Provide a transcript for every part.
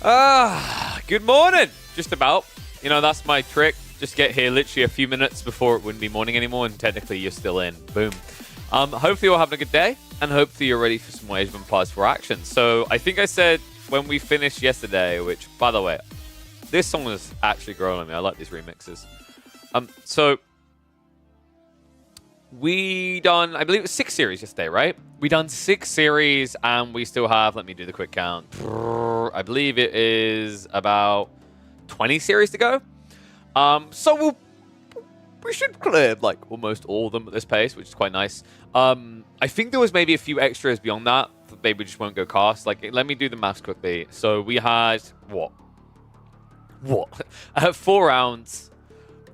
Good morning. Just about. You know, that's my trick. Just get here literally a few minutes before it wouldn't be morning anymore, and technically you're still in. Boom. Hopefully you're having a good day, and hopefully you're ready for some Age of Empires 4 action. So I think I said when we finished yesterday, which, by the way, this song has actually grown on me. I like these remixes. So we done, I believe it was 6 series yesterday, right? We done 6 series, and we still have, let me do the quick count. I believe it is about 20 series to go. So we should clear like almost all of them at this pace, which is quite nice. I think there was maybe a few extras beyond that maybe just won't go cast. Like, let me do the maths quickly. So we had what? 4 rounds.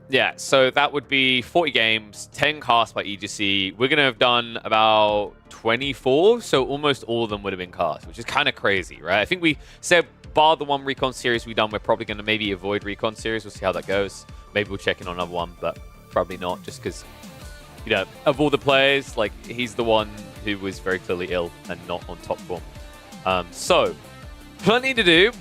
Yeah, so that would be 40 games, 10 casts by EGC. We're going to have done about 24, so almost all of them would have been cast, which is kind of crazy, right? I think we said, bar the one Recon series we've done, we're probably going to maybe avoid Recon series. We'll see how that goes. Maybe we'll check in on another one, but probably not, just because, you know, of all the players, like, he's the one who was very clearly ill and not on top form. So, plenty to do,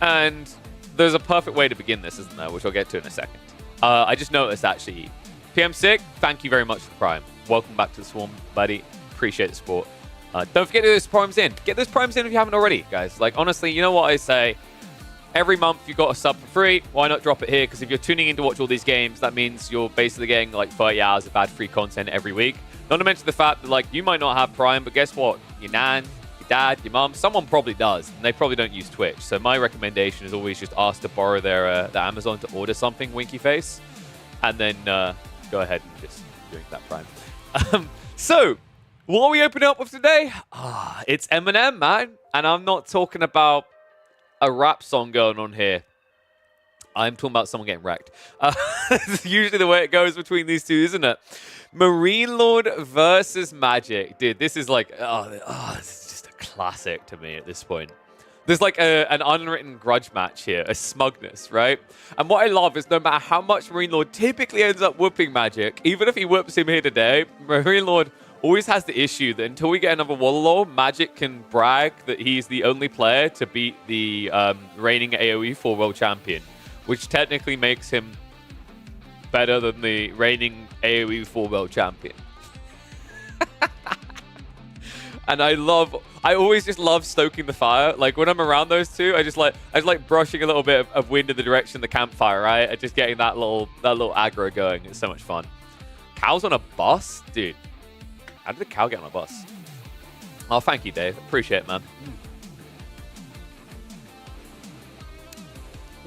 and there's a perfect way to begin this, isn't there? Which I'll get to in a second. I just noticed, actually, PM Sick, thank you very much for the Prime. Welcome back to the Swarm, buddy. Appreciate the support. Don't forget to get those Primes in. Get those Primes in if you haven't already, guys. Like, honestly, you know what I say? Every month you got a sub for free. Why not drop it here? Because if you're tuning in to watch all these games, that means you're basically getting like 30 hours of ad-free content every week. Not to mention the fact that, like, you might not have Prime, but guess what? Your nan, your dad, your mum, someone probably does, and they probably don't use Twitch. So my recommendation is always just ask to borrow their Amazon to order something, winky face, and then go ahead and just drink that Prime. So, what are we opening up with today? It's Eminem, man, and I'm not talking about a rap song going on here. I'm talking about someone getting wrecked. It's usually the way it goes between these two, isn't it? Marine Lord versus Magic. Dude, this is like, this is just a classic to me at this point. There's like an unwritten grudge match here, a smugness, right? And what I love is no matter how much Marine Lord typically ends up whooping Magic, even if he whoops him here today, Marine Lord always has the issue that until we get another Waterlord, Magic can brag that he's the only player to beat the reigning AoE 4 world champion, which technically makes him better than the reigning AoE 4 world champion. And I always just love stoking the fire. Like, when I'm around those two, I just like brushing a little bit of wind in the direction of the campfire, right? And just getting that little aggro going. It's so much fun. Cow's on a bus? Dude. How did the cow get on a bus? Oh, thank you, Dave. Appreciate it, man.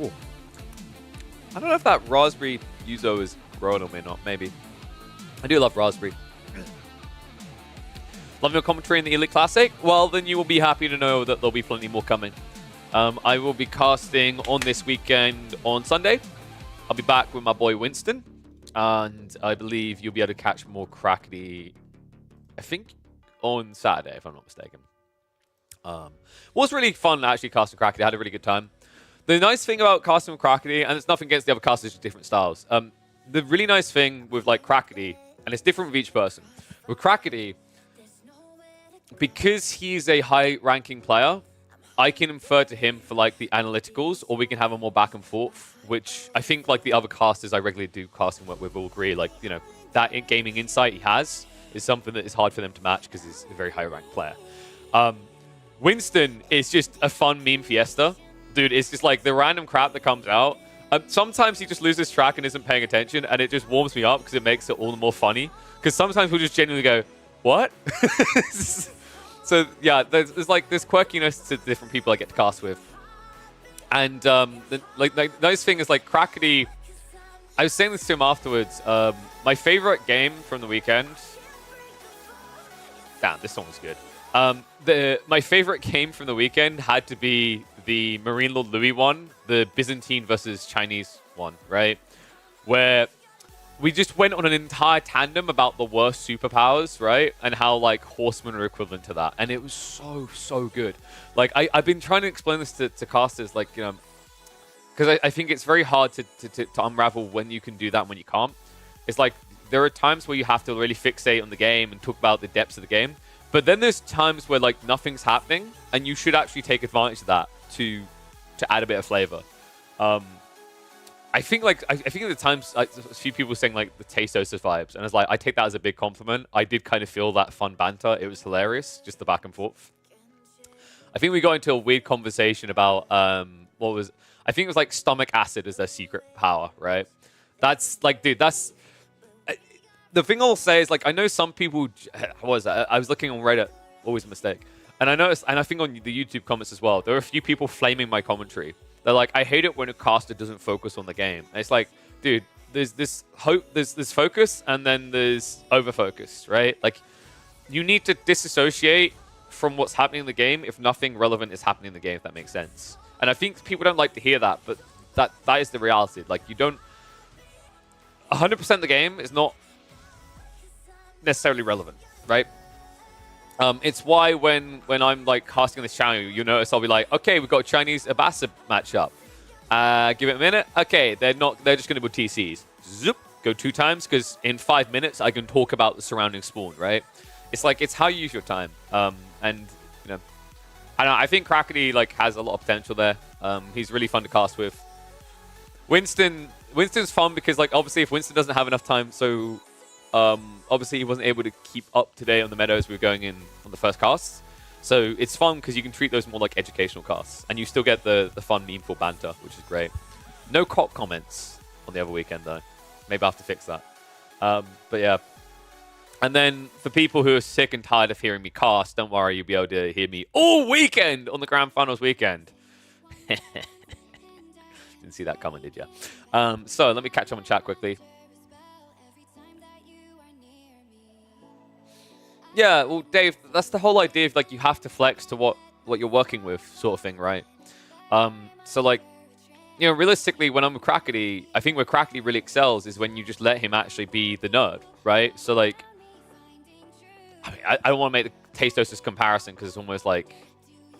Ooh. I don't know if that raspberry yuzu is growing on me or not. Maybe. I do love raspberry. Love your commentary in the Elite Classic? Well, then you will be happy to know that there'll be plenty more coming. I will be casting on this weekend on Sunday. I'll be back with my boy Winston. And I believe you'll be able to catch more Crackety, I think, on Saturday, if I'm not mistaken. Was really fun actually casting Crackety. I had a really good time. The nice thing about casting with Crackety, and it's nothing against the other casters, just different styles. The really nice thing with like Crackety, and it's different with each person. With Crackety, because he's a high-ranking player, I can infer to him for like the analyticals, or we can have a more back and forth, which I think like the other casters I regularly do casting work with will agree. Like, you know, that gaming insight he has is something that is hard for them to match because he's a very high-ranked player. Winston is just a fun meme fiesta. Dude, it's just like the random crap that comes out. Sometimes he just loses track and isn't paying attention, and it just warms me up because it makes it all the more funny. Because sometimes we'll just genuinely go, what? So, yeah, there's quirkiness to different people I get to cast with. And the nice thing is, like, Crackety, I was saying this to him afterwards, my favorite game from the weekend... Damn, this song was good. My favorite game from the weekend had to be the Marine Lord Louis one, the Byzantine versus Chinese one, right? Where we just went on an entire tandem about the worst superpowers, right? And how, like, horsemen are equivalent to that. And it was so good. Like, I've been trying to explain this to casters, like, you know, because I think it's very hard to unravel when you can do that and when you can't. It's like, there are times where you have to really fixate on the game and talk about the depths of the game. But then there's times where, like, nothing's happening, and you should actually take advantage of that to to add a bit of flavor. I think at the times a few people saying like the Tastosis vibes, and I was like, I take that as a big compliment. I did kind of feel that fun banter. It was hilarious, just the back and forth. I think we got into a weird conversation about I think it was like stomach acid is their secret power, right? That's like, dude, that's the thing I'll say is like, I know some people. What was that? I was looking on Reddit, always a mistake, and I noticed, and I think on the YouTube comments as well, there were a few people flaming my commentary. They're like, I hate it when a caster doesn't focus on the game. And it's like, dude, there's this there's focus, and then there's over-focus, right? Like, you need to disassociate from what's happening in the game if nothing relevant is happening in the game, if that makes sense. And I think people don't like to hear that, but that is the reality. Like, you don't... 100% of the game is not necessarily relevant, right? It's why when I'm like casting this channel, you notice I'll be like, okay, we've got a Chinese Abasa matchup. Give it a minute. Okay, they're just going to go TCs. Zoop, go 2 times, because in 5 minutes I can talk about the surrounding spawn, right? It's like, it's how you use your time. And you know, I think Crackety like has a lot of potential there. He's really fun to cast with. Winston's fun because like obviously if Winston doesn't have enough time, so obviously he wasn't able to keep up to date on the meadows we were going in on the first casts. So it's fun because you can treat those more like educational casts, and you still get the fun memeful banter, which is great. No cop comments on the other weekend though. Maybe I have to fix that. But yeah. And then for people who are sick and tired of hearing me cast, don't worry, you'll be able to hear me all weekend on the Grand Finals weekend. Didn't see that coming, did you? So let me catch up on chat quickly. Yeah, well, Dave, that's the whole idea of, like, you have to flex to what you're working with, sort of thing, right? So, like, you know, realistically, when I'm with Crackety, I think where Crackety really excels is when you just let him actually be the nerd, right? So, like, I mean, I don't want to make the Tastosis comparison because it's almost like,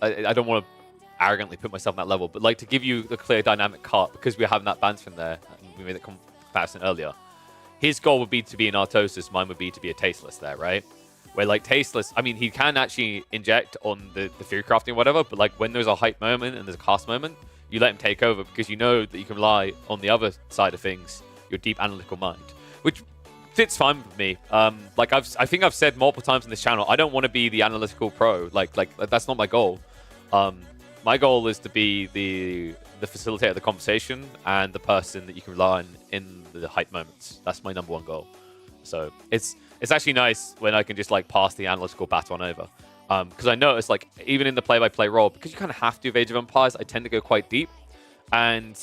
I don't want to arrogantly put myself on that level, but, like, to give you the clear dynamic cut, because we're having that banter in there, and we made that comparison earlier, his goal would be to be an Artosis, mine would be to be a Tasteless there, right? Where, like, Tasteless, I mean, he can actually inject on the theory crafting or whatever, but, like, when there's a hype moment and there's a cast moment, you let him take over because you know that you can rely on the other side of things, your deep analytical mind, which fits fine with me. Like, I think I've said multiple times on this channel, I don't want to be the analytical pro. Like that's not my goal. My goal is to be the facilitator of the conversation and the person that you can rely on in the hype moments. That's my #1 goal. So it's actually nice when I can just like pass the analytical baton over. Because I notice, like, even in the play-by-play role, because you kind of have to with Age of Empires, I tend to go quite deep. And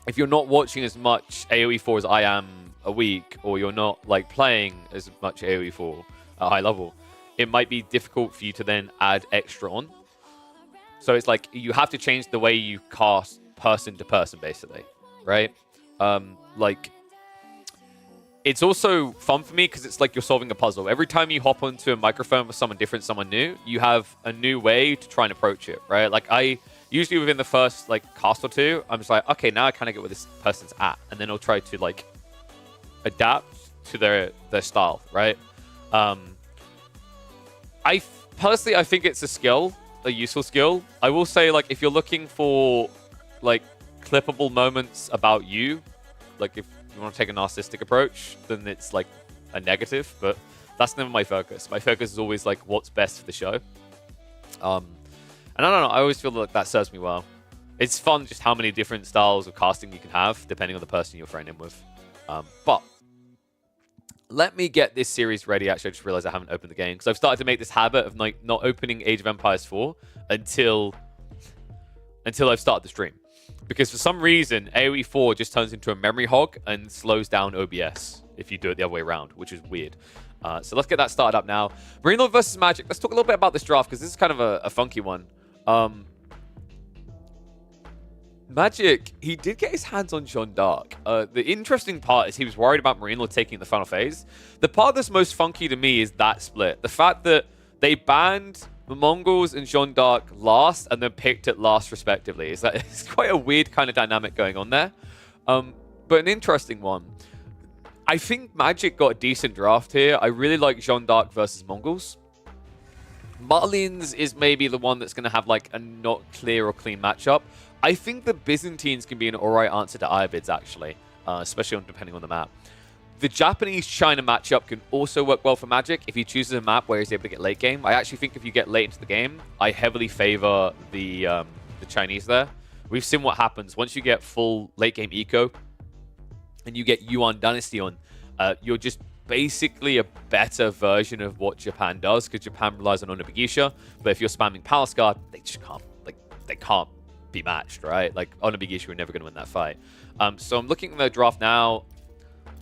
if you're not watching as much AoE4 as I am a week, or you're not like playing as much AoE4 at a high level, it might be difficult for you to then add extra on. So it's like you have to change the way you cast person to person, basically, right? Like, it's also fun for me because it's like you're solving a puzzle. Every time you hop onto a microphone with someone different, someone new, you have a new way to try and approach it, right? Like, I usually within the first like cast or two, I'm just like, okay, now I kind of get where this person's at, and then I'll try to like adapt to their style, right? I personally think it's a skill, a useful skill. I will say, like, if you're looking for like clippable moments about you, like if you want to take a narcissistic approach, then it's like a negative, but that's never my focus. My focus is always like what's best for the show. And I don't know, I always feel like that serves me well. It's fun just how many different styles of casting you can have depending on the person you're thrown in with. But let me get this series ready. Actually, I just realized I haven't opened the game because I've started to make this habit of like not opening Age of Empires 4 until I've started the stream. Because for some reason, AoE 4 just turns into a memory hog and slows down OBS if you do it the other way around, which is weird. So let's get that started up now. Marine Lord versus Magic. Let's talk a little bit about this draft because this is kind of a funky one. Magic, he did get his hands on Jeanne d'Arc. The interesting part is he was worried about Marine Lord taking the final phase. The part that's most funky to me is that split. The fact that they banned the Mongols and Jeanne d'Arc last and then picked it last respectively. It's quite a weird kind of dynamic going on there. But an interesting one. I think Magic got a decent draft here. I really like Jeanne d'Arc versus Mongols. Marlene's is maybe the one that's going to have like a not clear or clean matchup. I think the Byzantines can be an alright answer to Ayyubids, actually, especially depending on the map. The Japanese-China matchup can also work well for Magic if he chooses a map where he's able to get late game. I actually think if you get late into the game, I heavily favor the Chinese there. We've seen what happens. Once you get full late game eco and you get Yuan Dynasty on, you're just basically a better version of what Japan does, because Japan relies on Onagigisha. But if you're spamming Palace Guard, they just can't, like, they can't be matched, right? Like, Onagigisha are never going to win that fight. So I'm looking at the draft now,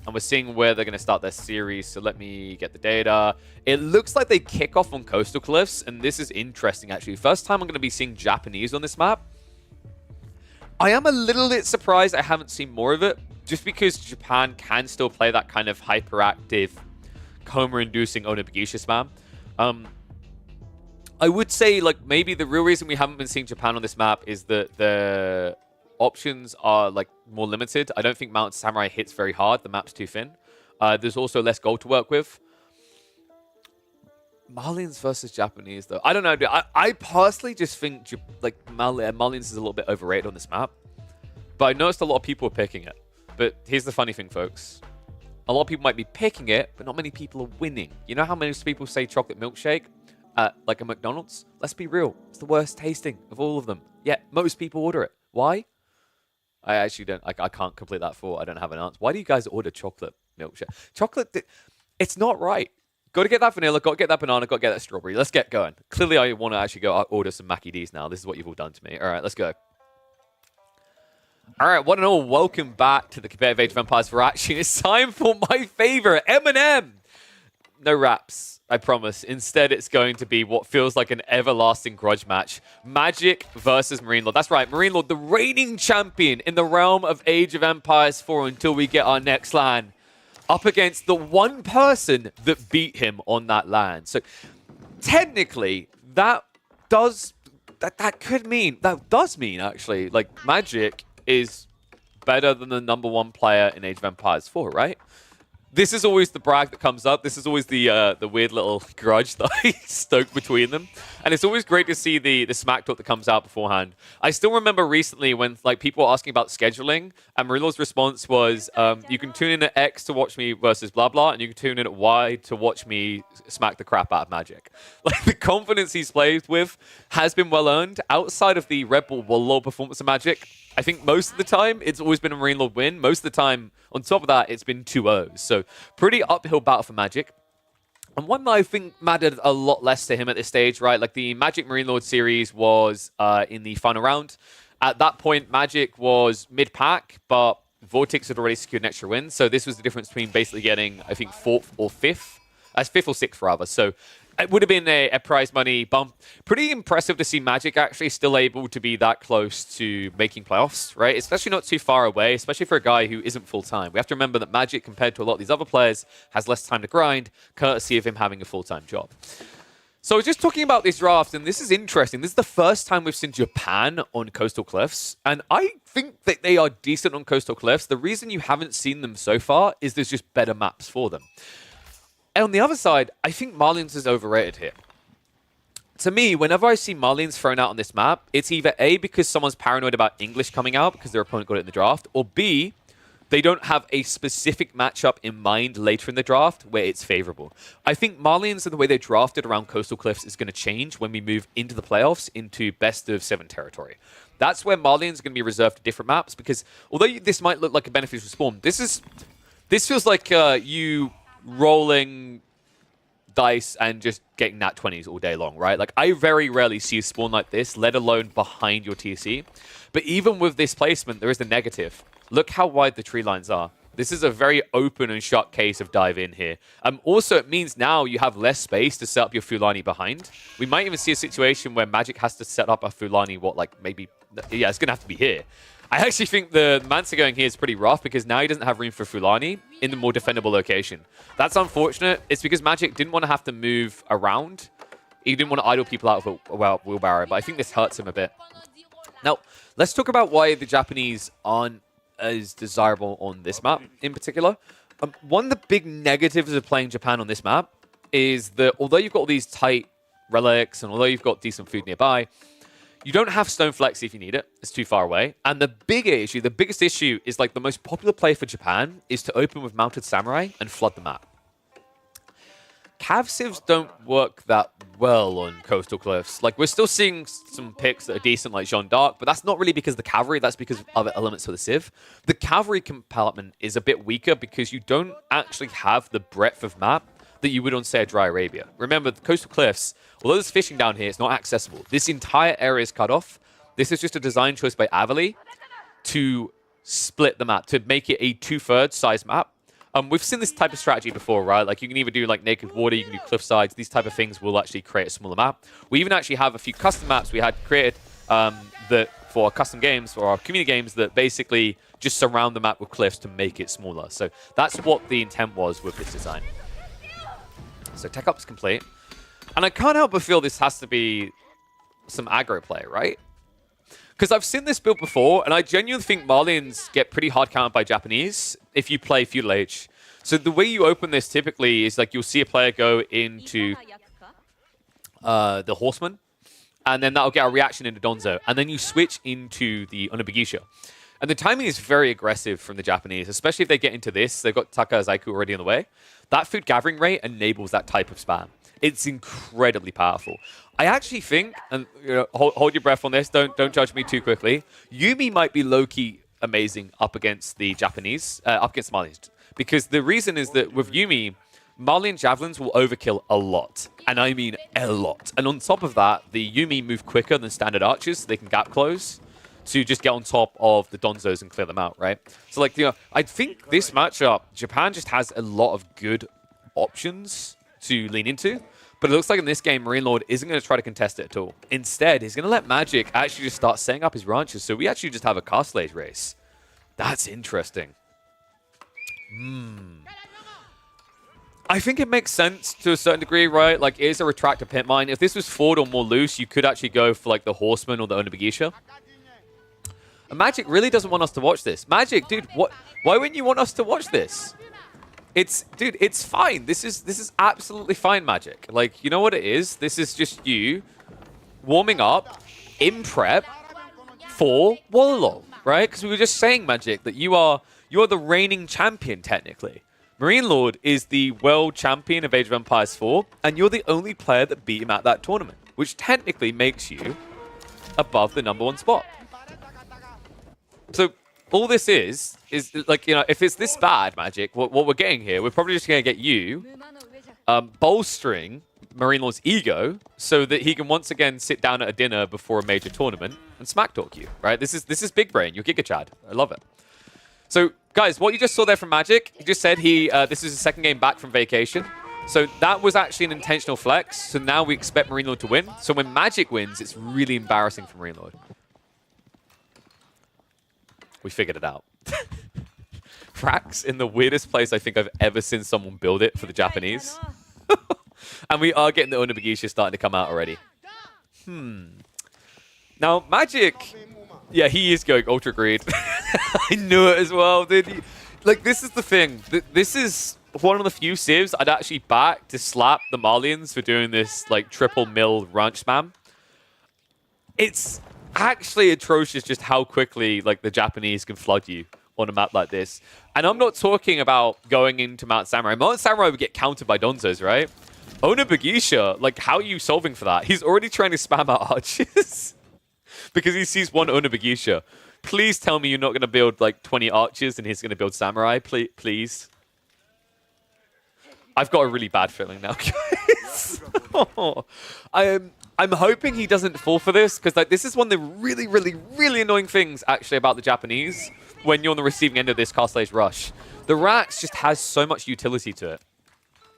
and we're seeing where they're going to start their series. So let me get the data. It looks like they kick off on Coastal Cliffs, and this is interesting, actually. First time I'm going to be seeing Japanese on this map. I am a little bit surprised I haven't seen more of it, just because Japan can still play that kind of hyperactive, coma-inducing Onagigisha spam. I would say, like, maybe the real reason we haven't been seeing Japan on this map is that the options are, like, more limited. I don't think Mountain Samurai hits very hard. The map's too thin. There's also less gold to work with. Malians versus Japanese, though. I don't know, dude. I personally just think, like, Malians is a little bit overrated on this map. But I noticed a lot of people are picking it. But here's the funny thing, folks. A lot of people might be picking it, but not many people are winning. You know how most people say chocolate milkshake at, like, a McDonald's? Let's be real. It's the worst tasting of all of them. Yet, most people order it. Why? I actually don't. I can't complete that thought. I don't have an answer. Why do you guys order chocolate milkshake? Chocolate, it's not right. Got to get that vanilla, got to get that banana, got to get that strawberry. Let's get going. Clearly, I want to actually go order some Mackie D's now. This is what you've all done to me. All right, let's go. All right, one and all, welcome back to the Competitive Age of Empires for Action. It's time for my favorite, M&M. No raps, I promise. Instead, it's going to be what feels like an everlasting grudge match. Magic versus Marine Lord. That's right, Marine Lord, the reigning champion in the realm of Age of Empires 4 until we get our next LAN, up against the one person that beat him on that LAN. So, technically, that does mean, actually, like, Magic is better than the #1 player in Age of Empires 4, right? This is always the brag that comes up. This is always the weird little grudge that I stoke between them. And it's always great to see the smack talk that comes out beforehand. I still remember recently when, like, people were asking about scheduling, and Marillo's response was, you can tune in at X to watch me versus blah blah, and you can tune in at Y to watch me smack the crap out of Magic. Like, the confidence he's played with has been well earned. Outside of the Red Bull Warlord performance of Magic, I think most of the time, it's always been a Marine Lord win. Most of the time, on top of that, it's been 2-0s. So, pretty uphill battle for Magic. And one that I think mattered a lot less to him at this stage, right? Like, the Magic Marine Lord series was in the final round. At that point, Magic was mid-pack, but Vortex had already secured an extra win. So, this was the difference between basically getting, I think, 4th or 5th. 5th or 6th, rather. So, it would have been a prize money bump. Pretty impressive to see Magic actually still able to be that close to making playoffs, right? Especially not too far away, especially for a guy who isn't full-time. We have to remember that Magic, compared to a lot of these other players, has less time to grind, courtesy of him having a full-time job. So just talking about this draft, and this is interesting. This is the first time we've seen Japan on Coastal Cliffs, and I think that they are decent on Coastal Cliffs. The reason you haven't seen them so far is there's just better maps for them. And on the other side, I think Marlians is overrated here. To me, whenever I see Marlians thrown out on this map, it's either A, because someone's paranoid about English coming out because their opponent got it in the draft, or B, they don't have a specific matchup in mind later in the draft where it's favorable. I think Marlians and the way they're drafted around Coastal Cliffs is going to change when we move into the playoffs, into best of 7 territory. That's where Marlians are going to be reserved to different maps, because although this might look like a beneficial spawn, this feels like you rolling dice and just getting nat 20s all day long, right? Like, I very rarely see a spawn like this, let alone behind your TC. But even with this placement, there is the negative. Look how wide the tree lines are. This is a very open and shut case of dive in here. Also, it means now you have less space to set up your Fulani behind. We might even see a situation where Magic has to set up a Fulani, maybe... Yeah, it's going to have to be here. I actually think the Mansa going here is pretty rough because now he doesn't have room for Fulani in the more defendable location. That's unfortunate. It's because Magic didn't want to have to move around. He didn't want to idle people out of a wheelbarrow, but I think this hurts him a bit. Now, let's talk about why the Japanese aren't as desirable on this map in particular. One of the big negatives of playing Japan on this map is that although you've got all these tight relics and although you've got decent food nearby, You don't have Stone Flex if you need it. It's too far away. And the biggest issue is like the most popular play for Japan is to open with Mounted Samurai and flood the map. Cav civs don't work that well on Coastal Cliffs. Like, we're still seeing some picks that are decent, like Jeanne d'Arc, but that's not really because of the cavalry, that's because of other elements of the civ. The cavalry compartment is a bit weaker because you don't actually have the breadth of map that you would on, say, a Dry Arabia. Remember, the Coastal Cliffs, although there's fishing down here, it's not accessible. This entire area is cut off. This is just a design choice by Avali to split the map, to make it a 2/3 size map. We've seen this type of strategy before, right? Like, you can either do like naked water, you can do cliff sides. These type of things will actually create a smaller map. We even actually have a few custom maps we had created that for our custom games, for our community games, that basically just surround the map with cliffs to make it smaller. So that's what the intent was with this design. So tech up's complete. And I can't help but feel this has to be some aggro play, right? Because I've seen this build before, and I genuinely think Marlians get pretty hard countered by Japanese if you play Feudal Age. So the way you open this typically is like you'll see a player go into the Horseman, and then that'll get a reaction into Donzo, and then you switch into the Onobugisha. And the timing is very aggressive from the Japanese, especially if they get into this. They've got Taka Zaiku already on the way. That food gathering rate enables that type of spam. It's incredibly powerful. I actually think, and you know, hold your breath on this, don't judge me too quickly, Yuumi might be low-key amazing up against the Japanese, up against Marlians. Because the reason is that with Yuumi, Marlian Javelins will overkill a lot. And I mean a lot. And on top of that, the Yuumi move quicker than standard archers, so they can gap close to just get on top of the Donzos and clear them out, right? So, like, you know, I think this matchup, Japan just has a lot of good options to lean into. But it looks like in this game, Marine Lord isn't going to try to contest it at all. Instead, he's going to let Magic actually just start setting up his ranches. So we actually just have a Castlade race. That's interesting. I think it makes sense to a certain degree, right? Like, it is a retractor pit mine. If this was forward or more loose, you could actually go for, like, the Horseman or the Onobugisha. And Magic really doesn't want us to watch this. Magic, dude, what? Why wouldn't you want us to watch this? Dude, it's fine. This is absolutely fine, Magic. Like, you know what it is? This is just you warming up in prep for Wololo, right? Because we were just saying, Magic, that you are the reigning champion, technically. Marine Lord is the world champion of Age of Empires 4, and you're the only player that beat him at that tournament, which technically makes you above the #1 spot. So all this is like, you know, if it's this bad, Magic, what we're getting here, we're probably just going to get you bolstering Marine Lord's ego so that he can once again sit down at a dinner before a major tournament and smack talk you, right? This is big brain. You're Giga Chad. I love it. So, guys, what you just saw there from Magic, he just said this is his second game back from vacation. So that was actually an intentional flex. So now we expect Marine Lord to win. So when Magic wins, it's really embarrassing for Marine Lord. We figured it out. Frax in the weirdest place I think I've ever seen someone build it for the Japanese. And we are getting the Onobugisha starting to come out already. Now, Magic... Yeah, he is going Ultra Greed. I knew it as well, dude. Like, this is the thing. This is one of the few civs I'd actually back to slap the Marlians for doing this, like, triple mill ranch spam. It's actually atrocious just how quickly, like, the Japanese can flood you on a map like this. And I'm not talking about going into Mount Samurai. Mount Samurai would get countered by Donzos, right? Onobugisha, like, how are you solving for that? He's already trying to spam out archers. Because he sees one Onobugisha. Please tell me you're not going to build like 20 archers and he's going to build samurai, please. I've got a really bad feeling now, guys. I'm hoping he doesn't fall for this because like this is one of the really, really, really annoying things actually about the Japanese when you're on the receiving end of this Castlade rush. The Rax just has so much utility to it.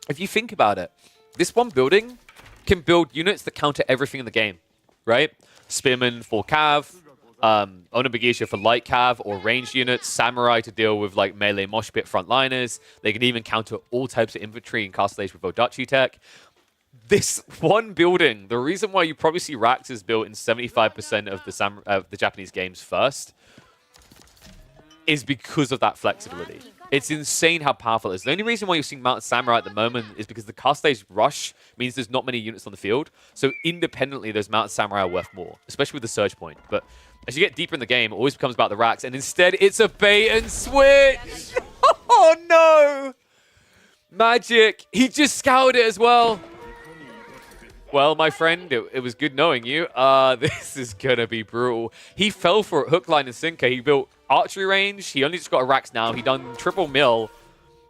If you think about it, this one building can build units that counter everything in the game, right? Spearman for Cav, Onobugisha for light Cav or ranged units, Samurai to deal with like melee mosh pit frontliners. They can even counter all types of infantry in Castlade with Odachi tech. This one building, the reason why you probably see Raxes built in 75% of the Japanese games first is because of that flexibility. It's insane how powerful it is. The only reason why you're seeing Mountain Samurai at the moment is because the Castle Age rush means there's not many units on the field. So independently, those Mountain Samurai are worth more, especially with the Surge Point. But as you get deeper in the game, it always becomes about the racks. And instead, it's a bait and switch. Oh, no. Magic. He just scoured it as well. Well, my friend, it was good knowing you. This is going to be brutal. He fell for it, hook, line, and sinker. He built archery range. He only just got a racks now. He done triple mill.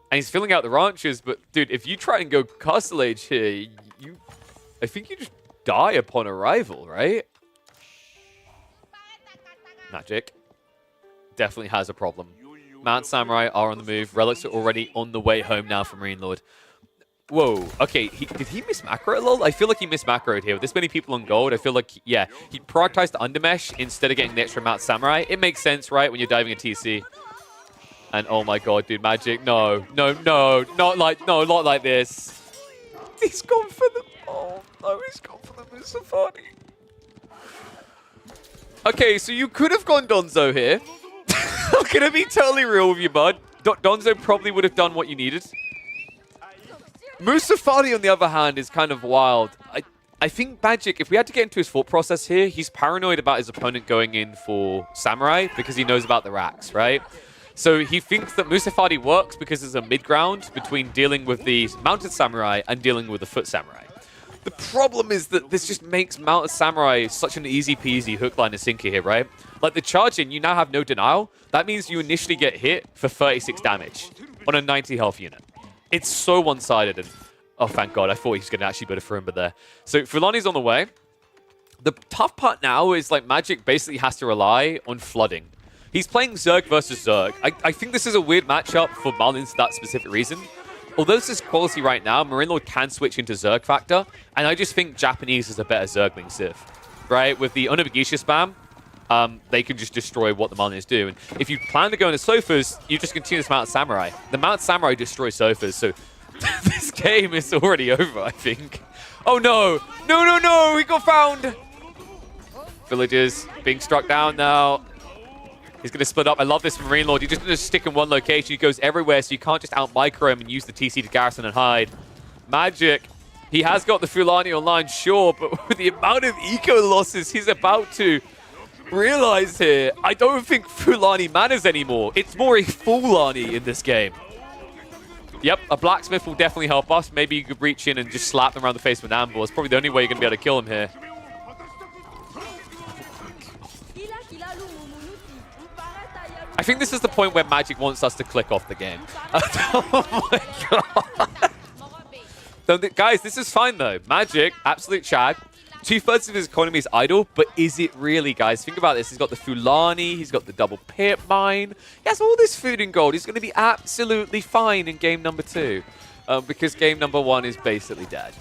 And he's filling out the ranches. But, dude, if you try and go Castle Age here, I think you just die upon arrival, right? Magic definitely has a problem. Mount Samurai are on the move. Relics are already on the way home now from Marine Lord. Whoa, okay, did he miss macro, lol? I feel like he missed macroed here. With this many people on gold, I feel like, yeah, he prioritized the undermesh instead of getting the extra Mount Samurai. It makes sense, right, when you're diving a TC. And oh my god, dude, Magic, no, not like this. He's gone for the, oh no, he's gone for the Musafani. Okay, so you could have gone Donzo here. I'm gonna be totally real with you, bud. Donzo probably would have done what you needed. Musafani, on the other hand, is kind of wild. I think Magic, if we had to get into his thought process here, he's paranoid about his opponent going in for Samurai because he knows about the racks, right? So he thinks that Musafani works because there's a mid-ground between dealing with the Mounted Samurai and dealing with the Foot Samurai. The problem is that this just makes Mounted Samurai such an easy-peasy hook, line, and sinker here, right? Like the charge-in, you now have no denial. That means you initially get hit for 36 damage on a 90 health unit. It's so one-sided, and oh, thank God, I thought he was going to actually put a Furimba there. So Fulani's on the way. The tough part now is like Magic basically has to rely on flooding. He's playing Zerg versus Zerg. I think this is a weird matchup for Marlins for that specific reason. Although this is quality right now, Marine Lord can switch into Zerg factor, and I just think Japanese is a better Zergling Civ, right? With the Onobugisha spam, they can just destroy what the Marlins do. And if you plan to go into Sofas, you just continue to Mount Samurai. The Mount Samurai destroys Sofas, so this game is already over, I think. Oh no! No! He got found! Villagers being struck down now. He's going to split up. I love this Marine Lord. He's just going to stick in one location. He goes everywhere, so you can't just out-micro him and use the TC to garrison and hide. Magic. He has got the Fulani online, sure, but with the amount of eco losses he's about to realize here, I don't think Fulani matters anymore. It's more a Fulani in this game. Yep, a Blacksmith will definitely help us. Maybe you could reach in and just slap them around the face with an ambush. It's probably the only way you're going to be able to kill him here. I think this is the point where Magic wants us to click off the game. Oh my god. So guys, this is fine though. Magic, absolute Chad. 2/3 of his economy is idle, but is it really, guys? Think about this. He's got the Fulani, he's got the double pit mine. He has all this food and gold. He's going to be absolutely fine in game number 2. Because game number 1 is basically dead.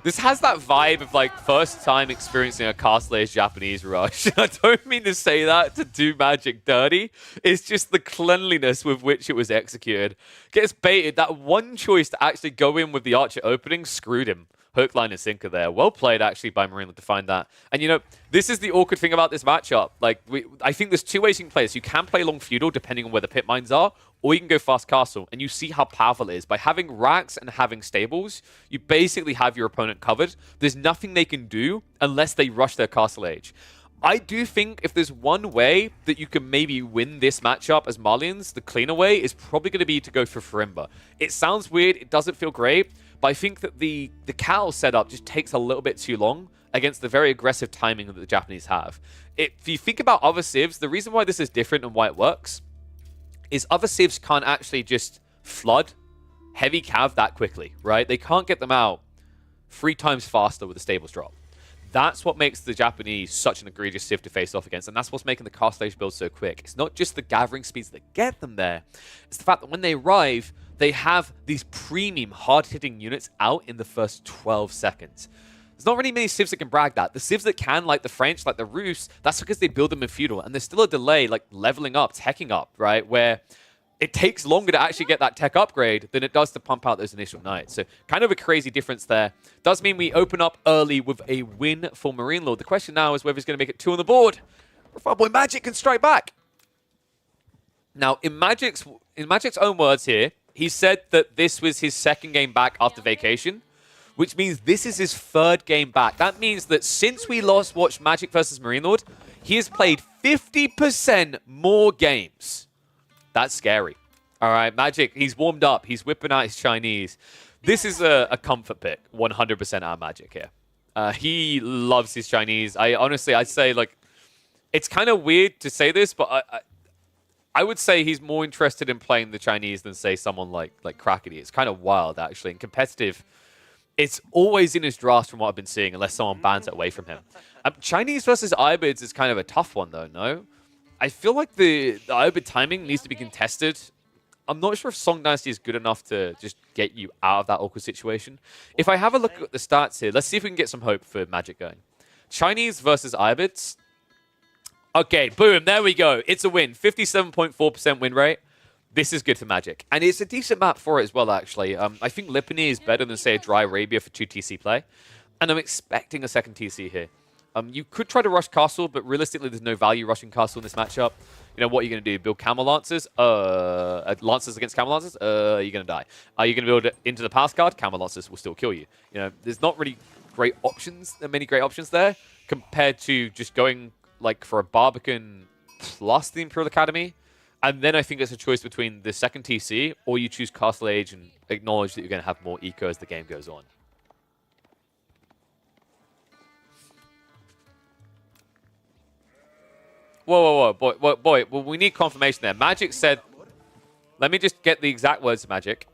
This has that vibe of like first time experiencing a Castle Age Japanese rush. I don't mean to say that to do Magic dirty. It's just the cleanliness with which it was executed. Gets baited. That one choice to actually go in with the Archer opening screwed him. Hook, line, and sinker there. Well played actually by Marine Lord to find that. And you know, this is the awkward thing about this matchup. Like, I think there's 2 ways you can play this. You can play long feudal depending on where the pit mines are, or you can go fast castle, and you see how powerful it is. By having racks and having stables, you basically have your opponent covered. There's nothing they can do unless they rush their Castle Age. I do think if there's one way that you can maybe win this matchup as Marlians, the cleaner way is probably going to be to go for Furimba. It sounds weird, it doesn't feel great, but I think that the Cal setup just takes a little bit too long against the very aggressive timing that the Japanese have. If you think about other civs, the reason why this is different and why it works is other civs can't actually just flood heavy cav that quickly, right? They can't get them out 3 times faster with a stables drop. That's what makes the Japanese such an egregious civ to face off against, and that's what's making the Castle Age build so quick. It's not just the gathering speeds that get them there. It's the fact that when they arrive, they have these premium, hard-hitting units out in the first 12 seconds. There's not really many civs that can brag that. The civs that can, like the French, like the Rus, that's because they build them in feudal, and there's still a delay, like leveling up, teching up, right, where it takes longer to actually get that tech upgrade than it does to pump out those initial knights. So kind of a crazy difference there. Does mean we open up early with a win for Marine Lord. The question now is whether he's going to make it 2 on the board. Our boy Magic can strike back. Now, in Magic's own words here, he said that this was his second game back after vacation, which means this is his third game back. That means that since we last watched Magic versus Marine Lord, he has played 50% more games. That's scary. All right, Magic, he's warmed up. He's whipping out his Chinese. This is a comfort pick, 100% our Magic here. He loves his Chinese. I'd say, like, it's kind of weird to say this, but I would say he's more interested in playing the Chinese than, say, someone like Crackety. It's kind of wild, actually. And competitive, it's always in his drafts from what I've been seeing, unless someone bans it away from him. Chinese versus Ibids is kind of a tough one, though, no? I feel like the Ibid timing needs to be contested. I'm not sure if Song Dynasty is good enough to just get you out of that awkward situation. If I have a look at the stats here, let's see if we can get some hope for Magic going. Chinese versus Ibids. Okay, boom, there we go. It's a win. 57.4% win rate. This is good for Magic. And it's a decent map for it as well, actually. I think Lipany is better than, say, a Dry Arabia for 2 TC play. And I'm expecting a second TC here. You could try to rush Castle, but realistically, there's no value rushing Castle in this matchup. You know, what are you going to do? Build Camel Lancers? Lancers against Camel Lancers? You're going to die. Are you going to build it into the Pass Guard? Camel Lancers will still kill you. You know, there's not really great options, many great options there, compared to just going, like, for a Barbican plus the Imperial Academy. And then I think it's a choice between the second TC, or you choose Castle Age and acknowledge that you're going to have more eco as the game goes on. Whoa, boy. Well, we need confirmation there. Magic said, let me just get the exact words of Magic.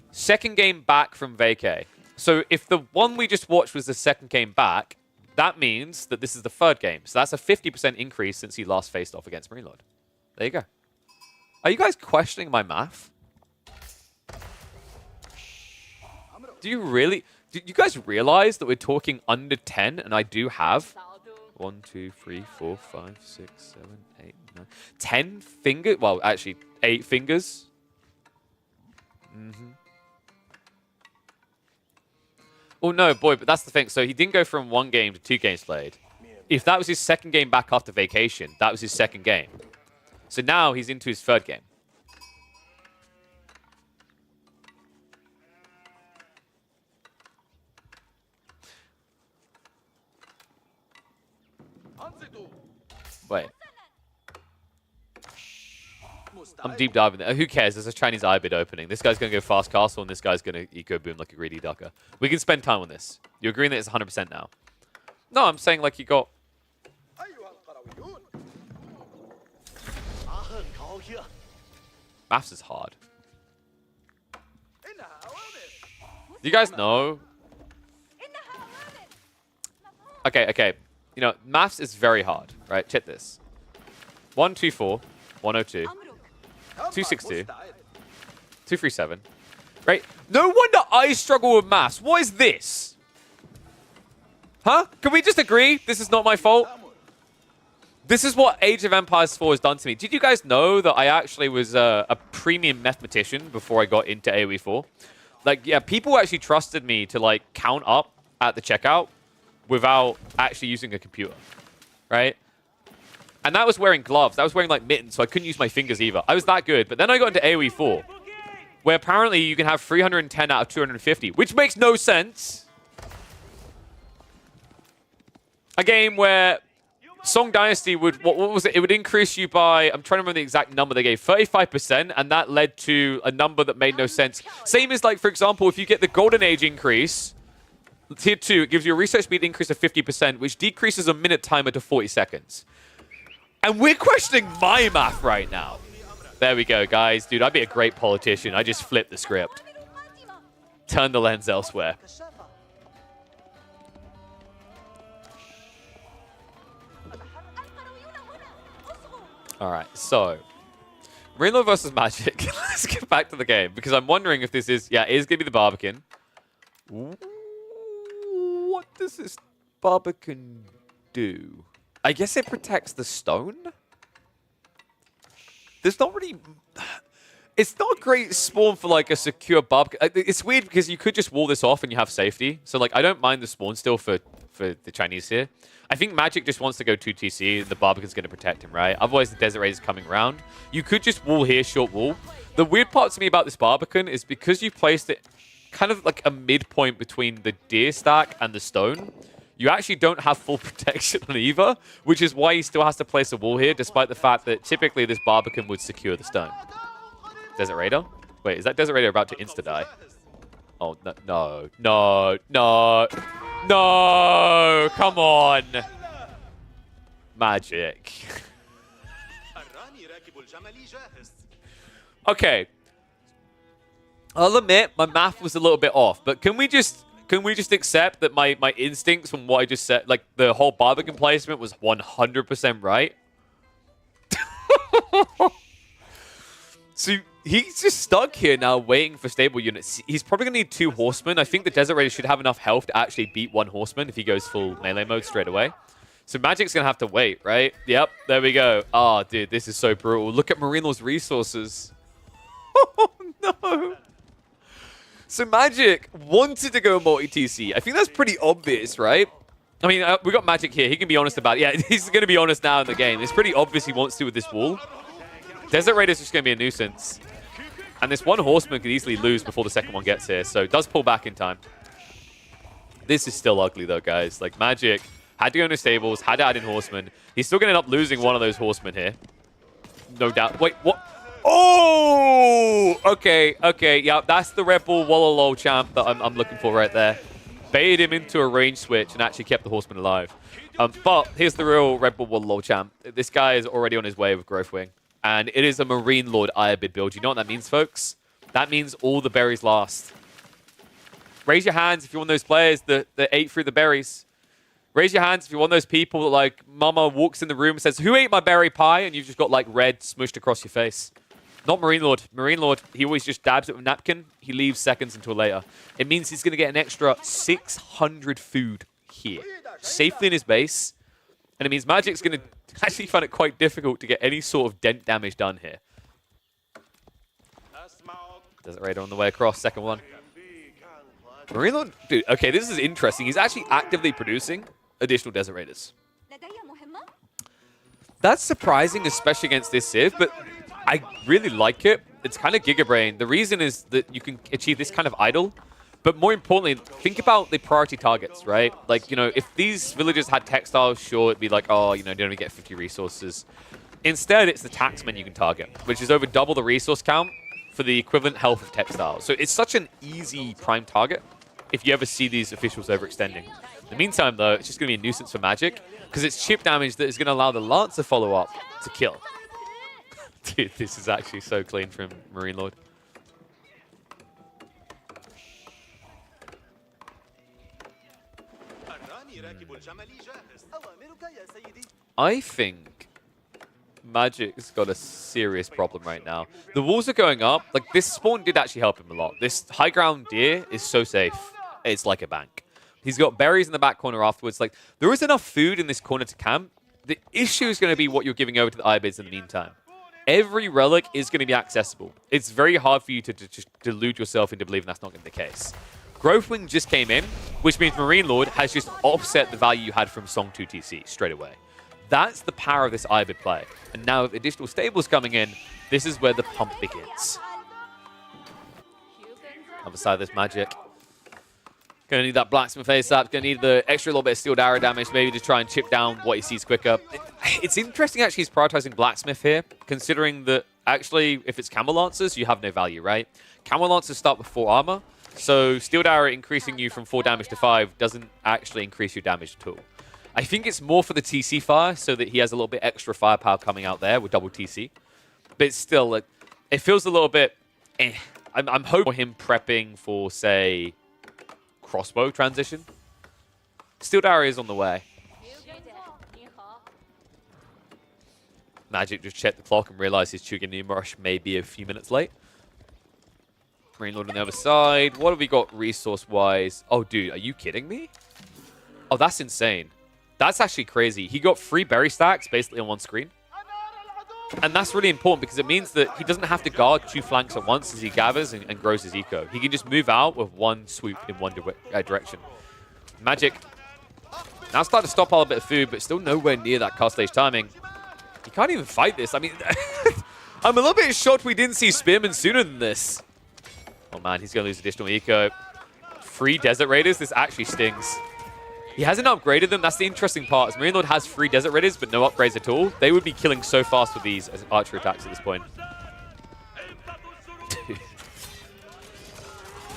Second game back from vacay. So if the one we just watched was the second game back, that means that this is the third game. So that's a 50% increase since he last faced off against Marine Lord. There you go. Are you guys questioning my math? Do you guys realize that we're talking under 10 and I do have 1, 2, 3, 4, 5, 6, 7, 8, 9, 10 fingers? Well, actually, 8 fingers. Oh, no, boy, but that's the thing. So he didn't go from 1 game to 2 games played. If that was his second game back after vacation, that was his second game. So now he's into his third game. Wait. I'm deep diving there. Who cares? There's a Chinese Ibid opening. This guy's going to go fast castle, and this guy's going to eco boom like a greedy ducker. We can spend time on this. You're agreeing that it's 100% now? No, I'm saying like you got... Maths is hard. Do you guys know? Okay. You know, maths is very hard, right? Check this. 124, 102, 262, 237. Right? No wonder I struggle with maths. What is this? Huh? Can we just agree this is not my fault? This is what Age of Empires 4 has done to me. Did you guys know that I actually was a premium mathematician before I got into AoE 4? Like, yeah, people actually trusted me to, like, count up at the checkout without actually using a computer, right? And that was wearing gloves. That was wearing, like, mittens, so I couldn't use my fingers either. I was that good. But then I got into AoE 4, where apparently you can have 310 out of 250, which makes no sense. A game where Song Dynasty would, what was it? It would increase you by, I'm trying to remember the exact number they gave, 35%, and that led to a number that made no sense. Same as, like, for example, if you get the Golden Age increase, Tier 2, it gives you a research speed increase of 50%, which decreases a minute timer to 40 seconds. And we're questioning my math right now. There we go, guys. Dude, I'd be a great politician. I just flipped the script. Turn the lens elsewhere. All right, so Marine Lord versus Magic. Let's get back to the game because I'm wondering if this is, yeah, it is going to be the Barbican. Ooh, what does this Barbican do? I guess it protects the stone? There's not really... It's not a great spawn for like a secure Barbican. It's weird because you could just wall this off and you have safety. So like I don't mind the spawn still for the Chinese here. I think Magic just wants to go 2 TC and the Barbican's going to protect him, right? Otherwise the Desert Raider's coming around. You could just wall here, short wall. The weird part to me about this Barbican is because you placed it kind of like a midpoint between the deer stack and the stone, you actually don't have full protection on either, which is why he still has to place a wall here, despite the fact that typically this Barbican would secure the stone. Desert Raider? Wait, is that Desert Raider about to insta-die? Oh, no, no, no, no, no, come on. Magic. Okay. I'll admit, my math was a little bit off, but can we just accept that my instincts from what I just said, like the whole Barbican placement was 100% right? So he's just stuck here now waiting for stable units. He's probably going to need 2 horsemen. I think the Desert Raider should have enough health to actually beat 1 horseman if he goes full melee mode straight away. So Magic's going to have to wait, right? Yep, there we go. Oh, dude, this is so brutal. Look at Marine Lord's resources. Oh, no. So Magic wanted to go multi-TC. I think that's pretty obvious, right? I mean, we got Magic here. He can be honest about it. Yeah, he's going to be honest now in the game. It's pretty obvious he wants to with this wall. Desert Raider's just going to be a nuisance. And this 1 horseman could easily lose before the second one gets here. So it does pull back in time. This is still ugly, though, guys. Like, Magic had to go into stables, had to add in horsemen. He's still going to end up losing one of those horsemen here. No doubt. Wait, what? Oh! Okay, okay. Yeah, that's the Red Bull Wololo champ that I'm looking for right there. Baited him into a range switch and actually kept the horseman alive. But here's the real Red Bull Wololo champ. This guy is already on his way with Growth Wing. And it is a Marine Lord Iabid build. You know what that means, folks? That means all the berries last. Raise your hands if you're one of those players that ate through the berries. Raise your hands if you're one of those people that, like, mama walks in the room and says, "Who ate my berry pie?" And you've just got, like, red smushed across your face. Not Marine Lord. Marine Lord, he always just dabs it with a napkin. He leaves seconds until later. It means he's going to get an extra 600 food here. Safely in his base. And it means Magic's going to actually find it quite difficult to get any sort of dent damage done here. Desert Raider on the way across, second one. Marine Lord, dude, okay, this is interesting. He's actually actively producing additional Desert Raiders. That's surprising, especially against this Civ, but I really like it. It's kind of Giga Brain. The reason is that you can achieve this kind of idle. But more importantly, think about the priority targets, right? Like, you know, if these villagers had textiles, sure, it'd be like, oh, you know, they only get 50 resources. Instead, it's the taxmen you can target, which is over double the resource count for the equivalent health of textiles. So it's such an easy prime target if you ever see these officials overextending. In the meantime, though, it's just going to be a nuisance for Magic because it's chip damage that is going to allow the Lancer follow-up to kill. Dude, this is actually so clean from Marine Lord. I think Magic's got a serious problem right now. The walls are going up. Like, this spawn did actually help him a lot. This high ground deer is so safe. It's like a bank. He's got berries in the back corner afterwards. Like, there is enough food in this corner to camp. The issue is going to be what you're giving over to the Iabids in the meantime. Every relic is going to be accessible. It's very hard for you to just delude yourself into believing that's not going to be the case. Growth Wing just came in, which means Marine Lord has just offset the value you had from Song 2 TC straight away. That's the power of this Iabid play. And now with additional stables coming in, this is where the pump begins. Other side of this Magic. Gonna need that Blacksmith ASAP. Gonna need the extra little bit of Steeled Arrow damage, maybe to try and chip down what he sees quicker. It's interesting actually he's prioritizing Blacksmith here, considering that actually if it's Camel Lancers, you have no value, right? Camel Lancers start with 4 armor. So Steeled Arrow increasing you from 4 damage to 5 doesn't actually increase your damage at all. I think it's more for the TC fire so that he has a little bit extra firepower coming out there with double TC. But it's still, like, it feels a little bit eh. I'm hoping for him prepping for, say, crossbow transition. Steeled Arrow is on the way. Magic just checked the clock and realized his Chugan Rush may be a few minutes late. Marine Lord on the other side. What have we got resource-wise? Oh, dude, are you kidding me? Oh, that's insane. That's actually crazy. He got 3 berry stacks basically on one screen. And that's really important because it means that he doesn't have to guard 2 flanks at once as he gathers and grows his eco. He can just move out with one swoop in one direction. Magic now start to stockpile a bit of food, but still nowhere near that cast stage timing. He can't even fight this. I mean, I'm a little bit shocked we didn't see Spearman sooner than this. Oh man, he's going to lose additional eco. 3 Desert Raiders, this actually stings. He hasn't upgraded them. That's the interesting part. As Marine Lord has 3 Desert Raiders, but no upgrades at all. They would be killing so fast with these as archer attacks at this point.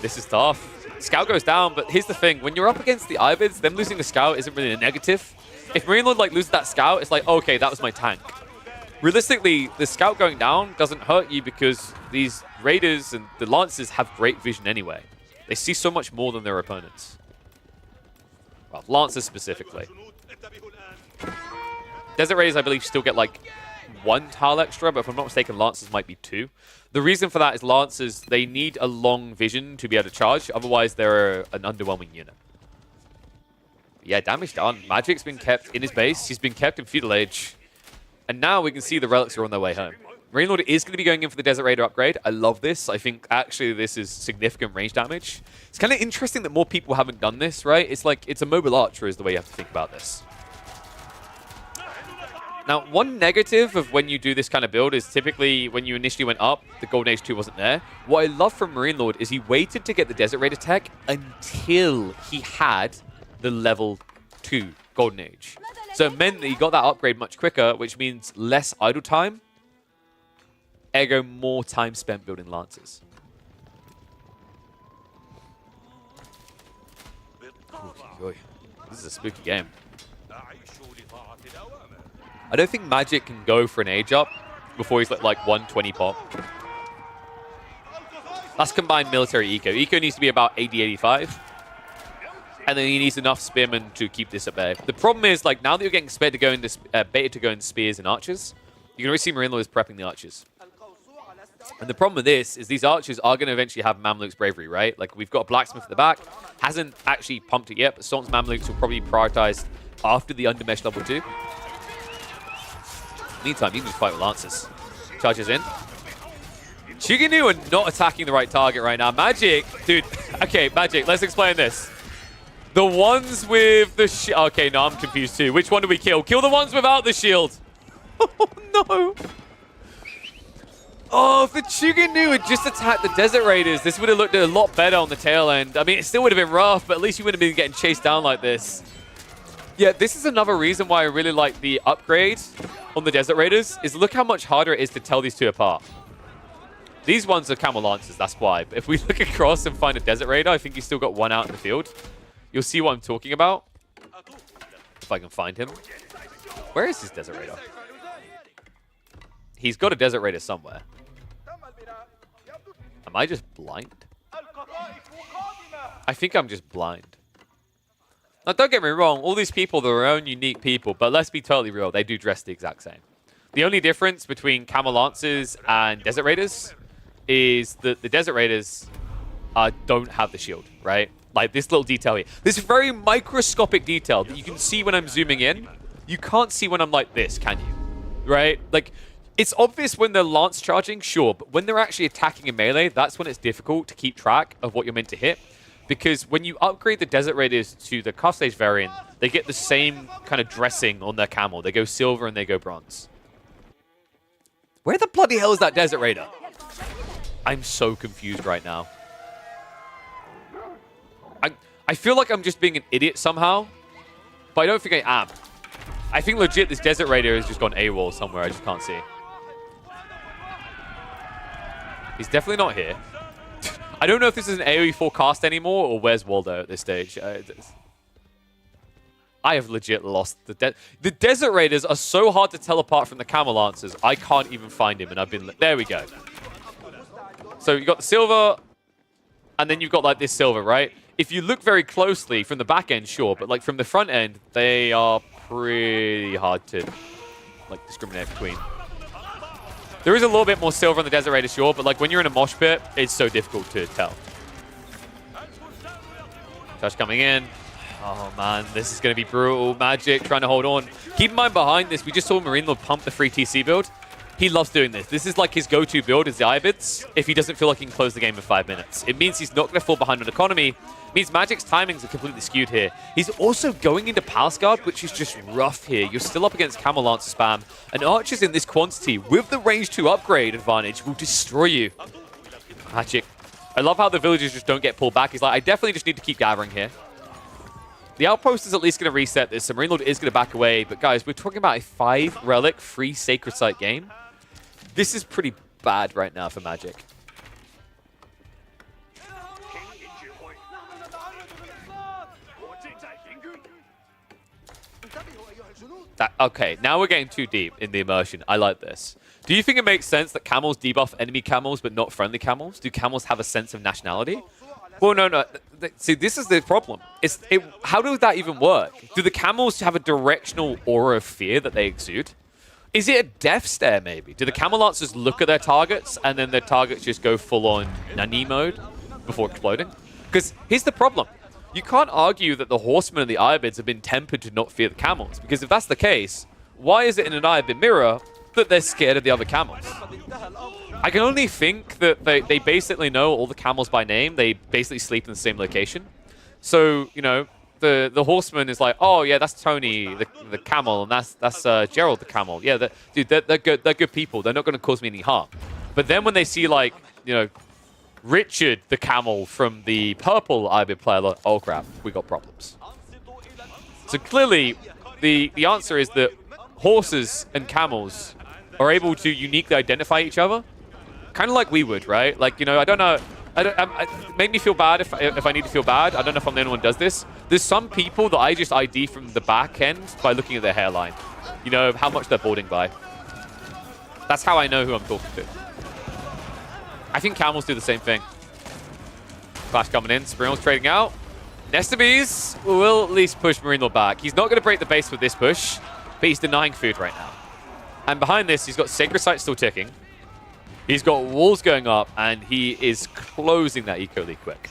This is tough. Scout goes down, but here's the thing. When you're up against the Ibids, them losing a Scout isn't really a negative. If Marine Lord loses that Scout, it's like, okay, that was my tank. Realistically, the Scout going down doesn't hurt you because these Raiders and the Lancers have great vision anyway. They see so much more than their opponents. Well, Lancers specifically. Desert Raiders, I believe, still get like 1 tile extra, but if I'm not mistaken, Lancers might be 2. The reason for that is Lancers, they need a long vision to be able to charge, otherwise they're an underwhelming unit. But yeah, damage done. Magic's been kept in his base, he's been kept in Feudal Age, and now we can see the relics are on their way home. Marine Lord is going to be going in for the Desert Raider upgrade. I love this. I think actually this is significant range damage. It's kind of interesting that more people haven't done this, right? It's like, it's a mobile archer is the way you have to think about this. Now, one negative of when you do this kind of build is typically when you initially went up, the Golden Age 2 wasn't there. What I love from Marine Lord is he waited to get the Desert Raider tech until he had the level 2 Golden Age. So it meant that he got that upgrade much quicker, which means less idle time, ergo more time spent building Lancers. Ooh, this is a spooky game. I don't think Magic can go for an age up before he's like 120 pop. That's combined military eco. Eco needs to be about 80, 85. And then he needs enough spearmen to keep this at bay. The problem is, like, now that you're getting baited to go into spears and archers, you can already see Marine Lord is prepping the archers. And the problem with this is these archers are going to eventually have Mamluks Bravery, right? Like, we've got a Blacksmith at the back. Hasn't actually pumped it yet, but Sultan's Mamluks will probably be prioritized after the Undermesh level 2. Meantime, you can just fight with Lancers. Charges in. Chuginu are not attacking the right target right now. Magic, dude. Okay, Magic, let's explain this. The ones with the shield. Okay, no, I'm confused too. Which one do we kill? Kill the ones without the shield. Oh, no. Oh, if the Chuginu had just attacked the Desert Raiders, this would have looked a lot better on the tail end. I mean, it still would have been rough, but at least you wouldn't have been getting chased down like this. Yeah, this is another reason why I really like the upgrade on the Desert Raiders, is look how much harder it is to tell these two apart. These ones are Camel Lancers, that's why. But if we look across and find a Desert Raider, I think he's still got 1 out in the field. You'll see what I'm talking about. If I can find him. Where is his Desert Raider? He's got a Desert Raider somewhere. Am I just blind? I think I'm just blind. Now, don't get me wrong. All these people, they're their own unique people. But let's be totally real. They do dress the exact same. The only difference between Camel Lancers and Desert Raiders is that the Desert Raiders don't have the shield, right? Like this little detail here. This very microscopic detail that you can see when I'm zooming in. You can't see when I'm like this, can you? Right? Like, it's obvious when they're lance charging, sure. But when they're actually attacking in melee, that's when it's difficult to keep track of what you're meant to hit. Because when you upgrade the Desert Raiders to the Cast Stage variant, they get the same kind of dressing on their camel. They go silver and they go bronze. Where the bloody hell is that Desert Raider? I'm so confused right now. I feel like I'm just being an idiot somehow, but I don't think I am. I think legit this Desert Raider has just gone AWOL somewhere. I just can't see. He's definitely not here. I don't know if this is an AoE forecast anymore or where's Waldo at this stage. I have legit lost the Desert Raiders are so hard to tell apart from the Camel Lancers. I can't even find him, and I've been there. We go. So you got the silver, and then you've got like this silver, right? If you look very closely from the back end, sure, but like from the front end, they are pretty hard to like discriminate between. There is a little bit more silver on the Desert Raider, sure, but like when you're in a mosh pit, it's so difficult to tell. Touch coming in. Oh man, this is going to be brutal. Magic trying to hold on. Keep in mind behind this, we just saw Marine Lord pump the free TC build. he loves doing this. This is like his go-to build is the Ibids if he doesn't feel like he can close the game in 5 minutes. It means he's not going to fall behind on economy. It means Magic's timings are completely skewed here. He's also going into Palace Guard, which is just rough here. You're still up against Camel Lancer spam. And Archers in this quantity with the range 2 upgrade advantage will destroy you. Magic. I love how the villagers just don't get pulled back. He's like, I definitely just need to keep gathering here. The outpost is at least going to reset this. The Marine Lord is going to back away. But guys, we're talking about a 5 relic free Sacred Site game. This is pretty bad right now for Magic. Okay, now we're getting too deep in the immersion. I like this. Do you think it makes sense that camels debuff enemy camels but not friendly camels? Do camels have a sense of nationality? Well, no. See, this is the problem. How does that even work? Do the camels have a directional aura of fear that they exude? Is it a death stare, maybe? Do the Camel Lancers look at their targets and then their targets just go full-on Nani mode before exploding? Because here's the problem. You can't argue that the Horsemen and the Ibids have been tempered to not fear the camels. Because if that's the case, why is it in an Ibid mirror that they're scared of the other camels? I can only think that they basically know all the camels by name. They basically sleep in the same location. So, you know, the Horseman is like, oh yeah, that's Tony the camel, and that's Gerald the camel. Yeah, dude, they're good people. They're not going to cause me any harm. But then when they see, like, you know, Richard the camel from the purple Ibid player, like, oh crap, we got problems. So clearly, the answer is that horses and camels are able to uniquely identify each other, kind of like we would, right? Like, you know, I don't know. It made me feel bad if I need to feel bad. I don't know if I'm the only one who does this. There's some people that I just ID from the back end by looking at their hairline. You know, how much they're boarding by. That's how I know who I'm talking to. I think camels do the same thing. Clash coming in. Springel's trading out. Nestabees will at least push Marine Lord back. He's not going to break the base with this push, but he's denying food right now. And behind this, he's got Sacred Site still ticking. He's got walls going up, and he is closing that eco league quick.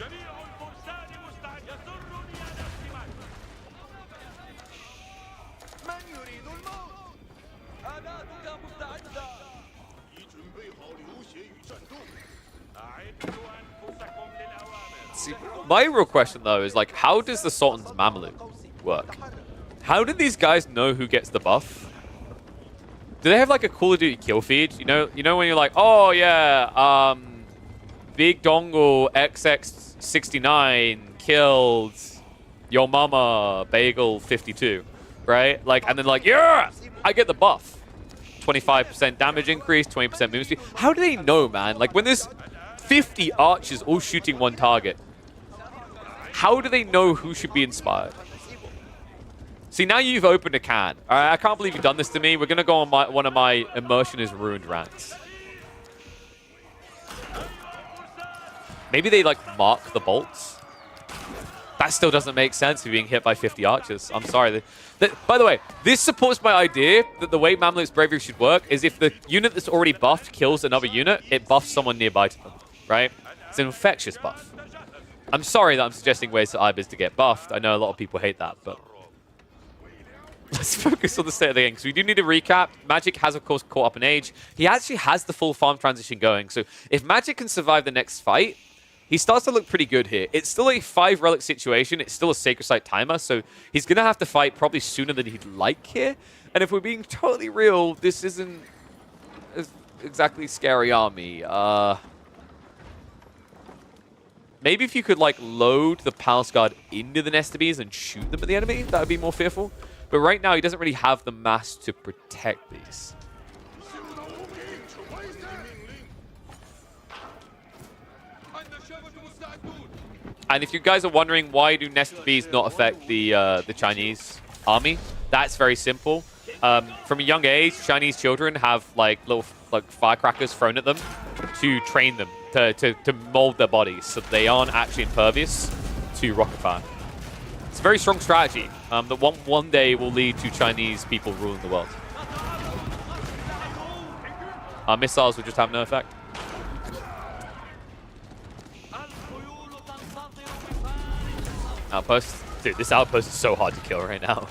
See, my real question, though, is like, how does the Sultan's Mameluke work? How did these guys know who gets the buff? Do they have like a Call of Duty kill feed? You know when you're like, oh yeah, Big Dongle XX69 killed your mama Bagel 52, right? Like, and then like, yeah, I get the buff. 25% damage increase, 20% movement speed. How do they know, man? Like when there's 50 archers all shooting one target, how do they know who should be inspired? See, now you've opened a can. All right, I can't believe you've done this to me. We're going to go on one of my immersion is ruined rants. Maybe they, like, mark the bolts. That still doesn't make sense if you're being hit by 50 archers. I'm sorry. By the way, this supports my idea that the way Mameluke's Bravery should work is if the unit that's already buffed kills another unit, it buffs someone nearby to them, right? It's an infectious buff. I'm sorry that I'm suggesting ways for Ibis to get buffed. I know a lot of people hate that, but... let's focus on the state of the game, because we do need a recap. Magic has, of course, caught up in age. He actually has the full farm transition going. So if Magic can survive the next fight, he starts to look pretty good here. It's still a 5 relic situation. It's still a Sacred Site timer. So he's going to have to fight probably sooner than he'd like here. And if we're being totally real, this isn't exactly scary army. Maybe if you could, like, load the Palace Guard into the Nestabees and shoot them at the enemy, that would be more fearful. But right now, he doesn't really have the mass to protect these. And if you guys are wondering why do Nestabees not affect the Chinese army, that's very simple. From a young age, Chinese children have like little firecrackers thrown at them to train them to mold their bodies so they aren't actually impervious to rocket fire. It's a very strong strategy that one day will lead to Chinese people ruling the world. Our missiles will just have no effect. Outpost. Dude, this outpost is so hard to kill right now.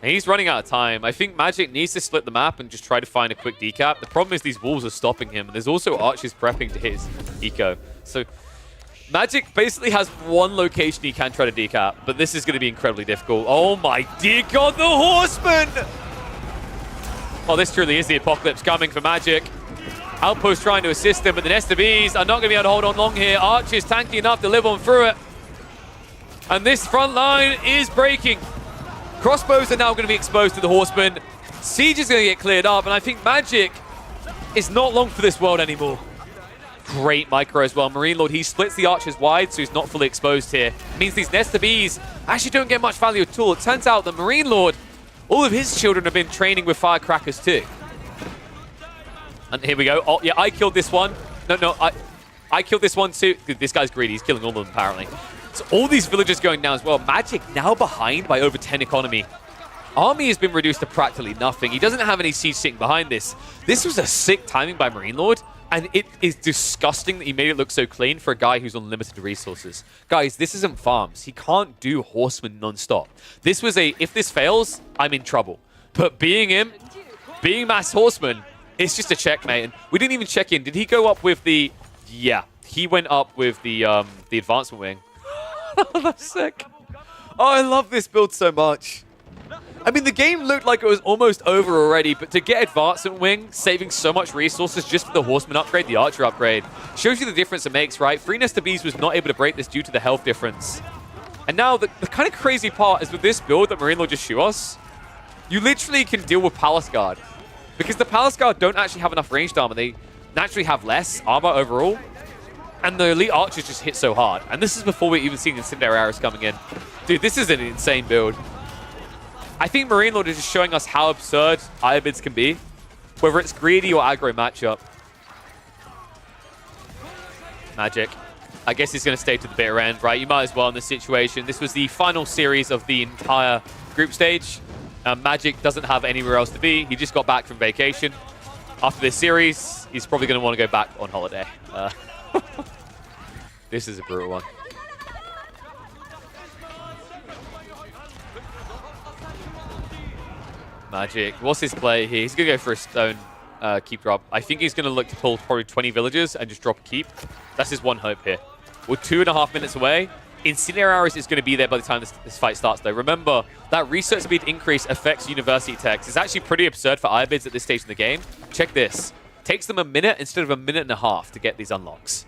And he's running out of time. I think Magic needs to split the map and just try to find a quick decap. The problem is these walls are stopping him, and there's also archers prepping to hit his eco. So Magic basically has one location he can try to decap, but this is going to be incredibly difficult. Oh my dear God, the Horseman! Oh, this truly is the apocalypse coming for Magic. Outpost trying to assist him, but the Nest Bees are not going to be able to hold on long here. Archer's tanky enough to live on through it. And this front line is breaking. Crossbows are now going to be exposed to the Horseman. Siege is going to get cleared up, and I think Magic is not long for this world anymore. Great micro as well. Marine Lord, he splits the archers wide, so he's not fully exposed here. It means these Nest Bees actually don't get much value at all. It turns out that Marine Lord, all of his children have been training with firecrackers too. And here we go. Oh, yeah, I killed this one. No, I killed this one too. This guy's greedy. He's killing all of them, apparently. So all these villagers going down as well. Magic now behind by over 10 economy. Army has been reduced to practically nothing. He doesn't have any siege sitting behind this. This was a sick timing by Marine Lord, and it is disgusting that he made it look so clean for a guy who's on limited resources. Guys, this isn't farms. He can't do Horsemen non-stop. This was a, if this fails, I'm in trouble. But being him, being Mass Horseman, it's just a checkmate. And we didn't even check in. Did he go up with the... Yeah, he went up with the advancement wing. Oh, that's sick. Oh, I love this build so much. I mean, the game looked like it was almost over already, but to get advancement wing, saving so much resources just for the Horseman upgrade, the Archer upgrade, shows you the difference it makes, right? Free Nest of Bees was not able to break this due to the health difference. And now, the kind of crazy part is with this build that Marine Lord just shoot us, you literally can deal with Palace Guard. Because the Palace Guard don't actually have enough ranged armor. They naturally have less armor overall. And the elite archers just hit so hard. And this is before we even seen Incendiary Arrows coming in. Dude, this is an insane build. I think Marine Lord is just showing us how absurd Iobids can be. Whether it's greedy or aggro matchup. Magic. I guess he's going to stay to the bitter end, right? You might as well in this situation. This was the final series of the entire group stage. Magic doesn't have anywhere else to be. He just got back from vacation. After this series, he's probably going to want to go back on holiday. This is a brutal one. Magic. What's his play here? He's going to go for a stone keep drop. I think he's going to look to pull probably 20 villagers and just drop a keep. That's his one hope here. We're 2.5 minutes away. Incendiary Arrows is going to be there by the time this fight starts, though. Remember, that research speed increase affects university techs. It's actually pretty absurd for Iobids at this stage in the game. Check this. Takes them a minute instead of a minute and a half to get these unlocks.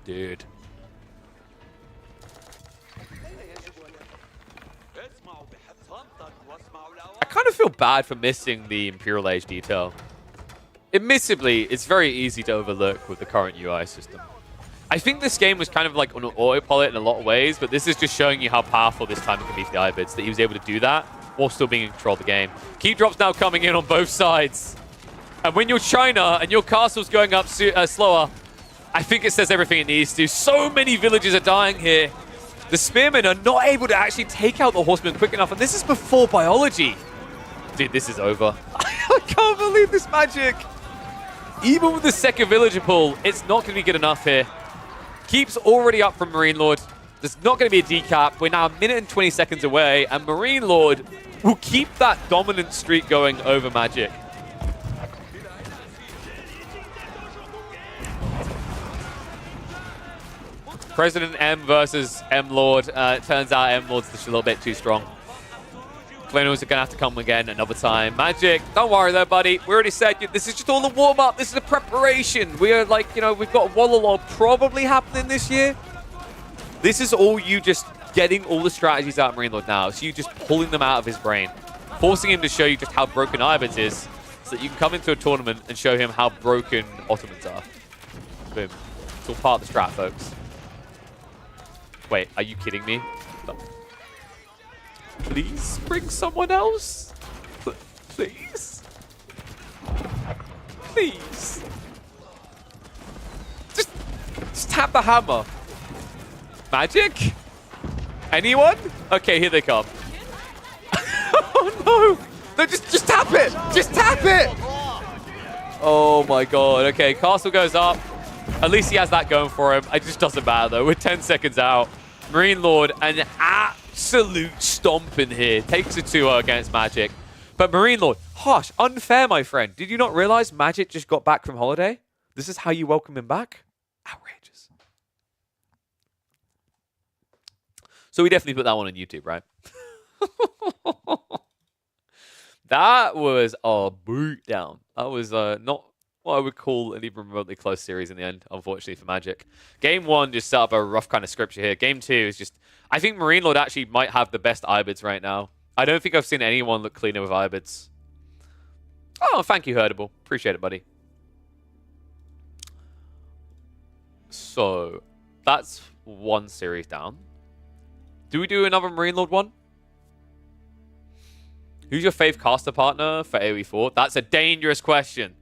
Dude. I kind of feel bad for missing the Imperial Age detail. Admittedly, it's very easy to overlook with the current UI system. I think this game was kind of like on an autopilot in a lot of ways, but this is just showing you how powerful this timing can be for the Iobids, that he was able to do that while still being in control of the game. Keep drops now coming in on both sides. And when you're China and your castle's going up slower, I think it says everything it needs to. So many villages are dying here. The Spearmen are not able to actually take out the Horsemen quick enough, and this is before biology. Dude, this is over. I can't believe this Magic. Even with the second villager pull, it's not going to be good enough here. Keep's already up from Marine Lord. There's not going to be a decap. We're now a minute and 20 seconds away, and Marine Lord will keep that dominant streak going over Magic. President M versus M Lord. It turns out M Lord's just a little bit too strong. Clonos are going to have to come again another time. Magic, don't worry though, buddy. We already said this is just all the warm-up. This is a preparation. We are like, we've got Wallalog probably happening this year. This is all you just getting all the strategies out of Marine Lord now. So you just pulling them out of his brain. Forcing him to show you just how broken Iobids is. So that you can come into a tournament and show him how broken Ottomans are. Boom. It's all part of the strat, folks. Wait, are you kidding me? No. Please bring someone else. Please. Please. Just tap the hammer. Magic? Anyone? Okay, here they come. Oh no! No, just tap it! Just tap it! Oh my god. Okay, castle goes up. At least he has that going for him. It just doesn't matter though. We're 10 seconds out. Marine Lord, an absolute stomping here. Takes a 2-0 against Magic. But Marine Lord, harsh, unfair, my friend. Did you not realize Magic just got back from holiday? This is how you welcome him back? Outrageous. So we definitely put that one on YouTube, right? That was a boot down. That was not what I would call an even remotely close series in the end, unfortunately for Magic. Game 1 just set up a rough kind of scripture here. Game 2 is just... I think Marine Lord actually might have the best Ibids right now. I don't think I've seen anyone look cleaner with Ibids. Oh, thank you, Herdable. Appreciate it, buddy. So, that's one series down. Do we do another Marine Lord one? Who's your fave caster partner for AoE4? That's a dangerous question.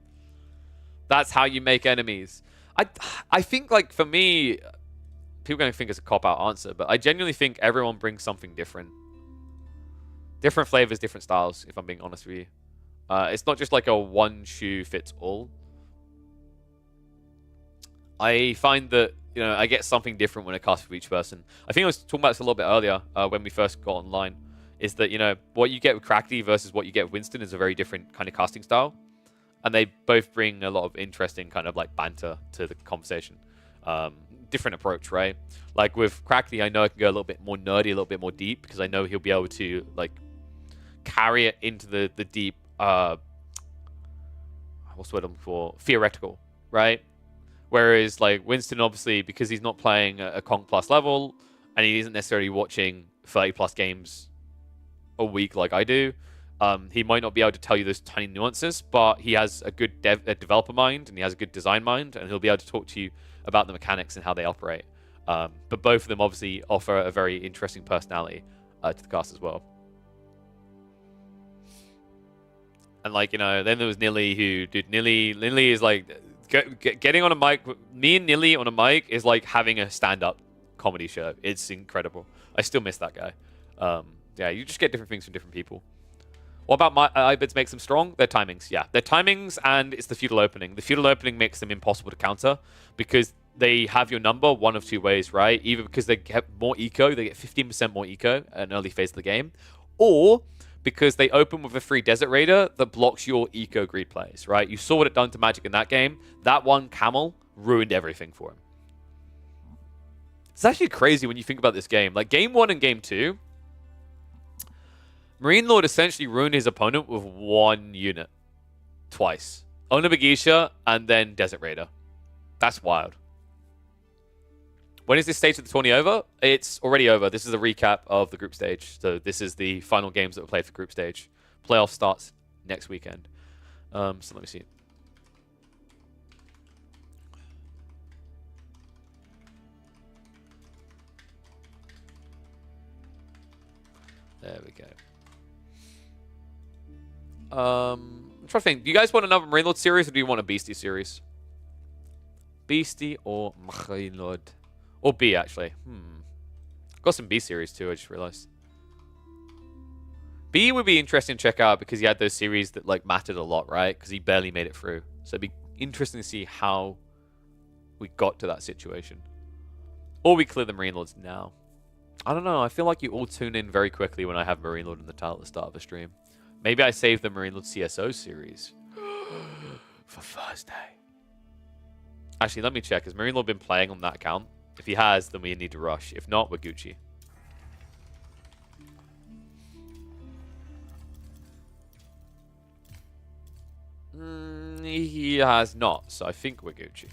That's how you make enemies. I think, like, for me, people are going to think it's a cop-out answer, but I genuinely think everyone brings something different. Different flavors, different styles, if I'm being honest with you. It's not just like a one-shoe-fits-all. I find that, you know, I get something different when I cast with each person. I think I was talking about this a little bit earlier when we first got online, is that, you know, what you get with Crackly versus what you get with Winston is a very different kind of casting style. And they both bring a lot of interesting kind of like banter to the conversation. Different approach, right? Like with Crackly, I know I can go a little bit more nerdy, a little bit more deep, because I know he'll be able to like carry it into the deep, what's the word I'm looking for? Theoretical, right? Whereas like Winston, obviously, because he's not playing a Conk Plus level, and he isn't necessarily watching 30 plus games a week like I do, he might not be able to tell you those tiny nuances, but he has a good developer mind, and he has a good design mind, and he'll be able to talk to you about the mechanics and how they operate. But both of them obviously offer a very interesting personality to the cast as well. And like, you know, then there was Nilly, who, dude, Nilly is like, getting on a mic, me and Nilly on a mic is like having a stand-up comedy show. It's incredible. I still miss that guy. Yeah, you just get different things from different people. What about my Ibids makes them strong? Their timings, yeah. Their timings, and it's the feudal opening. The feudal opening makes them impossible to counter because they have your number one of two ways, right? Either because they get more eco, they get 15% more eco at an early phase of the game, or because they open with a free Desert Raider that blocks your eco greed plays, right? You saw what it done to Magic in that game. That one camel ruined everything for him. It's actually crazy when you think about this game. Like, game 1 and game 2, Marine Lord essentially ruined his opponent with one unit. Twice. Onabagisha and then Desert Raider. That's wild. When is this stage of the tourney over? It's already over. This is a recap of the group stage. So this is the final games that were played for group stage. Playoff starts next weekend. So let me see. There we go. I'm trying to think. Do you guys want another Marine Lord series, or do you want a Beastie series? Beastie or Marine Lord? Or B, actually. Got some B series, too, I just realized. B would be interesting to check out because he had those series that like mattered a lot, right? Because he barely made it through. So it'd be interesting to see how we got to that situation. Or we clear the Marine Lords now. I don't know. I feel like you all tune in very quickly when I have Marine Lord in the title at the start of the stream. Maybe I save the Marine Lord CSO series for Thursday. Actually, let me check. Has Marine Lord been playing on that account? If he has, then we need to rush. If not, we're Gucci. He has not, so I think we're Gucci.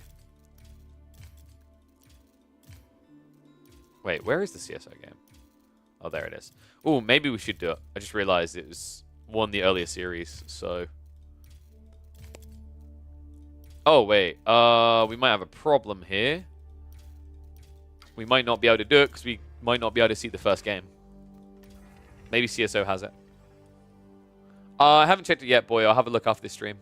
Wait, where is the CSO game? Oh, there it is. Oh, maybe we should do it. I just realized it was one of the earlier series, so... Oh, wait. We might have a problem here. We might not be able to do it because we might not be able to see the first game. Maybe CSO has it. I haven't checked it yet, boy. I'll have a look after this stream.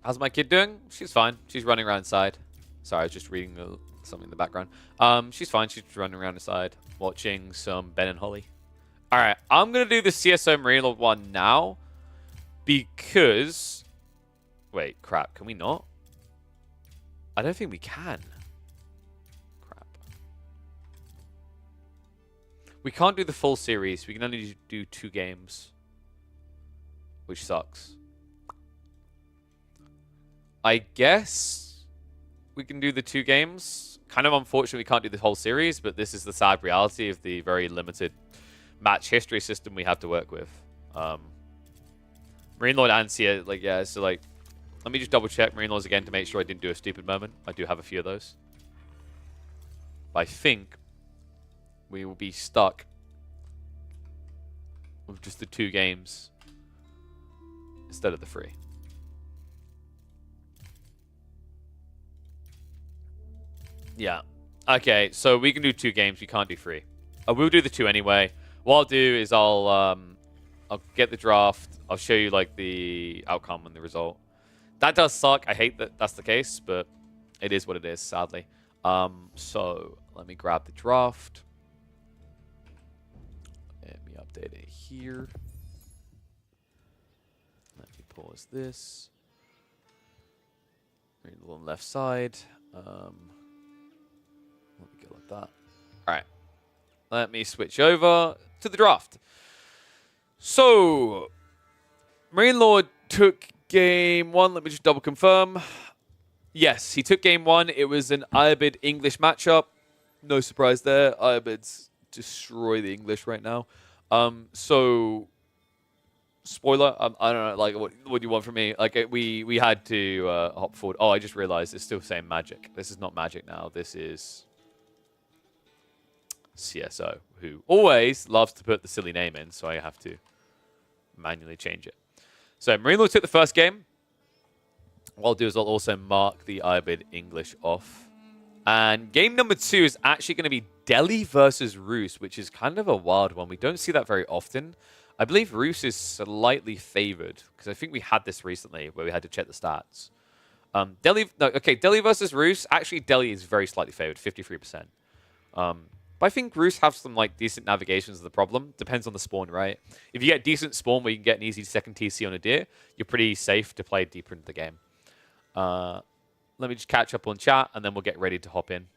How's my kid doing? She's fine. She's running around inside. Sorry, I was just reading something in the background. She's fine. She's running around inside, watching some Ben and Holly. All right, I'm going to do the CSO Marine Lord one now because... Wait, crap. Can we not? I don't think we can. Crap. We can't do the full series. We can only do 2 games, which sucks. I guess we can do the 2 games. Kind of unfortunate we can't do the whole series, but this is the sad reality of the very limited match history system we have to work with. Marine Lord and Sia, like, yeah, so, like, let me just double check Marine Lords again to make sure I didn't do a stupid moment. I do have a few of those. But I think we will be stuck with just the 2 games instead of the 3. Yeah. Okay, so we can do 2 games. We can't do 3. I will do the 2 anyway. What I'll do is I'll get the draft. I'll show you like the outcome and the result. That does suck. I hate that that's the case, but it is what it is, sadly. So let me grab the draft. Let me update it here. Let me pause this. Read it on the left side. Let me go like that. All right. Let me switch over to the draft. So, Marine Lord took game 1. Let me just double confirm. Yes, he took game 1. It was an Irbid English matchup. No surprise there. Irbids destroy the English right now. So, spoiler. I don't know. Like, what do you want from me? Like, we had to hop forward. Oh, I just realized it's still saying Magic. This is not Magic now. This is CSO, who always loves to put the silly name in, so I have to manually change it. So Marine Lord took the first game. What I'll do is I'll also mark the Irbid English off. And game number 2 is actually going to be Delhi versus Roos, which is kind of a wild one. We don't see that very often. I believe Roos is slightly favored, because I think we had this recently where we had to check the stats. Delhi versus Roos. Actually, Delhi is very slightly favored, 53%. But I think Roos have some like decent navigations of the problem. Depends on the spawn, right? If you get decent spawn where you can get an easy second TC on a deer, you're pretty safe to play deeper into the game. Let me just catch up on chat, and then we'll get ready to hop in.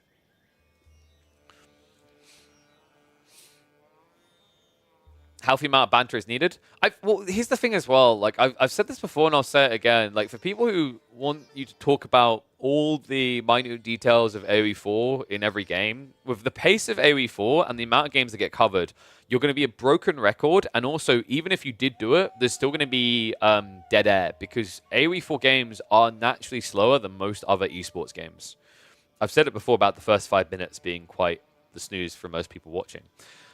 Healthy amount of banter is needed. Well, here's the thing as well. Like I've said this before, and I'll say it again. Like for people who want you to talk about all the minute details of AoE 4 in every game, with the pace of AoE 4 and the amount of games that get covered, you're going to be a broken record. And also, even if you did do it, there's still going to be dead air because AoE 4 games are naturally slower than most other esports games. I've said it before about the first 5 minutes being quite the snooze for most people watching.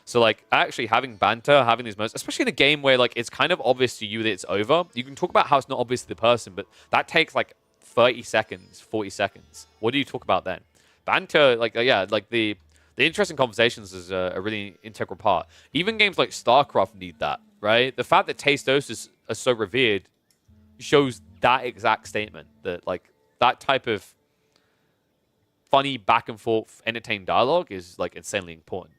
So, like, actually having banter, having these moments, especially in a game where, like, it's kind of obvious to you that it's over. You can talk about how it's not obvious to the person, but that takes, like, 30 seconds, 40 seconds. What do you talk about then? Banter, like, yeah, like, the interesting conversations is a really integral part. Even games like StarCraft need that, right? The fact that Tastos are so revered shows that exact statement, that, like, that type of funny back and forth, entertaining dialogue is, like, insanely important.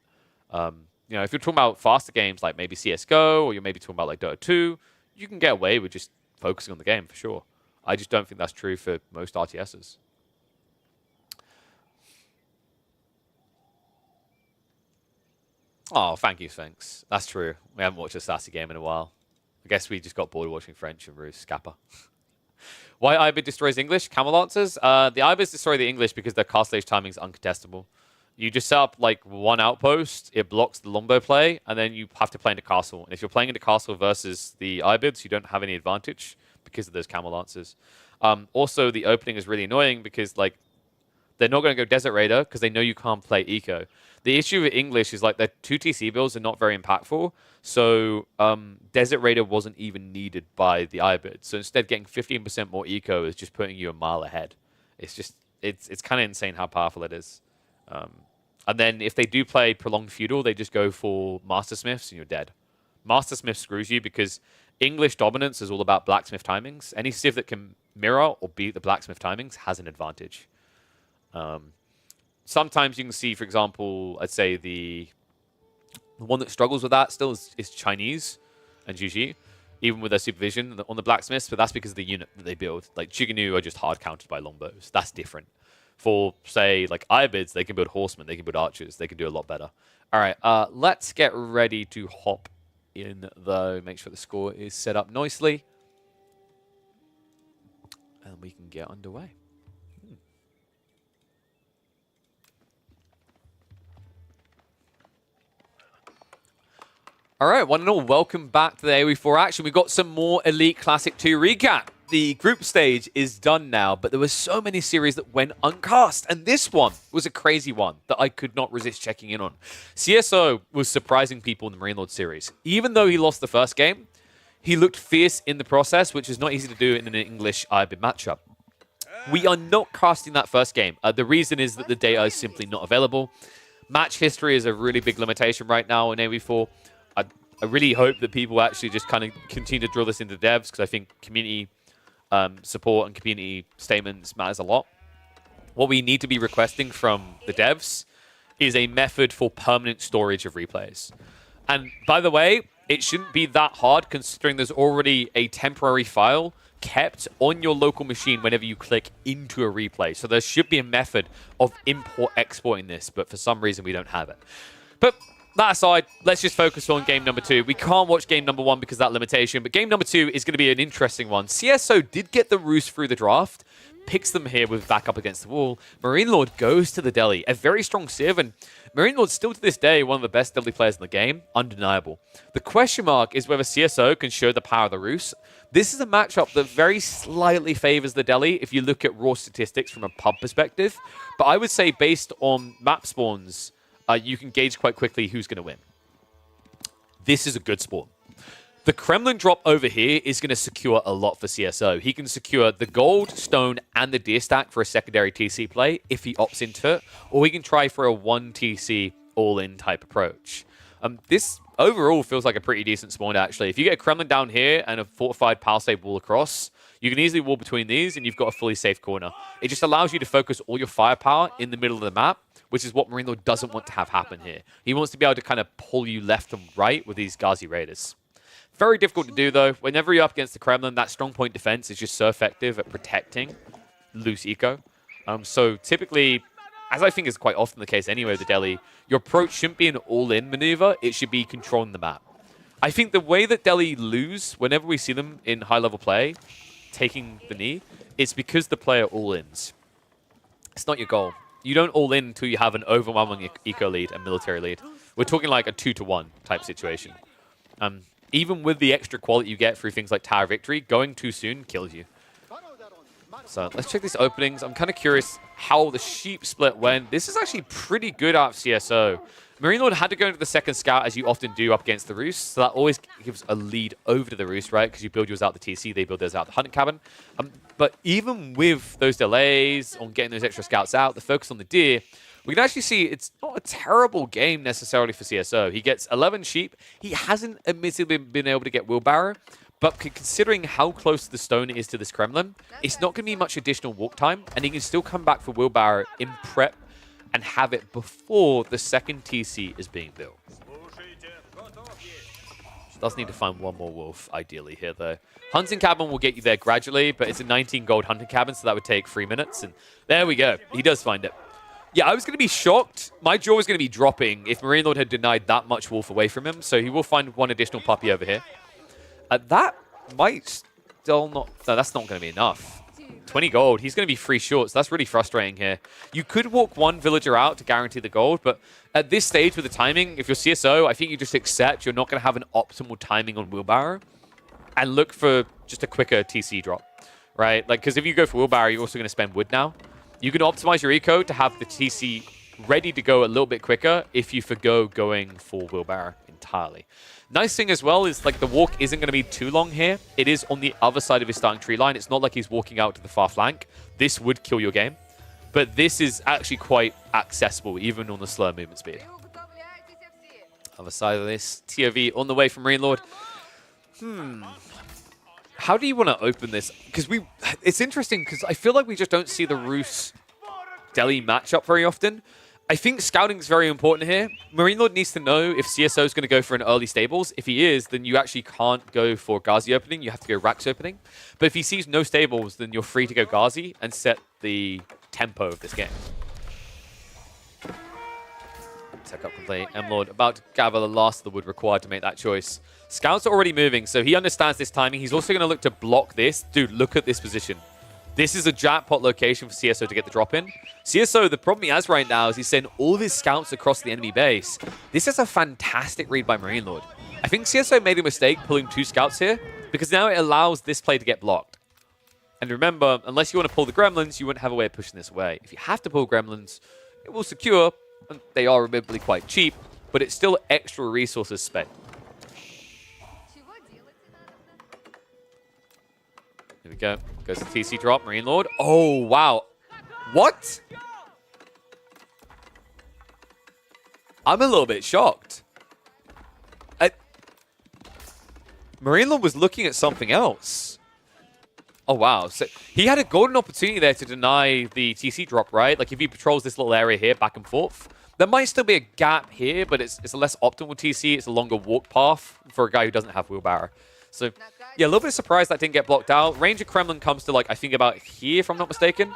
You know, if you're talking about faster games like maybe CSGO, or you're maybe talking about like Dota 2, you can get away with just focusing on the game for sure. I just don't think that's true for most RTSs. Oh, thank you, Sphinx. That's true. We haven't watched a sassy game in a while. I guess we just got bored watching French and Roos Scappa. Why Ibid destroys English? Camel answers. The Ibids destroy the English because their cast stage timing is uncontestable. You just set up like one outpost, it blocks the longbow play, and then you have to play into castle. And if you're playing into castle versus the Ibids, you don't have any advantage because of those camel lancers. Also, the opening is really annoying because like they're not going to go Desert Raider because they know you can't play eco. The issue with English is like their 2 TC builds are not very impactful. So Desert Raider wasn't even needed by the Ibid. So instead, getting 15% more eco is just putting you a mile ahead. It's just it's kind of insane how powerful it is. And then if they do play Prolonged Feudal, they just go for Master Smiths and you're dead. Master Smith screws you because English dominance is all about blacksmith timings. Any civ that can mirror or beat the blacksmith timings has an advantage. Sometimes you can see, for example, I'd say the one that struggles with that still is Chinese and GG, even with their supervision on the blacksmiths, but that's because of the unit that they build. Like Chiganu are just hard countered by longbows. That's different. For, say, like Ibids, they can build horsemen, they can build archers, they can do a lot better. All right, let's get ready to hop in, though. Make sure the score is set up nicely. And we can get underway. All right, one and all, welcome back to the AoE4 action. We've got some more Elite Classic 2 recap. The group stage is done now, but there were so many series that went uncast, and this one was a crazy one that I could not resist checking in on. CSO was surprising people in the Marine Lord series. Even though he lost the first game, he looked fierce in the process, which is not easy to do in an English IBID matchup. We are not casting that first game. The reason is that the data is simply not available. Match history is a really big limitation right now in AoE4. I really hope that people actually just kind of continue to drill this into devs, because I think community support and community statements matters a lot. What we need to be requesting from the devs is a method for permanent storage of replays. And by the way, it shouldn't be that hard considering there's already a temporary file kept on your local machine whenever you click into a replay. So there should be a method of import-exporting this, but for some reason we don't have it. But that aside, let's just focus on game number 2. We can't watch game number 1 because of that limitation, but game number 2 is going to be an interesting one. CSO did get the Roost through the draft, picks them here with back up against the wall. Marine Lord goes to the Delhi, a very strong Civ, and Marine Lord still to this day one of the best Delhi players in the game, undeniable. The question mark is whether CSO can show the power of the Roost. This is a matchup that very slightly favors the Delhi if you look at raw statistics from a pub perspective, but I would say based on map spawns, you can gauge quite quickly who's going to win. This is a good spawn. The Kremlin drop over here is going to secure a lot for CSO. He can secure the gold, stone, and the deer stack for a secondary TC play if he opts into it, or he can try for a 1 TC all-in type approach. This overall feels like a pretty decent spawn, actually. If you get a Kremlin down here and a fortified palisade wall across, you can easily wall between these, and you've got a fully safe corner. It just allows you to focus all your firepower in the middle of the map, which is what Marine Lord doesn't want to have happen here. He wants to be able to kind of pull you left and right with these Ghazi Raiders. Very difficult to do, though. Whenever you're up against the Kremlin, that strong point defense is just so effective at protecting loose eco. So typically, as I think is quite often the case anyway with the Delhi, your approach shouldn't be an all-in maneuver. It should be controlling the map. I think the way that Delhi lose, whenever we see them in high-level play, taking the knee, it's because the player all-ins. It's not your goal. You don't all in until you have an overwhelming eco lead and military lead. We're talking like a 2-to-1 type situation. Even with the extra quality you get through things like Tower Victory, going too soon kills you. So let's check these openings. I'm kind of curious how the sheep split went. This is actually pretty good out of CSO. Marine Lord had to go into the second scout, as you often do up against the Roost, so that always gives a lead over to the Roost, right? Because you build yours out the TC, they build theirs out the hunting cabin. But even with those delays on getting those extra scouts out, the focus on the deer, we can actually see it's not a terrible game necessarily for CSO. He gets 11 sheep. He hasn't admittedly been able to get wheelbarrow, but considering how close the stone is to this Kremlin, it's not going to be much additional walk time, and he can still come back for wheelbarrow in prep and have it before the second TC is being built. Does need to find one more wolf, ideally, here, though. Hunting cabin will get you there gradually, but it's a 19 gold hunting cabin, so that would take 3 minutes. And there we go. He does find it. Yeah, I was going to be shocked. My jaw was going to be dropping if Marine Lord had denied that much wolf away from him, so he will find one additional puppy over here. That might still not... No, that's not going to be enough. 20 gold. He's going to be 3 short, so that's really frustrating here. You could walk one villager out to guarantee the gold, but at this stage with the timing, if you're CSO, I think you just accept you're not going to have an optimal timing on wheelbarrow and look for just a quicker TC drop, right? Like, because if you go for wheelbarrow, you're also going to spend wood now. You can optimize your eco to have the TC ready to go a little bit quicker if you forgo going for wheelbarrow entirely. Nice thing as well is like the walk isn't going to be too long here. It is on the other side of his starting tree line. It's not like he's walking out to the far flank. This would kill your game. But this is actually quite accessible, even on the slower movement speed. Other side of this, TOV on the way from Marine Lord. how do you want to open this? Because it's interesting because I feel like we just don't see the Roos Delhi matchup very often. I think scouting is very important here. Marine Lord needs to know if CSO is going to go for an early stables. If he is, then you actually can't go for Ghazi opening. You have to go Rax opening. But if he sees no stables, then you're free to go Ghazi and set the tempo of this game. Tech up complete. M-Lord about to gather the last of the wood required to make that choice. Scouts are already moving, so he understands this timing. He's also going to look to block this. Dude, look at this position. This is a jackpot location for CSO to get the drop in. CSO, the problem he has right now is he's sending all of his scouts across the enemy base. This is a fantastic read by Marine Lord. I think CSO made a mistake pulling 2 scouts here because now it allows this play to get blocked. And remember, unless you want to pull the Gremlins, you wouldn't have a way of pushing this away. If you have to pull Gremlins, it will secure. They are admittedly quite cheap, but it's still extra resources spent. Here we go. Goes to TC drop, Marine Lord. Oh, wow. What? I'm a little bit shocked. Marine Lord was looking at something else. Oh, wow. So he had a golden opportunity there to deny the TC drop, right? Like, if he patrols this little area here back and forth, there might still be a gap here, but it's a less optimal TC. It's a longer walk path for a guy who doesn't have wheelbarrow. So, yeah, a little bit surprised that didn't get blocked out. Ranger Kremlin comes to, like, I think about here, if I'm not mistaken.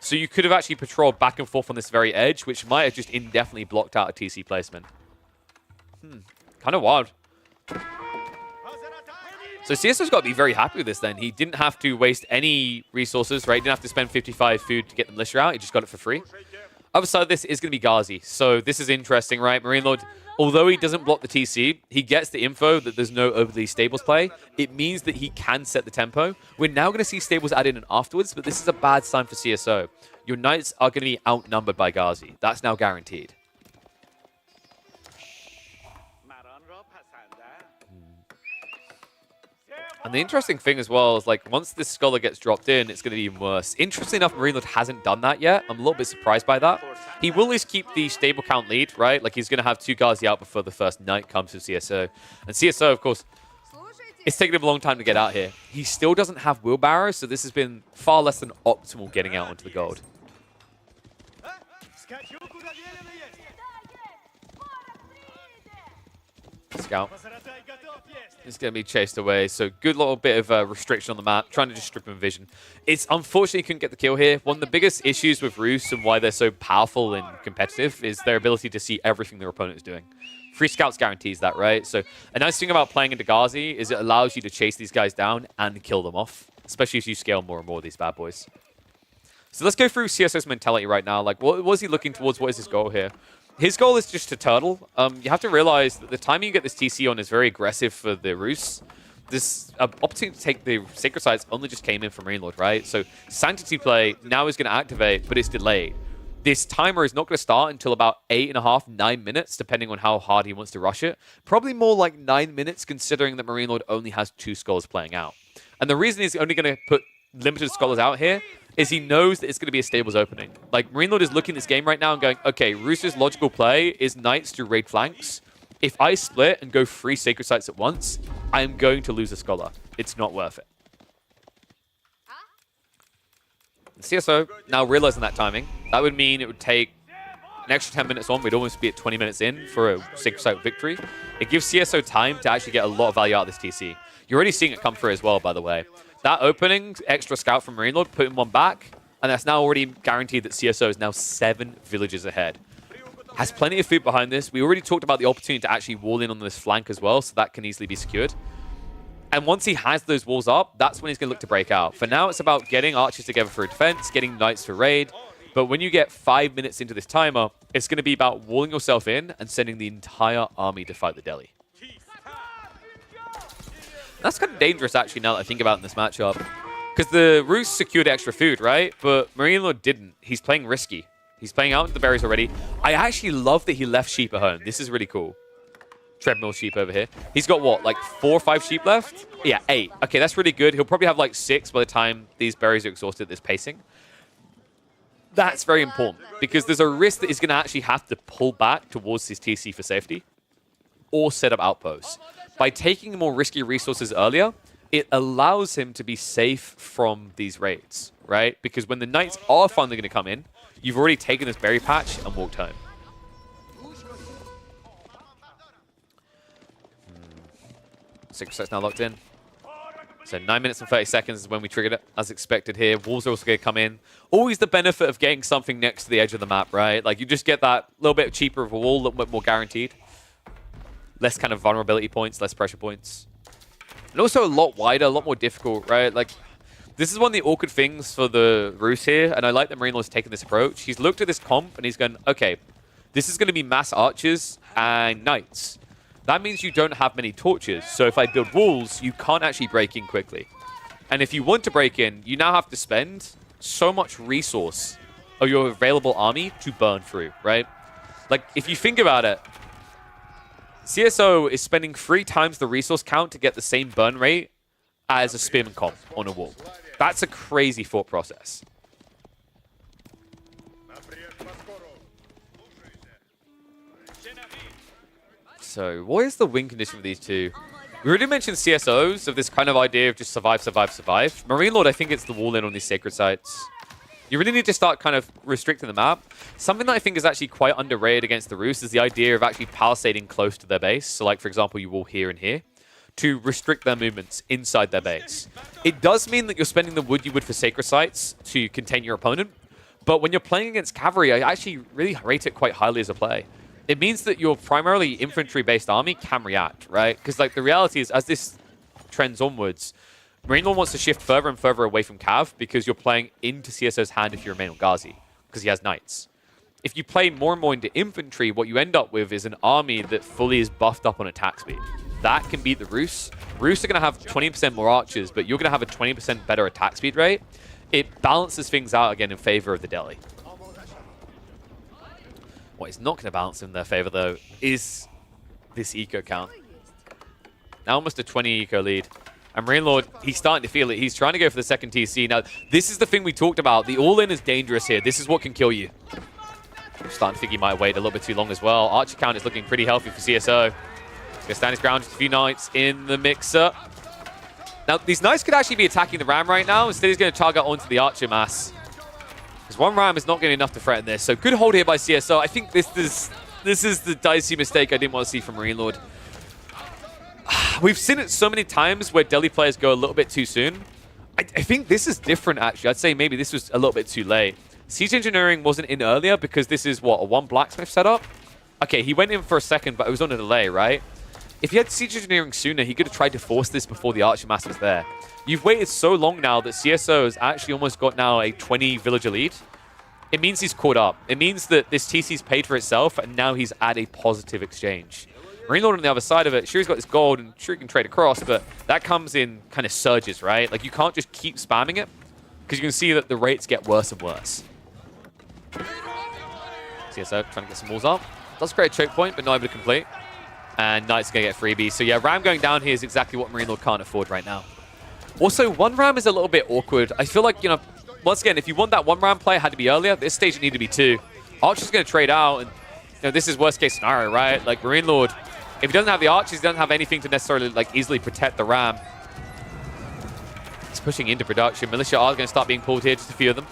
So you could have actually patrolled back and forth on this very edge, which might have just indefinitely blocked out a TC placement. Kind of wild. So CSO's got to be very happy with this then. He didn't have to waste any resources, right? He didn't have to spend 55 food to get the militia out. He just got it for free. Other side of this is going to be Ghazi. So this is interesting, right? Marine Lord, although he doesn't block the TC, he gets the info that there's no overly stables play. It means that he can set the tempo. We're now going to see stables added in afterwards, but this is a bad sign for CSO. Your knights are going to be outnumbered by Ghazi. That's now guaranteed. And the interesting thing as well is, like, once this Scholar gets dropped in, it's going to be even worse. Interestingly enough, Marine Lord hasn't done that yet. I'm a little bit surprised by that. He will at least keep the stable count lead, right? Like, he's going to have 2 Ghazi out before the first Knight comes to CSO. And CSO, of course, it's taken him a long time to get out here. He still doesn't have wheelbarrow, so this has been far less than optimal getting out onto the gold. Scout. He's going to be chased away. So good little bit of restriction on the map, trying to just strip him vision. It's unfortunately couldn't get the kill here. One of the biggest issues with Roos and why they're so powerful and competitive is their ability to see everything their opponent is doing. Free scouts guarantees that, right? So a nice thing about playing into Ghazi is it allows you to chase these guys down and kill them off, especially as you scale more and more of these bad boys. So let's go through CSO's mentality right now. Like, what was he looking towards? What is his goal here? His goal is just to turtle. You have to realize that the timing you get this TC on is very aggressive for the Roos. This opportunity to take the Sacred Sites only just came in from Marine Lord, right? So Sanctity play now is going to activate, but it's delayed. This timer is not going to start until about 8.5, 9 minutes, depending on how hard he wants to rush it. Probably more like 9 minutes, considering that Marine Lord only has 2 scholars playing out. And the reason he's only going to put limited scholars out here is he knows that it's going to be a stables opening. Like, Marine Lord is looking at this game right now and going, okay, Roos's logical play is Knights to raid flanks. If I split and go 3 Sacred Sites at once, I am going to lose a Scholar. It's not worth it. CSO now realizing that timing, that would mean it would take an extra 10 minutes on. We'd almost be at 20 minutes in for a Sacred Site victory. It gives CSO time to actually get a lot of value out of this TC. You're already seeing it come through as well, by the way. That opening, extra scout from Marine Lord, putting one back, and that's now already guaranteed that CSO is now 7 villages ahead. Has plenty of food behind this. We already talked about the opportunity to actually wall in on this flank as well, so that can easily be secured. And once he has those walls up, that's when he's going to look to break out. For now, it's about getting archers together for a defense, getting knights for raid. But when you get 5 minutes into this timer, it's going to be about walling yourself in and sending the entire army to fight the Delhi. That's kind of dangerous, actually, now that I think about it in this matchup. Because the Roos secured extra food, right? But Marine Lord didn't. He's playing risky. He's playing out into the berries already. I actually love that he left sheep at home. This is really cool. Treadmill sheep over here. He's got, what, like 4 or 5 sheep left? Yeah, 8. Okay, that's really good. He'll probably have like 6 by the time these berries are exhausted at this pacing. That's very important, because there's a risk that he's going to actually have to pull back towards his TC for safety or set up outposts. By taking more risky resources earlier, it allows him to be safe from these raids, right? Because when the Knights are finally going to come in, you've already taken this berry patch and walked home. Sacred Sight's now locked in. So 9 minutes and 30 seconds is when we triggered it, as expected here. Walls are also going to come in. Always the benefit of getting something next to the edge of the map, right? Like, you just get that little bit cheaper of a wall, a little bit more guaranteed. Less kind of vulnerability points, less pressure points. And also a lot wider, a lot more difficult, right? Like, this is one of the awkward things for the Roos here, and I like that Marine Lord's taken this approach. He's looked at this comp, and he's gone, okay, this is going to be mass archers and knights. That means you don't have many torches, so if I build walls, you can't actually break in quickly. And if you want to break in, you now have to spend so much resource of your available army to burn through, right? Like, if you think about it, CSO is spending 3 times the resource count to get the same burn rate as a spearman comp on a wall. That's a crazy thought process. So, what is the win condition for these two? We already mentioned CSOs of this kind of idea of just survive, survive, survive. Marine Lord, I think it's the wall in on these sacred sites. You really need to start kind of restricting the map. Something that I think is actually quite underrated against the Roos is the idea of actually palisading close to their base. So, like, for example, you wall here and here to restrict their movements inside their base. It does mean that you're spending the wood you would for sacred sites to contain your opponent. But when you're playing against cavalry, I actually really rate it quite highly as a play. It means that your primarily infantry-based army can react, right? Because, like, the reality is, as this trends onwards, Marine Lord wants to shift further and further away from Cav because you're playing into CSO's hand if you remain on Ghazi, because he has knights. If you play more and more into infantry, what you end up with is an army that fully is buffed up on attack speed. That can beat the Roos. Roos are going to have 20% more archers, but you're going to have a 20% better attack speed rate. It balances things out again in favor of the Delhi. What is not going to balance in their favor, though, is this eco count. Now almost a 20 eco lead. And Marine Lord, he's starting to feel it. He's trying to go for the second TC. Now, this is the thing we talked about. The all-in is dangerous here. This is what can kill you. I'm starting to think he might wait a little bit too long as well. Archer count is looking pretty healthy for CSO. He's going to stand his ground, just a few knights in the mixer. Now, these knights could actually be attacking the ram right now. Instead, he's going to target onto the archer mass. Because one ram is not going to be enough to threaten this. So good hold here by CSO. I think this is the dicey mistake I didn't want to see from Marine Lord. We've seen it so many times where Delhi players go a little bit too soon. I think this is different, actually. I'd say maybe this was a little bit too late. Siege Engineering wasn't in earlier because this is, what, a 1 blacksmith setup? Okay, he went in for a second, but it was on a delay, right? If he had Siege Engineering sooner, he could have tried to force this before the Archer Mass was there. You've waited so long now that CSO has actually almost got now a 20 villager lead. It means he's caught up. It means that this TC's paid for itself, and now he's at a positive exchange. Marine Lord on the other side of it, sure he's got this gold, and sure he can trade across, but that comes in kind of surges, right? Like, you can't just keep spamming it, because you can see that the rates get worse and worse. CSO trying to get some walls up. Does create a choke point, but not able to complete. And Knight's going to get freebie. So yeah, Ram going down here is exactly what Marine Lord can't afford right now. Also, 1 Ram is a little bit awkward. I feel like, you know, once again, if you want that 1 Ram play, it had to be earlier. At this stage, it needed to be 2. Archer's going to trade out, and you know, this is worst case scenario, right? Like, Marine Lord, if he doesn't have the archers, he doesn't have anything to necessarily like easily protect the Ram. He's pushing into production. Militia are going to start being pulled here, just a few of them.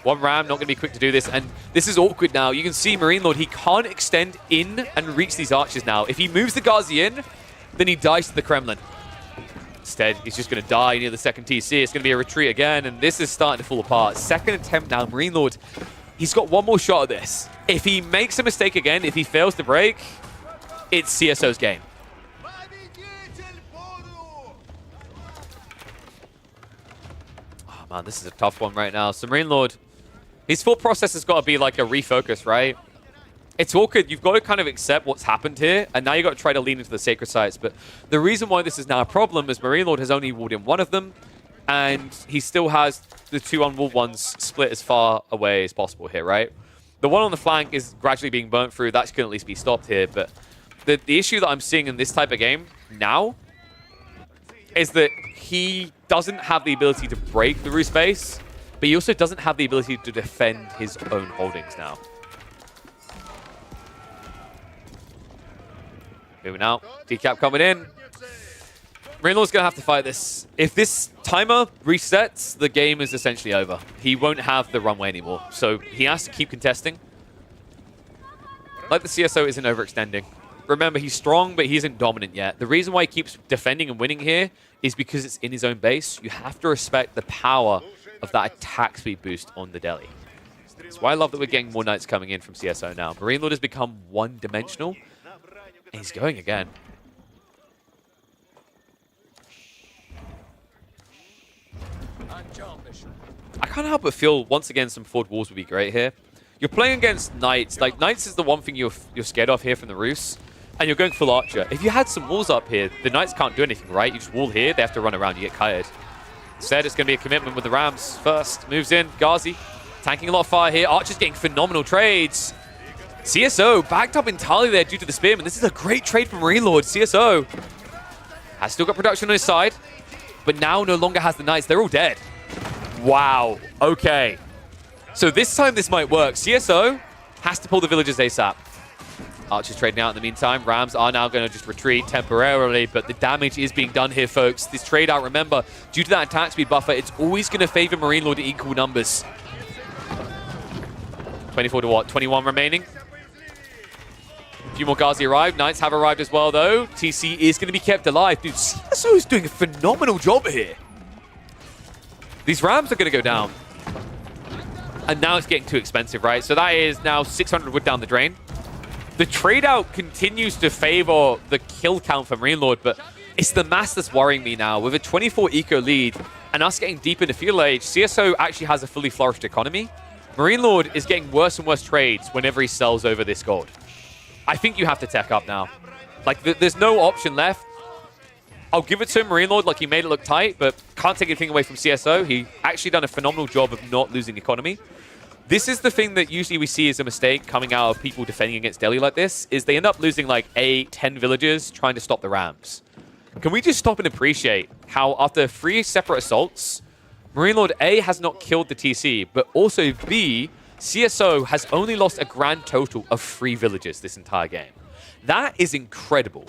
1 Ram, not going to be quick to do this, and this is awkward now. You can see Marine Lord, he can't extend in and reach these archers now. If he moves the Ghazi in, then he dies to the Kremlin. Instead, he's just going to die near the second TC. It's going to be a retreat again, and this is starting to fall apart. Second attempt now, Marine Lord, he's got 1 more shot at this. If he makes a mistake again, if he fails to break, it's CSO's game. Oh man, this is a tough one right now. So Marine Lord, his full process has got to be like a refocus, right? It's awkward. You've got to kind of accept what's happened here, and now you've got to try to lean into the sacred sites. But the reason why this is now a problem is Marine Lord has only walled in 1 of them, and he still has the 2 unwalled ones split as far away as possible here, right? The one on the flank is gradually being burnt through. That can at least be stopped here, but the issue that I'm seeing in this type of game now is that he doesn't have the ability to break the Roos base, but he also doesn't have the ability to defend his own holdings now. Moving out. Decap coming in. Rainlord's going to have to fight this. If this timer resets, the game is essentially over. He won't have the runway anymore. So he has to keep contesting. Like the CSO isn't overextending. Remember, he's strong, but he isn't dominant yet. The reason why he keeps defending and winning here is because it's in his own base. You have to respect the power of that attack speed boost on the Deli. That's why I love that we're getting more Knights coming in from CSO now. Marine Lord has become one-dimensional, and he's going again. I can't help but feel, once again, some forward walls would be great here. You're playing against Knights. Like, Knights is the one thing you're scared of here from the Roost, and you're going full Archer. If you had some walls up here, the Knights can't do anything, right? You just wall here, they have to run around, you get kited. Instead, it's going to be a commitment with the Rams first. Moves in, Ghazi, tanking a lot of fire here. Archer's getting phenomenal trades. CSO backed up entirely there due to the Spearman. This is a great trade from Marine Lord. CSO has still got production on his side, but now no longer has the Knights. They're all dead. Wow. Okay. So this time this might work. CSO has to pull the villagers ASAP. Archer's trading out in the meantime. Rams are now going to just retreat temporarily, but the damage is being done here, folks. This trade out, remember, due to that attack speed buffer, it's always going to favor Marine Lord at equal numbers. 24 to what? 21 remaining. A few more Ghazi arrived. Knights have arrived as well, though. TC is going to be kept alive. Dude, CSO is doing a phenomenal job here. These Rams are going to go down. And now it's getting too expensive, right? So that is now 600 wood down the drain. The trade-out continues to favor the kill count for Marine Lord, but it's the mass that's worrying me now. With a 24 eco lead and us getting deep into field age, CSO actually has a fully flourished economy. Marine Lord is getting worse and worse trades whenever he sells over this gold. I think you have to tech up now. Like, there's no option left. I'll give it to him, Marine Lord, like he made it look tight, but can't take anything away from CSO. He actually done a phenomenal job of not losing economy. This is the thing that usually we see as a mistake coming out of people defending against Delhi like this, is they end up losing like 8, 10 villagers trying to stop the Rams. Can we just stop and appreciate how after 3 separate assaults, Marine Lord A has not killed the TC, but also B, CSO has only lost a grand total of 3 villagers this entire game. That is incredible.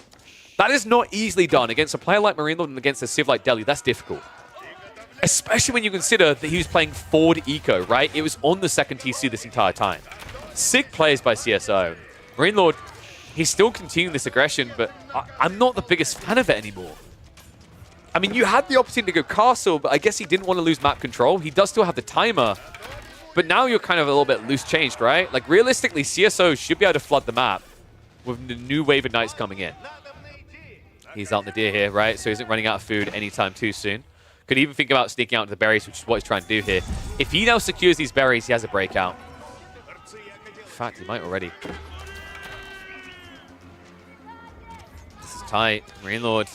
That is not easily done against a player like Marine Lord and against a Civ like Delhi. That's difficult. Especially when you consider that he was playing forward eco, right? It was on the second TC this entire time. Sick plays by CSO. Marine Lord, he's still continuing this aggression, but I'm not the biggest fan of it anymore. I mean, you had the opportunity to go castle, but I guess he didn't want to lose map control. He does still have the timer, but now you're kind of a little bit loose changed, right? Like, realistically, CSO should be able to flood the map with the new wave of Knights coming in. He's out in the deer here, right? So he isn't running out of food anytime too soon. Could even think about sneaking out to the berries, which is what he's trying to do here. If he now secures these berries, he has a breakout. In fact, he might already. This is tight. Marine Lord.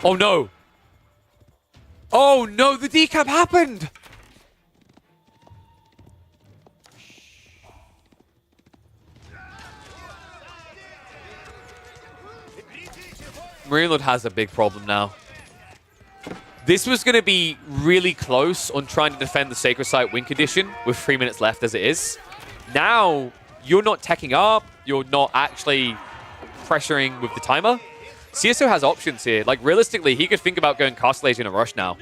Oh, no. Oh, no. The decap happened. Marine Lord has a big problem now. This was going to be really close on trying to defend the Sacred Site win condition with 3 minutes left as it is. Now, you're not teching up. You're not actually pressuring with the timer. CSO has options here. Like, realistically, he could think about going Castle Age in a rush now.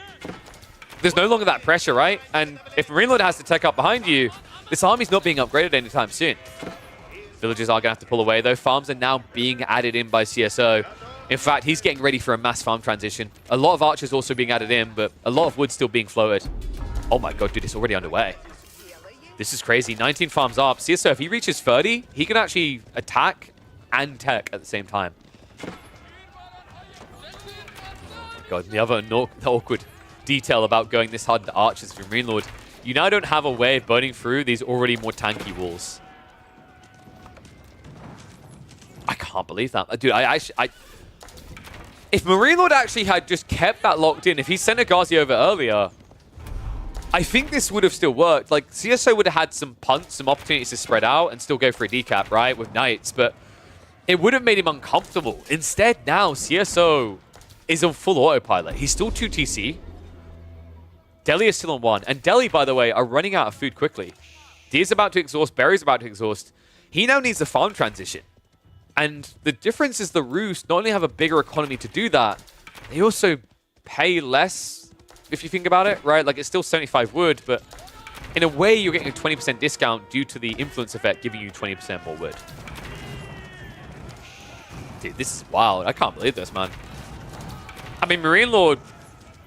There's no longer that pressure, right? And if Marine Lord has to tech up behind you, this army's not being upgraded anytime soon. Villagers are going to have to pull away, though. Farms are now being added in by CSO. In fact, he's getting ready for a mass farm transition. A lot of archers also being added in, but a lot of wood still being floated. Oh my god, dude, it's already underway. This is crazy. 19 farms up. CSO, if he reaches 30, he can actually attack and tech at the same time. Oh my god, the other awkward detail about going this hard into archers from Marine Lord, you now don't have a way of burning through these already more tanky walls. I can't believe that. Dude, if Marine Lord actually had just kept that locked in, if he sent a Ghazi over earlier, I think this would have still worked. Like, CSO would have had some punts, some opportunities to spread out and still go for a decap, right, with Knights, but it would have made him uncomfortable. Instead, now, CSO is on full autopilot. He's still 2 TC. Delhi is still on 1. And Delhi, by the way, are running out of food quickly. Deer's about to exhaust, Berry's about to exhaust. He now needs a farm transition. And the difference is the Roost not only have a bigger economy to do that, they also pay less, if you think about it, right? Like, it's still 75 wood, but in a way, you're getting a 20% discount due to the influence effect giving you 20% more wood. Dude, this is wild. I can't believe this, man. I mean, Marine Lord,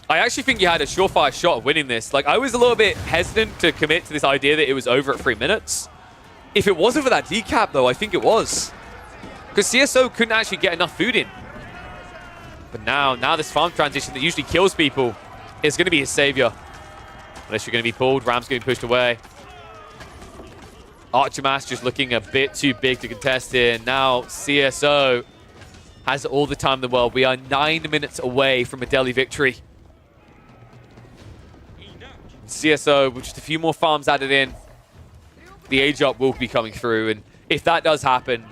I actually think you had a surefire shot of winning this. Like, I was a little bit hesitant to commit to this idea that it was over at 3 minutes. If it wasn't for that decap, though, I think it was. Because CSO couldn't actually get enough food in. But now this farm transition that usually kills people is going to be his savior. Unless you're going to be pulled. Ram's getting pushed away. Archimass just looking a bit too big to contest here. Now CSO has all the time in the world. We are 9 minutes away from a Delhi victory. CSO, with just a few more farms added in, the age up will be coming through. And if that does happen,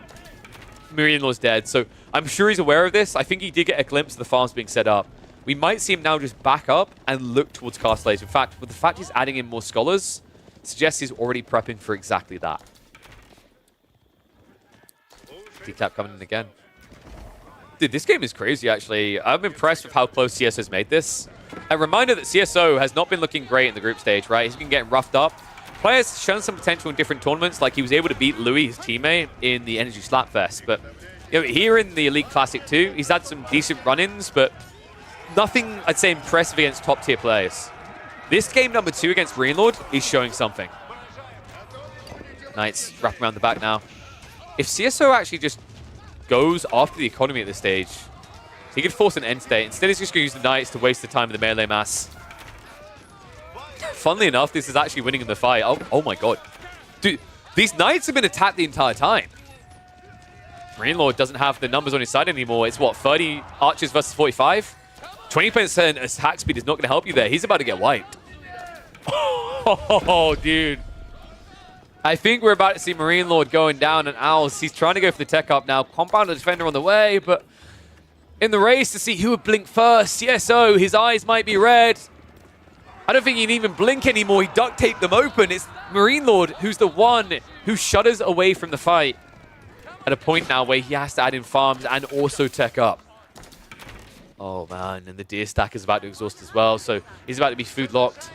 Marine Lord's dead. So I'm sure he's aware of this. I think he did get a glimpse of the farms being set up. We might see him now just back up and look towards Castles. In fact, with the fact he's adding in more scholars, suggests he's already prepping for exactly that. Decap coming in again. Dude, this game is crazy, actually. I'm impressed with how close CSO's made this. A reminder that CSO has not been looking great in the group stage, right? He's been getting roughed up. Players shown some potential in different tournaments, like he was able to beat Louis, his teammate, in the Energy Slapfest. But you know, here in the Elite Classic 2, he's had some decent run-ins, but nothing, I'd say, impressive against top-tier players. This game number 2 against Marine Lord is showing something. Knights wrapping around the back now. If CSO actually just goes after the economy at this stage, he could force an end state. Instead, he's just going to use the Knights to waste the time in the melee mass. Funnily enough, this is actually winning in the fight. Oh my god. Dude, these Knights have been attacked the entire time. Marine Lord doesn't have the numbers on his side anymore. It's what, 30 archers versus 45? 20% attack speed is not going to help you there. He's about to get wiped. Oh, dude. I think we're about to see Marine Lord going down, and Owls, he's trying to go for the tech up now. Compounder Defender on the way, but in the race to see who would blink first. CSO, his eyes might be red. I don't think he can even blink anymore. He duct taped them open. It's Marine Lord who's the one who shudders away from the fight at a point now where he has to add in farms and also tech up. Oh, man. And the deer stack is about to exhaust as well, so he's about to be food locked.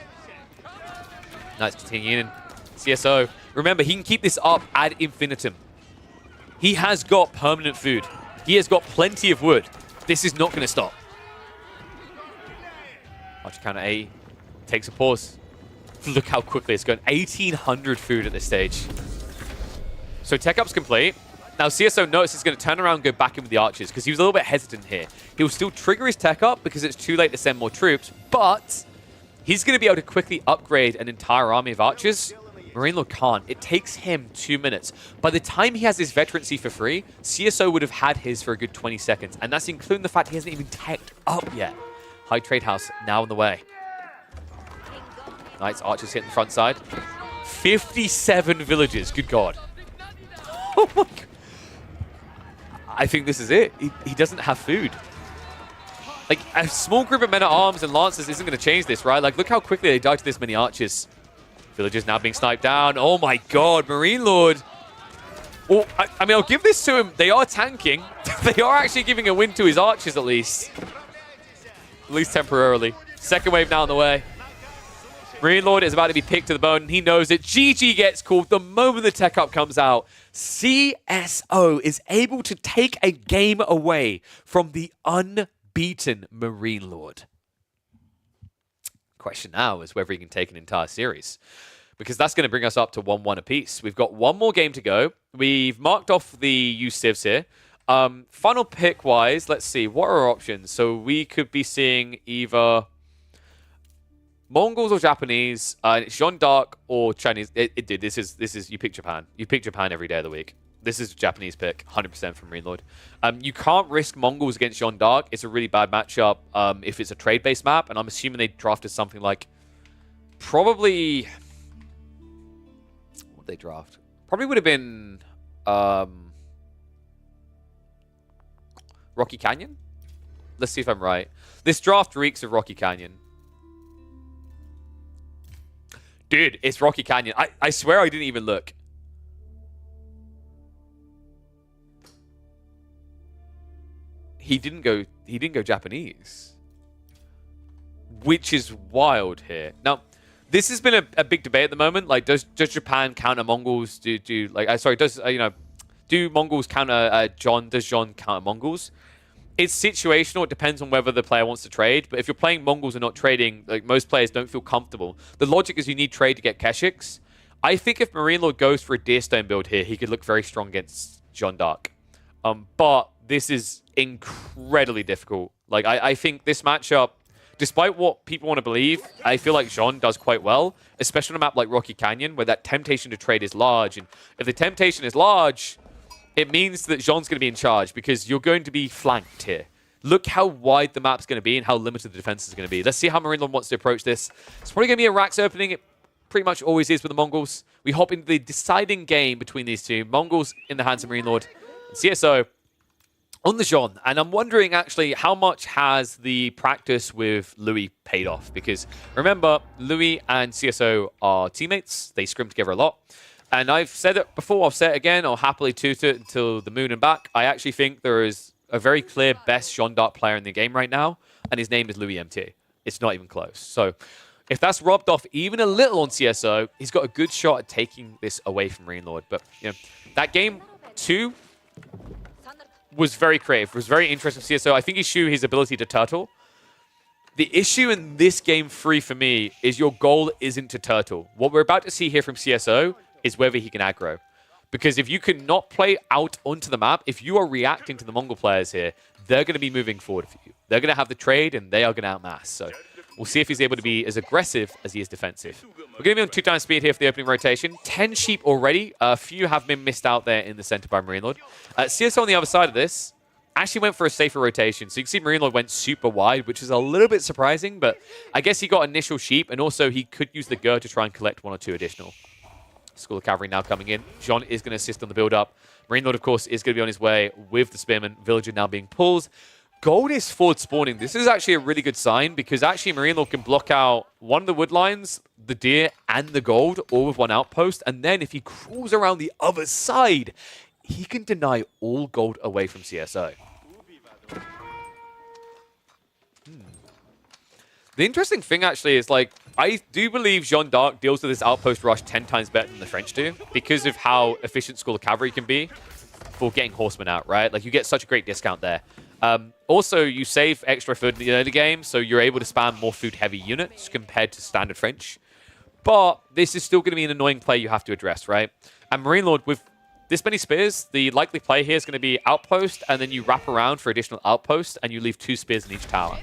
Nice continuing. CSO. Remember, he can keep this up ad infinitum. He has got permanent food. He has got plenty of wood. This is not going to stop. Archer counter A. Takes a pause. Look how quickly it's going. 1,800 food at this stage. So tech up's complete. Now CSO notices he's going to turn around and go back in with the archers because he was a little bit hesitant here. He'll still trigger his tech up because it's too late to send more troops, but he's going to be able to quickly upgrade an entire army of archers. Marine Lord can't. It takes him 2 minutes. By the time he has his veterancy for free, CSO would have had his for a good 20 seconds, and that's including the fact he hasn't even teched up yet. High Trade House now on the way. Knights, archers hitting the front side. 57 villages. Good God. Oh my God. I think this is it. He doesn't have food. Like, a small group of men-at-arms and lancers isn't going to change this, right? Like, look how quickly they die to this many archers. Villagers now being sniped down. Oh my God, Marine Lord. Well, I mean, I'll give this to him. They are tanking. They are actually giving a win to his archers, at least. At least temporarily. Second wave now on the way. Marine Lord is about to be picked to the bone. He knows it. GG gets called the moment the tech up comes out. CSO is able to take a game away from the unbeaten Marine Lord. Question now is whether he can take an entire series, because that's going to bring us up to 1-1 apiece. We've got one more game to go. We've marked off the used civs here. Final pick-wise, let's see. What are our options? So we could be seeing either Mongols or Japanese. It's Jeanne d'Arc or Chinese. This is you pick Japan. You pick Japan every day of the week. This is a Japanese pick, 100% from Marine Lord. You can't risk Mongols against Jeanne d'Arc. It's a really bad matchup if it's a trade-based map, and I'm assuming they drafted something like probably... What did they draft? Probably would have been Rocky Canyon? Let's see if I'm right. This draft reeks of Rocky Canyon. Dude, it's Rocky Canyon. I swear I didn't even look. he didn't go Japanese, which is wild here. Now, this has been a big debate at the moment. Like, does Japan counter Mongols? Do Mongols counter John? Does John counter Mongols? It's situational. It depends on whether the player wants to trade. But if you're playing Mongols and not trading, like most players don't feel comfortable. The logic is you need trade to get Keshiks. I think if Marine Lord goes for a Deerstone build here, he could look very strong against Jeanne d'Arc. But this is incredibly difficult. Like, I think this matchup, despite what people want to believe, I feel like Jeanne does quite well, especially on a map like Rocky Canyon, where that temptation to trade is large. And if the temptation is large, it means that Jeanne's going to be in charge because you're going to be flanked here. Look how wide the map's going to be and how limited the defense is going to be. Let's see how Marine Lord wants to approach this. It's probably going to be a Rax opening. It pretty much always is with the Mongols. We hop into the deciding game between these two. Mongols in the hands of Marine Lord and CSO on the Jeanne. And I'm wondering, actually, how much has the practice with Louis paid off? Because remember, Louis and CSO are teammates. They scrim together a lot. And I've said it before, I'll say it again. I'll happily toot it until the moon and back. I actually think there is a very clear best Jeanne d'Arc player in the game right now, and his name is Louis MT. It's not even close. So if that's robbed off even a little on CSO, he's got a good shot at taking this away from Marine Lord. But that game 2 was very creative, was very interesting for CSO. I think he showed his ability to turtle. The issue in this game 3 for me is your goal isn't to turtle. What we're about to see here from CSO is whether he can aggro. Because if you cannot play out onto the map, if you are reacting to the Mongol players here, they're going to be moving forward for you. They're going to have the trade, and they are going to outmass. So we'll see if he's able to be as aggressive as he is defensive. We're going to be on 2 times speed here for the opening rotation. 10 sheep already. A few have been missed out there in the center by Marine Lord. CSO on the other side of this actually went for a safer rotation. So you can see Marine Lord went super wide, which is a little bit surprising, but I guess he got initial sheep, and also he could use the Gur to try and collect 1 or 2 additional. School of Cavalry now coming in. Jeanne is going to assist on the build-up. Marine Lord, of course, is going to be on his way with the Spearman. Villager now being pulled. Gold is forward spawning. This is actually a really good sign because actually Marine Lord can block out one of the wood lines, the deer, and the gold, all with 1 outpost. And then if he crawls around the other side, he can deny all gold away from CSO. The interesting thing, actually, is, like, I do believe Jeanne d'Arc deals with this outpost rush 10 times better than the French do because of how efficient School of Cavalry can be for getting horsemen out, right? Like, you get such a great discount there. Also, you save extra food in the early game, so you're able to spam more food-heavy units compared to standard French. But this is still going to be an annoying play you have to address, right? And Marine Lord, with this many spears, the likely play here is going to be outpost, and then you wrap around for additional outpost, and you leave 2 spears in each tower.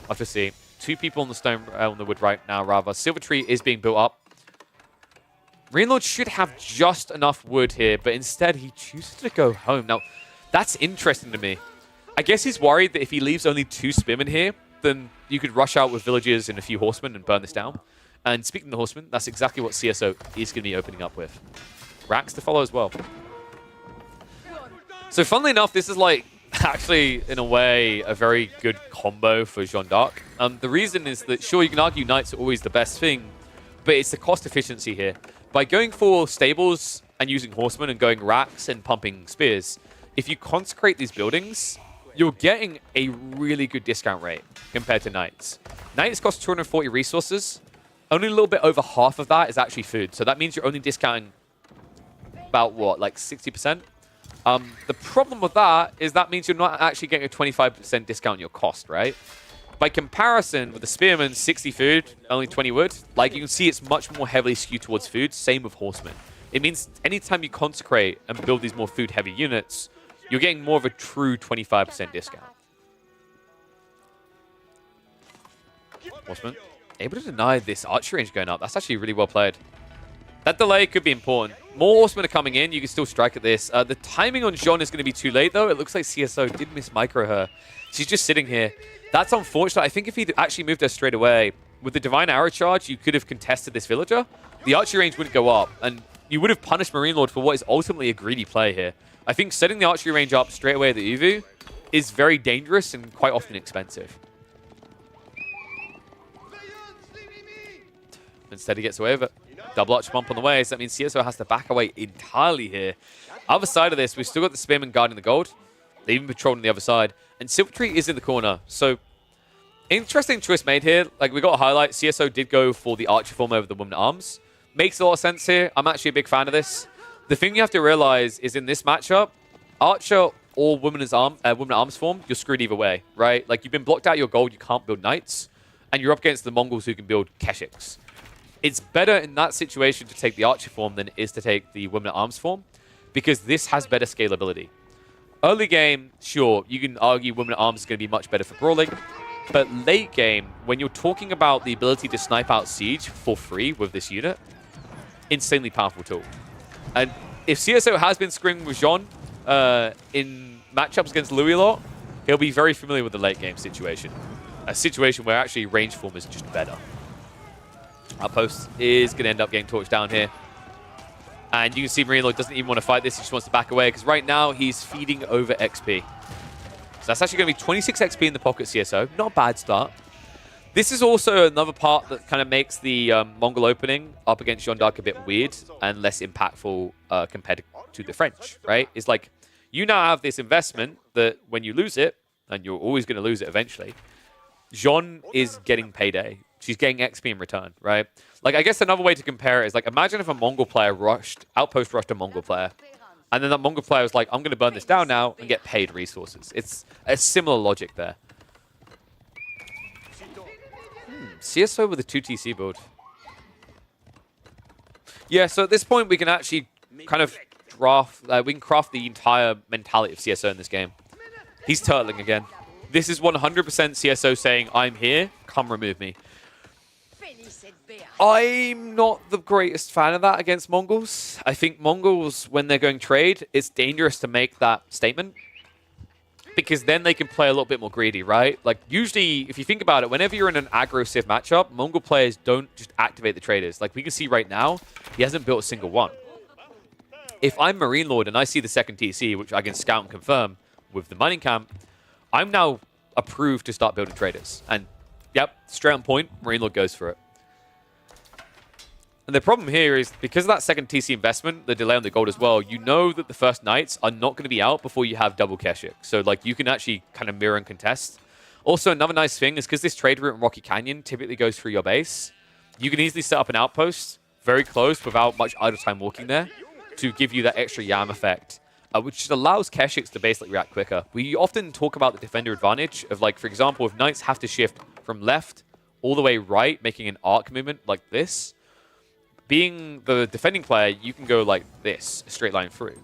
Obviously, 2 people on the stone, on the wood right now, rather. Silver Tree is being built up. Marine Lord should have just enough wood here, but instead he chooses to go home. Now, that's interesting to me. I guess he's worried that if he leaves only 2 spearmen here, then you could rush out with villagers and a few horsemen and burn this down. And speaking of the horsemen, that's exactly what CSO is going to be opening up with. Rax to follow as well. So funnily enough, this is like actually, in a way, a very good combo for Jeanne d'Arc. The reason is that, sure, you can argue Knights are always the best thing, but it's the cost efficiency here. By going for stables and using horsemen and going racks and pumping spears, if you consecrate these buildings, you're getting a really good discount rate compared to Knights. Knights cost 240 resources. Only a little bit over half of that is actually food. So that means you're only discounting about, what, like 60%? The problem with that is that means you're not actually getting a 25% discount on your cost, right? By comparison, with the Spearman, 60 food, only 20 wood, like you can see it's much more heavily skewed towards food. Same with Horsemen. It means anytime you consecrate and build these more food-heavy units, you're getting more of a true 25% discount. Horseman, able to deny this archery range going up. That's actually really well played. That delay could be important. More horsemen are coming in. You can still strike at this. The timing on Jeanne is going to be too late, though. It looks like CSO did miss micro her. She's just sitting here. That's unfortunate. I think if he'd actually moved her straight away, with the Divine Arrow Charge, you could have contested this villager. The archery range wouldn't go up, and you would have punished Marine Lord for what is ultimately a greedy play here. I think setting the archery range up straight away at the Uvu is very dangerous and quite often expensive. Instead, he gets away with it. Double arch bump on the way, so that means CSO has to back away entirely here. Other side of this, we've still got the Spearman guarding the gold. They even patrolled on the other side. And Silvertree is in the corner. So, interesting choice made here. Like, we got a highlight. CSO did go for the Archer form over the Woman at Arms. Makes a lot of sense here. I'm actually a big fan of this. The thing you have to realize is in this matchup, Archer or Woman at Arms form, you're screwed either way, right? Like, you've been blocked out your gold, you can't build Knights, and you're up against the Mongols who can build Keshiks. It's better in that situation to take the Archer form than it is to take the Woman at Arms form, because this has better scalability. Early game, sure, you can argue Woman at Arms is going to be much better for brawling, but late game, when you're talking about the ability to snipe out Siege for free with this unit, insanely powerful tool. And if CSO has been screwing with Jean in matchups against Louis a lot, he'll be very familiar with the late game situation. A situation where actually range form is just better. Outpost is going to end up getting torched down here. And you can see Marine Lord doesn't even want to fight this. He just wants to back away because right now he's feeding over XP. So that's actually going to be 26 XP in the pocket CSO. Not a bad start. This is also another part that kind of makes the Mongol opening up against Jeanne d'Arc a bit weird and less impactful compared to the French, right? It's like you now have this investment that when you lose it, and you're always going to lose it eventually, Jeanne is getting payday. She's getting XP in return, right? Like, I guess another way to compare it is, like, imagine if a Mongol player Outpost rushed a Mongol player, and then that Mongol player was like, I'm going to burn this down now and get paid resources. It's a similar logic there. CSO with a 2TC build. Yeah, so at this point, we can actually kind of we can craft the entire mentality of CSO in this game. He's turtling again. This is 100% CSO saying, I'm here, come remove me. I'm not the greatest fan of that against Mongols. I think Mongols, when they're going trade, it's dangerous to make that statement. Because then they can play a little bit more greedy, right? Like, usually, if you think about it, whenever you're in an aggro-civ matchup, Mongol players don't just activate the traders. Like, we can see right now, he hasn't built a single one. If I'm Marine Lord and I see the second TC, which I can scout and confirm with the mining camp, I'm now approved to start building traders. And, yep, straight on point, Marine Lord goes for it. And the problem here is, because of that second TC investment, the delay on the gold as well, you know that the first Knights are not going to be out before you have double Keshik. So, like, you can actually kind of mirror and contest. Also, another nice thing is because this trade route in Rocky Canyon typically goes through your base, you can easily set up an outpost very close without much idle time walking there to give you that extra Yam effect, which allows Keshiks to basically react quicker. We often talk about the defender advantage of, like, for example, if Knights have to shift from left all the way right, making an arc movement like this, being the defending player, you can go like this, a straight line through.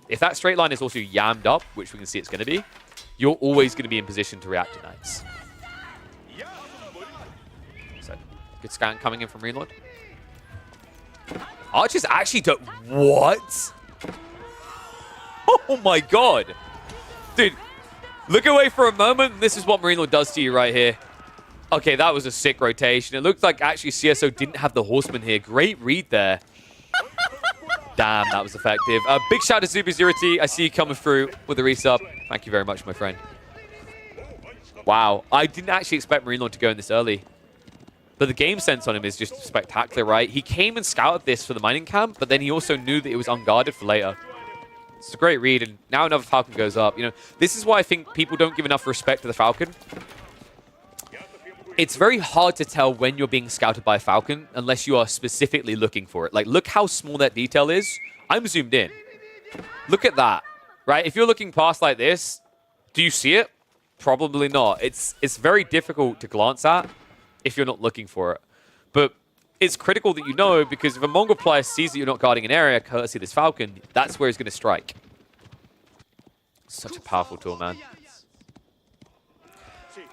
If that straight line is also yammed up, which we can see it's going to be, you're always going to be in position to react to Knights. So, good scan coming in from Marine Lord. Archers actually don't... What? Oh my god. Dude, look away for a moment. This is what Marine Lord does to you right here. Okay, that was a sick rotation. It looked like actually CSO didn't have the Horseman here. Great read there. Damn, that was effective. Big shout out to Super0T. I see you coming through with the resub. Thank you very much, my friend. Wow, I didn't actually expect Marine Lord to go in this early. But the game sense on him is just spectacular, right? He came and scouted this for the mining camp, but then he also knew that it was unguarded for later. It's a great read, and now another Falcon goes up. You know, this is why I think people don't give enough respect to the Falcon. It's very hard to tell when you're being scouted by a Falcon unless you are specifically looking for it. Like, look how small that detail is. I'm zoomed in. Look at that, right? If you're looking past like this, do you see it? Probably not. It's very difficult to glance at if you're not looking for it. But it's critical that you know, because if a Mongol player sees that you're not guarding an area courtesy of this Falcon, that's where he's going to strike. Such a powerful tool, man.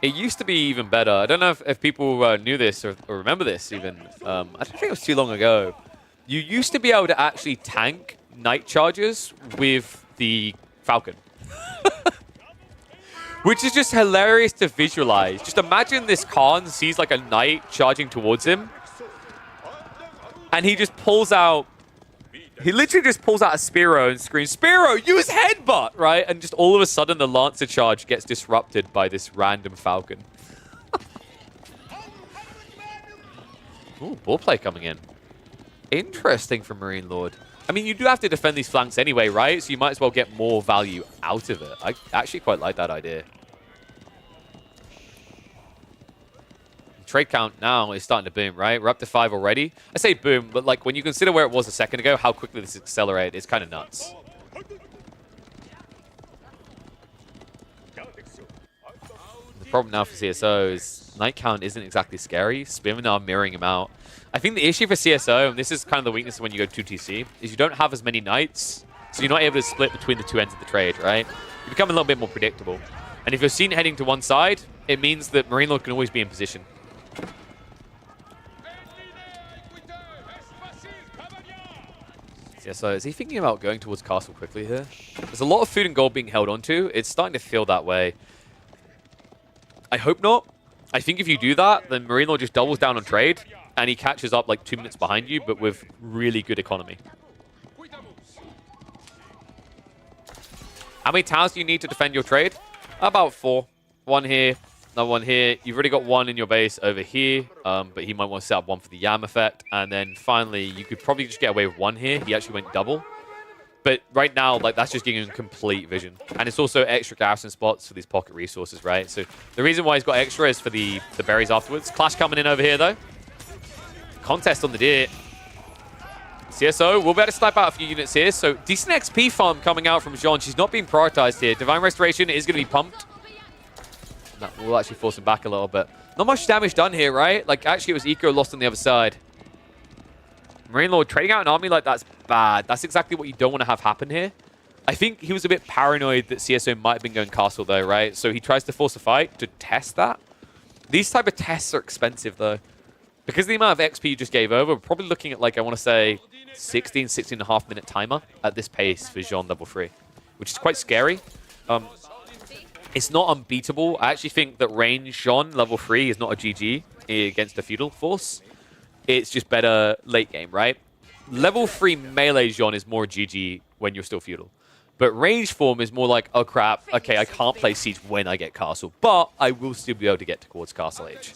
It used to be even better. I don't know if people knew this or remember this even. I don't think it was too long ago. You used to be able to actually tank Knight charges with the Falcon. Which is just hilarious to visualize. Just imagine this Khan sees like a Knight charging towards him. And he just pulls out... He literally just pulls out a Spearow and screams, "Spearow, use headbutt!" Right? And just all of a sudden the Lancer charge gets disrupted by this random Falcon. Ooh, ball play coming in. Interesting from Marine Lord. I mean, you do have to defend these flanks anyway, right? So you might as well get more value out of it. I actually quite like that idea. Trade count now is starting to boom, right? We're up to 5 already. I say boom, but like when you consider where it was a second ago, how quickly this accelerated, it's kind of nuts. The problem now for CSO is night count isn't exactly scary. Spearmen are mirroring him out. I think the issue for CSO, and this is kind of the weakness when you go 2TC, is you don't have as many knights, so you're not able to split between the two ends of the trade, right? You become a little bit more predictable. And if you're seen heading to one side, it means that Marine Lord can always be in position. Yeah, so is he thinking about going towards castle quickly here? There's a lot of food and gold being held onto. It's starting to feel that way. I hope not. I think if you do that, then Marine Lord just doubles down on trade, and he catches up like 2 minutes behind you, but with really good economy. How many towers do you need to defend your trade? About 4. 1 here, another 1 here. You've already got 1 in your base over here, but he might want to set up 1 for the Yam effect. And then finally, you could probably just get away with 1 here. He actually went double. But right now, like that's just giving him complete vision. And it's also extra garrison spots for these pocket resources, right? So the reason why he's got extra is for the berries afterwards. Clash coming in over here, though. Contest on the deer. CSO will be able to snipe out a few units here. So decent XP farm coming out from Jean. She's not being prioritized here. Divine Restoration is going to be pumped. That will actually force him back a little bit. Not much damage done here, right? Like, actually, it was Eco lost on the other side. Marine Lord trading out an army like that's bad. That's exactly what you don't want to have happen here. I think he was a bit paranoid that CSO might have been going castle, though, right? So he tries to force a fight to test that. These type of tests are expensive, though. Because of the amount of XP you just gave over, we're probably looking at, like, I want to say 16.5 minute timer at this pace for Jean level 3, which is quite scary. It's not unbeatable. I actually think that range Jean level 3 is not a GG against a feudal force. It's just better late game, right? Level 3 melee Jean is more GG when you're still feudal. But range form is more like, oh crap, okay, I can't play siege when I get castle, but I will still be able to get towards castle age.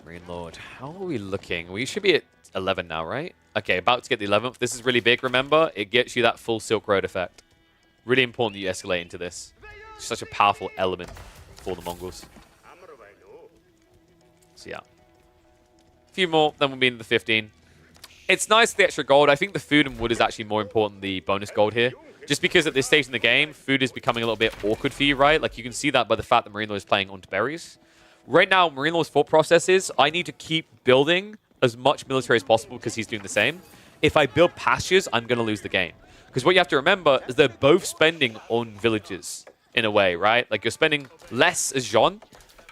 Marine Lord, how are we looking? We should be at 11 now, right? Okay, about to get the 11th. This is really big, remember? It gets you that full Silk Road effect. Really important that you escalate into this. It's such a powerful element for the Mongols. So yeah. A few more, then we'll be in the 15. It's nice, the extra gold. I think the food and wood is actually more important than the bonus gold here. Just because at this stage in the game, food is becoming a little bit awkward for you, right? Like, you can see that by the fact that Marine Lord is playing onto berries. Right now, Marine Lord's thought process is, I need to keep building as much military as possible because he's doing the same. If I build pastures, I'm going to lose the game. Because what you have to remember is they're both spending on villages, in a way, right? Like, you're spending less as Jean.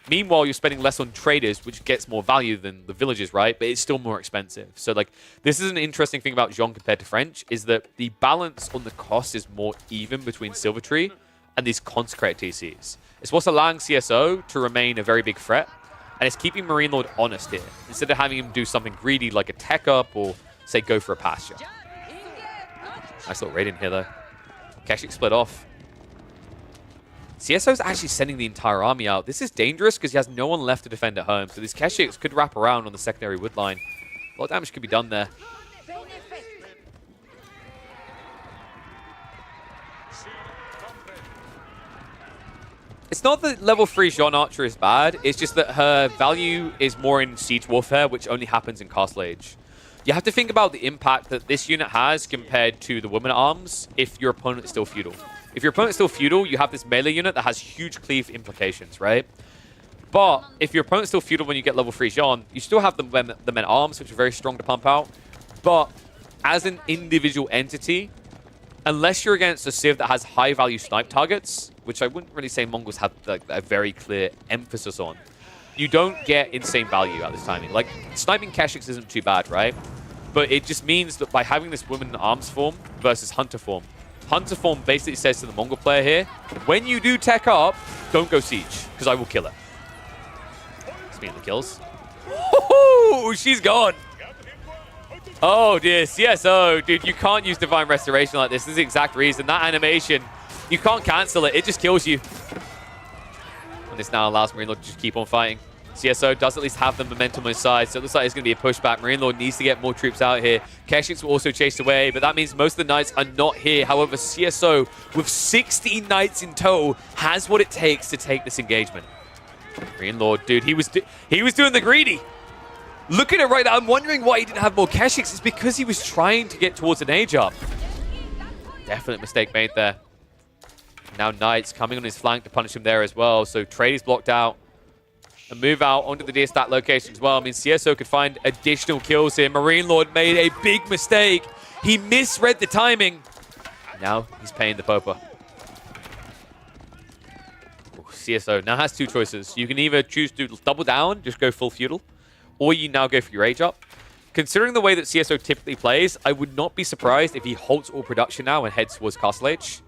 Meanwhile, you're spending less on traders, which gets more value than the villages, right? But it's still more expensive. So, like, this is an interesting thing about Jean compared to French, is that the balance on the cost is more even between Silver Tree and these consecrated TCs. It's what's allowing CSO to remain a very big threat, and it's keeping Marine Lord honest here, instead of having him do something greedy like a tech up or, say, go for a pasture. Nice little raid in here, though. Keshik split off. CSO's actually sending the entire army out. This is dangerous because he has no one left to defend at home, so these Keshiks could wrap around on the secondary wood line. A lot of damage could be done there. It's not that level 3 Jean Archer is bad, it's just that her value is more in Siege Warfare, which only happens in Castle Age. You have to think about the impact that this unit has compared to the Woman at Arms if your opponent is still feudal. If your opponent is still feudal, you have this melee unit that has huge cleave implications, right? But if your opponent is still feudal when you get level 3 Jean, you still have the men at arms, which are very strong to pump out. But as an individual entity, unless you're against a Civ that has high value snipe targets, which I wouldn't really say Mongols have like a very clear emphasis on, you don't get insane value at this timing. Like, sniping Keshiks isn't too bad, right? But it just means that by having this Woman in Arms form versus Hunter form basically says to the Mongol player here, when you do tech up, don't go siege, because I will kill it. Speaking of the kills. Oh, she's gone. Oh dear, CSO, dude, you can't use Divine Restoration like this. This is the exact reason. That animation, you can't cancel it. It just kills you. And this now allows Marine Lord to just keep on fighting. CSO does at least have the momentum on his side, so it looks like it's going to be a pushback. Marine Lord needs to get more troops out here. Keshiks will also chase away, but that means most of the Knights are not here. However, CSO, with 16 Knights in tow, has what it takes to take this engagement. Marine Lord, dude, he was doing the greedy. Look at it right now. I'm wondering why he didn't have more Keshiks. It's because he was trying to get towards an age up. Definite mistake made there. Now Knights coming on his flank to punish him there as well. So trade is blocked out. A move out onto the Deerstat location as well. I mean, CSO could find additional kills here. Marine Lord made a big mistake. He misread the timing. Now he's paying the Popa. CSO now has two choices. You can either choose to double down, just go full feudal, or you now go for your age up. Considering the way that CSO typically plays, I would not be surprised if he halts all production now and heads towards Castle Age.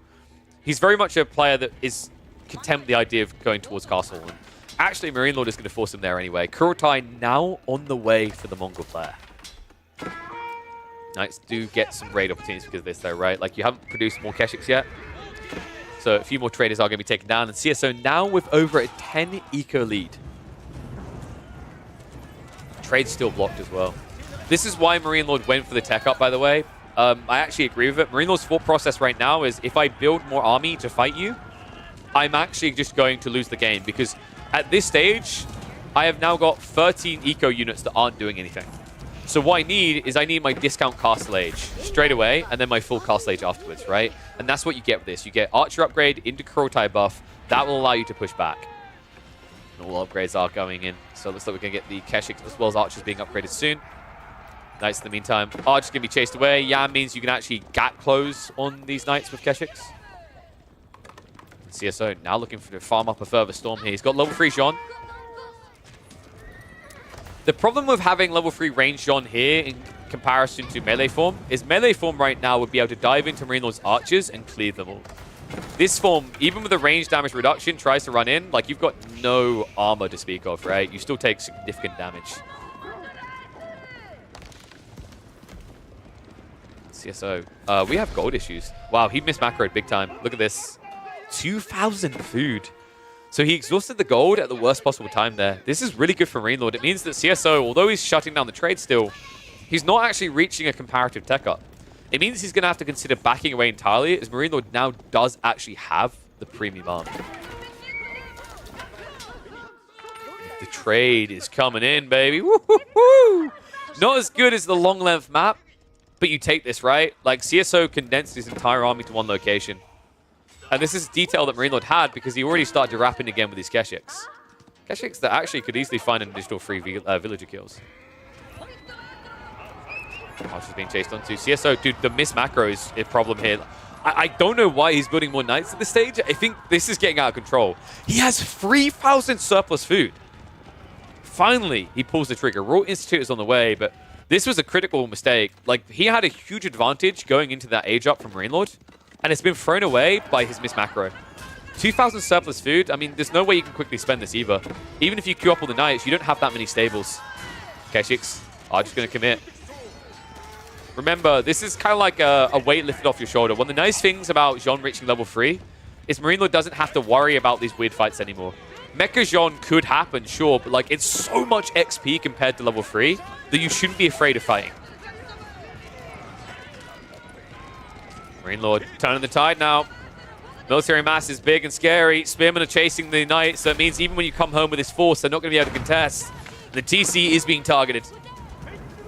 He's very much a player that is content with the idea of going towards Castle. And actually, Marine Lord is going to force him there anyway. Kurotai now on the way for the Mongol player. Knights do get some raid opportunities because of this though, right? Like, you haven't produced more Keshiks yet. So a few more traders are going to be taken down. And CSO now with over a 10 eco lead. Trade's still blocked as well. This is why Marine Lord went for the tech up, by the way. I actually agree with it. Marine Lord's thought process right now is if I build more army to fight you, I'm actually just going to lose the game. Because at this stage, I have now got 13 eco units that aren't doing anything. So what I need is my discount Castle Age straight away, and then my full Castle Age afterwards, right? And that's what you get with this. You get Archer upgrade into Kurotai buff. That will allow you to push back. And all upgrades are going in. So it looks like we're going to get the Keshiks as well as Archers being upgraded soon. Knights in the meantime. Archer's going to be chased away. Yam means you can actually gap close on these Knights with Keshiks. CSO now looking for to farm up a further storm here. He's got level 3 Jean. The problem with having level 3 range Jean here in comparison to melee form is melee form right now would be able to dive into Marine Lord's archers and clear them all. This form, even with the range damage reduction, tries to run in. Like, you've got no armor to speak of, right? You still take significant damage. CSO. We have gold issues. Wow, he missed macroed big time. Look at this. 2,000 food. So he exhausted the gold at the worst possible time there. This is really good for Marine Lord. It means that CSO, although he's shutting down the trade still, he's not actually reaching a comparative tech up. It means he's going to have to consider backing away entirely, as Marine Lord now does actually have the premium arm. The trade is coming in, baby. Woo-hoo-hoo! Not as good as the long length map, but you take this, right? Like, CSO condensed his entire army to one location. And this is detail that Marine Lord had because he already started to wrap in again with these Keshiks. Keshiks that actually could easily find an additional 3 villager kills. Archer's being chased onto. CSO, dude, the miss macro is a problem here. I don't know why he's building more Knights at this stage. I think this is getting out of control. He has 3,000 surplus food. Finally, he pulls the trigger. Royal Institute is on the way, but this was a critical mistake. Like, he had a huge advantage going into that age up from Marine Lord, and it's been thrown away by his miss macro. 2,000 surplus food. I mean, there's no way you can quickly spend this either. Even if you queue up all the Knights, you don't have that many stables. Keshiks are just going to commit. Remember, this is kind of like a weight lifted off your shoulder. One of the nice things about Jean reaching level 3 is Marine Lord doesn't have to worry about these weird fights anymore. Mecha Jean could happen, sure, but like it's so much XP compared to level 3 that you shouldn't be afraid of fighting. Marine Lord turning the tide now. Military mass is big and scary. Spearmen are chasing the Knights, so it means even when you come home with this force, they're not going to be able to contest. The TC is being targeted.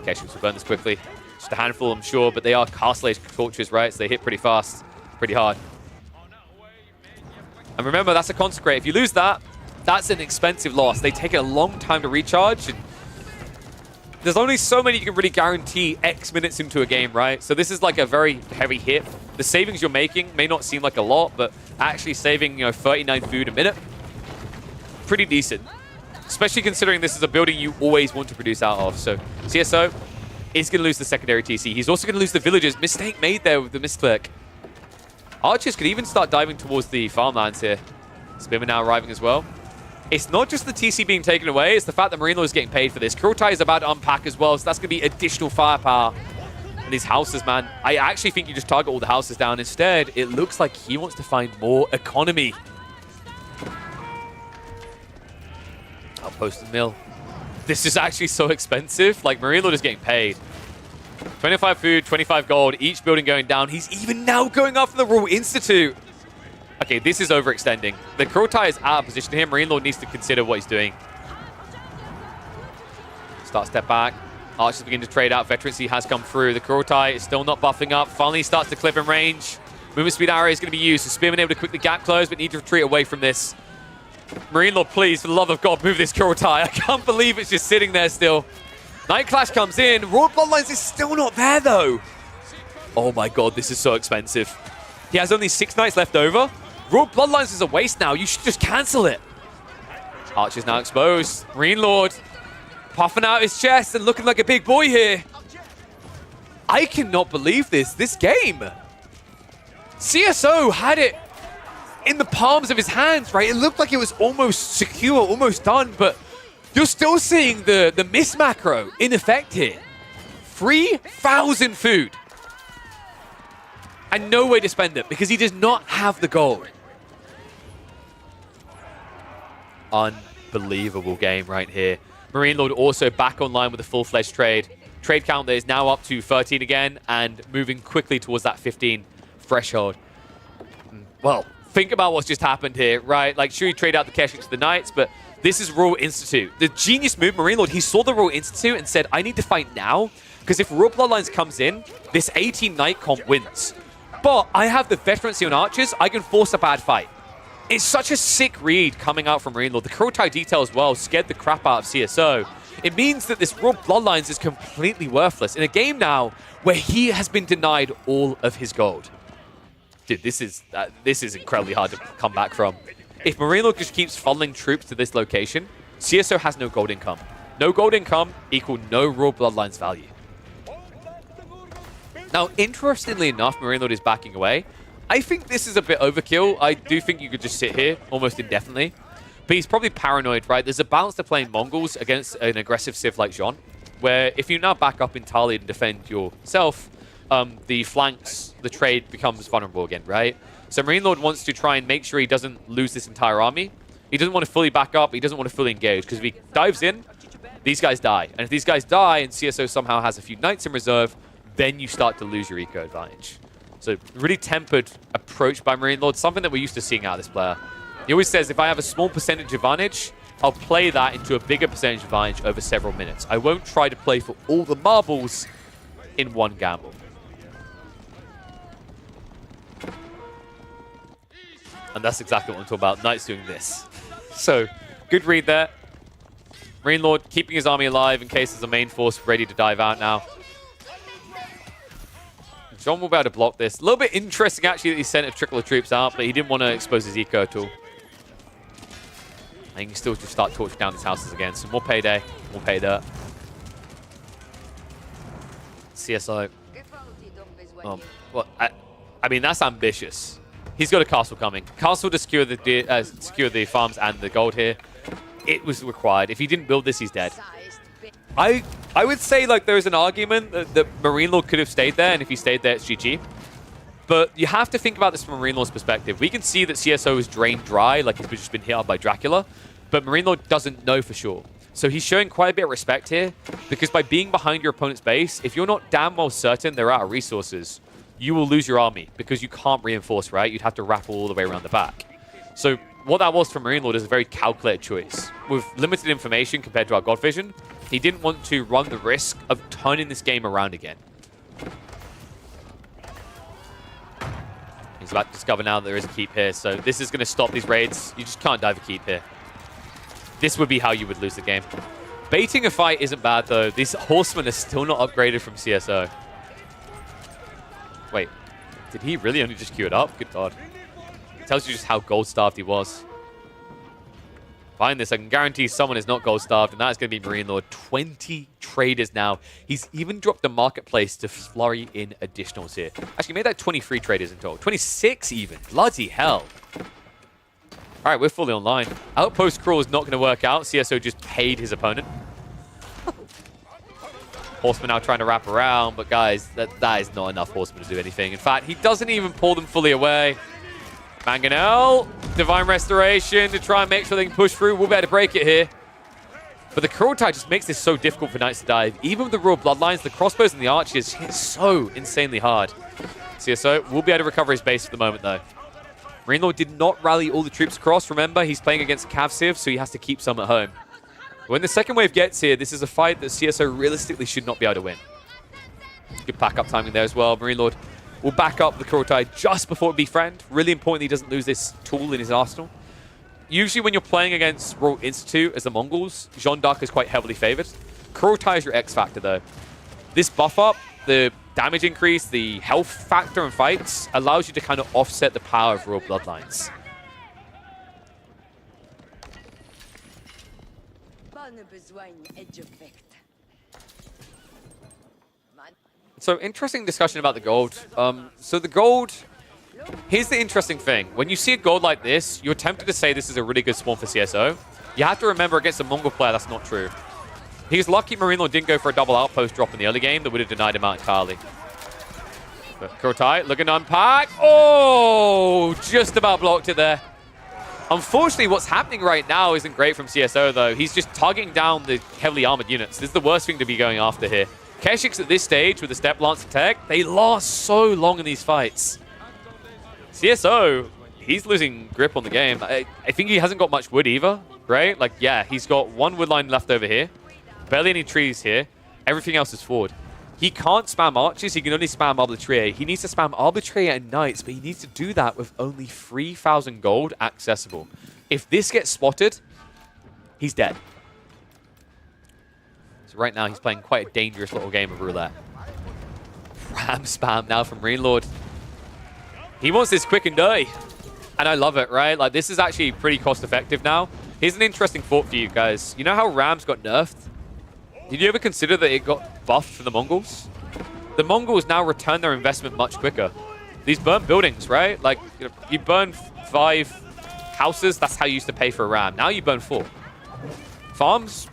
Keshiks will burn this quickly. Just a handful, I'm sure, but they are Castle Age torches, right? So they hit pretty fast, pretty hard. And remember, that's a Consecrate. If you lose that, that's an expensive loss. They take a long time to recharge. And there's only so many you can really guarantee X minutes into a game, right? So this is like a very heavy hit. The savings you're making may not seem like a lot, but actually saving, 39 food a minute, pretty decent. Especially considering this is a building you always want to produce out of. So CSO is going to lose the secondary TC. He's also going to lose the villagers. Mistake made there with the misclick. Archers could even start diving towards the farmlands here. Spearman now arriving as well. It's not just the TC being taken away, it's the fact that Marine Lord is getting paid for this. Kurotai is about to unpack as well, so that's going to be additional firepower. And these houses, man, I actually think you just target all the houses down. Instead, it looks like he wants to find more economy. Outpost and mill. This is actually so expensive. Like, Marine Lord is getting paid. 25 food, 25 gold, each building going down. He's even now going after the Royal Institute. Okay, this is overextending. The Kurultai is out of position here. Marine Lord needs to consider what he's doing. Start step back. Archers begin to trade out. Veterancy has come through. The Kurultai is still not buffing up. Finally starts to clip in range. Movement speed arrow is going to be used. So Spearman able to quickly gap close, but need to retreat away from this. Marine Lord, please, for the love of God, move this Kurultai. I can't believe it's just sitting there still. Night Clash comes in. Royal Bloodlines is still not there, though. Oh my God, this is so expensive. He has only 6 knights left over. Royal Bloodlines is a waste now. You should just cancel it. Archer's now exposed. Marine Lord puffing out his chest and looking like a big boy here. I cannot believe this. This game. CSO had it in the palms of his hands, right? It looked like it was almost secure, almost done, but you're still seeing the miss macro in effect here. 3,000 food. And no way to spend it because he does not have the gold. Unbelievable game right here. Marine Lord also back online with a full-fledged trade. Trade count that is now up to 13 again and moving quickly towards that 15 threshold. Well, think about what's just happened here, right? Like, sure, you trade out the Keshic to the Knights, but this is Royal Institute. The genius move, Marine Lord, he saw the Royal Institute and said, I need to fight now, because if Royal Bloodlines comes in, this 18 Knight comp wins. But I have the veterancy on Archers, I can force a bad fight. It's such a sick read coming out from Marine Lord. The Kurultai detail as well scared the crap out of CSO. It means that this Royal Bloodlines is completely worthless in a game now where he has been denied all of his gold. Dude, this is incredibly hard to come back from. If Marine Lord just keeps funneling troops to this location, CSO has no gold income. No gold income equal no Royal Bloodlines value. Now, interestingly enough, Marine Lord is backing away. I think this is a bit overkill. I do think you could just sit here almost indefinitely. But he's probably paranoid, right? There's a balance to playing Mongols against an aggressive civ like Jean, where if you now back up entirely and defend yourself, the flanks, the trade becomes vulnerable again, right? So Marine Lord wants to try and make sure he doesn't lose this entire army. He doesn't want to fully back up. He doesn't want to fully engage, because if he dives in, these guys die. And if these guys die and CSO somehow has a few knights in reserve, then you start to lose your eco advantage. So really tempered approach by Marine Lord, something that we're used to seeing out of this player. He always says, if I have a small percentage advantage, I'll play that into a bigger percentage advantage over several minutes. I won't try to play for all the marbles in one gamble. And that's exactly what I'm talking about. Knights doing this. So, good read there. Marine Lord keeping his army alive in case there's a main force ready to dive out now. Jean will be able to block this. A little bit interesting, actually, that he sent a trickle of troops out, but he didn't want to expose his eco at all. And he can still just start torching down his houses again. So more payday, more pay dirt. CSO. Well, I mean, that's ambitious. He's got a castle coming. Castle to secure the farms and the gold here. It was required. If he didn't build this, he's dead. I would say, like, there's an argument that Marine Lord could have stayed there, and if he stayed there, it's GG. But you have to think about this from Marine Lord's perspective. We can see that CSO is drained dry, like he's just been hit up by Dracula, but Marine Lord doesn't know for sure. So he's showing quite a bit of respect here, because by being behind your opponent's base, if you're not damn well certain they're out of resources, you will lose your army, because you can't reinforce, right? You'd have to wrap all the way around the back. So what that was for Marine Lord is a very calculated choice. With limited information compared to our God Vision, he didn't want to run the risk of turning this game around again. He's about to discover now that there is a keep here, so this is going to stop these raids. You just can't dive a keep here. This would be how you would lose the game. Baiting a fight isn't bad, though. These horsemen are still not upgraded from CSO. Wait, did he really only just queue it up? Good God. It tells you just how gold-starved he was. Find this, I can guarantee someone is not gold-starved, and that is going to be Marine Lord. 20 traders now. He's even dropped the marketplace to flurry in additionals here. Actually, made that 23 traders in total. 26 even. Bloody hell. All right, we're fully online. Outpost crawl is not going to work out. CSO just paid his opponent. Horseman now trying to wrap around, but guys, that is not enough Horseman to do anything. In fact, he doesn't even pull them fully away. Mangonel, Divine Restoration to try and make sure they can push through. We'll be able to break it here. But the Kurultai just makes this so difficult for Knights to dive. Even with the Royal Bloodlines, the crossbows and the archers hit so insanely hard. CSO will be able to recover his base for the moment, though. Marine Lord did not rally all the troops across. Remember, he's playing against Cav Civ, so he has to keep some at home. When the second wave gets here, this is a fight that CSO realistically should not be able to win. Good backup timing there as well. Marine Lord will back up the Kurultai just before it befriend. Really important he doesn't lose this tool in his arsenal. Usually when you're playing against Royal Institute as the Mongols, Jeanne d'Arc is quite heavily favored. Kurultai is your X factor though. This buff up, the damage increase, the health factor in fights allows you to kind of offset the power of Royal Bloodlines. So interesting discussion about the gold. So the gold, here's the interesting thing. When you see a gold like this, you're tempted to say this is a really good spawn for CSO. You have to remember against a Mongol player, that's not true. He's lucky Marine Lord didn't go for a double outpost drop in the early game that would have denied him out entirely. But Kurultai looking to unpack. Oh, just about blocked it there. Unfortunately, what's happening right now isn't great from CSO, though. He's just targeting down the heavily armored units. This is the worst thing to be going after here. Keshiks at this stage with the Step Lance attack, they last so long in these fights. CSO, he's losing grip on the game. I think he hasn't got much wood either, right? Like, yeah, he's got one wood line left over here. Barely any trees here. Everything else is forward. He can't spam archers, he can only spam arbitraire. He needs to spam arbitraire and knights, but he needs to do that with only 3,000 gold accessible. If this gets spotted, he's dead. So right now he's playing quite a dangerous little game of roulette. Ram spam now from Marine Lord. He wants this quick and dirty. And I love it, right? Like, this is actually pretty cost effective now. Here's an interesting thought for you guys. You know how Rams got nerfed? Did you ever consider that it got buffed for the Mongols? The Mongols now return their investment much quicker. These burnt buildings, right? Like, you burn 5 houses, that's how you used to pay for a ram. Now you burn 4. Farms,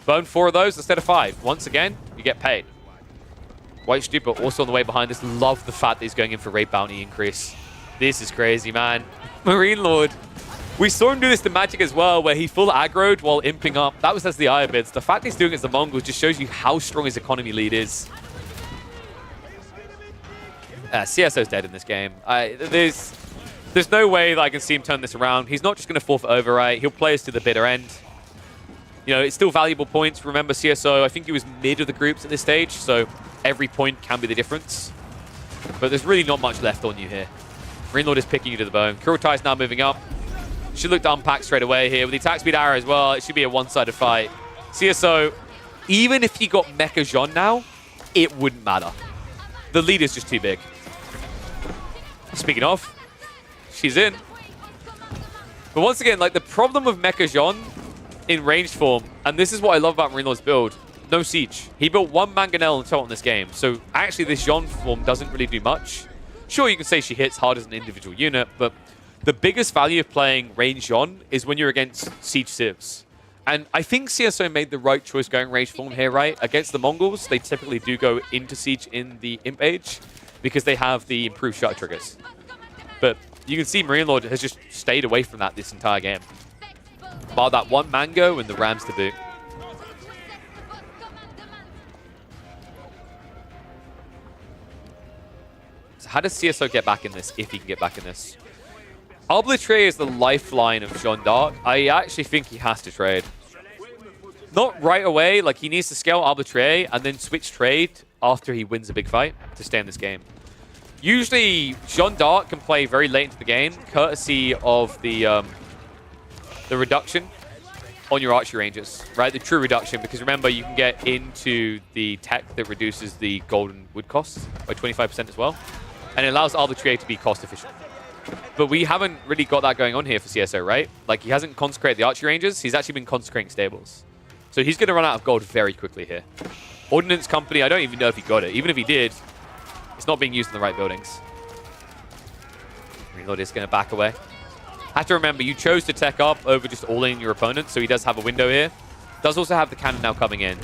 burn 4 of those instead of 5. Once again, you get paid. White Stupor also on the way behind this. Love the fact that he's going in for raid bounty increase. This is crazy, man. Marine Lord. We saw him do this to Magic as well, where he full aggroed while imping up. That was as the Irobids. The fact he's doing it as the Mongols just shows you how strong his economy lead is. CSO's dead in this game. There's no way that I can see him turn this around. He's not just going to forfeit overwrite. He'll play us to the bitter end. You know, it's still valuable points. Remember, CSO, I think he was mid of the groups at this stage, so every point can be the difference. But there's really not much left on you here. Marine Lord is picking you to the bone. Kurultai's now moving up. Should look to unpack straight away here. With the attack speed arrow as well, it should be a one-sided fight. CSO, even if he got Mecha Jeanne now, it wouldn't matter. The lead is just too big. Speaking of, she's in. But once again, like, the problem with Mecha Jeanne in ranged form, and this is what I love about Marine Lord's build, no siege. He built 1 Mangonel in total in this game, so actually this Jeanne form doesn't really do much. Sure, you can say she hits hard as an individual unit, but the biggest value of playing ranged Jeanne is when you're against siege civs. And I think CSO made the right choice going ranged form here, right? Against the Mongols, they typically do go into siege in the Imp Age because they have the improved shutter triggers. But you can see Marine Lord has just stayed away from that this entire game. Bar that 1 Mango and the Rams to boot. So how does CSO get back in this, if he can get back in this? Arbitraire is the lifeline of Jeanne d'Arc. I actually think he has to trade. Not right away, like he needs to scale Arbitraire and then switch trade after he wins a big fight to stay in this game. Usually, Jeanne d'Arc can play very late into the game, courtesy of the reduction on your archery ranges, right? The true reduction, because remember, you can get into the tech that reduces the golden wood costs by 25% as well, and it allows Arbitraire to be cost efficient. But we haven't really got that going on here for CSO, right? Like, he hasn't consecrated the archery ranges. He's actually been consecrating stables. So he's going to run out of gold very quickly here. Ordnance Company, I don't even know if he got it. Even if he did, it's not being used in the right buildings. Marine Lord is going to back away. Have to remember, you chose to tech up over just all-in your opponent, so he does have a window here. Does also have the cannon now coming in.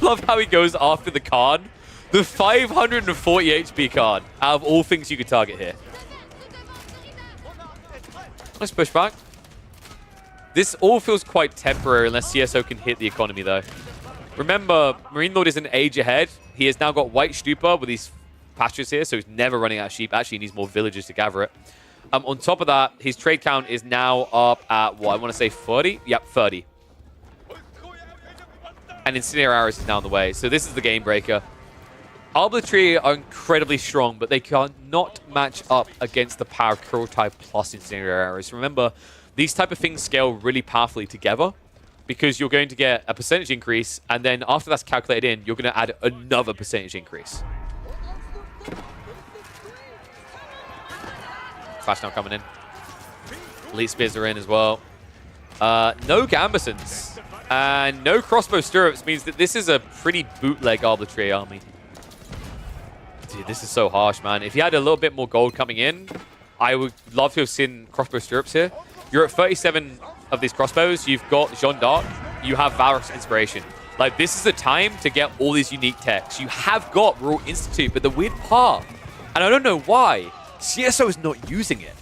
Love how he goes after the card. The 540 HP card out of all things you could target here. Nice pushback. This all feels quite temporary unless CSO can hit the economy, though. Remember, Marine Lord is an age ahead. He has now got White Stupa with these pastures here, so he's never running out of sheep. Actually, he needs more villagers to gather it. On top of that, his trade count is now up at, what, I want to say 30? Yep, 30. And Incendiary Arrows is now on the way. So this is the game breaker. Arbitrary are incredibly strong, but they cannot match up against the power of Kurultai plus Incendiary Arrows. Remember, these type of things scale really powerfully together because you're going to get a percentage increase, and then after that's calculated in, you're going to add another percentage increase. Flash now coming in. Elite Spears are in as well. No Gambesons and no Crossbow Stirrups means that this is a pretty bootleg Arbitrary army. Dude, this is so harsh, man. If you had a little bit more gold coming in, I would love to have seen Crossbow Stirrups here. You're at 37 of these crossbows. You've got Jeanne d'Arc. You have Valor's Inspiration. Like, this is the time to get all these unique techs. You have got Royal Institute, but the weird part, and I don't know why, CSO is not using it.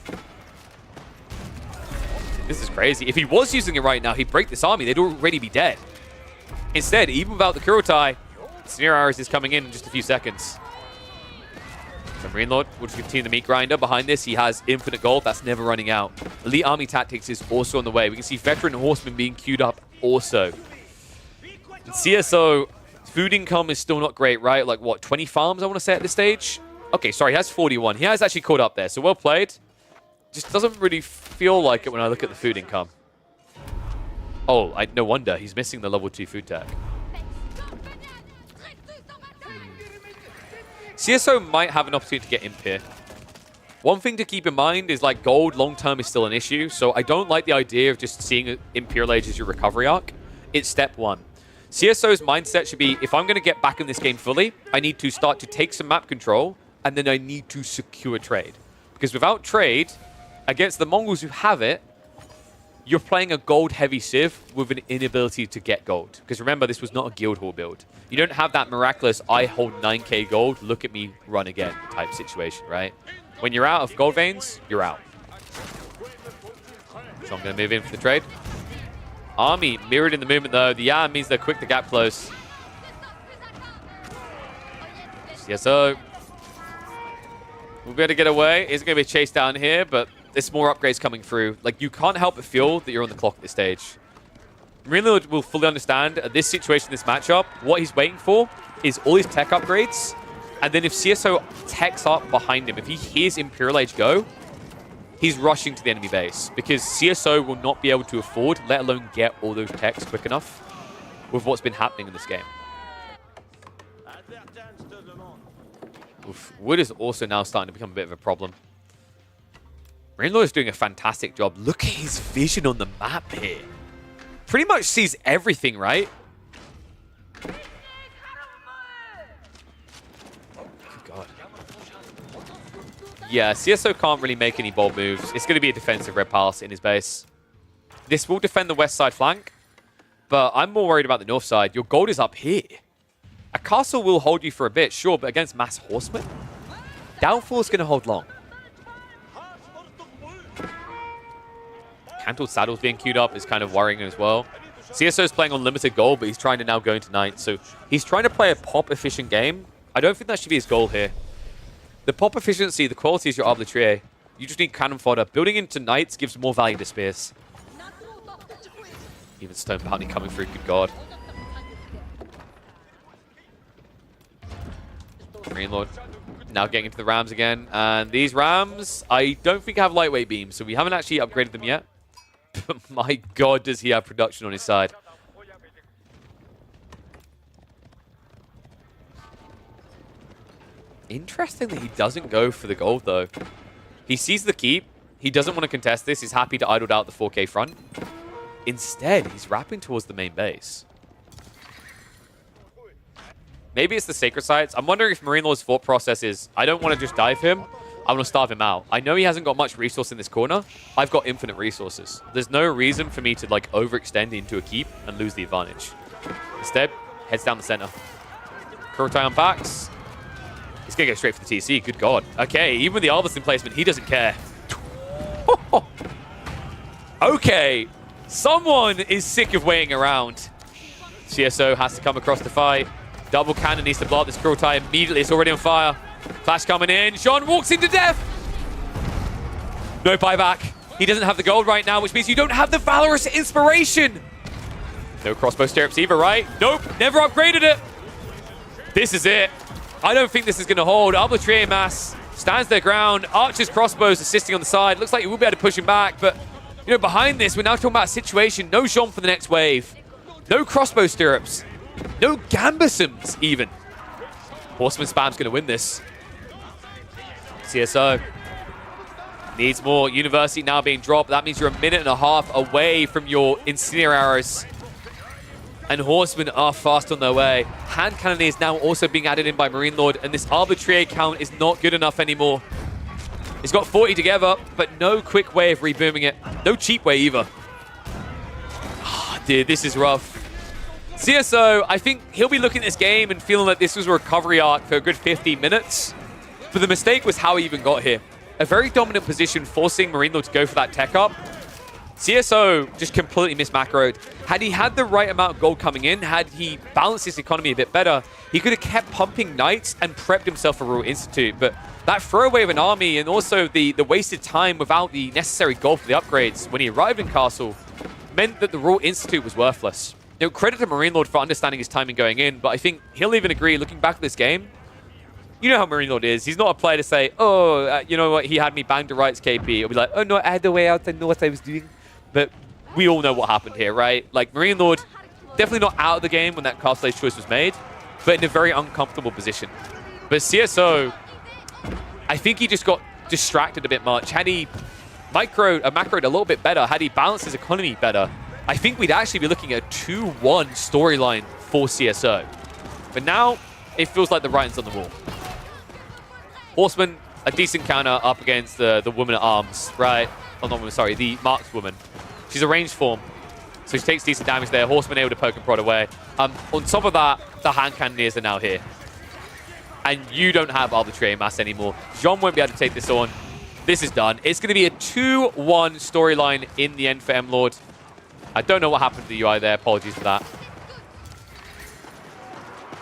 This is crazy. If he was using it right now, he'd break this army. They'd already be dead. Instead, even without the Kurultai, Incendiary Arrows is coming in just a few seconds. So Marine Lord will just continue the meat grinder. Behind this, he has infinite gold. That's never running out. Elite Army Tactics is also on the way. We can see Veteran Horsemen being queued up also. In CSO, food income is still not great, right? Like, what, 20 farms, I want to say, at this stage? Okay, sorry, he has 41. He has actually caught up there, so well played. Just doesn't really feel like it when I look at the food income. Oh, no wonder. He's missing the level 2 food tech. CSO might have an opportunity to get Imp here. One thing to keep in mind is, like, gold long-term is still an issue, so I don't like the idea of just seeing Imperial Age as your recovery arc. It's step one. CSO's mindset should be, if I'm going to get back in this game fully, I need to start to take some map control, and then I need to secure trade. Because without trade, against the Mongols who have it, you're playing a gold-heavy Civ with an inability to get gold. Because remember, this was not a Guildhall build. You don't have that miraculous, I hold 9k gold, look at me, run again type situation, right? When you're out of gold veins, you're out. So I'm going to move in for the trade. Army mirrored in the movement, though. The Yan means they're quick to gap close. CSO. We'll be able to get away. It's going to be chased down here, but there's more upgrades coming through. Like, you can't help but feel that you're on the clock at this stage. Marine Lord will fully understand at this situation, this matchup, what he's waiting for is all his tech upgrades. And then if CSO techs up behind him, if he hears Imperial Age go, he's rushing to the enemy base. Because CSO will not be able to afford, let alone get all those techs quick enough with what's been happening in this game. Oof. Wood is also now starting to become a bit of a problem. Marine Lord is doing a fantastic job. Look at his vision on the map here. Pretty much sees everything, right? Good God. Yeah, CSO can't really make any bold moves. It's going to be a defensive Red Palace in his base. This will defend the west side flank, but I'm more worried about the north side. Your gold is up here. A castle will hold you for a bit, sure, but against mass horsemen? Downfall is going to hold long. Cantled Saddles being queued up is kind of worrying as well. CSO is playing on limited gold, but he's trying to now go into Knight. So he's trying to play a pop-efficient game. I don't think that should be his goal here. The pop efficiency, the quality is your arbitrary. You just need cannon fodder. Building into Knights gives more value to spears. Even Stone Bounty coming through, good God. Marine Lord now getting into the Rams again. And these Rams, I don't think have lightweight beams, so we haven't actually upgraded them yet. But my God, does he have production on his side. Interesting that he doesn't go for the gold, though. He sees the keep. He doesn't want to contest this. He's happy to idle out the 4K front. Instead, he's wrapping towards the main base. Maybe it's the Sacred Sites. I'm wondering if Marine Lord's thought process is, I don't want to just dive him. I want to starve him out. I know he hasn't got much resource in this corner. I've got infinite resources. There's no reason for me to, like, overextend into a keep and lose the advantage. Instead, heads down the center. Kurultai unpacks. He's going to go straight for the TC. Good God. Okay, even with the Arbalest placement, he doesn't care. Okay. Someone is sick of waiting around. CSO has to come across the fight. Double cannon needs to blow up this Kurultai immediately. It's already on fire. Flash coming in. Jean walks into death. No buyback. He doesn't have the gold right now, which means you don't have the Valorous Inspiration. No crossbow stirrups either, right? Nope, never upgraded it. This is it. I don't think this is going to hold. Arbitrary Mass stands their ground. Archer's crossbows assisting on the side. Looks like he will be able to push him back, but you know, behind this, we're now talking about a situation. No Jean for the next wave. No crossbow stirrups. No Gambusums, even. Horseman Spam's going to win this. CSO needs more. University now being dropped. That means you're a minute and a half away from your Incendiary arrows. And Horsemen are fast on their way. Hand Cannoneers now also being added in by Marine Lord, and this Arbitrary count is not good enough anymore. He's got 40 together, but no quick way of rebooming it. No cheap way either. Oh, dude, this is rough. CSO, I think he'll be looking at this game and feeling that this was a recovery arc for a good 15 minutes. But the mistake was how he even got here. A very dominant position, forcing Marine Lord to go for that tech up. CSO just completely mismacroed. Had he had the right amount of gold coming in, had he balanced his economy a bit better, he could have kept pumping Knights and prepped himself for Royal Institute. But that throwaway of an army and also the wasted time without the necessary gold for the upgrades when he arrived in Castle meant that the Royal Institute was worthless. You know, credit to Marine Lord for understanding his timing going in, but I think he'll even agree, looking back at this game, you know how Marine Lord is. He's not a player to say, oh, you know what, he had me banged to rights KP. He'll be like, oh no, I had the way out, I know what I was doing. But we all know what happened here, right? Like, Marine Lord, definitely not out of the game when that Castle Age choice was made, but in a very uncomfortable position. But CSO, I think he just got distracted a bit much. Had he macroed a little bit better, had he balanced his economy better, I think we'd actually be looking at a 2-1 storyline for CSO. But now, it feels like the writing's on the wall. Horseman, a decent counter up against the woman at arms, right? Oh, not woman, sorry, the markswoman. She's a ranged form, so she takes decent damage there. Horseman able to poke and prod away. On top of that, the hand cannoneers are now here. And you don't have Arbitrary Mass anymore. Jean won't be able to take this on. This is done. It's going to be a 2-1 storyline in the end for M-Lord. I don't know what happened to the UI there. Apologies for that.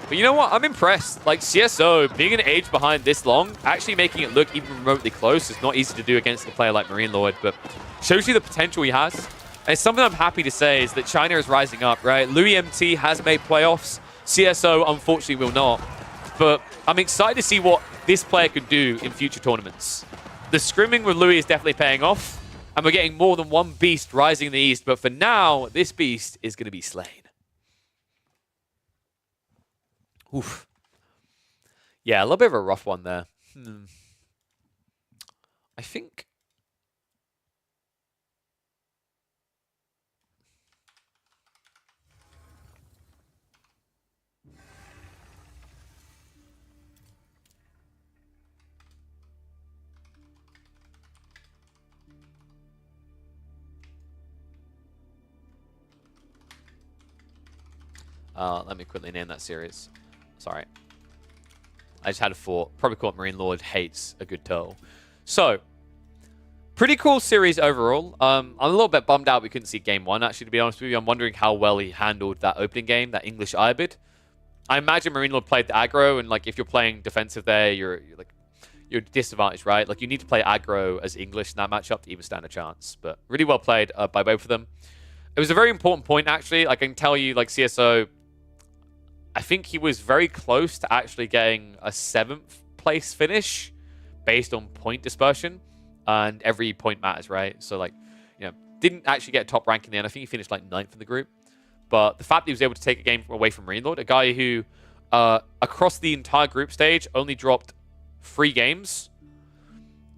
But you know what? I'm impressed. Like, CSO, being an age behind this long, actually making it look even remotely close is not easy to do against a player like Marine Lord, but shows you the potential he has. And it's something I'm happy to say is that China is rising up, right? Louis MT has made playoffs. CSO, unfortunately, will not. But I'm excited to see what this player could do in future tournaments. The scrimming with Louis is definitely paying off, and we're getting more than one beast rising in the east. But for now, this beast is going to be slain. Oof. Yeah, a little bit of a rough one there. I think... let me quickly name that series. Sorry. I just had a thought. Probably call it Marine Lord hates a good turtle. So, pretty cool series overall. I'm a little bit bummed out we couldn't see game one, actually, to be honest with you. I'm wondering how well he handled that opening game, that English Ibid. I imagine Marine Lord played the aggro, and like if you're playing defensive there, you're disadvantaged, right? Like you need to play aggro as English in that matchup to even stand a chance. But really well played by both of them. It was a very important point, actually. Like I can tell you, like CSO, I think he was very close to actually getting a 7th place finish based on point dispersion, and every point matters, right? So like, you know, didn't actually get top rank in the end. I think he finished like 9th in the group. But the fact that he was able to take a game away from Marine Lord, a guy who across the entire group stage only dropped 3 games,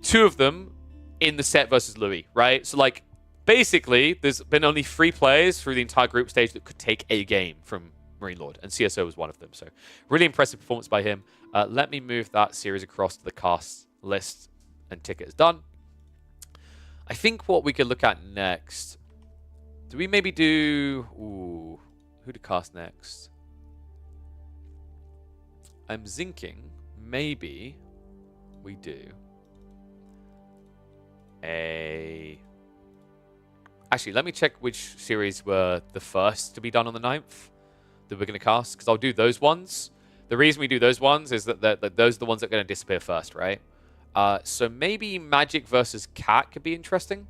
2 of them in the set versus Louis, right? So like, basically, there's been only 3 players through the entire group stage that could take a game from Marine Lord, and CSO was one of them. So really impressive performance by him. Let me move that series across to the cast list, and ticket is done. I think what we could look at next, do we maybe do, who to cast next? I'm thinking maybe we do Actually, let me check which series were the first to be done on the 9th that we're going to cast, because I'll do those ones. The reason we do those ones is that those are the ones that are going to disappear first, right? So maybe Magic versus Cat could be interesting.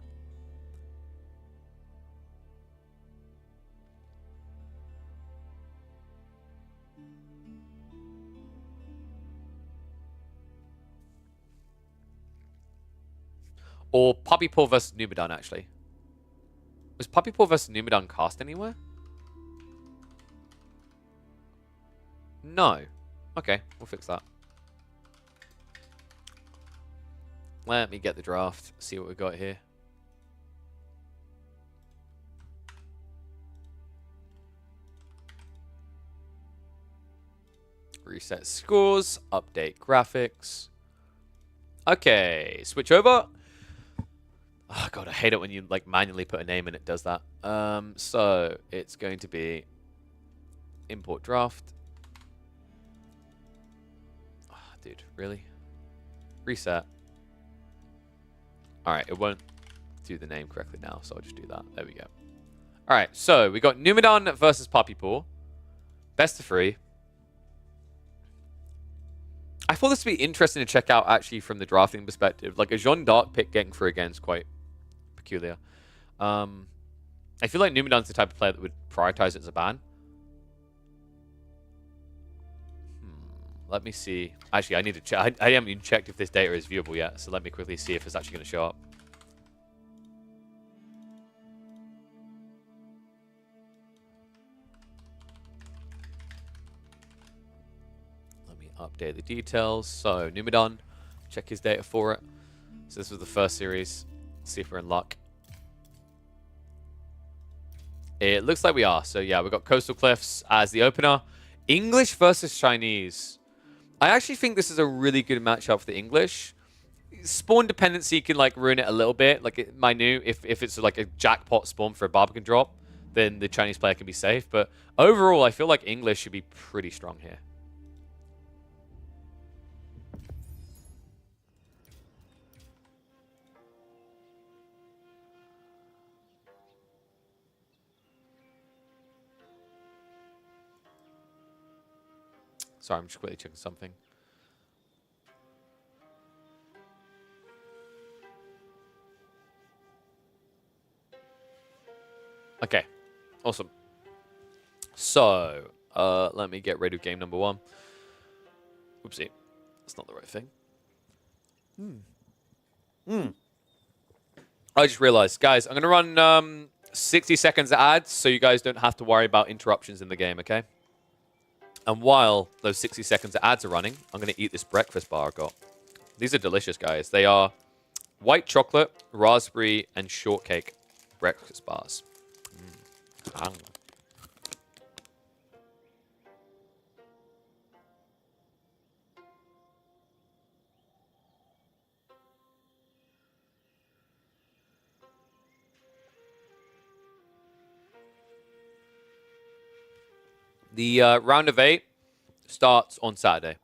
Or Puppy Paw versus Numedan, actually. Was Puppy Paw versus Numedan cast anywhere? No. Okay, we'll fix that. Let me get the draft, see what we got here. Reset scores, update graphics. Okay, switch over. Oh god, I hate it when you like manually put a name and it does that. So it's going to be import draft. Oh, dude, really? Reset. Alright, it won't do the name correctly now, so I'll just do that. There we go. Alright, so we got Numedan versus Puppy Paw. Best of 3. I thought this would be interesting to check out, actually, from the drafting perspective. Like, a Jeanne d'Arc pick getting through again is quite peculiar. I feel like Numedan's the type of player that would prioritize it as a ban. Let me see. Actually, I need to check. I haven't even checked if this data is viewable yet, so let me quickly see if it's actually going to show up. Let me update the details. So, Numedan, check his data for it. So this was the first series. Let's see if we're in luck. It looks like we are. So yeah, we've got Coastal Cliffs as the opener. English versus Chinese. I actually think this is a really good matchup for the English. Spawn dependency can like ruin it a little bit. Like minute, if it's like a jackpot spawn for a Barbican drop, then the Chinese player can be safe. But overall, I feel like English should be pretty strong here. Sorry, I'm just quickly checking something. Okay, awesome. So, let me get rid of game number 1. Oopsie, that's not the right thing. I just realized, guys, I'm going to run 60 seconds of ads so you guys don't have to worry about interruptions in the game, okay? And while those 60 seconds of ads are running, I'm going to eat this breakfast bar I got. These are delicious, guys. They are white chocolate, raspberry, and shortcake breakfast bars. The round of 8 starts on Saturday.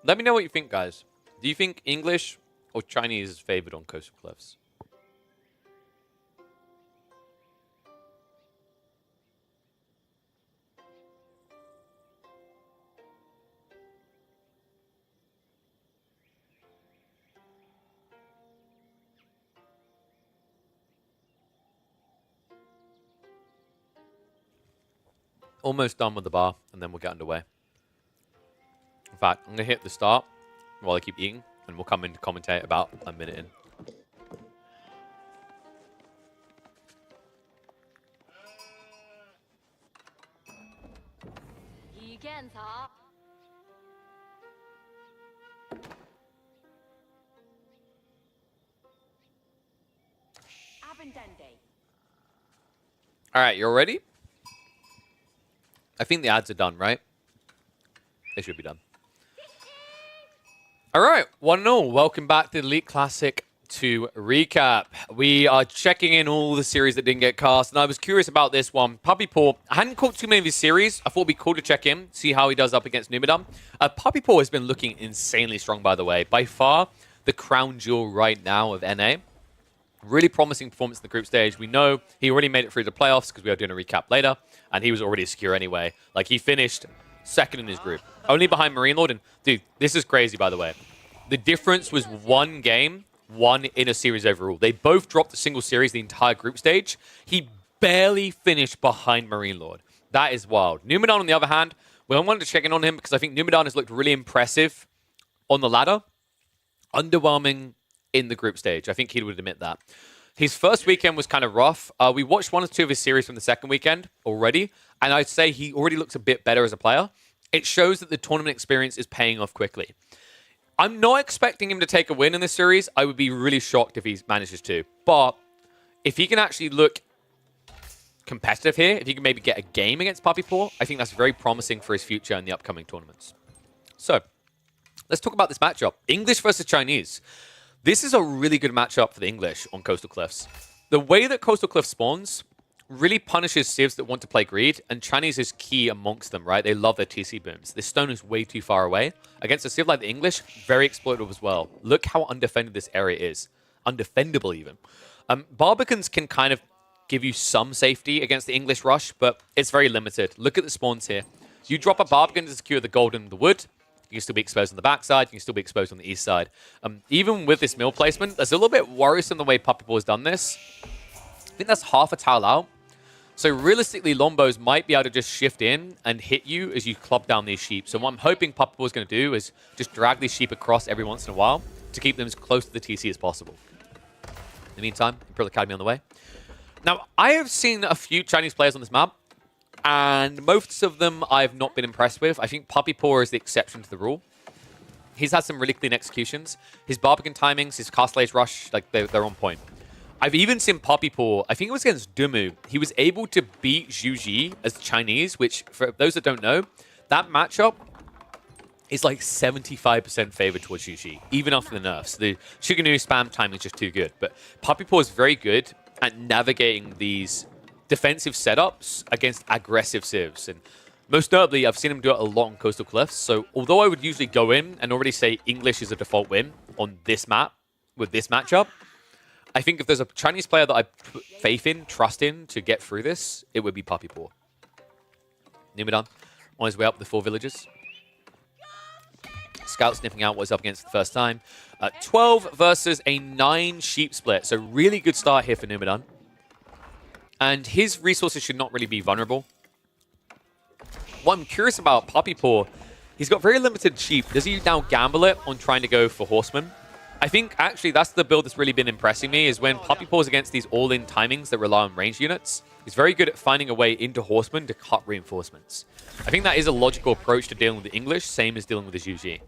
Let me know what you think, guys. Do you think English or Chinese is favored on Coastal Cliffs? Almost done with the bar, and then we'll get underway. In fact, I'm going to hit the start while I keep eating, and we'll come in to commentate about a minute in. All right, you all ready? I think the ads are done, right? They should be done. All right, 1-0. Welcome back to the Elite Classic to recap. We are checking in all the series that didn't get cast, and I was curious about this one. Puppy Paw, I hadn't caught too many of his series. I thought it'd be cool to check in, see how he does up against Numidan. Puppy Paw has been looking insanely strong, by the way. By far, the crown jewel right now of NA. Really promising performance in the group stage. We know he already made it through the playoffs because we are doing a recap later, and he was already secure anyway. Like, he finished second in his group, only behind Marine Lord. And, dude, this is crazy, by the way. The difference was one game, one in a series overall. They both dropped a single series the entire group stage. He barely finished behind Marine Lord. That is wild. Numidan, on the other hand, well, I wanted to check in on him because I think Numidan has looked really impressive on the ladder. Underwhelming in the group stage. I think he would admit that. His first weekend was kind of rough. We watched one or two of his series from the second weekend already, and I'd say he already looks a bit better as a player. It shows that the tournament experience is paying off quickly. I'm not expecting him to take a win in this series. I would be really shocked if he manages to. But if he can actually look competitive here, if he can maybe get a game against Puppy Paw, I think that's very promising for his future in the upcoming tournaments. So, let's talk about this matchup. English versus Chinese. This is a really good matchup for the English on Coastal Cliffs. The way that Coastal Cliffs spawns really punishes civs that want to play greed, and Chinese is key amongst them, right? They love their TC booms. This stone is way too far away. Against a civ like the English, very exploitable as well. Look how undefended this area is. Undefendable, even. Barbicans can kind of give you some safety against the English rush, but it's very limited. Look at the spawns here. You drop a Barbican to secure the gold and the wood. You can still be exposed on the backside. You can still be exposed on the east side. Even with this mill placement, that's a little bit worrisome the way Puppy Paw has done this. I think that's half a tile out. So realistically, Lombos might be able to just shift in and hit you as you club down these sheep. So what I'm hoping Puppy Paw is going to do is just drag these sheep across every once in a while to keep them as close to the TC as possible. In the meantime, Imperial Academy on the way. Now, I have seen a few Chinese players on this map, and most of them I have not been impressed with. I think Puppy Paw is the exception to the rule. He's had some really clean executions. His Barbican timings, his Castlades rush, like they're on point. I've even seen Puppy Paw, I think it was against Dumu. He was able to beat Zhu Ji as Chinese, which, for those that don't know, that matchup is like 75% favor towards Zhu Ji, even after the nerfs. The Shiganu spam timing is just too good. But Puppy Paw is very good at navigating these defensive setups against aggressive civs. And most notably, I've seen him do it a lot on Coastal Cliffs. So although I would usually go in and already say English is a default win on this map with this matchup, I think if there's a Chinese player that I put faith in, trust in to get through this, it would be Puppy Paw. Numidan on his way up the 4 villages. Scout sniffing out what he's up against the first time. 12 versus a 9 sheep split. So really good start here for Numidan. And his resources should not really be vulnerable. What I'm curious about Puppy Paw, he's got very limited sheep. Does he now gamble it on trying to go for Horseman? I think actually that's the build that's really been impressing me, is when Puppy Paw is against these all-in timings that rely on ranged units. He's very good at finding a way into Horseman to cut reinforcements. I think that is a logical approach to dealing with the English, same as dealing with the Zhu Ji.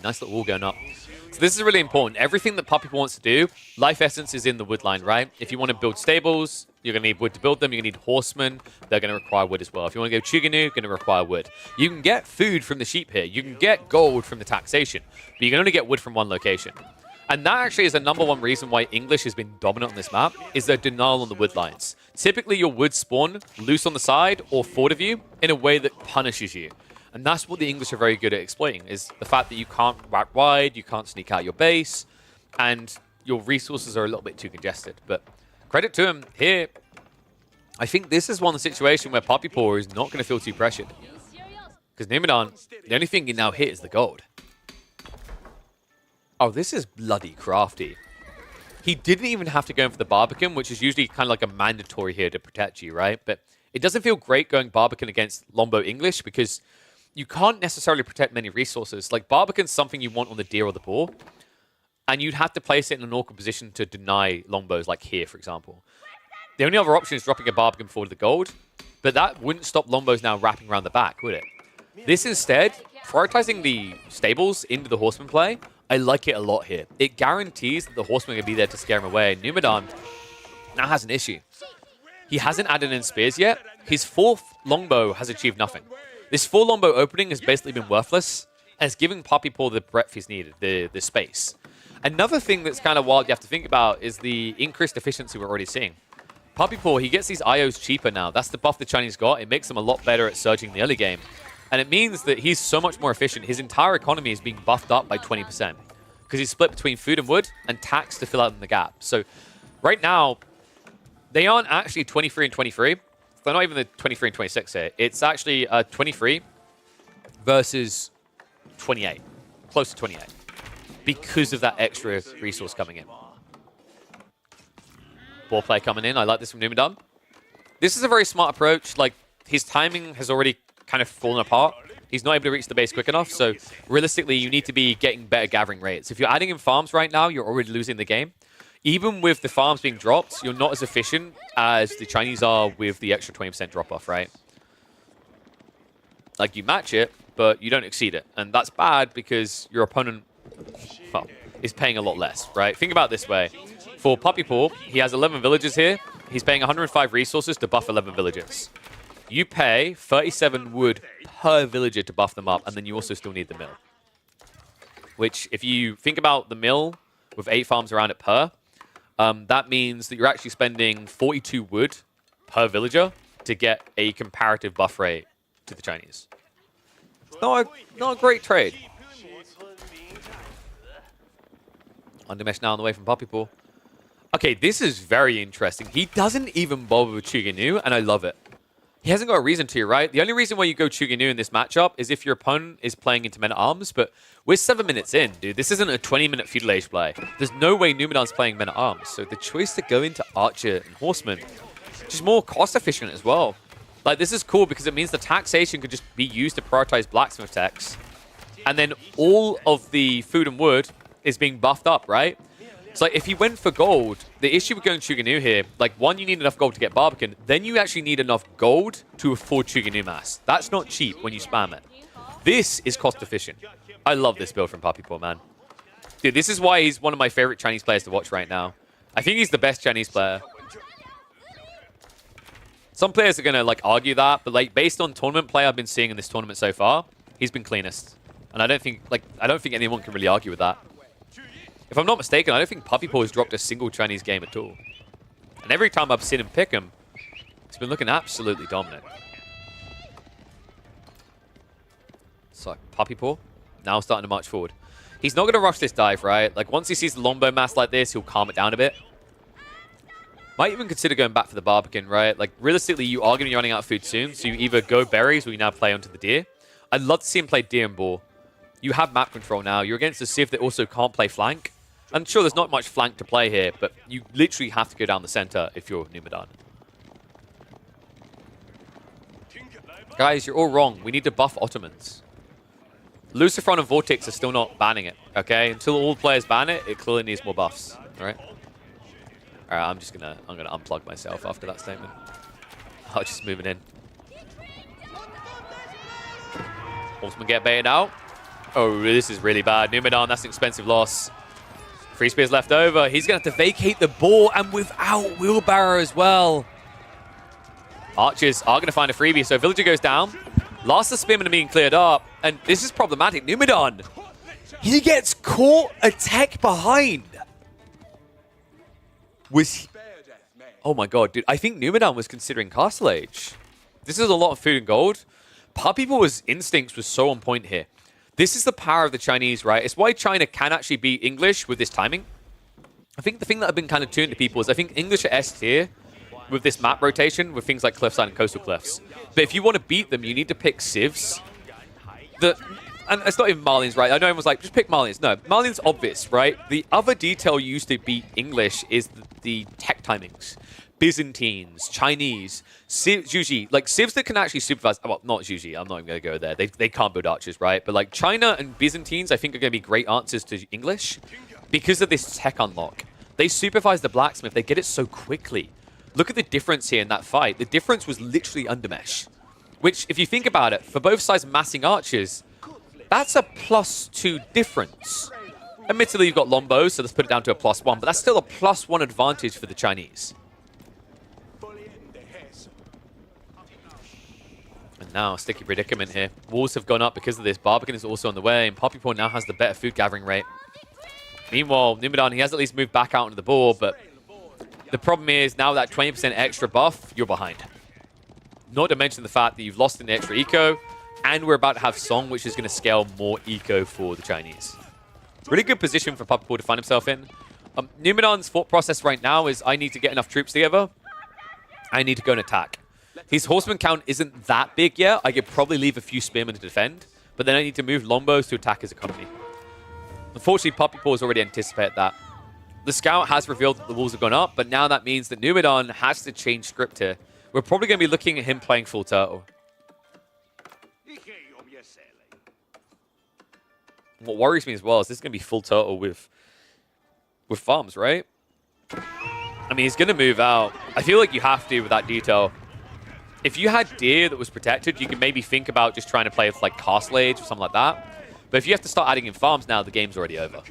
Nice little wall going up. So this is really important. Everything that Puppy Paw wants to do, life essence is in the wood line, right? If you want to build stables, you're going to need wood to build them. You're going to need horsemen. They're going to require wood as well. If you want to go Chiganu, you're going to require wood. You can get food from the sheep here. You can get gold from the taxation. But you can only get wood from one location. And that actually is the #1 reason why English has been dominant on this map, is their denial on the wood lines. Typically, your wood spawn loose on the side or forward of you in a way that punishes you. And that's what the English are very good at exploiting, is the fact that you can't whack wide, you can't sneak out your base, and your resources are a little bit too congested. But credit to him here. I think this is one situation where Puppy Paw is not going to feel too pressured. Because Numidan, the only thing he now hit is the gold. Oh, this is bloody crafty. He didn't even have to go in for the Barbican, which is usually kind of like a mandatory here to protect you, right? But it doesn't feel great going Barbican against Lombo English, because you can't necessarily protect many resources. Like, Barbican's something you want on the deer or the boar, and you'd have to place it in an awkward position to deny Longbos, like here, for example. The only other option is dropping a Barbican forward to the gold, but that wouldn't stop Lombos now wrapping around the back, would it? This instead, prioritizing the stables into the horseman play, I like it a lot here. It guarantees that the horseman will be there to scare him away. Numidan now has an issue. He hasn't added in spears yet. His 4th longbow has achieved nothing. This 4 longbow opening has basically been worthless, and it's giving Puppy Paw the breadth he's needed, the space. Another thing that's kind of wild you have to think about is the increased efficiency we're already seeing. Puppy Paw, he gets these IOs cheaper now. That's the buff the Chinese got. It makes him a lot better at surging in the early game. And it means that he's so much more efficient. His entire economy is being buffed up by 20%. Because he's split between food and wood and tax to fill out the gap. So right now, they aren't actually 23 and 23. They're not even the 23 and 26 here. It's actually 23 versus 28. Close to 28. Because of that extra resource coming in. Ball play coming in. I like this from Numidan. This is a very smart approach. Like, his timing has already kind of fallen apart. He's not able to reach the base quick enough, so realistically, you need to be getting better gathering rates. If you're adding in farms right now, you're already losing the game. Even with the farms being dropped, you're not as efficient as the Chinese are with the extra 20% drop-off, right? Like, you match it, but you don't exceed it. And that's bad because your opponent, well, is paying a lot less, right? Think about it this way. For Puppy Paw, he has 11 villagers here. He's paying 105 resources to buff 11 villagers. You pay 37 wood per villager to buff them up, and then you also still need the mill. Which, if you think about the mill with 8 farms around it per, that means that you're actually spending 42 wood per villager to get a comparative buff rate to the Chinese. It's not a great trade. Undermesh now on the way from Puppy Paw. Okay, this is very interesting. He doesn't even bother with Chuginu, and I love it. He hasn't got a reason to, right? The only reason why you go Chuginu in this matchup is if your opponent is playing into Men-at-Arms, but we're 7 minutes in, dude. This isn't a 20-minute Feudal Age play. There's no way Numidan's playing Men-at-Arms, so the choice to go into Archer and Horseman is just more cost-efficient as well. Like, this is cool because it means the taxation could just be used to prioritize blacksmith techs, and then all of the food and wood is being buffed up, right? So like, if he went for gold, the issue with going Chuginu here, like, one, you need enough gold to get Barbican, then you actually need enough gold to afford Chuginu Mass. That's not cheap when you spam it. This is cost efficient. I love this build from Puppy Paw, man. Dude, this is why he's one of my favorite Chinese players to watch right now. I think he's the best Chinese player. Some players are going to, like, argue that, but, like, based on tournament play I've been seeing in this tournament so far, he's been cleanest. And I don't think anyone can really argue with that. If I'm not mistaken, I don't think Puppy Paw has dropped a single Chinese game at all. And every time I've seen him pick him, he's been looking absolutely dominant. So, Puppy Paw, now starting to march forward. He's not going to rush this dive, right? Like, once he sees the longbow mass like this, he'll calm it down a bit. Might even consider going back for the Barbican, right? Like, realistically, you are going to be running out of food soon, so you either go berries or you now play onto the deer. I'd love to see him play deer and boar. You have map control now. You're against a Civ that also can't play flank. I'm sure there's not much flank to play here, but you literally have to go down the center if you're Numidan. Guys, you're all wrong. We need to buff Ottomans. Lucifron and Vortex are still not banning it, okay? Until all players ban it, it clearly needs more buffs, all right? All right, I'm gonna unplug myself after that statement. I'll just move it in. Horseman get baited out. Oh, this is really bad. Numidan, that's an expensive loss. Free Spear's left over. He's going to have to vacate the ball, and without Wheelbarrow as well. Archers are going to find a freebie, so Villager goes down. Last of Spearmen are being cleared up, and this is problematic. Numidan, he gets caught a tech behind. Oh my god, dude. I think Numidan was considering Castle Age. This is a lot of food and gold. Puppy Paw's instincts was so on point here. This is the power of the Chinese, right? It's why China can actually beat English with this timing. I think the thing that I've been kind of tuned to people is I think English are S tier with this map rotation with things like Cliffside and Coastal Cliffs. But if you want to beat them, you need to pick civs. And it's not even Marlians, right? I know everyone's like, just pick Marlians. No, Marlians obvious, right? The other detail you use to beat English is the tech timings. Byzantines, Chinese, Juji, like civs that can actually supervise. Well, not Juji, I'm not even going to go there. They can't build archers, right? But like China and Byzantines, I think are going to be great answers to English because of this tech unlock. They supervise the blacksmith. They get it so quickly. Look at the difference here in that fight. The difference was literally Undermesh, which if you think about it, for both sides massing archers, that's a +2 difference. Admittedly, you've got Lombos, so let's put it down to a +1, but that's still a +1 advantage for the Chinese. And now, sticky predicament here. Walls have gone up because of this. Barbican is also on the way, and Puppy Paw now has the better food gathering rate. Meanwhile, Numidan, he has at least moved back out into the board, but the problem is now that 20% extra buff, you're behind. Not to mention the fact that you've lost an extra eco, and we're about to have Song, which is going to scale more eco for the Chinese. Really good position for Puppy Paw to find himself in. Numidan's thought process right now is, I need to get enough troops together. I need to go and attack. His horseman count isn't that big yet. I could probably leave a few spearmen to defend, but then I need to move longbows to attack his economy. Unfortunately, Puppy Paw has already anticipated that. The scout has revealed that the walls have gone up, but now that means that Numidan has to change script here. We're probably going to be looking at him playing full turtle. What worries me as well is this is going to be full turtle with farms, right? I mean, he's going to move out. I feel like you have to with that detail. If you had deer that was protected, you could maybe think about just trying to play with like Castle Age or something like that. But if you have to start adding in farms now, the game's already over.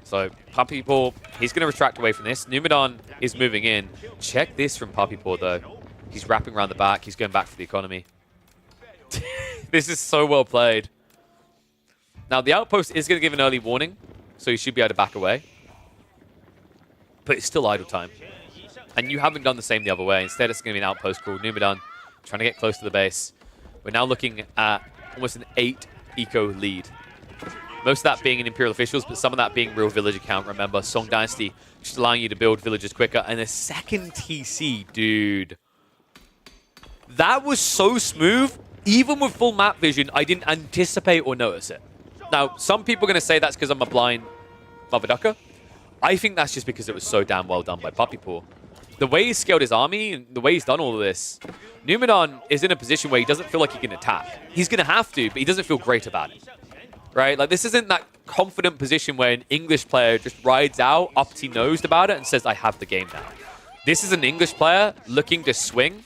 So Puppy Paw, he's going to retract away from this. Numidan is moving in. Check this from Puppy Paw, though. He's wrapping around the back. He's going back for the economy. This is so well played. Now, the outpost is going to give an early warning, so you should be able to back away. But it's still idle time. And you haven't done the same the other way. Instead, it's going to be an outpost called Numidan, trying to get close to the base. We're now looking at almost an 8 eco lead. Most of that being in Imperial officials, but some of that being real villager count. Remember, Song Dynasty just allowing you to build villages quicker. And a second TC, dude. That was so smooth. Even with full map vision, I didn't anticipate or notice it. Now, some people are going to say that's because I'm a blind mother ducker. I think that's just because it was so damn well done by Puppy Paw. The way he's scaled his army and the way he's done all of this, Numidan is in a position where he doesn't feel like he can attack. He's going to have to, but he doesn't feel great about it. Right? Like, this isn't that confident position where an English player just rides out, uppity-nosed about it, and says, I have the game now. This is an English player looking to swing,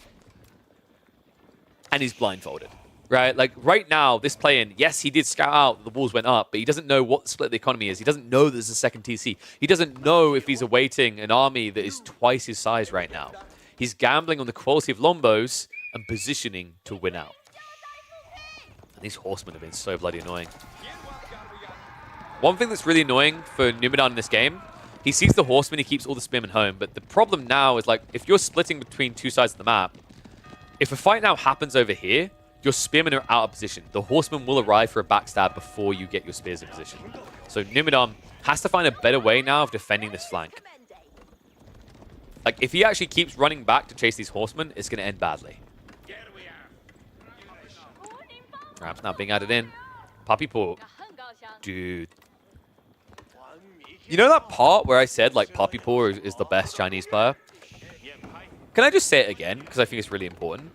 and he's blindfolded. Right? Like, right now, this play-in, yes, he did scout out, the walls went up, but he doesn't know what the split of the economy is. He doesn't know there's a second TC. He doesn't know if he's awaiting an army that is twice his size right now. He's gambling on the quality of Lombos and positioning to win out. And these horsemen have been so bloody annoying. One thing that's really annoying for Numidan in this game, he sees the horsemen, he keeps all the spearmen home, but the problem now is, like, if you're splitting between two sides of the map, if a fight now happens over here, your spearmen are out of position. The horsemen will arrive for a backstab before you get your spears in position. So Numidan has to find a better way now of defending this flank. Like, if he actually keeps running back to chase these horsemen, it's going to end badly. Ramps now being added in. Puppy Paw. Dude. You know that part where I said, like, Puppy Paw is the best Chinese player? Can I just say it again? Because I think it's really important.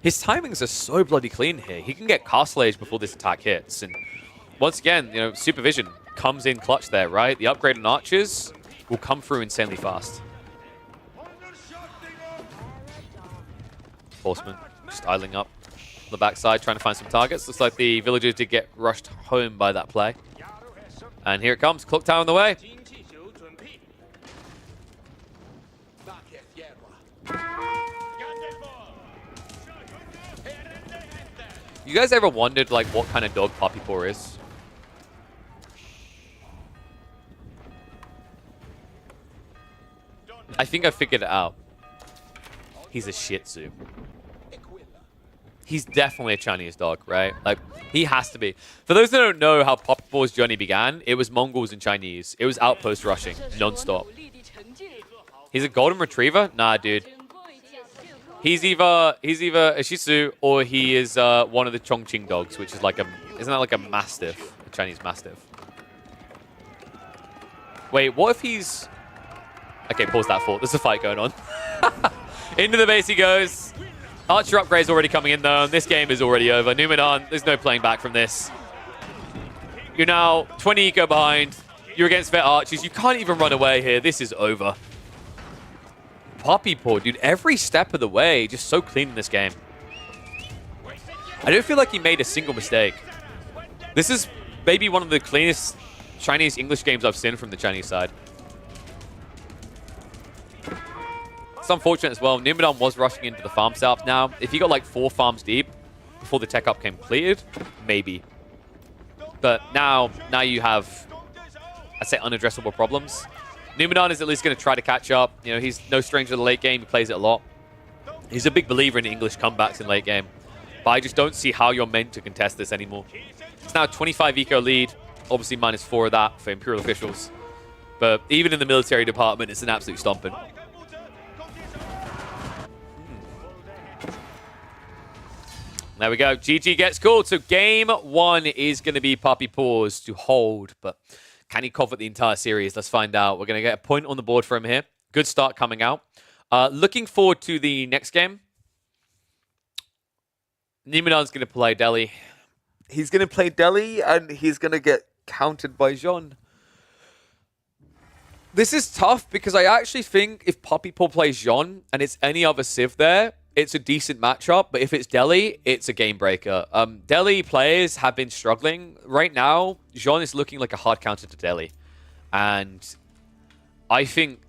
His timings are so bloody clean here. He can get Castle Age before this attack hits. And once again, you know, Supervision comes in clutch there, right? The upgrade on archers will come through insanely fast. Horseman just idling up on the backside, trying to find some targets. Looks like the villagers did get rushed home by that play. And here it comes. Clock Tower on the way. You guys ever wondered, like, what kind of dog Puppy Paw is? I think I figured it out. He's a Shih Tzu. He's definitely a Chinese dog, right? Like, he has to be. For those that don't know how Puppy Paw's journey began, it was Mongols and Chinese. It was outpost rushing, non-stop. He's a golden retriever? Nah, dude. He's either a Shih Tzu or he is one of the Chongqing dogs, which is like a, isn't that like a mastiff, a Chinese mastiff? Wait, what if he's? Okay, pause that thought. There's a fight going on. Into the base he goes. Archer upgrade's already coming in though, and this game is already over. Numidan, there's no playing back from this. You're now 20 eco behind. You're against vet archers. You can't even run away here. This is over. Puppy Paw, dude, every step of the way, just so clean in this game. I don't feel like he made a single mistake. This is maybe one of the cleanest Chinese English games I've seen from the Chinese side. It's unfortunate as well. Numidan was rushing into the farm setup now. If he got like 4 farms deep before the tech up came completed, maybe. But now you have I'd say, unaddressable problems. Numinon is at least going to try to catch up. You know, he's no stranger to the late game. He plays it a lot. He's a big believer in English comebacks in late game. But I just don't see how you're meant to contest this anymore. It's now a 25 eco lead. Obviously, -4 of that for Imperial officials. But even in the military department, it's an absolute stomping. There we go. GG gets called. So game 1 is going to be Puppy Paws to hold. But can he cover the entire series? Let's find out. We're going to get a point on the board for him here. Good start coming out. Looking forward to the next game. Numidon's going to play Delhi. He's going to play Delhi, and he's going to get countered by Jean. This is tough, because I actually think if Puppy Paw plays Jean, and it's any other Civ there, it's a decent matchup. But if it's Delhi, it's a game breaker. Delhi players have been struggling. Right now, Jean is looking like a hard counter to Delhi. And I think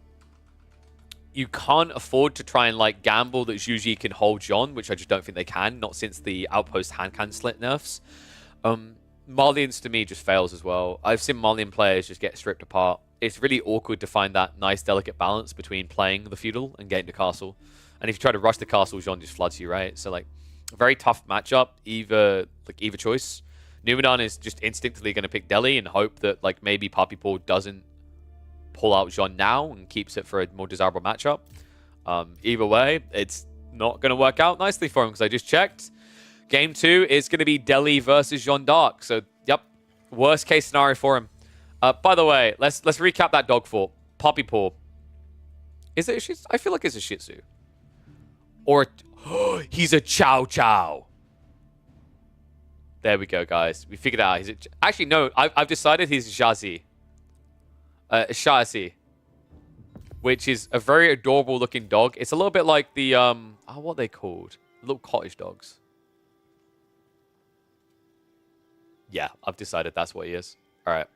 you can't afford to try and like gamble that Zhuji can hold Jean, which I just don't think they can, not since the Outpost hand cannon slit nerfs. Marlians to me just fails as well. I've seen Marlian players just get stripped apart. It's really awkward to find that nice, delicate balance between playing the feudal and getting the castle. And if you try to rush the castle, Jean just floods you, right? So like, a very tough matchup, either choice. Numidon is just instinctively going to pick Delhi and hope that like maybe Puppy Paw doesn't pull out Jean now and keeps it for a more desirable matchup. Either way, it's not going to work out nicely for him, because I just checked. Game 2 is going to be Delhi versus Jeanne d'Arc. So, yep, worst case scenario for him. By the way, let's recap that dog fort. Puppy Paw. Is it a Shih Tzu? I feel like it's a Shih Tzu. Or he's a Chow Chow. There we go, guys. We figured it out. Actually, no. I've decided he's Jazi. Shazi. Which is a very adorable looking dog. It's a little bit like the, what are they called? Little cottage dogs. Yeah, I've decided that's what he is. All right.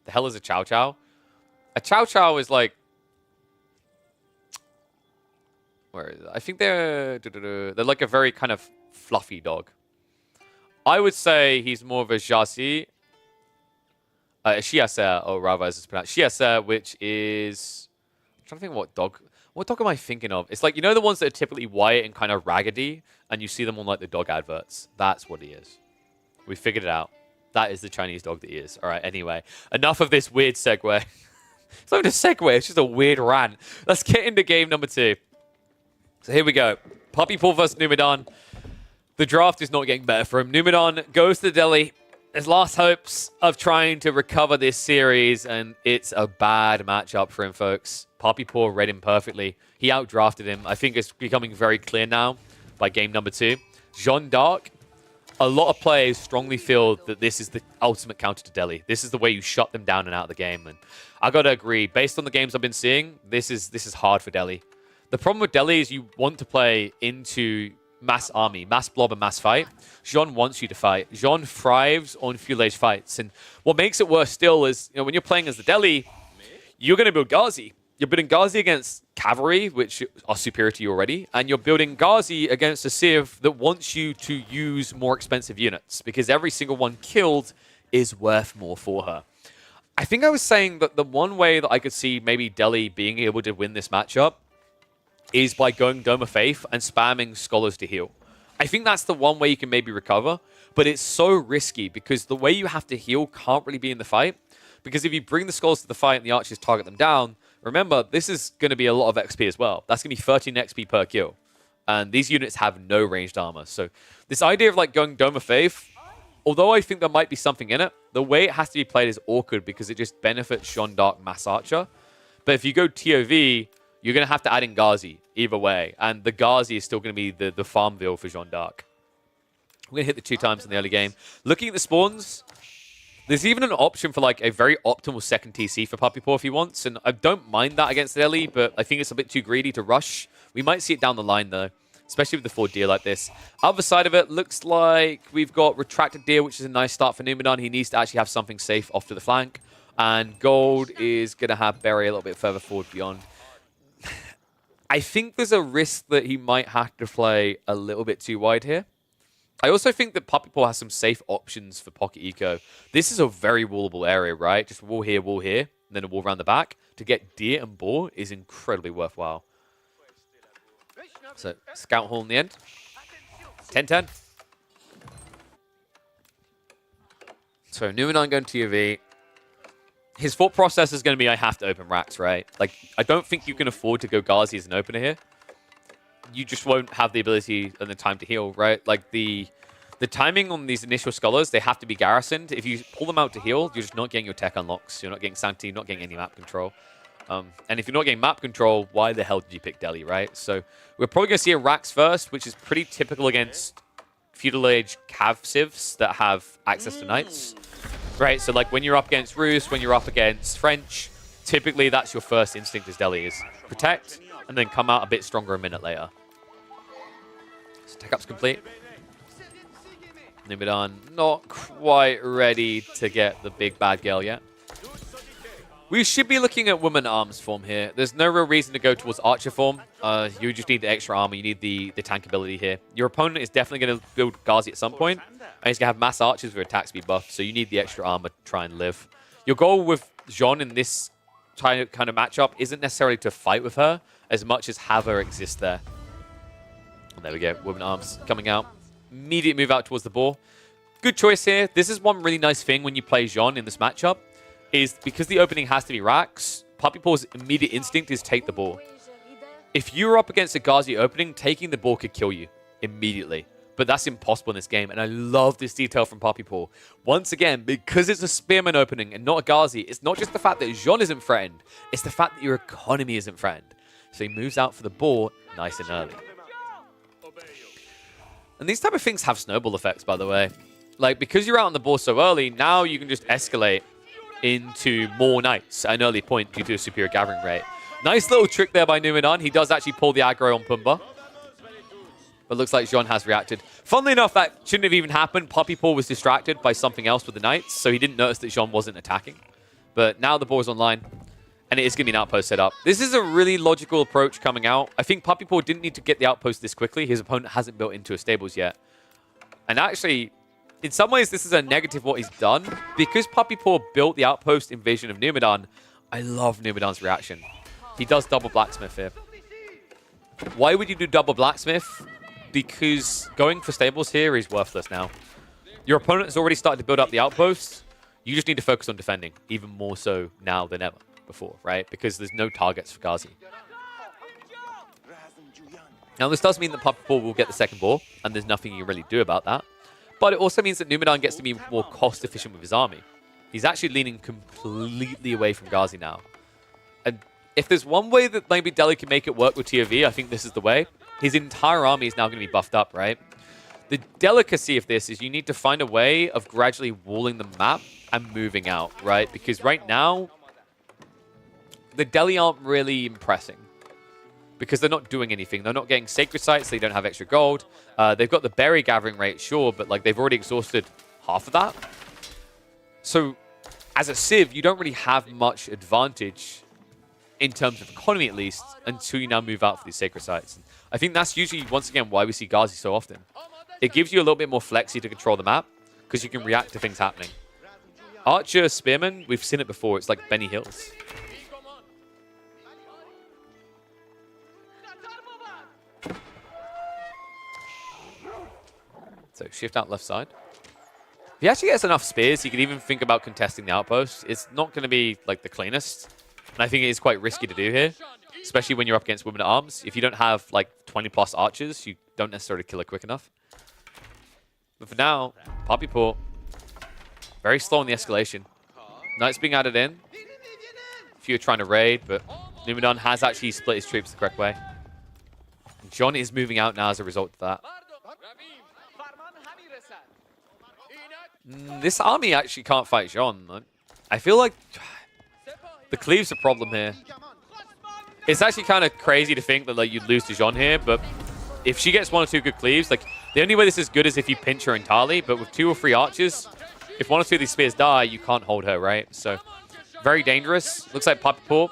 The hell is a Chow Chow? A Chow Chow is like... Where is it? I think they're like a very kind of fluffy dog. I would say he's more of a Jazi. Chiaser, or rather as it's pronounced. Chiaser, which is... I'm trying to think what dog... What dog am I thinking of? It's like, you know the ones that are typically white and kind of raggedy, and you see them on like the dog adverts? That's what he is. We figured it out. That is the Chinese dog that he is. All right, anyway. Enough of this weird segue. It's not even a segue, it's just a weird rant. Let's get into game number 2. So here we go. Puppy Paw versus Numidon. The draft is not getting better for him. Numidon goes to Delhi. His last hopes of trying to recover this series, and it's a bad matchup for him, folks. Puppy Paw read him perfectly. He outdrafted him. I think it's becoming very clear now by game number 2. Jeanne d'Arc. A lot of players strongly feel that this is the ultimate counter to Delhi. This is the way you shut them down and out of the game. And I got to agree, based on the games I've been seeing, this is hard for Delhi. The problem with Delhi is you want to play into mass army, mass blob, and mass fight. Jean wants you to fight. Jean thrives on fuel age fights. And what makes it worse still is, you know, when you're playing as the Delhi, you're going to build Ghazi. You're building Ghazi against cavalry, which are superior to you already, and you're building Ghazi against a Civ that wants you to use more expensive units, because every single one killed is worth more for her. I think I was saying that the one way that I could see maybe Delhi being able to win this matchup is by going Dome of Faith and spamming Scholars to heal. I think that's the one way you can maybe recover, but it's so risky because the way you have to heal can't really be in the fight, because if you bring the Scholars to the fight and the archers target them down, remember, this is going to be a lot of XP as well. That's going to be 13 XP per kill. And these units have no ranged armor. So this idea of like going Dome of Faith, although I think there might be something in it, the way it has to be played is awkward because it just benefits Jeanne d'Arc Mass Archer. But if you go TOV, you're going to have to add in Ghazi either way. And the Ghazi is still going to be the Farmville for Jeanne d'Arc. We're going to hit the 2 times in the early game. Looking at the spawns, there's even an option for like a very optimal second TC for Puppy Paw if he wants, and I don't mind that against Delhi, but I think it's a bit too greedy to rush. We might see it down the line though, especially with the 4 deer like this. Other side of it, looks like we've got Retracted Deer, which is a nice start for Numidon. He needs to actually have something safe off to the flank, and Gold is going to have Berry a little bit further forward beyond. I think there's a risk that he might have to play a little bit too wide here. I also think that Puppy Paw has some safe options for Pocket Eco. This is a very wallable area, right? Just wall here, and then a wall around the back. To get Deer and Boar is incredibly worthwhile. So, Scout Hall in the end. 10-10. So, Numenor going to UV. His thought process is going to be, I have to open racks, right? Like, I don't think you can afford to go Ghazi as an opener here. You just won't have the ability and the time to heal, right? Like, the timing on these initial scholars, they have to be garrisoned. If you pull them out to heal, you're just not getting your tech unlocks. You're not getting Santi, you're not getting any map control. And if you're not getting map control, why the hell did you pick Delhi, right? So we're probably going to see a Rax first, which is pretty typical against Feudal Age Cav civs that have access to Knights. Right, so like when you're up against Rus, when you're up against French, typically that's your first instinct as Delhi is protect, and then come out a bit stronger a minute later. So tech up's complete. Numenor not quite ready to get the big bad girl yet. We should be looking at Woman Arms form here. There's no real reason to go towards Archer form. You just need the extra armor. You need the tank ability here. Your opponent is definitely going to build Ghazi at some point, and he's going to have mass archers with attack speed buff, so you need the extra armor to try and live. Your goal with Jean in this kind of matchup isn't necessarily to fight with her as much as have her exist there. And there we go. Woman Arms coming out. Immediate move out towards the ball. Good choice here. This is one really nice thing when you play Jean in this matchup, is because the opening has to be racks, Puppy Paw's immediate instinct is take the ball. If you're up against a Ghazi opening, taking the ball could kill you immediately. But that's impossible in this game, and I love this detail from Puppy Paw. Once again, because it's a Spearman opening and not a Ghazi, it's not just the fact that Jean isn't threatened, it's the fact that your economy isn't threatened. So he moves out for the ball nice and early. And these type of things have snowball effects, by the way. Like, because you're out on the ball so early, now you can just escalate into more Knights at an early point due to a superior gathering rate. Nice little trick there by Numenor. He does actually pull the aggro on Pumbaa. But looks like Jean has reacted. Funnily enough, that shouldn't have even happened. Puppy Paw was distracted by something else with the Knights, so he didn't notice that Jean wasn't attacking. But now the ball is online, and it is going to be an outpost set up. This is a really logical approach coming out. I think Puppy Paw didn't need to get the outpost this quickly. His opponent hasn't built into a stables yet. And actually, in some ways, this is a negative what he's done. Because Puppy Paw built the outpost invasion of Numenor, I love Numenor's reaction. He does double blacksmith here. Why would you do double blacksmith? Because going for stables here is worthless now. Your opponent has already started to build up the outposts. You just need to focus on defending, even more so now than ever before, right? Because there's no targets for Ghazi. Now, this does mean that Puppy Paw will get the second ball, and there's nothing you can really do about that. But it also means that Numenor gets to be more cost-efficient with his army. He's actually leaning completely away from Ghazi now. And if there's one way that maybe Delhi can make it work with TOV, I think this is the way. His entire army is now going to be buffed up, right? The delicacy of this is you need to find a way of gradually walling the map and moving out, right? Because right now, the Delhi aren't really impressing. Because they're not doing anything. They're not getting sacred sites. They don't have extra gold. They've got the berry gathering rate, sure, but like they've already exhausted half of that. So as a Civ, you don't really have much advantage in terms of economy, at least, until you now move out for these sacred sites. And I think that's usually, once again, why we see Ghazi so often. It gives you a little bit more flexi to control the map because you can react to things happening. Archer, Spearman, we've seen it before. It's like Benny Hills. So shift out left side. If he actually gets enough spears, he could even think about contesting the outpost. It's not going to be like the cleanest. And I think it is quite risky to do here, especially when you're up against Women at Arms. If you don't have like 20 plus archers, you don't necessarily kill it quick enough. But for now, Puppy Paw, very slow on the escalation. Knights being added in. A few are trying to raid, but Numenor has actually split his troops the correct way. And John is moving out now as a result of that. This army actually can't fight Jean. I feel like the cleave's a problem here. It's actually kind of crazy to think that like you'd lose to Jean here, but if she gets 1 or 2 good cleaves, like the only way this is good is if you pinch her entirely, but with 2 or 3 archers, if 1 or 2 of these spears die, you can't hold her, right? So very dangerous. Looks like Puppy Paw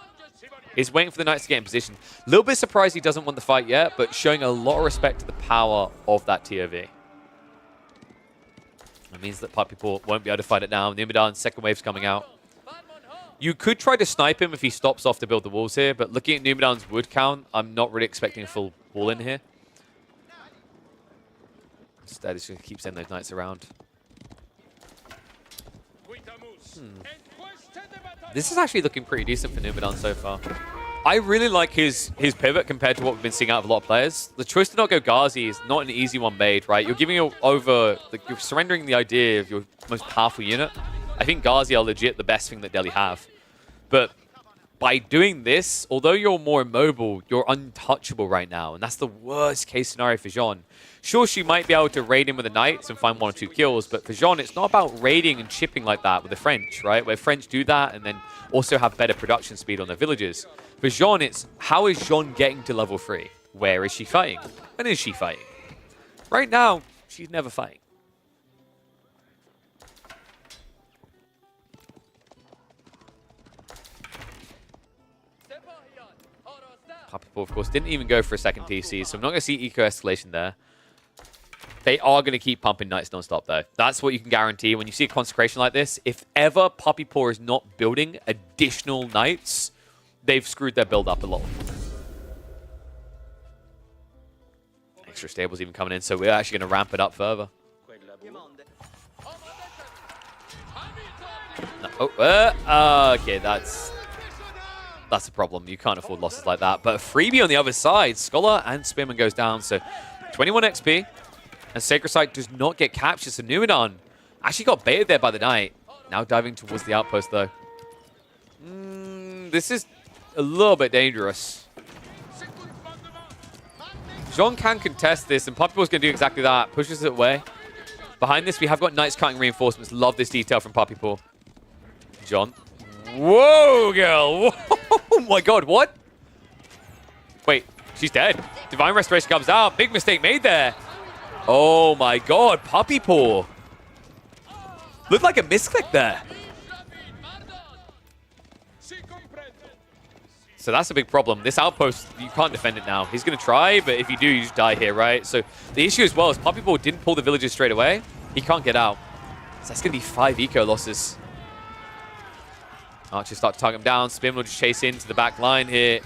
is waiting for the Knights to get in position. A little bit surprised he doesn't want the fight yet, but showing a lot of respect to the power of that TOV. That means that Puppypaw won't be able to fight it now. Numidan's second wave's coming out. You could try to snipe him if he stops off to build the walls here, but looking at Numidan's wood count, I'm not really expecting a full wall in here. Instead, he's going to keep sending those knights around. This is actually looking pretty decent for Numidan so far. I really like his pivot compared to what we've been seeing out of a lot of players. The choice to not go Ghazi is not an easy one made, right? You're giving over, like, you're surrendering the idea of your most powerful unit. I think Ghazi are legit the best thing that Delhi have. But by doing this, although you're more immobile, you're untouchable right now. And that's the worst case scenario for Jean. Sure, she might be able to raid him with the knights and find 1 or 2 kills, but for Jean, it's not about raiding and chipping like that with the French, right? Where French do that and then also have better production speed on their villages. For Jean, it's how is Jean getting to level 3? Where is she fighting? When is she fighting? Right now, she's never fighting. Puppypaw, of course, didn't even go for a second TC, so I'm not going to see eco-escalation there. They are going to keep pumping knights non-stop, though. That's what you can guarantee. When you see a consecration like this, if ever Puppypaw is not building additional knights, they've screwed their build up a lot. Extra stables even coming in, so we're actually going to ramp it up further. Okay, that's a problem. You can't afford losses like that. But a freebie on the other side. Scholar and Spearman goes down, so 21 XP. And Sacred Site does not get captured, so Numidan actually got baited there by the Knight. Now diving towards the outpost, though. This is a little bit dangerous. Jean can contest this, and Puppypaw's going to do exactly that. Pushes it away. Behind this, we have got Knights cutting reinforcements. Love this detail from Puppypaw. Jean. Whoa, girl. Oh my god, what? Wait, she's dead. Divine Restoration comes out. Big mistake made there. Oh my god, Puppypaw. Looked like a misclick there. So that's a big problem. This outpost, you can't defend it now. He's going to try, but if you do, you just die here, right? So the issue as well is Puppypaw didn't pull the villagers straight away. He can't get out. So that's going to be 5 eco losses. Archers start to target him down. Spearman will just chase into the back line here.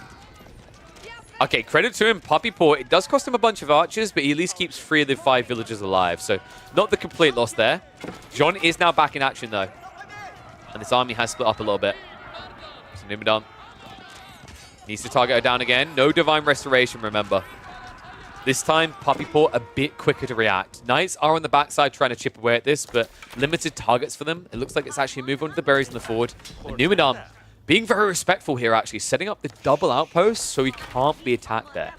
Okay, credit to him, Puppypaw. It does cost him a bunch of archers, but he at least keeps 3 of the 5 villagers alive. So not the complete loss there. Jean is now back in action, though. And this army has split up a little bit. So Numidan needs to target her down again. No Divine Restoration, remember. This time, Puppypaw a bit quicker to react. Knights are on the backside trying to chip away at this, but limited targets for them. It looks like it's actually a move on to the berries in the forward. And Numidan being very respectful here, actually, setting up the double outpost so he can't be attacked there.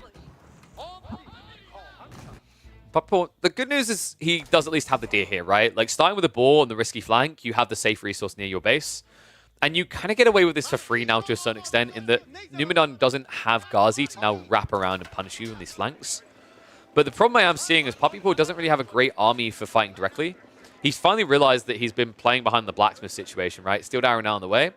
Puppypaw, the good news is he does at least have the deer here, right? Like, starting with a boar on the risky flank, you have the safe resource near your base. And you kind of get away with this for free now to a certain extent, in that Numidan doesn't have Ghazi to now wrap around and punish you in these flanks. But the problem I am seeing is Puppypaw doesn't really have a great army for fighting directly. He's finally realized that he's been playing behind the blacksmith situation, right? Steel Arrow now on the way.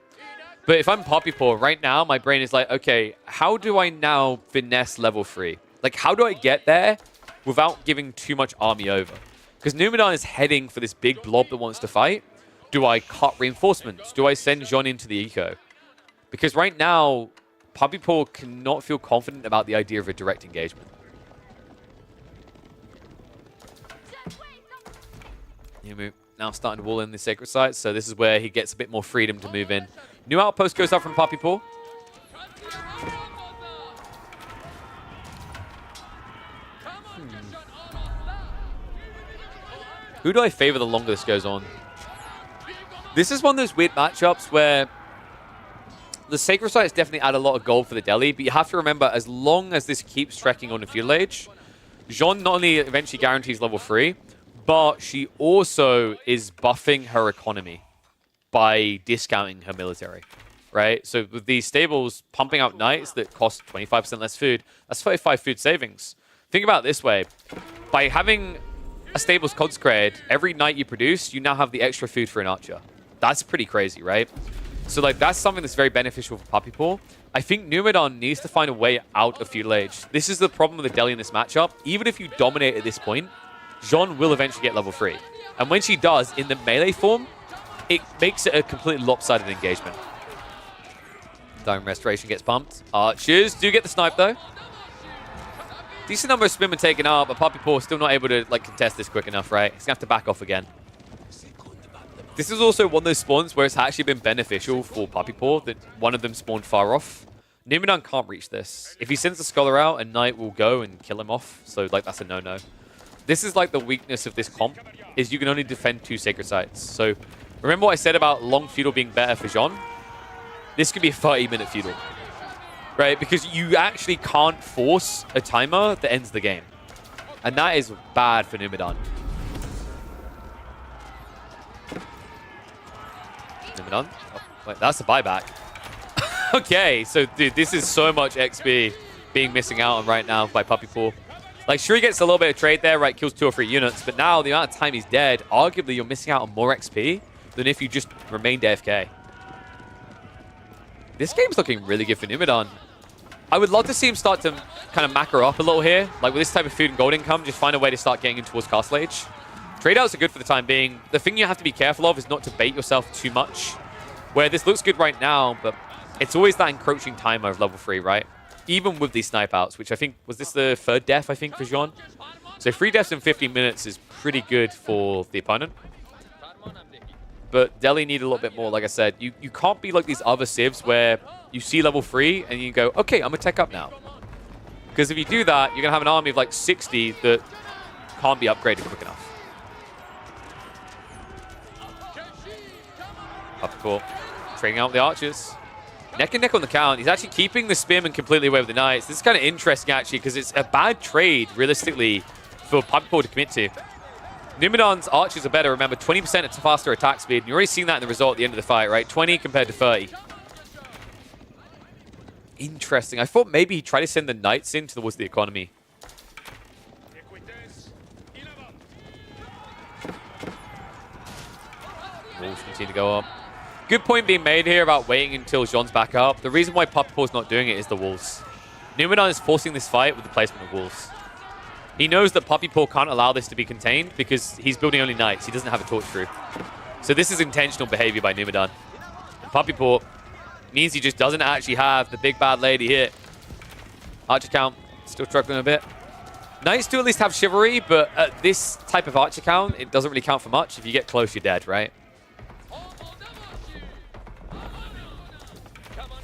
But if I'm Puppypaw, right now, my brain is like, okay, how do I now finesse level 3? Like, how do I get there without giving too much army over? Because Numidan is heading for this big blob that wants to fight. Do I cut reinforcements? Do I send Jean into the eco? Because right now, Puppypaw cannot feel confident about the idea of a direct engagement. Yumu now starting to wall in the Sacred Site, so this is where he gets a bit more freedom to move in. New outpost goes up from Puppypaw. Who do I favor the longer this goes on? This is one of those weird matchups where the Sacred Sites definitely add a lot of gold for the Delhi, but you have to remember, as long as this keeps trekking on the Feudal Age, Jean not only eventually guarantees level 3, but she also is buffing her economy by discounting her military, right? So with these stables pumping out knights that cost 25% less food, that's 35 food savings. Think about it this way. By having a stable's consecrated, every knight you produce, you now have the extra food for an archer. That's pretty crazy, right? So like that's something that's very beneficial for Puppypaw. I think Numidan needs to find a way out of Feudal Age. This is the problem with the Delhi in this matchup. Even if you dominate at this point, Jean will eventually get level 3. And when she does, in the melee form, it makes it a completely lopsided engagement. Diamond Restoration gets pumped. Archers do get the snipe, though. Decent number of spinmen taken out, but Puppy Paw still not able to like contest this quick enough, right? He's going to have to back off again. This is also one of those spawns where it's actually been beneficial for Puppy Paw that one of them spawned far off. Numinon can't reach this. If he sends the Scholar out, a Knight will go and kill him off. So, like, that's a no-no. This is, like, the weakness of this comp, is you can only defend 2 Sacred Sites. So, remember what I said about long feudal being better for Jean? This could be a 30-minute feudal, right? Because you actually can't force a timer that ends the game. And that is bad for Numinon. Numinon? Oh, wait, that's a buyback. Okay, so dude, this is so much XP being missing out on right now by Puppy Paw. Like, sure, he gets a little bit of trade there, right? Kills 2 or 3 units, but now the amount of time he's dead, arguably you're missing out on more XP than if you just remained AFK. This game's looking really good for Numinon. I would love to see him start to kind of macro up a little here. Like, with this type of food and gold income, just find a way to start getting in towards Castle Age. Trade-outs are good for the time being. The thing you have to be careful of is not to bait yourself too much. Where this looks good right now, but it's always that encroaching timer of level 3, right? Even with these snipe outs, which I think, was this the 3rd death, I think, for Jean? So 3 deaths in 15 minutes is pretty good for the opponent. But Delhi need a little bit more, like I said. You can't be like these other civs where you see level 3 and you go, okay, I'm going to tech up now. Because if you do that, you're going to have an army of like 60 that can't be upgraded quick enough. Up cool. Trading out the archers. Neck and neck on the count. He's actually keeping the spearmen completely away with the knights. This is kind of interesting, actually, because it's a bad trade, realistically, for Puppy Paw to commit to. Numinon's archers are better. Remember, 20% faster attack speed. And you're already seeing that in the result at the end of the fight, right? 20 compared to 30. Interesting. I thought maybe he'd try to send the knights in towards the economy. Wolves continue to go up. Good point being made here about waiting until Jean's back up. The reason why Puppy Paw's not doing it is the wolves. Numinon is forcing this fight with the placement of wolves. He knows that Puppy Paw can't allow this to be contained because he's building only knights. He doesn't have a torch through. So this is intentional behavior by Numinon. Puppy Paw means he just doesn't actually have the big bad lady here. Archer count still struggling a bit. Knights do at least have chivalry, but at this type of archer count, it doesn't really count for much. If you get close, you're dead, right?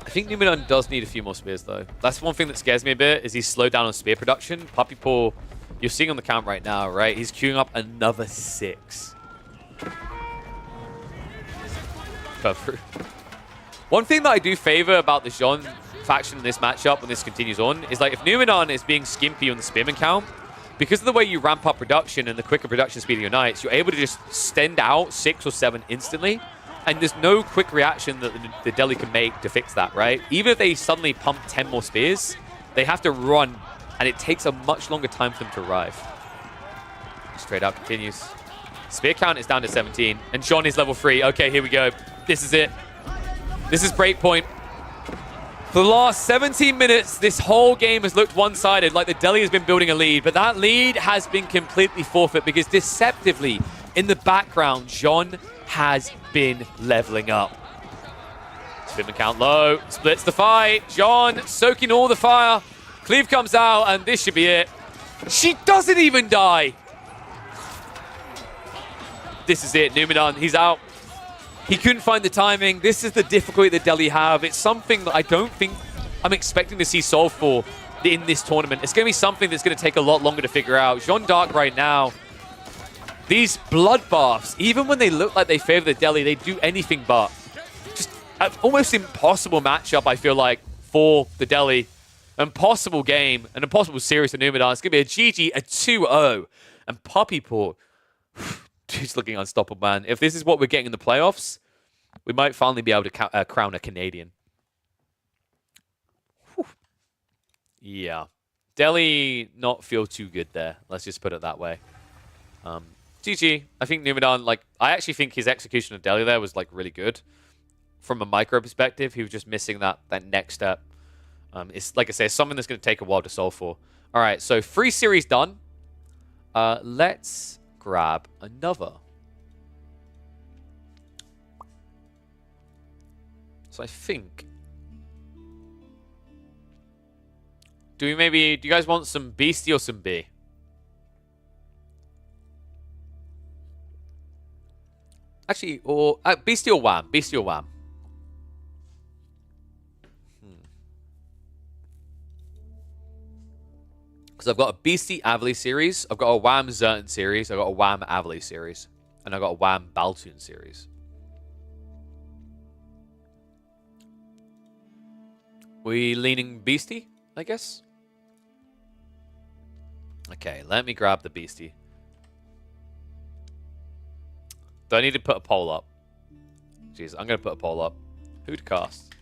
I think Numinon does need a few more spears, though. That's one thing that scares me a bit, is he's slowed down on spear production. Puppy Paw, you're seeing on the count right now, right? He's queuing up another 6. Go through. One thing that I do favor about the Jean faction in this matchup when this continues on is, like, if Numinon is being skimpy on the spearman count, because of the way you ramp up production and the quicker production speed of your knights, you're able to just send out 6 or 7 instantly. And there's no quick reaction that the Delhi can make to fix that, right? Even if they suddenly pump 10 more spears, they have to run, and it takes a much longer time for them to arrive. Straight out continues. Spear count is down to 17, and Jean is level 3. Okay, here we go. This is it. This is breakpoint. For the last 17 minutes, this whole game has looked one-sided, like the Delhi has been building a lead, but that lead has been completely forfeit because deceptively, in the background, Jean has been leveling up. Spearman count low, splits the fight. Jean soaking all the fire. Cleave comes out, and this should be it. She doesn't even die. This is it. Numinon, he's out. He couldn't find the timing. This is the difficulty that Delhi have. It's something that I don't think I'm expecting to see solved for in this tournament. It's going to be something that's going to take a lot longer to figure out. Jeanne d'Arc right now, these bloodbaths, even when they look like they favor the Delhi, they do anything but. Just an almost impossible matchup, I feel like, for the Delhi. Impossible game, an impossible series for Numinon. It's going to be a GG, a 2-0. And Puppy Paw, dude's looking unstoppable, man. If this is what we're getting in the playoffs, we might finally be able to crown a Canadian. Whew. Yeah. Delhi not feel too good there. Let's just put it that way. GG. I think Numinon, like, I actually think his execution of Delhi there was, like, really good. From a micro perspective, he was just missing that next step. It's, like I say, it's something that's going to take a while to solve for. All right, so 3 series done. Let's grab another So I think... Do you guys want some Beastie or some B? Actually, or Beastie or Wham? Beastie or Wham? Because I've got a Beastie Avli series, I've got a Wham Zerton series, I've got a Wham Avli series, and I've got a Wham Baltoon series. We leaning Beastie, I guess? Okay, let me grab the Beastie. Do I need to put a poll up? Jeez, I'm going to put a poll up. Who to cast?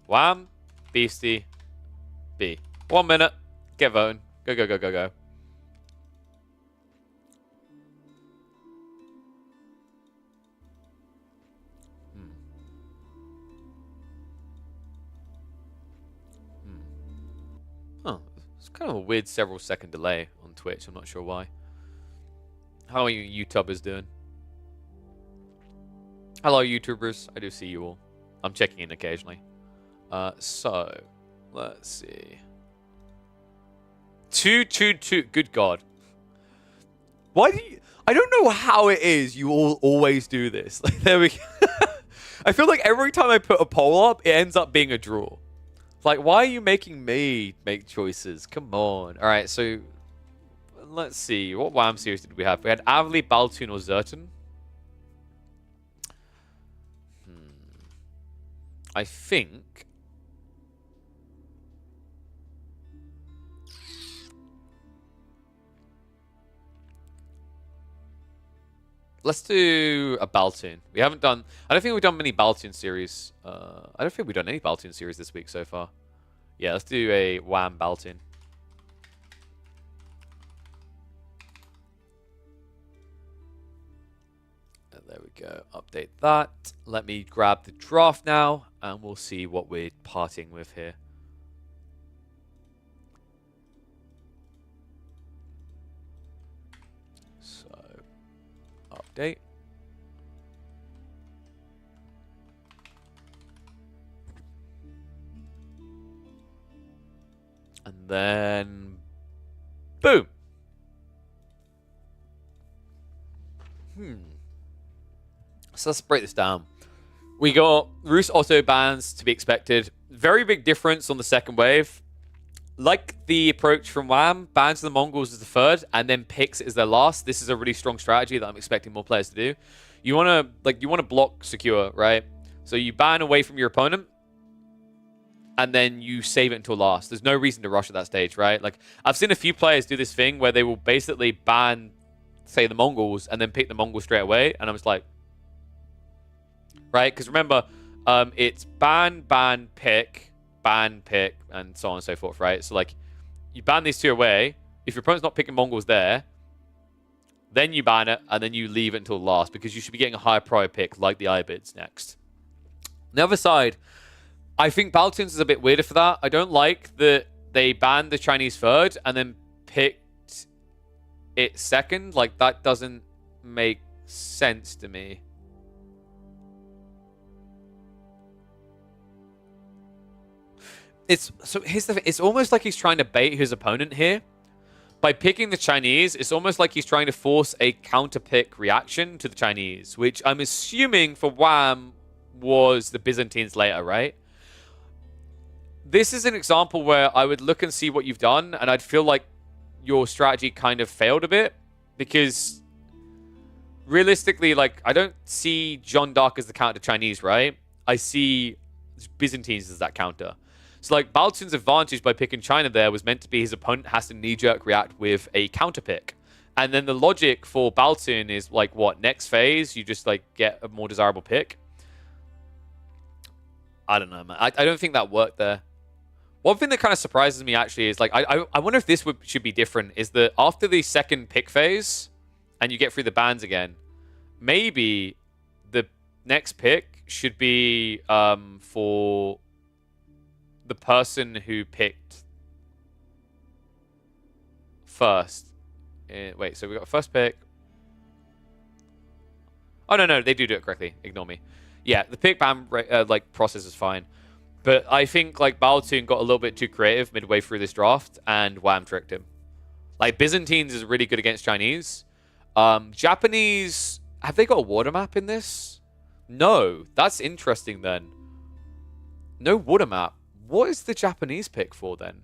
Wham, Beastie, B. 1 minute. Get voting. Go, go, go, go, go. Huh. It's kind of a weird several second delay on Twitch. I'm not sure why. How are you YouTubers doing? Hello, YouTubers. I do see you all. I'm checking in occasionally. So, let's see. 222. Good God. Why do you... I don't know how it is you all always do this. Like, there we go. I feel like every time I put a poll up, it ends up being a draw. Like, why are you making me make choices? Come on. All right, so let's see. What Wham series did we have? We had Avli, Baltoon, or Zerton. I think... Let's do a Baltoon. We haven't done... I don't think we've done many Baltoon series. I don't think we've done any Baltoon series this week so far. Yeah, let's do a Wham Baltoon. And there we go. Update that. Let me grab the draft now, and we'll see what we're parting with here. Update. And then boom. So let's break this down. We got Roost auto bans to be expected. Very big difference on the second wave. Like the approach from Wham, bans the Mongols as the third, and then picks as their last. This is a really strong strategy that I'm expecting more players to do. You want to block secure, right? So you ban away from your opponent, and then you save it until last. There's no reason to rush at that stage, right? Like, I've seen a few players do this thing where they will basically ban, say, the Mongols, and then pick the Mongols straight away, and I'm just like, right? Because remember, it's ban, pick, and so on and so forth, right? So, like, you ban these two away. If your opponent's not picking Mongols there, then you ban it, and then you leave it until last, because you should be getting a higher prior pick, like the Ibids next. On the other side, I think Baltoons is a bit weirder for that. I don't like that they banned the Chinese third, and then picked it second. Like, that doesn't make sense to me. So here's the thing. It's almost like he's trying to bait his opponent here. By picking the Chinese, it's almost like he's trying to force a counter-pick reaction to the Chinese, which I'm assuming for Wham was the Byzantines later, right? This is an example where I would look and see what you've done, and I'd feel like your strategy kind of failed a bit, because realistically, like, I don't see Jeanne d'Arc as the counter to Chinese, right? I see Byzantines as that counter. So, like, Baltoon's advantage by picking China there was meant to be his opponent has to knee-jerk react with a counter pick. And then the logic for Baltoon is, like, what? Next phase, you just, like, get a more desirable pick? I don't know, man. I don't think that worked there. One thing that kind of surprises me, actually, is, like, I wonder if this should be different, is that after the second pick phase, and you get through the bans again, maybe the next pick should be for the person who picked first. Wait, so we got a first pick. Oh, no, they do it correctly. Ignore me. Yeah, the pick ban like process is fine. But I think like Baltoon got a little bit too creative midway through this draft, and Wham tricked him. Like Byzantines is really good against Chinese. Japanese, have they got a water map in this? No, that's interesting then. No water map. What is the Japanese pick for then?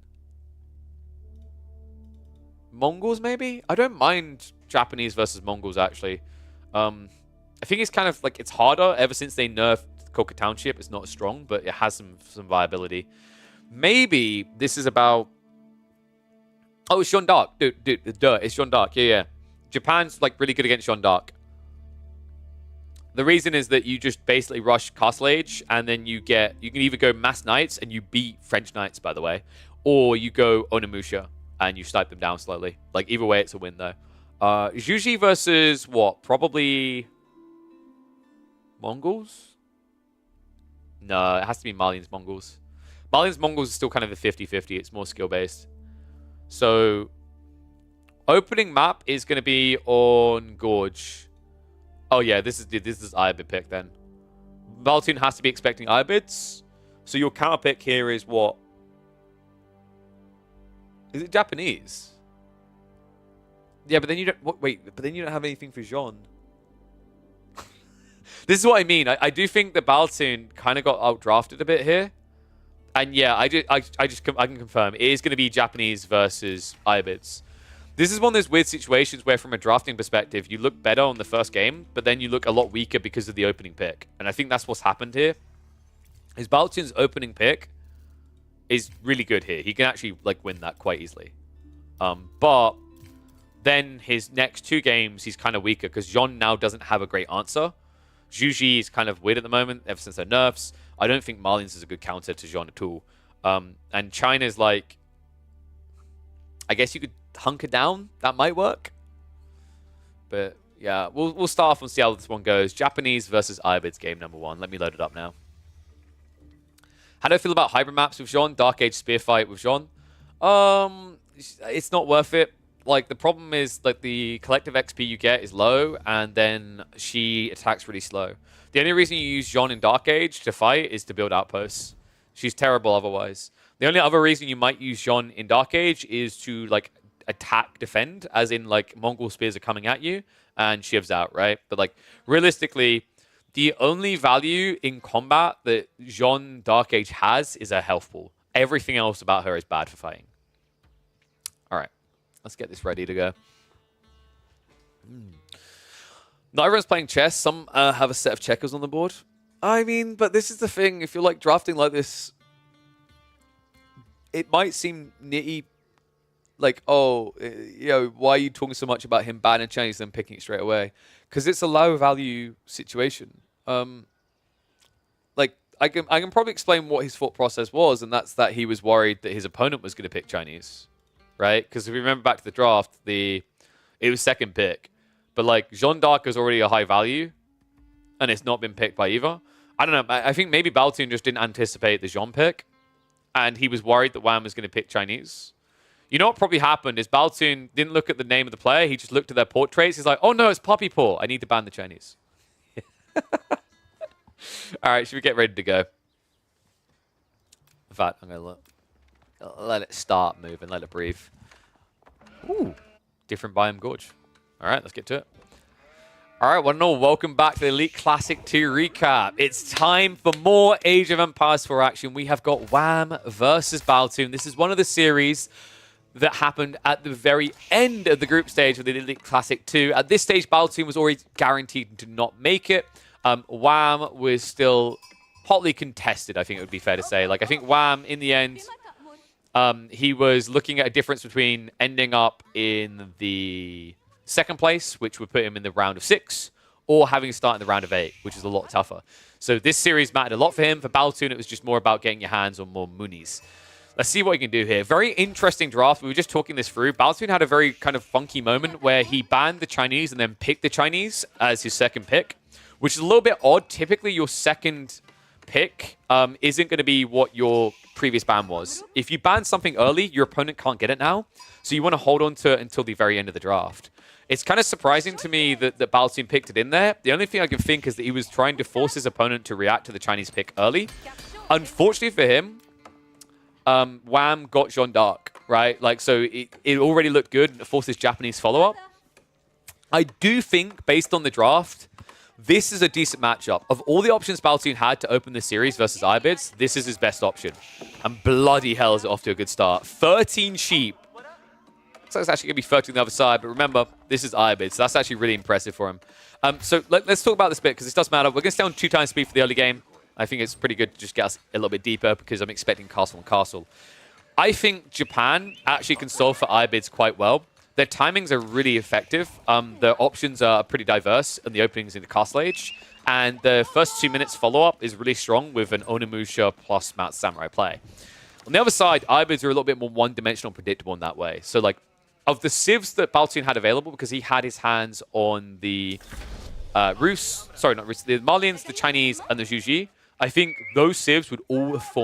Mongols maybe? I don't mind Japanese versus Mongols actually. I think it's kind of like it's harder ever since they nerfed Koka Township. It's not as strong, but it has some viability. Maybe this is about. Oh, it's Jeanne d'Arc. Dude, it's Jeanne d'Arc. Yeah. Japan's like really good against Jeanne d'Arc. The reason is that you just basically rush Castle Age, and then you can either go Mass Knights and you beat French Knights, by the way, or you go Onimusha and you snipe them down slowly. Like either way, it's a win though. Zhuji versus what? Probably Mongols? No, it has to be Malian's Mongols. Malian's Mongols is still kind of a 50-50. It's more skill-based. So, opening map is going to be on Gorge. Oh yeah, this is Iobid pick then. Baltoon has to be expecting Iobids. So your counter pick here is what? Is it Japanese? Yeah, but then you don't. Wait, but then you don't have anything for Jean. This is what I mean. I do think that Baltoon kind of got outdrafted a bit here. And yeah, I can confirm it is going to be Japanese versus Iobids. This is one of those weird situations where, from a drafting perspective, you look better on the first game, but then you look a lot weaker because of the opening pick. And I think that's what's happened here. His Baltoon's opening pick is really good here. He can actually like win that quite easily. But then his next two games, he's kind of weaker because Jean now doesn't have a great answer. Zhuji is kind of weird at the moment ever since their nerfs. I don't think Malian's is a good counter to Jean at all. And China's like, I guess you could hunker down. That might work. But yeah, we'll start off and see how this one goes. Japanese versus Iobids game number 1. Let me load it up now. How do I feel about hybrid maps with Jean? Dark Age Spear Fight with Jean? It's not worth it. Like, the problem is, like, the collective XP you get is low, and then she attacks really slow. The only reason you use Jean in Dark Age to fight is to build outposts. She's terrible otherwise. The only other reason you might use Jean in Dark Age is to, like, attack, defend, as in, like, Mongol spears are coming at you, and shivs out, right? But, like, realistically, the only value in combat that Jean Dark Age has is her health pool. Everything else about her is bad for fighting. All right. Let's get this ready to go. Not everyone's playing chess. Some have a set of checkers on the board. I mean, but this is the thing. If you're like drafting like this, it might seem nitty. Like, oh, you know, why are you talking so much about him banning Chinese and picking it straight away? Because it's a low value situation. Like, I can probably explain what his thought process was, and that's that he was worried that his opponent was going to pick Chinese. Right? Because if we remember back to the draft, it was second pick. But like Jeanne d'Arc is already a high value, and it's not been picked by either. I don't know. I think maybe Baltoon just didn't anticipate the Jean pick, and he was worried that Wham was going to pick Chinese. You know what probably happened is Baltoon didn't look at the name of the player. He just looked at their portraits. He's like, oh no, it's Poppy Paw. I need to ban the Chinese. All right, should we get ready to go? In fact, I'm going to look. Let it start moving, let it breathe. Ooh, different biome gorge. All right, let's get to it. All right, one and all, welcome back to the Elite Classic 2 recap. It's time for more Age of Empires 4 action. We have got Wham versus Baltoon. This is one of the series that happened at the very end of the group stage of the Elite Classic 2. At this stage, Baltoon was already guaranteed to not make it. Wham was still hotly contested, I think it would be fair to say. Like, I think Wham, in the end, he was looking at a difference between ending up in the second place, which would put him in the round of 6, or having to start in the round of 8, which is a lot tougher. So this series mattered a lot for him. For Baltoon, it was just more about getting your hands on more Moonies. Let's see what he can do here. Very interesting draft. We were just talking this through. Baltoon had a very kind of funky moment where he banned the Chinese and then picked the Chinese as his second pick, which is a little bit odd. Typically, your second pick isn't going to be what your previous ban was. If you ban something early, your opponent can't get it now. So you want to hold on to it until the very end of the draft. It's kind of surprising to me that Baltoon picked it in there. The only thing I can think is that he was trying to force his opponent to react to the Chinese pick early. Unfortunately for him, Wham got Jeanne d'Arc, right? Like, so it already looked good and it forces Japanese follow-up. I do think, based on the draft, this is a decent matchup. Of all the options Baltoon had to open the series versus Ibids, this is his best option. And bloody hell is it off to a good start. 13 sheep. So it's actually going to be 13 on the other side, but remember, this is Ibids, so that's actually really impressive for him. So let's talk about this bit, because this does matter. We're going to stay on 2 times speed for the early game. I think it's pretty good to just get us a little bit deeper, because I'm expecting castle and castle. I think Japan actually can solve for Ibids quite well. Their timings are really effective. Their options are pretty diverse in the openings in the castle age. And the first 2 minutes follow-up is really strong with an Onimusha plus Mount Samurai play. On the other side, Ibids are a little bit more one-dimensional and predictable in that way. So, like, of the civs that Baltoon had available, because he had his hands on the Rus, sorry, not Rus, the Malians, the Chinese, and the Zhuji, I think those civs would all have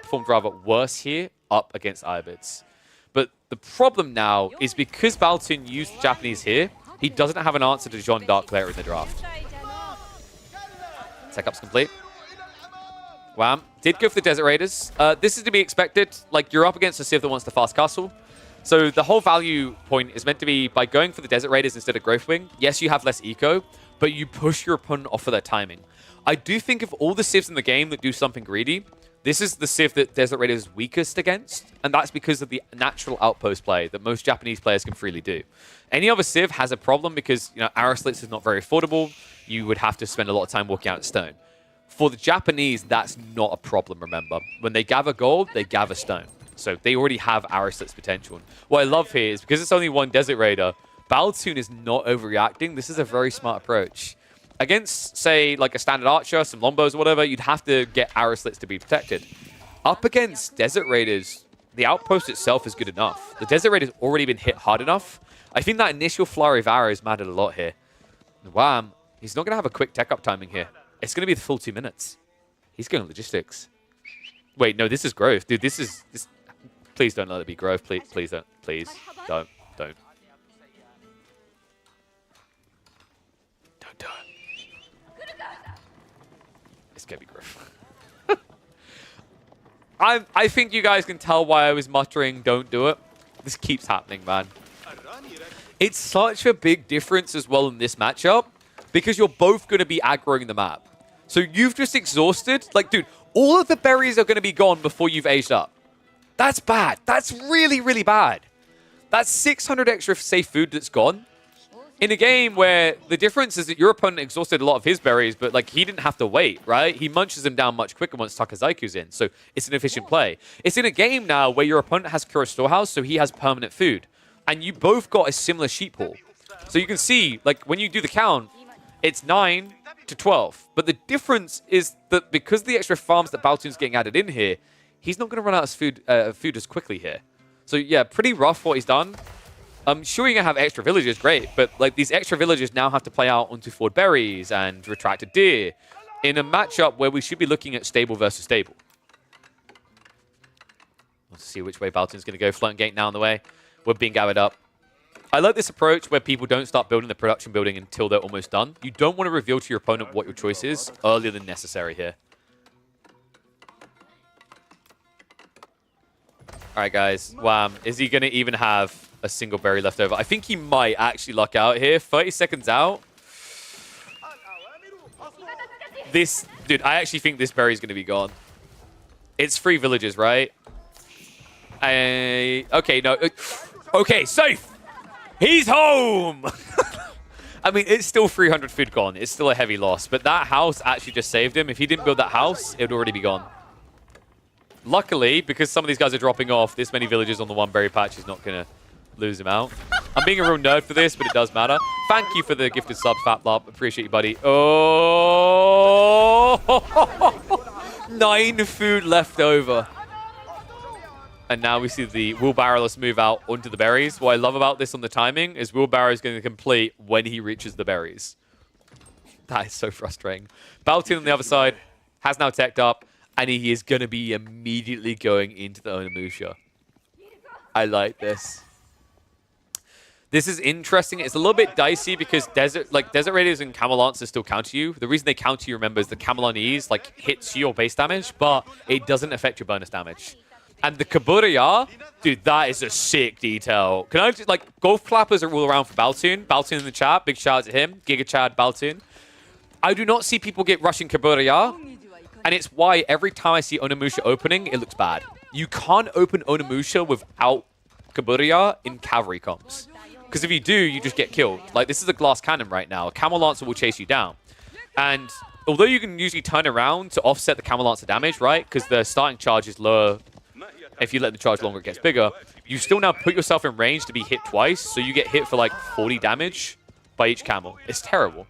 performed rather worse here up against Ibids. But the problem now is because Baltoon used the Japanese here, he doesn't have an answer to Jeanne d'Arc later in the draft. Tech up's complete. Wham. Did go for the Desert Raiders. This is to be expected. Like, you're up against a civ that wants the fast castle. So the whole value point is meant to be by going for the Desert Raiders instead of Growth Wing. Yes, you have less eco, but you push your opponent off of their timing. I do think of all the civs in the game that do something greedy, this is the civ that Desert Raider is weakest against, and that's because of the natural outpost play that most Japanese players can freely do. Any other civ has a problem because, you know, arrow slits is not very affordable. You would have to spend a lot of time walking out stone. For the Japanese, that's not a problem, remember. When they gather gold, they gather stone. So they already have arrow slits potential. What I love here is because it's only one Desert Raider, Baltoon is not overreacting. This is a very smart approach. Against, say, like a standard archer, some lombos or whatever, you'd have to get arrow slits to be protected. Up against Desert Raiders, the outpost itself is good enough. The Desert Raider's already been hit hard enough. I think that initial flurry of arrows mattered a lot here. Wham, he's not going to have a quick tech up timing here. It's going to be the full 2 minutes. He's going logistics. Wait, no, this is growth. Dude, this is... Please don't let it be growth. Please don't. Please. Don't. Don't. Don't do it. It's going to be growth. I think you guys can tell why I was muttering, don't do it. This keeps happening, man. It's such a big difference as well in this matchup because you're both going to be aggroing the map. So you've just exhausted. Like, dude, all of the berries are going to be gone before you've aged up. That's bad. That's really, really bad. That's 600 extra safe food that's gone. In a game where the difference is that your opponent exhausted a lot of his berries, but like he didn't have to wait, right? He munches them down much quicker once Takazaiku's in, so it's an efficient play. It's in a game now where your opponent has Kura Storehouse, so he has permanent food. And you both got a similar sheep haul. So you can see, like, when you do the count, it's 9 to 12. But the difference is that because of the extra farms that Baltoon's getting added in here, he's not going to run out of food as quickly here. So yeah, pretty rough what he's done. Sure, you're going to have extra villagers, great. But like these extra villagers now have to play out onto Ford Berries and Retracted Deer in a matchup where we should be looking at stable versus stable. Let's see which way Baltoon's going to go. Floating Gate now on the way. We're being gathered up. I like this approach where people don't start building the production building until they're almost done. You don't want to reveal to your opponent what your choice is earlier than necessary here. All right, guys. Wham. Is he going to even have a single berry left over? I think he might actually luck out here. 30 seconds out. This, dude, I actually think this berry is going to be gone. It's 3 villages, right? Okay, no. Okay, safe. He's home. I mean, it's still 300 food gone. It's still a heavy loss. But that house actually just saved him. If he didn't build that house, it would already be gone. Luckily, because some of these guys are dropping off, this many villages on the one berry patch is not going to lose him out. I'm being a real nerd for this, but it does matter. Thank you for the gifted sub, Fatlop. Appreciate you, buddy. Oh! 9 food left over. And now we see the wheelbarrowless move out onto the berries. What I love about this on the timing is wheelbarrow is going to complete when he reaches the berries. That is so frustrating. Baltoon on the other side has now teched up. And he is going to be immediately going into the Onimusha. I like this. This is interesting. It's a little bit dicey because Desert Raiders and Camel Lancers still counter you. The reason they counter you, remember, is the Camelonese hits your base damage, but it doesn't affect your bonus damage. And the Kaburaya, dude, that is a sick detail. Can I just, golf clappers are all around for Baltoon. Baltoon in the chat, big shout out to him. Giga Chad Baltoon. I do not see people get rushing Kaburaya, and it's why every time I see Onimusha opening, it looks bad. You can't open Onimusha without Kaburaya in cavalry comps. Because if you do, you just get killed. Like, this is a glass cannon right now. A Camel Lancer will chase you down. And although you can usually turn around to offset the Camel Lancer damage, right? Because the starting charge is lower. If you let the charge longer, it gets bigger. You still now put yourself in range to be hit twice. So you get hit for like 40 damage by each camel. It's terrible.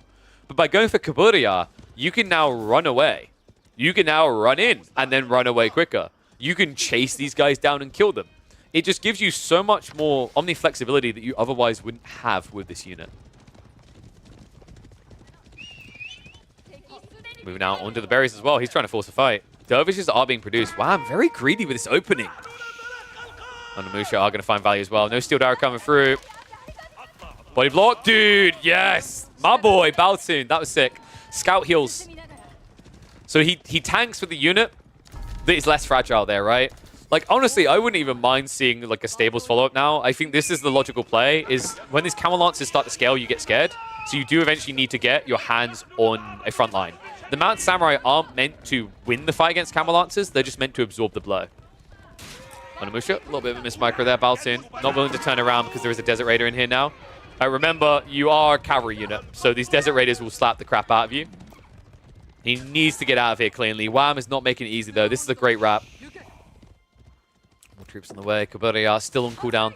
But by going for Kaburaya, you can now run away. You can now run in and then run away quicker. You can chase these guys down and kill them. It just gives you so much more Omni flexibility that you otherwise wouldn't have with this unit. Moving out onto the berries as well. He's trying to force a fight. Dervishes are being produced. Wow, I'm very greedy with this opening. Onimusha are going to find value as well. No Steel Dagger coming through. Body block. Dude, yes. My boy, Baltoon. That was sick. Scout heals. So he tanks with the unit that is less fragile there, right? Like, honestly, I wouldn't even mind seeing, like, a Stables follow-up now. I think this is the logical play, is when these Camel Lancers start to scale, you get scared. So you do eventually need to get your hands on a front line. The Mount Samurai aren't meant to win the fight against Camel Lancers. They're just meant to absorb the blow. Onimusha, a little bit of a mismicro there. Baltoon, not willing to turn around because there is a Desert Raider in here now. Remember, you are a cavalry unit, so these Desert Raiders will slap the crap out of you. He needs to get out of here cleanly. Wham is not making it easy, though. This is a great wrap. More troops on the way. Kaburaya still on cooldown.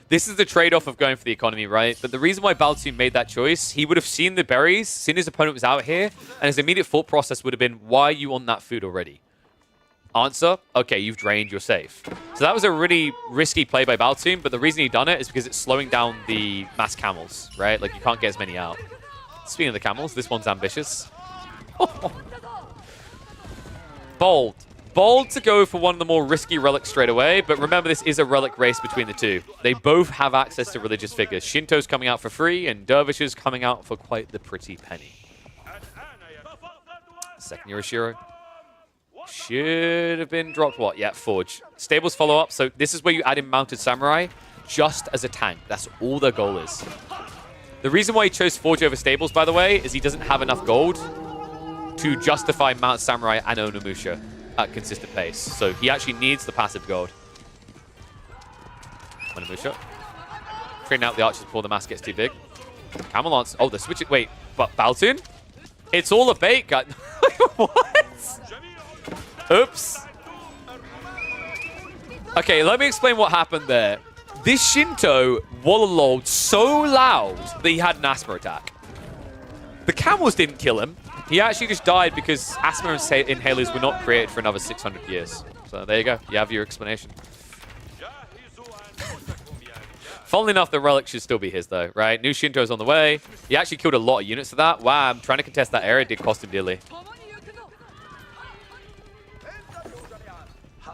This is the trade-off of going for the economy, right? But the reason why Baltoon made that choice, he would have seen the berries, seen his opponent was out here, and his immediate thought process would have been, why are you on that food already? Answer, okay, you've drained, you're safe. So that was a really risky play by Baltoon, but the reason he done it is because it's slowing down the mass camels, right? Like, you can't get as many out. Speaking of the camels, this one's ambitious. Bold. Bold to go for one of the more risky relics straight away, but remember, this is a relic race between the two. They both have access to religious figures. Shinto's coming out for free, and Dervishes coming out for quite the pretty penny. Second Yorishiro. Should have been dropped what? Yeah, Forge. Stables follow up, so this is where you add in Mounted Samurai just as a tank. That's all their goal is. The reason why he chose Forge over Stables, by the way, is he doesn't have enough gold to justify Mount Samurai and Onimusha at consistent pace. So he actually needs the passive gold. Onimusha. Trading out the archers before the mass gets too big. Camel Lance. Oh, they're switching. Wait, but Baltoon? It's all a bait, guy. What? Oops. Okay, let me explain what happened there. This Shinto wallowed so loud that he had an asthma attack. The camels didn't kill him. He actually just died because asthma inhalers were not created for another 600 years. So there you go. You have your explanation. Funnily enough, the relic should still be his, though, right? New Shinto's on the way. He actually killed a lot of units of that. Wow, I'm trying to contest that area. It did cost him dearly.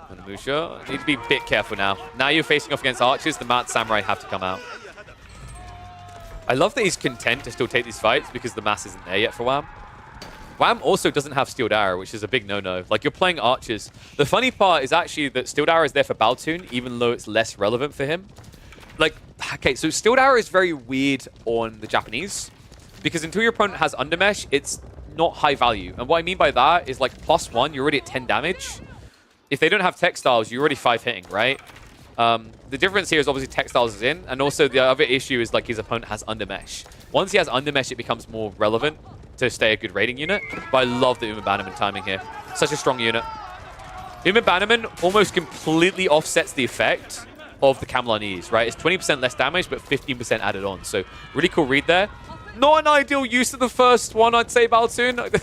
Onimusha, need to be a bit careful now. Now you're facing off against archers. The Mount Samurai have to come out. I love that he's content to still take these fights because the mass isn't there yet for Wham. Wham also doesn't have Steel Dagger, which is a big no-no. Like, you're playing archers. The funny part is actually that Steel Dagger is there for Baltoon, even though it's less relevant for him. Like, okay, so Steel Dagger is very weird on the Japanese, because until your opponent has Undermesh, it's not high value. And what I mean by that is, like, +1, you're already at 10 damage. If they don't have Textiles, you're already 5 hitting, right? The difference here is obviously Textiles is in, and also the other issue is, like, his opponent has Undermesh. Once he has Undermesh, it becomes more relevant to stay a good rating unit. But I love the Uma Bannerman timing here. Such a strong unit. Uma Bannerman almost completely offsets the effect of the Camelonese, right? It's 20% less damage, but 15% added on. So really cool read there. Not an ideal use of the first one, I'd say, Baltoon.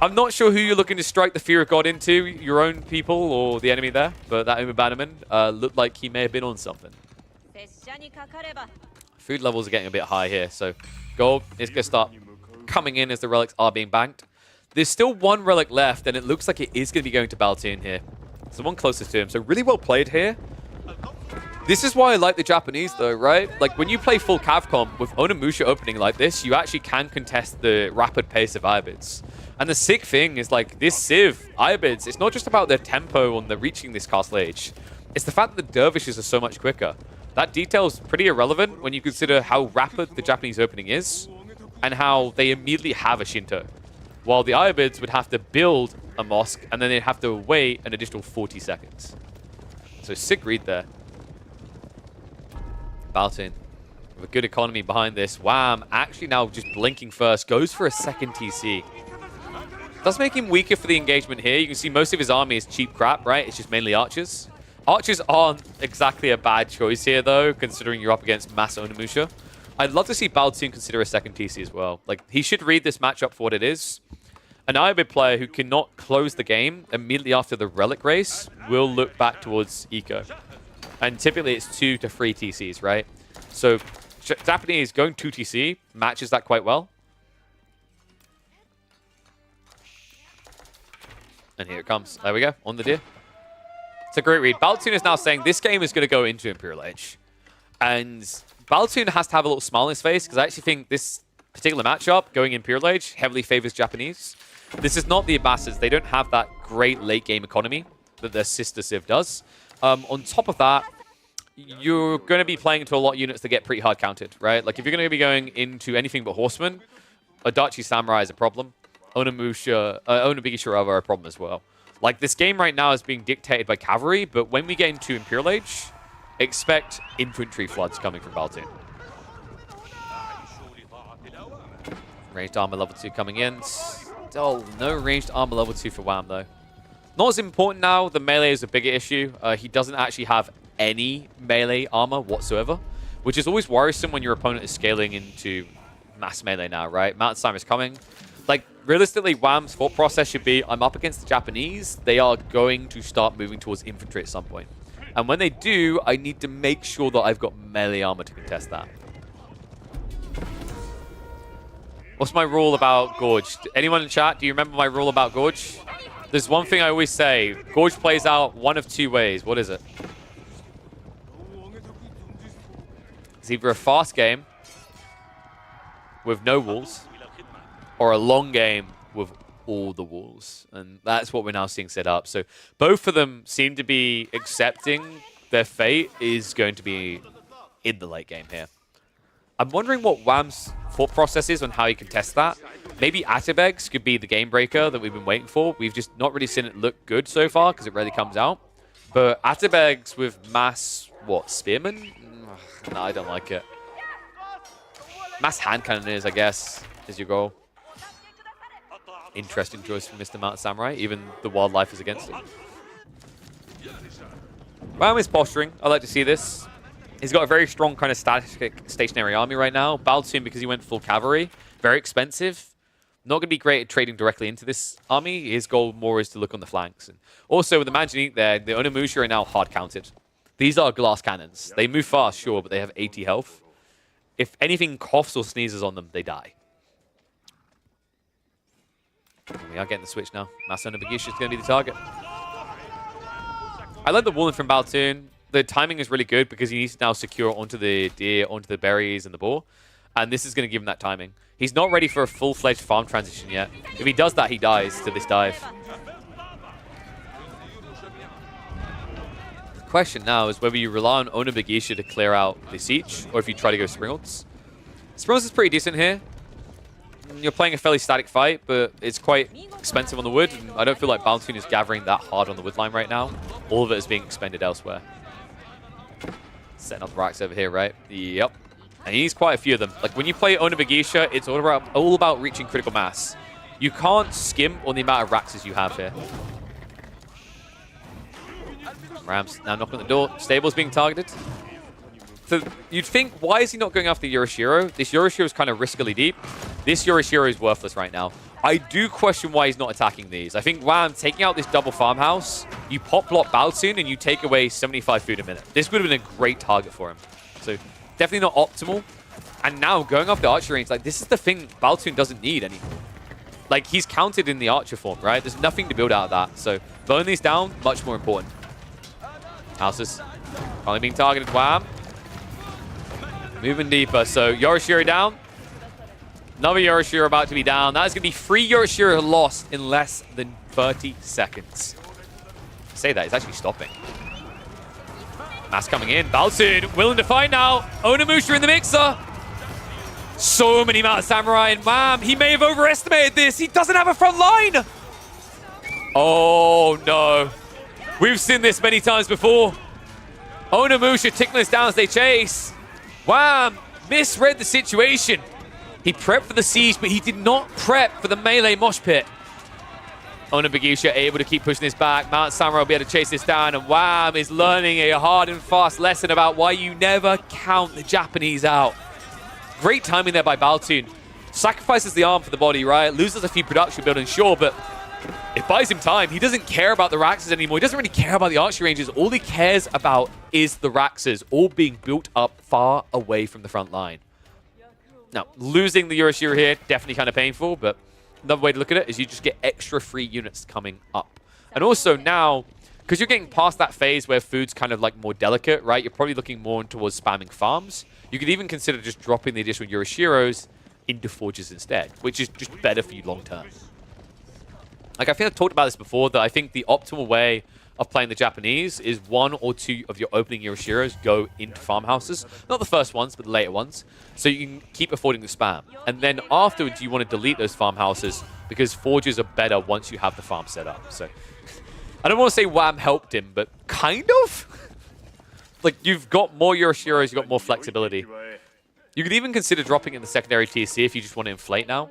I'm not sure who you're looking to strike the Fear of God into, your own people or the enemy there, but that Uma Bannerman looked like he may have been on something. Food levels are getting a bit high here, so gold is going to start coming in as the relics are being banked. There's still one relic left, and it looks like it is going to be going to Baltoon here. It's the one closest to him, so really well played here. This is why I like the Japanese, though, right? Like, when you play full Cavcom with Onimusha opening like this, you actually can contest the rapid pace of Iabids. And the sick thing is, like, this Civ, Iabids, it's not just about their tempo on the reaching this castle age. It's the fact that the dervishes are so much quicker. That detail is pretty irrelevant when you consider how rapid the Japanese opening is and how they immediately have a Shinto. While the Iabids would have to build a mosque and then they'd have to wait an additional 40 seconds. So sick read there. Baltoon with a good economy behind this. Wham! Actually now just blinking first. Goes for a second TC. Does make him weaker for the engagement here. You can see most of his army is cheap crap, right? It's just mainly archers. Archers aren't exactly a bad choice here, though, considering you're up against mass Onimusha. I'd love to see Baltoon consider a second TC as well. Like, he should read this matchup for what it is. An Iabid player who cannot close the game immediately after the Relic race will look back towards Eco. And typically it's 2 to 3 TCs, right? So Japanese going 2 TC matches that quite well. And here it comes. There we go, on the deer. It's a great read. Baltoon is now saying this game is going to go into Imperial Age. And Baltoon has to have a little smile on his face, because I actually think this particular matchup, going Imperial Age, heavily favors Japanese. This is not the Abbasids. They don't have that great late-game economy that their sister Civ does. On top of that, you're going to be playing into a lot of units that get pretty hard counted, right? Like, if you're going to be going into anything but Horsemen, Adachi Samurai is a problem. Onimusha, Onibigisha are a problem as well. Like, this game right now is being dictated by cavalry, but when we get into Imperial Age, expect infantry floods coming from Baltoon. Ranged armor level 2 coming in. Oh, no ranged armor level 2 for Wham, though. Not as important now. The melee is a bigger issue. He doesn't actually have any melee armor whatsoever, which is always worrisome when your opponent is scaling into mass melee now, right? Mountain Slimer is coming. Like, realistically, Wham's thought process should be, I'm up against the Japanese. They are going to start moving towards infantry at some point. And when they do, I need to make sure that I've got melee armor to contest that. What's my rule about Gorge? Anyone in chat, do you remember my rule about Gorge? There's one thing I always say. Gorge plays out one of 2 ways. What is it? It's either a fast game with no walls, or a long game with all the walls. And that's what we're now seeing set up. So both of them seem to be accepting their fate is going to be in the late game here. I'm wondering what Wham's thought process is on how he can test that. Maybe Atabegs could be the game breaker that we've been waiting for. We've just not really seen it look good so far because it rarely comes out. But Atabegs with mass, what, Spearman? No, I don't like it. Mass hand cannoniers, I guess, is your goal. Interesting choice from Mr. Mountain Samurai. Even the wildlife is against it. Wham is posturing. I like to see this. He's got a very strong kind of static stationary army right now. Baltoon, because he went full cavalry, very expensive. Not going to be great at trading directly into this army. His goal more is to look on the flanks. And also, with the Manjanique there, the Onimusha are now hard counted. These are glass cannons. They move fast, sure, but they have 80 health. If anything coughs or sneezes on them, they die. We are getting the switch now. Mass Onibigisha is going to be the target. I like the walling from Baltoon. The timing is really good because he needs to now secure onto the deer, onto the berries and the boar. And this is going to give him that timing. He's not ready for a full-fledged farm transition yet. If he does that, he dies to this dive. The question now is whether you rely on Onibigisha to clear out the siege or if you try to go Springles. Springles is pretty decent here. You're playing a fairly static fight, but it's quite expensive on the wood. And I don't feel like Baltoon is gathering that hard on the wood line right now. All of it is being expended elsewhere. Setting up the racks over here, right? Yep. And he needs quite a few of them. Like, when you play Onibigisha, it's all about reaching critical mass. You can't skimp on the amount of racks you have here. Rams now knocking on the door. Stable's being targeted. So you'd think, why is he not going after Yorishiro? This Yorishiro is kind of riskily deep. This Yorishiro is worthless right now. I do question why he's not attacking these. I think Wham taking out this double farmhouse, you pop block Baltoon and you take away 75 food a minute. This would have been a great target for him. So definitely not optimal. And now going off the archery range, like, this is the thing Baltoon doesn't need anymore. Like, he's counted in the Archer form, right? There's nothing to build out of that. So, blowing these down, much more important. Houses finally being targeted. Wham. Moving deeper. So, Yorishiro down. Another Yorishiro about to be down. That is going to be 3 Yorishiro lost in less than 30 seconds. I say that, it's actually stopping. Mass coming in. Baltoon willing to fight now. Onimusha in the mixer. So many Mount Samurai, and Wham, he may have overestimated this. He doesn't have a front line. Oh, no. We've seen this many times before. Onimusha tickling us down as they chase. Wham misread the situation. He prepped for the siege, but he did not prep for the melee mosh pit. Onimusha able to keep pushing this back. Mount Samurai will be able to chase this down, and Wham is learning a hard and fast lesson about why you never count the Japanese out. Great timing there by Baltoon. Sacrifices the arm for the body, right? Loses a few production buildings, sure, but it buys him time. He doesn't care about the Raxes anymore. He doesn't really care about the archery ranges. All he cares about is the Raxes, all being built up far away from the front line. Now, losing the Yorishiro here, definitely kind of painful, but another way to look at it is you just get extra free units coming up. And also now, because you're getting past that phase where food's kind of like more delicate, right? You're probably looking more towards spamming farms. You could even consider just dropping the additional Yorishiros into forges instead, which is just better for you long term. Like, I think I've talked about this before, that I think the optimal way of playing the Japanese is 1 or 2 of your opening Yorishiros go into farmhouses. Not the first ones, but the later ones. So you can keep affording the spam. And then afterwards, you want to delete those farmhouses because forges are better once you have the farm set up. So I don't want to say Wham helped him, but kind of. Like, you've got more Yoroshiros, you've got more flexibility. You could even consider dropping in the secondary TC if you just want to inflate now.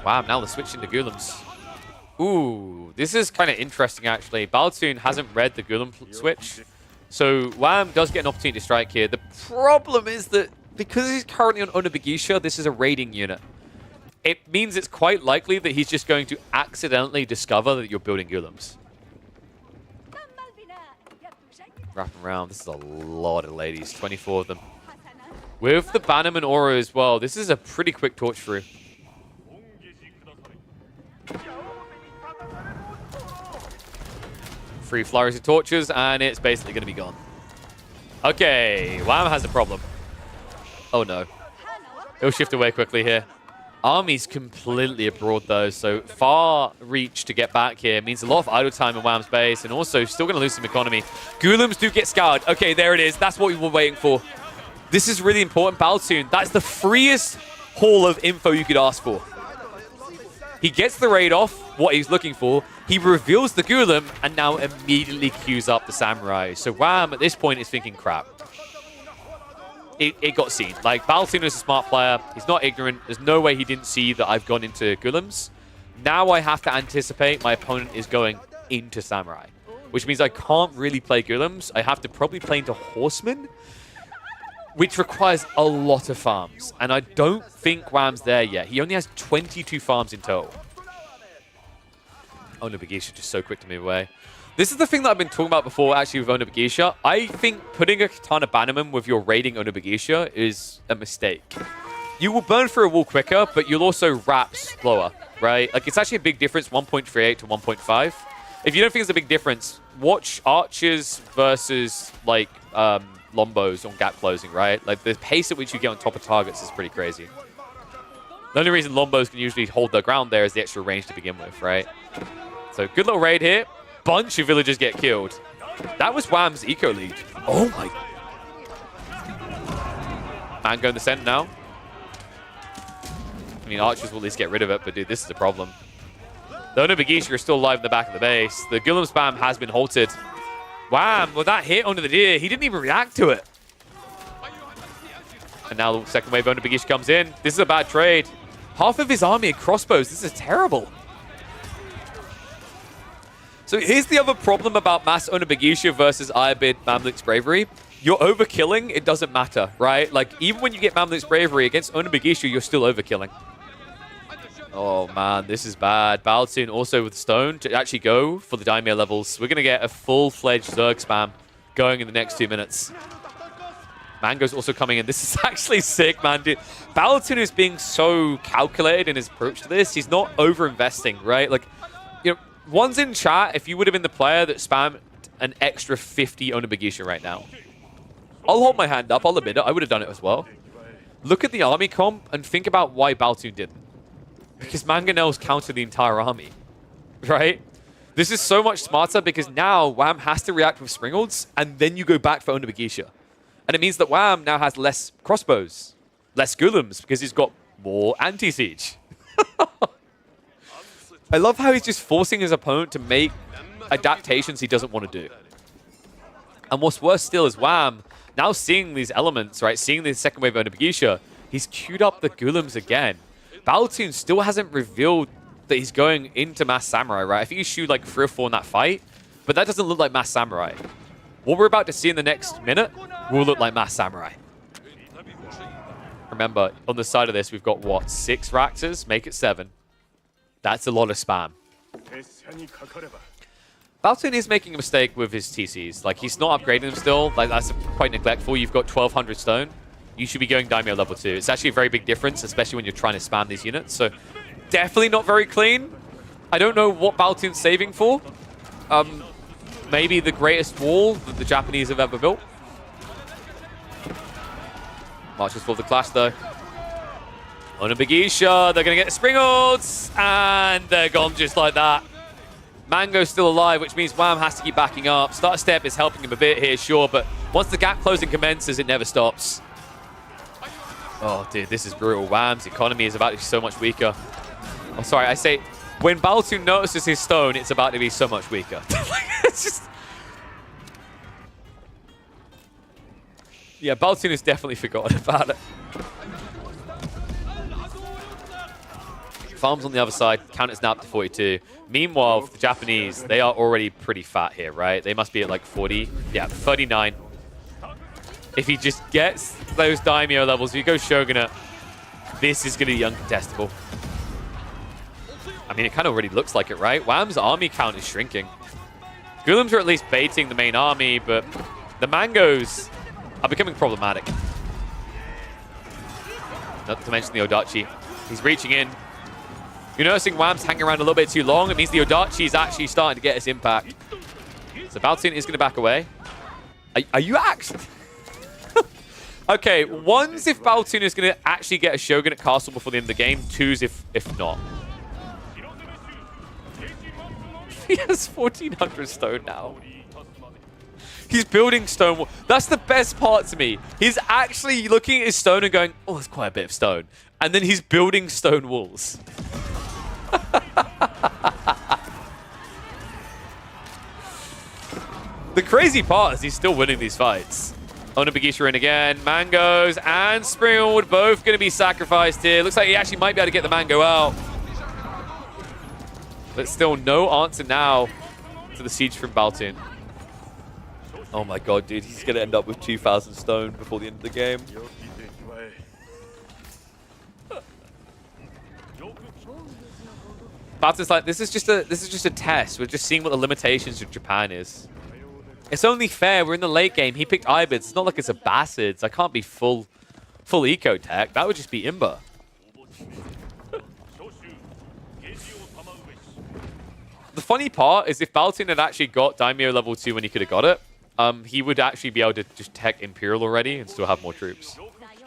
Wow, now they're switching to Golems. Ooh, this is kind of interesting, actually. Baltoon hasn't read the Golem switch. So Wham does get an opportunity to strike here. The problem is that because he's currently on Onimusha, this is a raiding unit. It means it's quite likely that he's just going to accidentally discover that you're building Golems. Wrapping around. This is a lot of ladies. 24 of them. With the Bannerman aura as well, this is a pretty quick torch through. 3 flurries of torches, and it's basically going to be gone. Okay, Wham has a problem. Oh no. He'll shift away quickly here. Army's completely abroad though, so far reach to get back here means a lot of idle time in Wham's base, and also still going to lose some economy. Golems do get scoured. Okay, there it is. That's what we were waiting for. This is really important. Baltoon, that's the freest haul of info you could ask for. He gets the raid off, what he's looking for. He reveals the Golem, and now immediately queues up the Samurai. So Wham, at this point, is thinking, crap. It got seen. Like, Baltoon is a smart player. He's not ignorant. There's no way he didn't see that I've gone into Golems. Now I have to anticipate my opponent is going into Samurai, which means I can't really play Golems. I have to probably play into Horsemen, which requires a lot of farms. And I don't think Wham's there yet. He only has 22 farms in total. Onimusha just so quick to move away. This is the thing that I've been talking about before, actually, with Onimusha. I think putting a Katana Bannerman with your raiding Onimusha is a mistake. You will burn through a wall quicker, but you'll also wrap slower, right? Like, it's actually a big difference, 1.38 to 1.5. If you don't think it's a big difference, watch Archers versus, like, Lombos on gap closing, right? Like, the pace at which you get on top of targets is pretty crazy. The only reason Lombos can usually hold their ground there is the extra range to begin with, right? So, good little raid here. Bunch of villagers get killed. That was Wham's eco lead. Oh my. Man going to the center now. I mean, Archers will at least get rid of it, but dude, this is a problem. The Onimusha are still alive in the back of the base. The Golem spam has been halted. Wham, with that hit onto the deer, he didn't even react to it. And now the second wave Onimusha comes in. This is a bad trade. Half of his army are crossbows. This is terrible. So here's the other problem about Mass Onimusha versus Ayabid Mamluk's Bravery. You're overkilling, it doesn't matter, right? Like, even when you get Mamluk's Bravery against Onimusha, you're still overkilling. Oh man, this is bad. Baltoon also with Stone to actually go for the Daimyo levels. We're going to get a full-fledged Zerg spam going in the next 2 minutes. Mango's also coming in. This is actually sick, man, dude. Balatune is being so calculated in his approach to this. He's not over-investing, right? Like, you know, one's in chat, if you would have been the player that spammed an extra 50 Onibagisha right now. I'll hold my hand up, I'll admit it. I would have done it as well. Look at the army comp and think about why Balatune didn't. Because Mangonels counter the entire army, right? This is so much smarter because now Wham has to react with Springolds, and then you go back for Onibagisha. And it means that Wham now has less crossbows, less Golems, because he's got more anti-siege. I love how he's just forcing his opponent to make adaptations he doesn't want to do. And what's worse still is Wham, now seeing these elements, right, seeing the second wave of Onibagisha, he's queued up the Golems again. Balatune still hasn't revealed that he's going into Mass Samurai, right? I think he shoot like 3 or 4 in that fight, but that doesn't look like Mass Samurai. What we're about to see in the next minute will look like Mass Samurai. Remember, on the side of this, we've got, what, 6 Raxas? Make it 7. That's a lot of spam. Balatune is making a mistake with his TCs. Like, he's not upgrading them still. Like, that's quite neglectful. You've got 1200 stone. You should be going Daimyo level 2. It's actually a very big difference, especially when you're trying to spam these units. So, definitely not very clean. I don't know what Balatune's saving for. Maybe the greatest wall that the Japanese have ever built. Marches for the clash, though. Onibagisha, they're going to get Springolds, and they're gone just like that. Mango's still alive, which means Wham has to keep backing up. Start Step is helping him a bit here, sure, but once the gap closing commences, it never stops. Oh, dude, this is brutal. Wham's economy is about to be so much weaker. I'm sorry, I say, when Balatune notices his stone, it's about to be so much weaker. It's just... Yeah, Balatune has definitely forgotten about it. Farms on the other side, count is now up to 42. Meanwhile, for the Japanese, they are already pretty fat here, right? They must be at like 40. Yeah, 39. If he just gets those Daimyo levels, if he goes Shogunate, this is going to be uncontestable. I mean, it kind of already looks like it, right? Wham's army count is shrinking. Golems are at least baiting the main army, but the Mangos are becoming problematic. Not to mention the Odachi. He's reaching in. You're noticing Wham's hanging around a little bit too long. It means the Odachi is actually starting to get his impact. So Balatune is going to back away. Are you actually... Okay, one's if Balatune is going to actually get a Shogunate castle before the end of the game. Two's if not. He has 1,400 stone now. He's building stone wall. That's the best part to me. He's actually looking at his stone and going, oh, that's quite a bit of stone. And then he's building stone walls. The crazy part is he's still winning these fights. Onibagisha in again. Mangos and Springald both going to be sacrificed here. Looks like he actually might be able to get the Mango out. But still no answer now to the siege from Balatune. Oh my god, dude. He's going to end up with 2,000 stone before the end of the game. Balatune's like, this is just a test. We're just seeing what the limitations of Japan is. It's only fair. We're in the late game. He picked Ibids. It's not like it's a Bassids. I can't be full eco tech. That would just be Imba. The funny part is if Balatune had actually got Daimyo level 2 when he could have got it, he would actually be able to just tech Imperial already and still have more troops.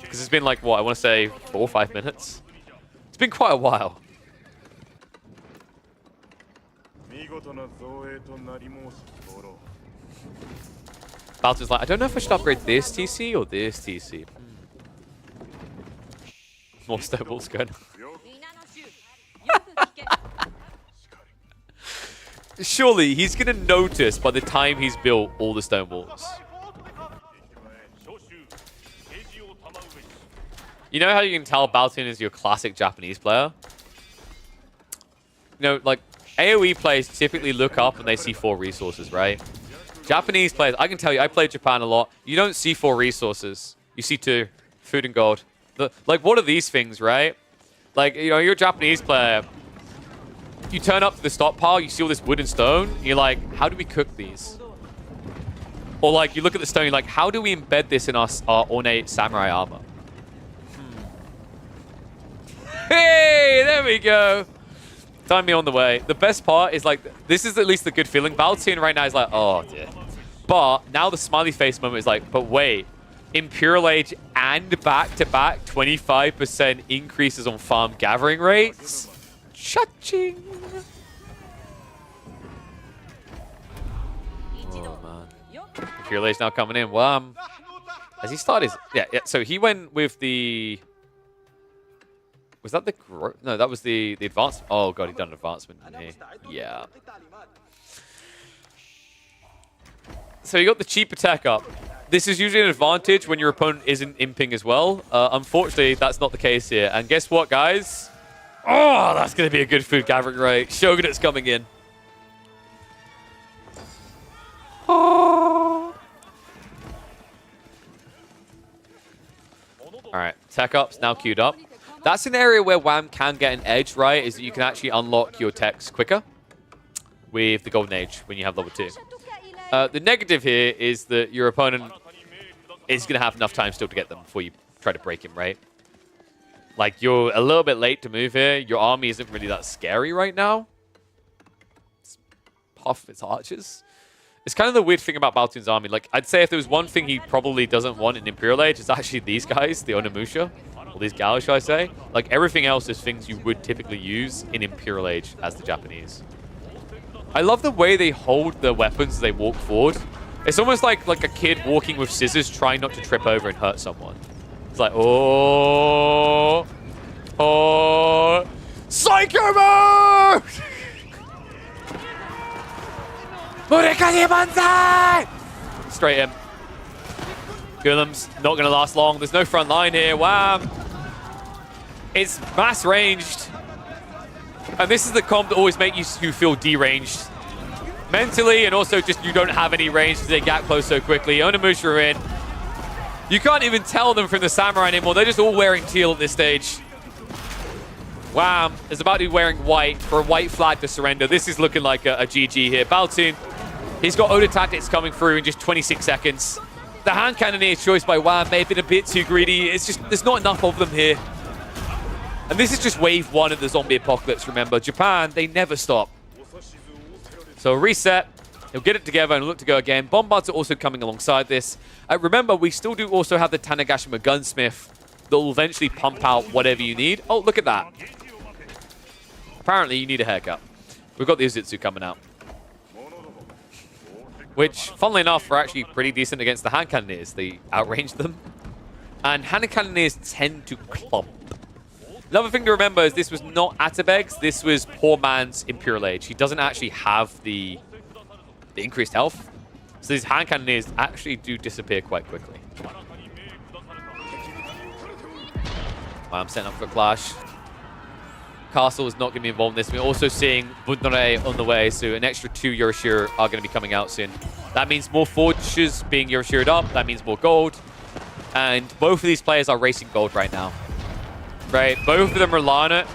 Because it's been like, what, I want to say 4 or 5 minutes? It's been quite a while. Balatune's like, I don't know if I should upgrade this TC or this TC. More snowballs going. Surely he's going to notice by the time he's built all the stone walls. You know how you can tell Balatune is your classic Japanese player? You know, like, AoE players typically look up and they see 4 resources, right? Japanese players, I can tell you, I played Japan a lot. You don't see 4 resources. You see 2. Food and gold. Like, what are these things, right? Like, you know, you're a Japanese player. You turn up to the stockpile, you see all this wood and stone. And you're like, how do we cook these? Or like you look at the stone, you're like, how do we embed this in our ornate samurai armor? Hey, there we go. Time me on the way. The best part is like, this is at least the good feeling. Baltine right now is like, oh dear. But now the smiley face moment is like, but wait, Imperial Age and back-to-back 25% increases on farm gathering rates? Cha-ching. Oh man. Imperial Age now coming in. Well, has he started? Yeah, so he went with the... Was that the... No, that was the advanced... Oh, God, he done an advancement, didn't he? Yeah. So you got the cheap attack up. This is usually an advantage when your opponent isn't imping as well. Unfortunately, that's not the case here. And guess what, guys? Oh, that's going to be a good food gathering rate. Shogunat's coming in. Oh. All right, tech up's now queued up. That's an area where WAM can get an edge, right? Is that you can actually unlock your techs quicker with the Golden Age when you have level 2. The negative here is that your opponent is going to have enough time still to get them before you try to break him, right? Like, you're a little bit late to move here. Your army isn't really that scary right now. It's puff its archers. It's kind of the weird thing about Baltune's army. Like, I'd say if there was one thing he probably doesn't want in Imperial Age, it's actually these guys, the Onimusha. Or these Gao, shall I say. Like, everything else is things you would typically use in Imperial Age as the Japanese. I love the way they hold their weapons as they walk forward. It's almost like a kid walking with scissors trying not to trip over and hurt someone. It's like, oh, oh, Psycho Mode! Murikari Banzai! Straight in. Gulem's not going to last long. There's no front line here. Wow. It's mass ranged. And this is the comp that always makes you feel deranged. Mentally, and also just you don't have any range because they get close so quickly. Onimusha are in. You can't even tell them from the samurai anymore. They're just all wearing teal at this stage. Wham is about to be wearing white for a white flag to surrender. This is looking like a GG here. Baltune, he's got Oda tactics coming through in just 26 seconds. The hand cannoneer choice by WAM may have been a bit too greedy. It's just, there's not enough of them here. And this is just wave 1 of the zombie apocalypse, remember. Japan, they never stop. So reset, he'll get it together and look to go again. Bombards are also coming alongside this. Remember, we still do also have the Tanegashima Gunsmith that will eventually pump out whatever you need. Oh, look at that. Apparently, you need a haircut. We've got the Uzitsu coming out. Which, funnily enough, are actually pretty decent against the hand cannoneers. They outrange them. And hand cannoneers tend to clump. Another thing to remember is this was not Atabeg's, this was poor man's Imperial Age. He doesn't actually have the increased health. So these hand cannoneers actually do disappear quite quickly. I'm setting up for a clash. Castle is not going to be involved in this. We're also seeing Bundore on the way, so an extra 2 Yorishiro are going to be coming out soon. That means more forges being Yorishiro'd up. That means more gold. And both of these players are racing gold right now. Right, both of them rely on it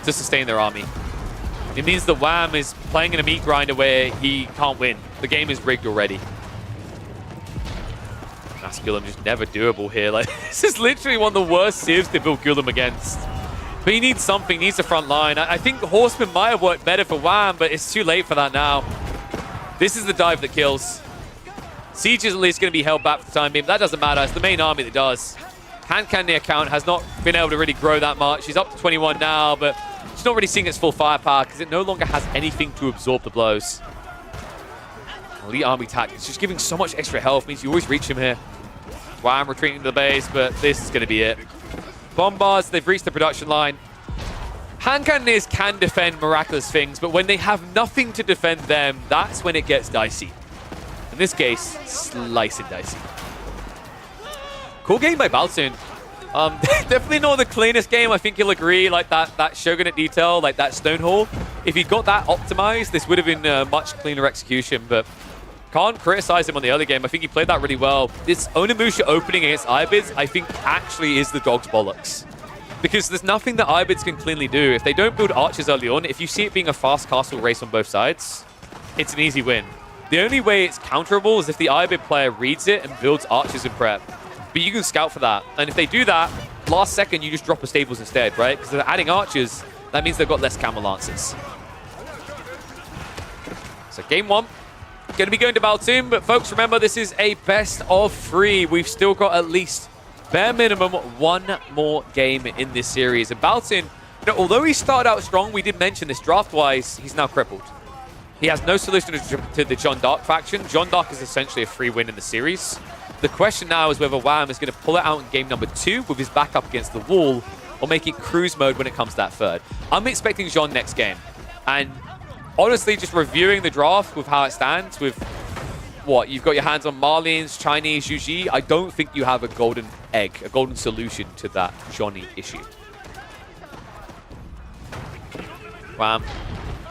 to sustain their army. It means that WAM is playing in a meat grinder where he can't win. The game is rigged already. Gulam just never doable here. Like, this is literally one of the worst civs to build Gulam against. But he needs something, he needs a front line. I think Horseman might have worked better for WAM, but it's too late for that now. This is the dive that kills. Siege is at least going to be held back for the time being, but that doesn't matter. It's the main army that does. Hand cannoneer account has not been able to really grow that much. She's up to 21 now, but she's not really seeing its full firepower because it no longer has anything to absorb the blows. Elite army tactics just giving so much extra health means you always reach him here. WAM retreating to the base, but this is going to be it. Bombards, they've reached the production line. Hand cannoneers can defend miraculous things, but when they have nothing to defend them, that's when it gets dicey. In this case, slice and dicey. Cool game by Baltune. Definitely not the cleanest game, I think you'll agree. Like that Shogunate detail, like that stone hall. If he got that optimized, this would have been a much cleaner execution, but can't criticize him on the other game. I think he played that really well. This Onimusha opening against Ibids, I think actually is the dog's bollocks. Because there's nothing that Ibids can cleanly do. If they don't build archers early on, if you see it being a fast castle race on both sides, it's an easy win. The only way it's counterable is if the Ibid player reads it and builds archers in prep. But you can scout for that. And if they do that, last second you just drop a stables instead, right? Because they're adding archers, that means they've got less camel lances. So game 1, going to be going to Baltoon, but folks, remember this is a best of 3. We've still got at least bare minimum 1 more game in this series. And Baltoon, although he started out strong, we did mention this draft-wise, he's now crippled. He has no solution to the Jeanne d'Arc faction. Jeanne d'Arc is essentially a free win in the series. The question now is whether Wham is going to pull it out in game number 2 with his back up against the wall, or make it cruise mode when it comes to that third. I'm expecting Jeanne next game. And honestly, just reviewing the draft with how it stands, with what, you've got your hands on Marlians, Chinese, Yuji, I don't think you have a golden egg, a golden solution to that Johnny issue. Wham.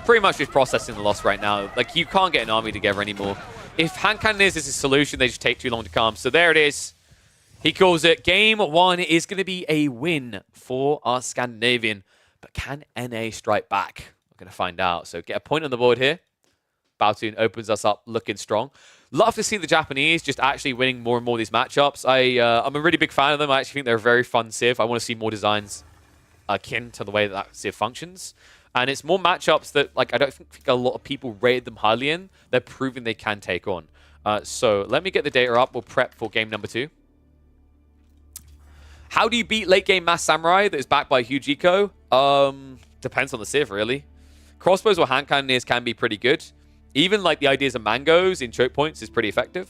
Pretty much just processing the loss right now. Like, you can't get an army together anymore. If hand cannon is his solution, they just take too long to come. So there it is. He calls it. Game 1 is going to be a win for our Scandinavian. But can NA strike back? We're going to find out. So get a point on the board here. Baltoon opens us up looking strong. Love to see the Japanese just actually winning more and more of these matchups. I'm a really big fan of them. I actually think they're a very fun civ. I want to see more designs akin to the way that civ functions. And it's more matchups that, like, I don't think a lot of people rate them highly in. They're proving they can take on. So let me get the data up. We'll prep for game number 2. How do you beat late game Mass Samurai that is backed by huge eco? Depends on the civ, really. Crossbows or hand cannoneers can be pretty good. Even like the ideas of mangoes in choke points is pretty effective.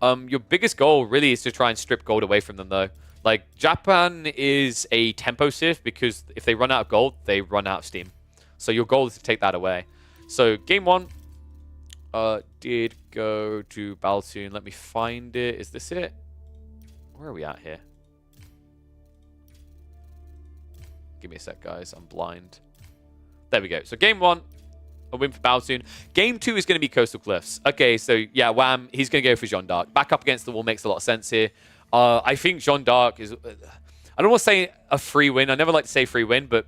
Your biggest goal really is to try and strip gold away from them, though. Like, Japan is a tempo civ because if they run out of gold, they run out of steam. So your goal is to take that away. So game 1 did go to Baltoon. Let me find it. Is this it? Where are we at here? Give me a sec, guys. I'm blind. There we go. So game 1, a win for Baltoon. Game 2 is going to be Coastal Cliffs. Okay, so yeah, Wham, he's going to go for Jeanne d'Arc. Back up against the wall makes a lot of sense here. I think Jeanne d'Arc is... I don't want to say a free win. I never like to say free win, but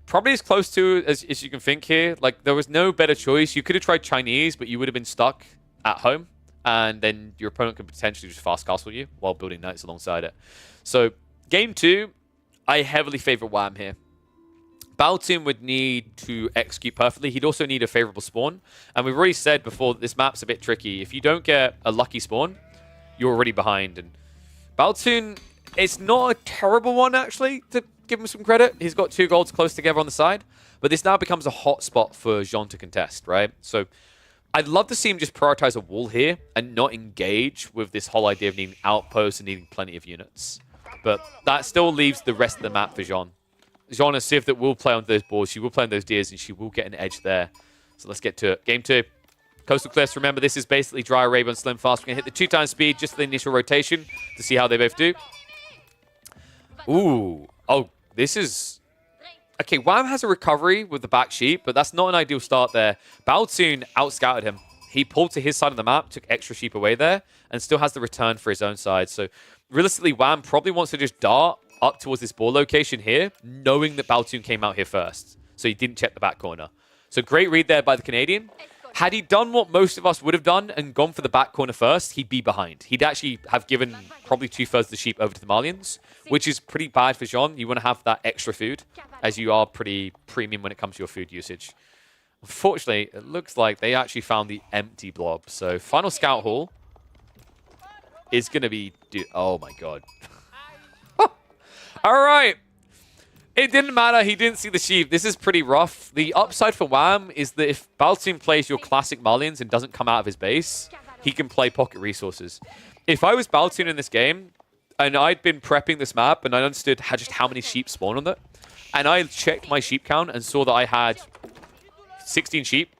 probably as close to as you can think here. Like, there was no better choice. You could have tried Chinese, but you would have been stuck at home. And then your opponent could potentially just fast castle you while building knights alongside it. So, game 2, I heavily favor Wham here. Baltoon would need to execute perfectly. He'd also need a favorable spawn. And we've already said before that this map's a bit tricky. If you don't get a lucky spawn, you're already behind. And Baltoon, it's not a terrible one, actually, to give him some credit. He's got 2 golds close together on the side. But this now becomes a hot spot for Jeanne to contest, right? So I'd love to see him just prioritize a wall here and not engage with this whole idea of needing outposts and needing plenty of units. But that still leaves the rest of the map for Jeanne. Jeanne, a civ that will play on those boards. She will play on those deers, and she will get an edge there. So let's get to it. Game 2. Coastal Cliffs, remember, this is basically Dry Arabian Slim Fast. We're going to hit the 2x speed just for the initial rotation to see how they both do. Ooh. Oh, this is... Okay, Wham has a recovery with the back sheep, but that's not an ideal start there. Baltoon outscouted him. He pulled to his side of the map, took extra sheep away there, and still has the return for his own side. So, realistically, Wham probably wants to just dart up towards this ball location here, knowing that Baltoon came out here first. So he didn't check the back corner. So great read there by the Canadian. Had he done what most of us would have done and gone for the back corner first, he'd be behind. He'd actually have given probably 2/3 of the sheep over to the Malians, which is pretty bad for Jeanne. You want to have that extra food, as you are pretty premium when it comes to your food usage. Unfortunately, it looks like they actually found the empty blob. So final scout hall is going to be... Oh my god. All right. It didn't matter. He didn't see the sheep. This is pretty rough. The upside for Wham is that if Baltoon plays your classic Malians and doesn't come out of his base, he can play pocket resources. If I was Baltoon in this game, and I'd been prepping this map, and I understood just how many sheep spawn on it, and I checked my sheep count and saw that I had 16 sheep,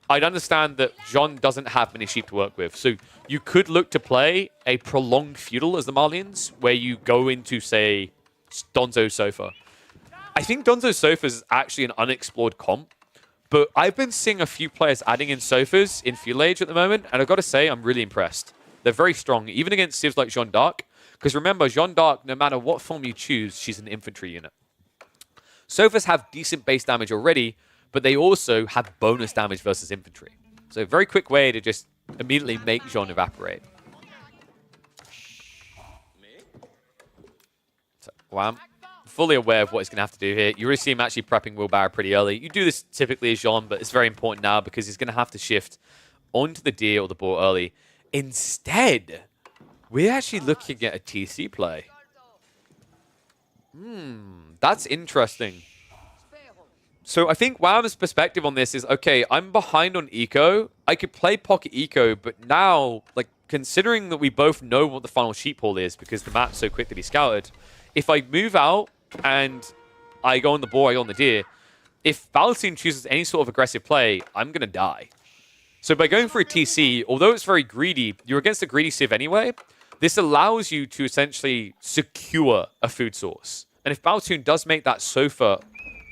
I'd understand that Jeanne doesn't have many sheep to work with. So you could look to play a prolonged feudal as the Malians, where you go into, say, Donzo's Sofa. I think Donzo's Sofa is actually an unexplored comp, but I've been seeing a few players adding in Sofas in Feudal Age at the moment, and I've got to say, I'm really impressed. They're very strong, even against civs like Jeanne d'Arc, because remember, Jeanne d'Arc, no matter what form you choose, she's an infantry unit. Sofas have decent base damage already, but they also have bonus damage versus infantry. So very quick way to just immediately make Jean evaporate. So, Wham. Fully aware of what he's going to have to do here. You already see him actually prepping wheelbarrow pretty early. You do this typically as Jean, but it's very important now because he's going to have to shift onto the deer or the boar early. Instead, we're actually looking at a TC play. That's interesting. So I think Wham's perspective on this is, okay, I'm behind on eco. I could play pocket eco, but now, like, considering that we both know what the final sheep haul is because the map's so quick to be scouted, if I move out and I go on the boar, I go on the deer, if Baltune chooses any sort of aggressive play, I'm going to die. So by going for a TC, although it's very greedy, you're against a greedy Civ anyway, this allows you to essentially secure a food source. And if Baltune does make that sofa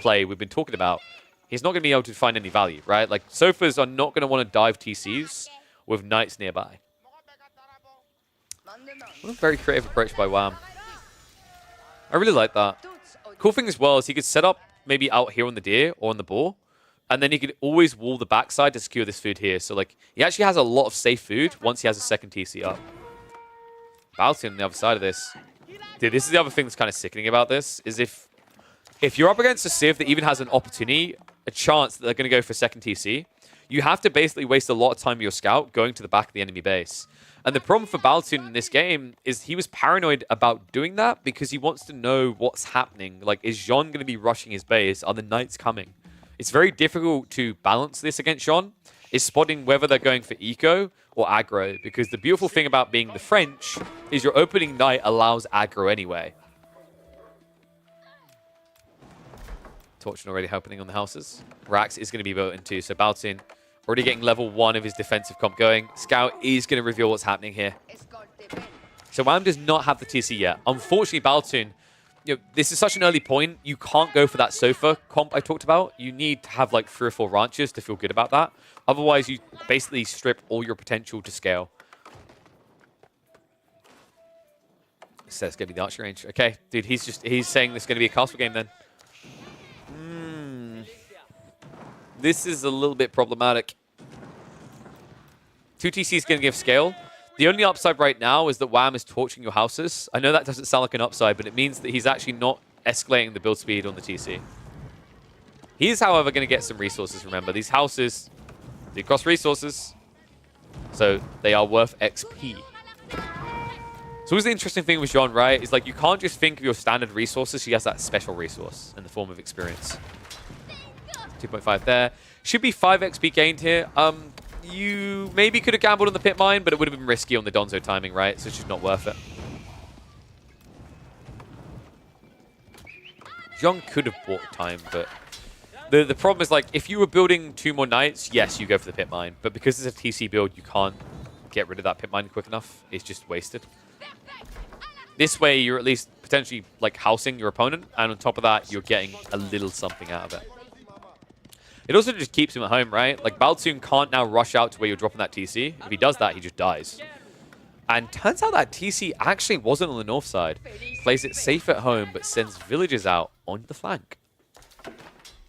play we've been talking about, he's not going to be able to find any value, right? Like, sofas are not going to want to dive TCs with knights nearby. What a very creative approach by Wham. I really like that. Cool thing as well is he could set up maybe out here on the deer or on the boar, and then he could always wall the backside to secure this food here. So, like, he actually has a lot of safe food once he has a second TC up. Baltune on the other side of this. Dude, this is the other thing that's kind of sickening about this, is if you're up against a Civ that even has an opportunity, a chance that they're going to go for second TC, you have to basically waste a lot of time with your scout going to the back of the enemy base. And the problem for Baltune in this game is he was paranoid about doing that because he wants to know what's happening. Like, is Jean going to be rushing his base? Are the knights coming? It's very difficult to balance this against Jean, is spotting whether they're going for eco or aggro. Because the beautiful thing about being the French is your opening knight allows aggro anyway. Torchon already happening on the houses. Rax is going to be built into, so Baltune already getting level 1 of his defensive comp going. Scout is going to reveal what's happening here. So Wham does not have the TC yet. Unfortunately, Baltune, you know, this is such an early point. You can't go for that sofa comp I talked about. You need to have like 3 or 4 ranches to feel good about that. Otherwise, you basically strip all your potential to scale. So it's going to be the archer range. Okay, dude, he's saying this is going to be a castle game then. This is a little bit problematic. 2 TC is going to give scale. The only upside right now is that Wham is torching your houses. I know that doesn't sound like an upside, but it means that he's actually not escalating the build speed on the TC. He is, however, going to get some resources, remember. These houses do cost resources, so they are worth XP. So what's the interesting thing with Jean, right, is like you can't just think of your standard resources. He has that special resource in the form of experience. 2.5 there. Should be 5 XP gained here. You maybe could have gambled on the pit mine, but it would have been risky on the Donzo timing, right? So it's just not worth it. Jean could have bought time, but the problem is, like, if you were building 2 more knights, yes, you go for the pit mine. But because it's a TC build, you can't get rid of that pit mine quick enough. It's just wasted. This way, you're at least potentially, like, housing your opponent, and on top of that, you're getting a little something out of it. It also just keeps him at home, right? Like, Baltune can't now rush out to where you're dropping that TC. If he does that, he just dies. And turns out that TC actually wasn't on the north side. Plays it safe at home, but sends villagers out on the flank.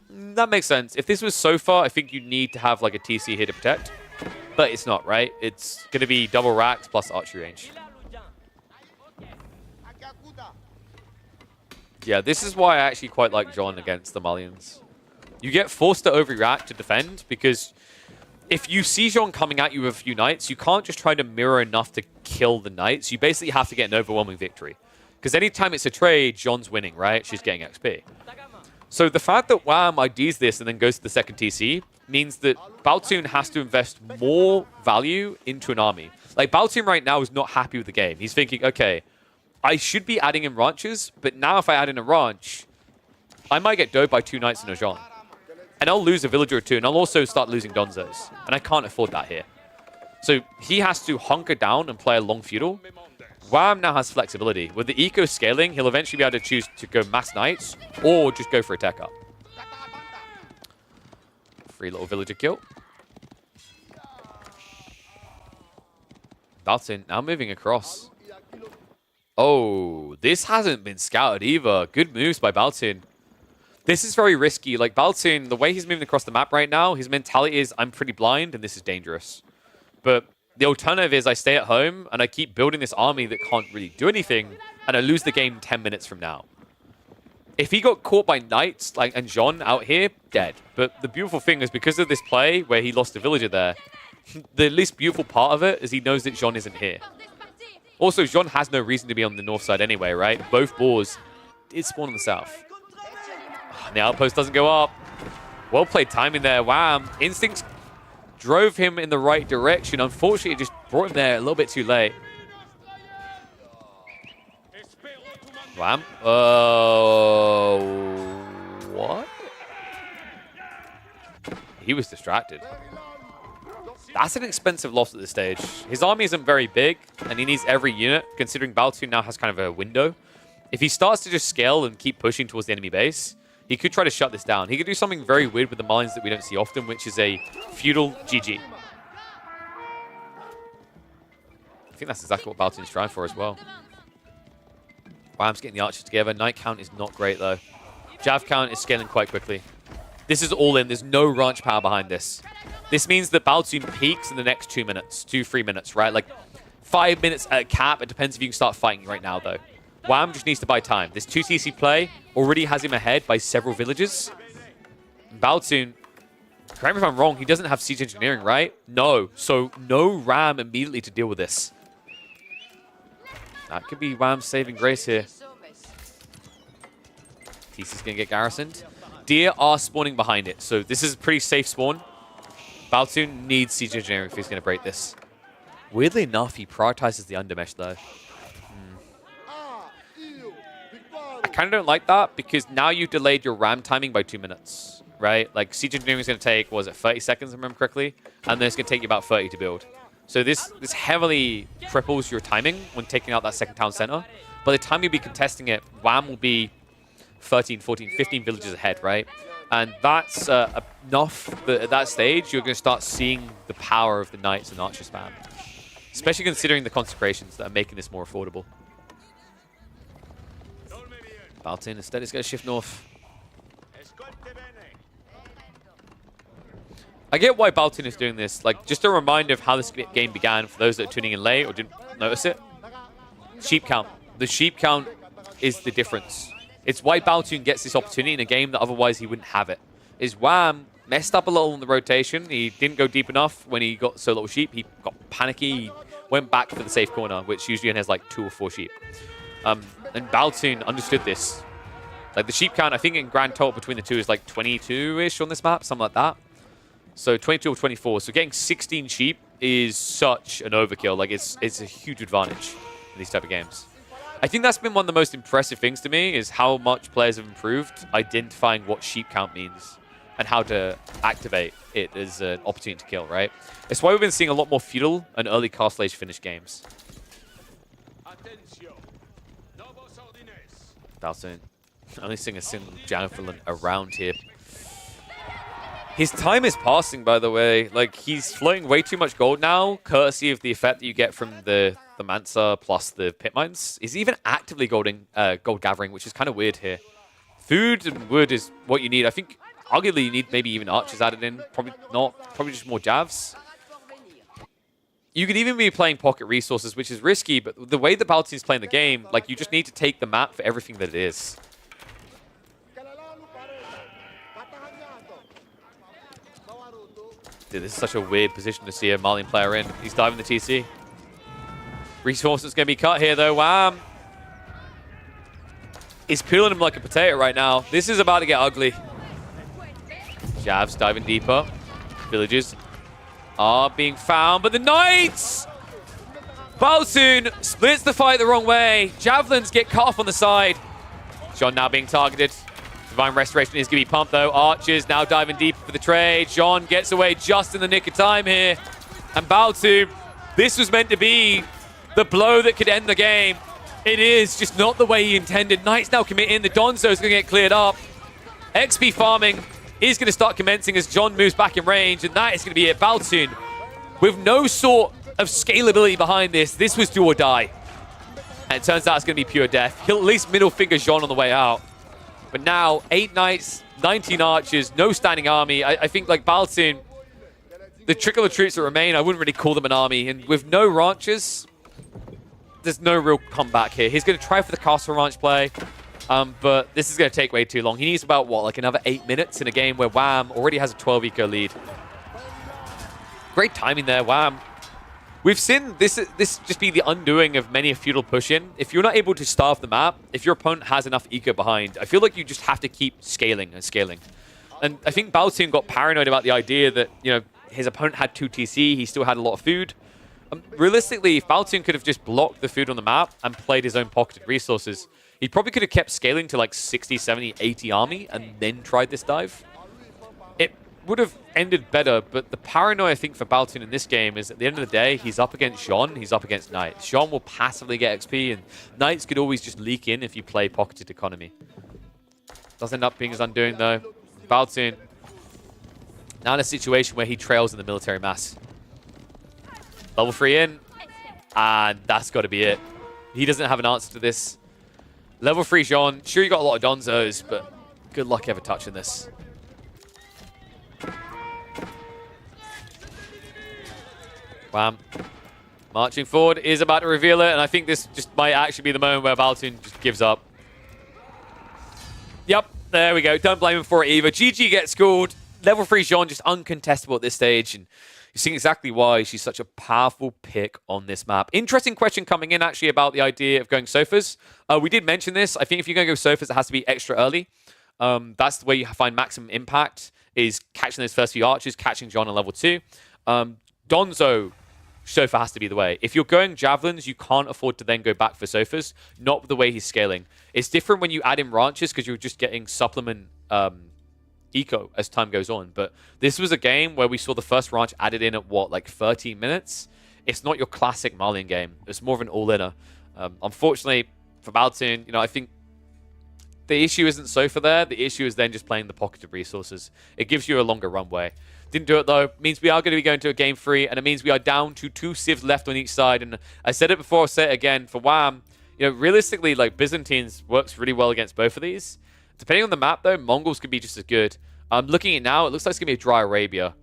That makes sense. If this was so far, I think you need to have, like, a TC here to protect. But it's not, right? It's going to be double racks plus archery range. Yeah, this is why I actually quite like Jean against the Malians. You get forced to overreact to defend because if you see Jean coming at you with a few knights, you can't just try to mirror enough to kill the knights. You basically have to get an overwhelming victory. Because anytime it's a trade, Jean's winning, right? She's getting XP. So the fact that Wham IDs this and then goes to the second TC means that Baltune has to invest more value into an army. Like, Baltune right now is not happy with the game. He's thinking, okay, I should be adding in ranches, but now if I add in a ranch, I might get doped by 2 knights and a Jean. And I'll lose a villager or 2, and I'll also start losing Donzos. And I can't afford that here. So he has to hunker down and play a long feudal. Wham now has flexibility. With the eco scaling, he'll eventually be able to choose to go mass knights or just go for a tech up. Free little villager kill. Baltune now moving across. Oh, this hasn't been scouted either. Good moves by Baltune. This is very risky. Like, Baltoon, the way he's moving across the map right now, his mentality is, I'm pretty blind, and this is dangerous. But the alternative is I stay at home, and I keep building this army that can't really do anything, and I lose the game 10 minutes from now. If he got caught by Knights like and Jean out here, dead. But the beautiful thing is because of this play where he lost a villager there, the least beautiful part of it is he knows that Jean isn't here. Also, Jean has no reason to be on the north side anyway, right? Both boars did spawn on the south. And the outpost doesn't go up. Well played timing there. Wham! Instincts drove him in the right direction. Unfortunately, it just brought him there a little bit too late. Wham. What? He was distracted. That's an expensive loss at this stage. His army isn't very big, and he needs every unit, considering Baltoon now has kind of a window. If he starts to just scale and keep pushing towards the enemy base, he could try to shut this down. He could do something very weird with the mines that we don't see often, which is a feudal GG. I think that's exactly what Baltoon's trying for as well. Wham's getting the archers together. Knight count is not great, though. Jav count is scaling quite quickly. This is all in. There's no ranch power behind this. This means that Baltoon peaks in the next 2 minutes, 2-3 minutes, right? Like 5 minutes at cap. It depends if you can start fighting right now, though. Wham just needs to buy time. This 2 TC play already has him ahead by several villages. Baltoon, correct me if I'm wrong, he doesn't have siege engineering, right? No. So no Ram immediately to deal with this. That could be Wham's saving grace here. TC's going to get garrisoned. Deer are spawning behind it, so this is a pretty safe spawn. Baltoon needs siege engineering if he's going to break this. Weirdly enough, he prioritizes the undermesh, though. I kind of don't like that, because now you've delayed your ram timing by 2 minutes, right? Like, siege engineering is going to take, what was it, 30 seconds, if I remember correctly? And then it's going to take you about 30 to build. So this heavily cripples your timing when taking out that second town center. By the time you'll be contesting it, Wham will be 13, 14, 15 villages ahead, right? And that's enough that at that stage, you're going to start seeing the power of the Knights and Archer spam. Especially considering the consecrations that are making this more affordable. Baltoon instead is going to shift north. I get why Baltoon is doing this. Like, just a reminder of how this game began for those that are tuning in late or didn't notice it. Sheep count. The sheep count is the difference. It's why Baltoon gets this opportunity in a game that otherwise he wouldn't have it. Is Wham messed up a little in the rotation. He didn't go deep enough when he got so little sheep. He got panicky. He went back for the safe corner, which usually has like 2 or 4 sheep. And Baltoon understood this. Like, the sheep count, I think in grand total between the two is like 22-ish on this map, something like that. So 22 or 24. So getting 16 sheep is such an overkill. Like, it's a huge advantage in these type of games. I think that's been one of the most impressive things to me, is how much players have improved identifying what sheep count means and how to activate it as an opportunity to kill, right? It's why we've been seeing a lot more feudal and early Castle Age finish games. Baltoon only seeing a single javelin around here. His time is passing, by the way. Like, he's floating way too much gold now, courtesy of the effect that you get from the Mansa plus the pit mines. He's even actively gold gathering, which is kind of weird here. Food and wood is what you need. I think, arguably, you need maybe even archers added in. Probably not. Probably just more javs. You could even be playing pocket resources, which is risky, but the way the Baltoon's playing the game, like, you just need to take the map for everything that it is. Dude, this is such a weird position to see a Malian player in. He's diving the TC. Resources going to be cut here, though. Wham! He's peeling him like a potato right now. This is about to get ugly. Javs diving deeper. Villages are being found, but the Knights! Baltoon splits the fight the wrong way. Javelins get cut off on the side. Jean now being targeted. Divine Restoration is going to be pumped, though. Archers now diving deep for the trade. Jean gets away just in the nick of time here. And Baltoon, this was meant to be the blow that could end the game. It is just not the way he intended. Knights now commit in. The Donzo is going to get cleared up. XP farming is going to start commencing as Jean moves back in range. And that is going to be it. Baltoon, with no sort of scalability behind this, this was do or die. And it turns out it's going to be pure death. He'll at least middle finger Jean on the way out. But now, 8 knights, 19 archers, no standing army. I think, like, Baltun, the trickle of troops that remain, I wouldn't really call them an army. And with no ranches, there's no real comeback here. He's going to try for the castle ranch play, but this is going to take way too long. He needs about, what, like another 8 minutes in a game where Wham already has a 12 eco lead. Great timing there, Wham. We've seen this just be the undoing of many a feudal push-in. If you're not able to starve the map, if your opponent has enough eco behind, I feel like you just have to keep scaling and scaling. And I think Baltun got paranoid about the idea that, you know, his opponent had 2 TC, he still had a lot of food. Realistically, if Baltun could have just blocked the food on the map and played his own pocketed resources, he probably could have kept scaling to like 60, 70, 80 army and then tried this dive. It would have ended better, but the paranoia I think for Baltun in this game is at the end of the day, he's up against Jean, he's up against Knights. Jean will passively get XP, and Knights could always just leak in if you play pocketed economy. Does end up being his undoing though. Baltun now in a situation where he trails in the military mass. Level 3 in, and that's got to be it. He doesn't have an answer to this. Level 3 Jean, sure you got a lot of Donzos, but good luck ever touching this. Wham. Marching forward is about to reveal it, and I think this just might actually be the moment where Baltun just gives up. Yep, there we go. Don't blame him for it either. GG gets schooled. Level 3 Jean just uncontestable at this stage, and you're seeing exactly why she's such a powerful pick on this map. Interesting question coming in, actually, about the idea of going Sofas. We did mention this. I think if you're going to go Sofas, it has to be extra early. That's the way you find maximum impact, is catching those first few archers, catching Jean on level 2. Donzo Sofa has to be the way. If you're going Javelins, you can't afford to then go back for Sofas. Not the way he's scaling. It's different when you add in Ranches, because you're just getting supplement eco as time goes on. But this was a game where we saw the first ranch added in at what, like 13 minutes? It's not your classic Marlian game. It's more of an all-inner. Unfortunately for Baltun, you know, I think the issue isn't Sofa there. The issue is then just playing the pocketed resources. It gives you a longer runway. Didn't do it though. Means we are going to be going to a game 3, and it means we are down to 2 civs left on each side. And I said it before, I'll say it again. For Wham, you know, realistically, like Byzantines works really well against both of these. Depending on the map, though, Mongols could be just as good. I'm looking at it now. It looks like it's going to be a dry Arabia.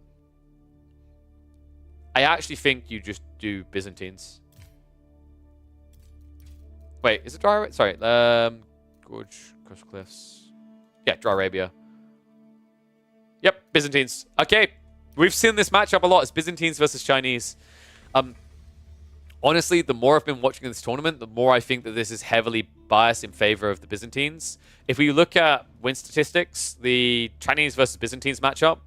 I actually think you just do Byzantines. Wait, is it dry Arabia? Sorry. Gorge, Coastal Cliffs. Yeah, dry Arabia. Yep, Byzantines. Okay, we've seen this matchup a lot. It's Byzantines versus Chinese. Honestly, the more I've been watching this tournament, the more I think that this is heavily biased in favor of the Byzantines. If we look at win statistics, the Chinese versus Byzantines matchup,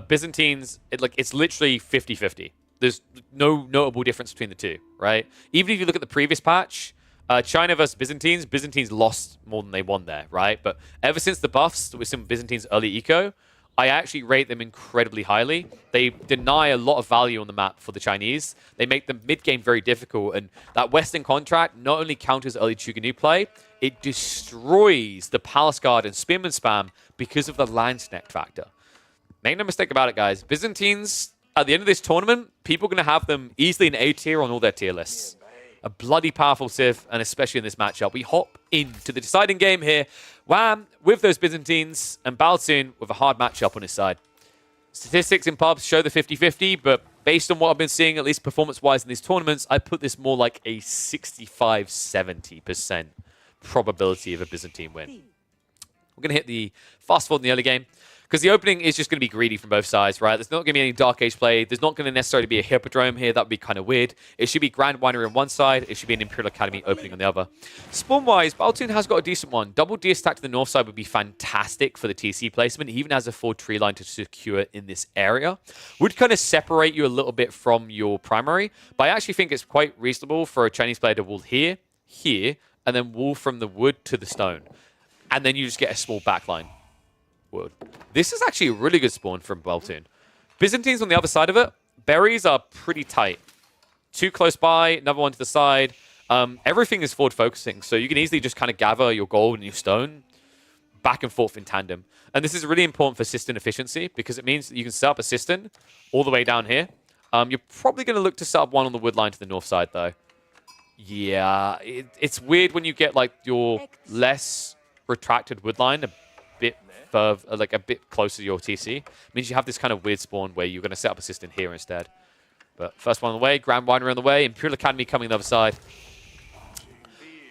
Byzantines, it's literally 50-50. There's no notable difference between the two, right? Even if you look at the previous patch, China versus Byzantines, Byzantines lost more than they won there, right? But ever since the buffs with some Byzantines early eco, I actually rate them incredibly highly. They deny a lot of value on the map for the Chinese. They make the mid-game very difficult, and that Western contract not only counters early Chuganu play, it destroys the Palace Guard and Spearman spam because of the Landsneck factor. Make no mistake about it, guys. Byzantines, at the end of this tournament, people are going to have them easily in A tier on all their tier lists. A bloody powerful Civ, and especially in this matchup. We hop into the deciding game here. Wham with those Byzantines, and Baltun with a hard matchup on his side. Statistics in pubs show the 50-50, but based on what I've been seeing, at least performance-wise in these tournaments, I put this more like a 65-70% probability of a Byzantine win. We're going to hit the fast forward in the early game, because the opening is just going to be greedy from both sides, right? There's not going to be any Dark Age play. There's not going to necessarily be a Hippodrome here. That would be kind of weird. It should be Grand Winery on one side. It should be an Imperial Academy opening on the other. Spawn-wise, Baltun has got a decent one. Double Deer stack to the north side would be fantastic for the TC placement. He even has a full tree line to secure in this area. Would kind of separate you a little bit from your primary, but I actually think it's quite reasonable for a Chinese player to wall here, here, and then wall from the wood to the stone. And then you just get a small backline. This is actually a really good spawn from Baltun. Byzantines on the other side of it, berries are pretty tight. 2 close by, another one to the side. Everything is forward focusing, so you can easily just kind of gather your gold and your stone back and forth in tandem. And this is really important for cistern efficiency, because it means that you can set up a cistern all the way down here. You're probably going to look to set up one on the wood line to the north side, though. Yeah, it's weird when you get like your less retracted wood line a bit further, like a bit closer to your TC. It means you have this kind of weird spawn where you're going to set up a system here instead. But first one on the way, Grand Winery on the way, Imperial Academy coming on the other side.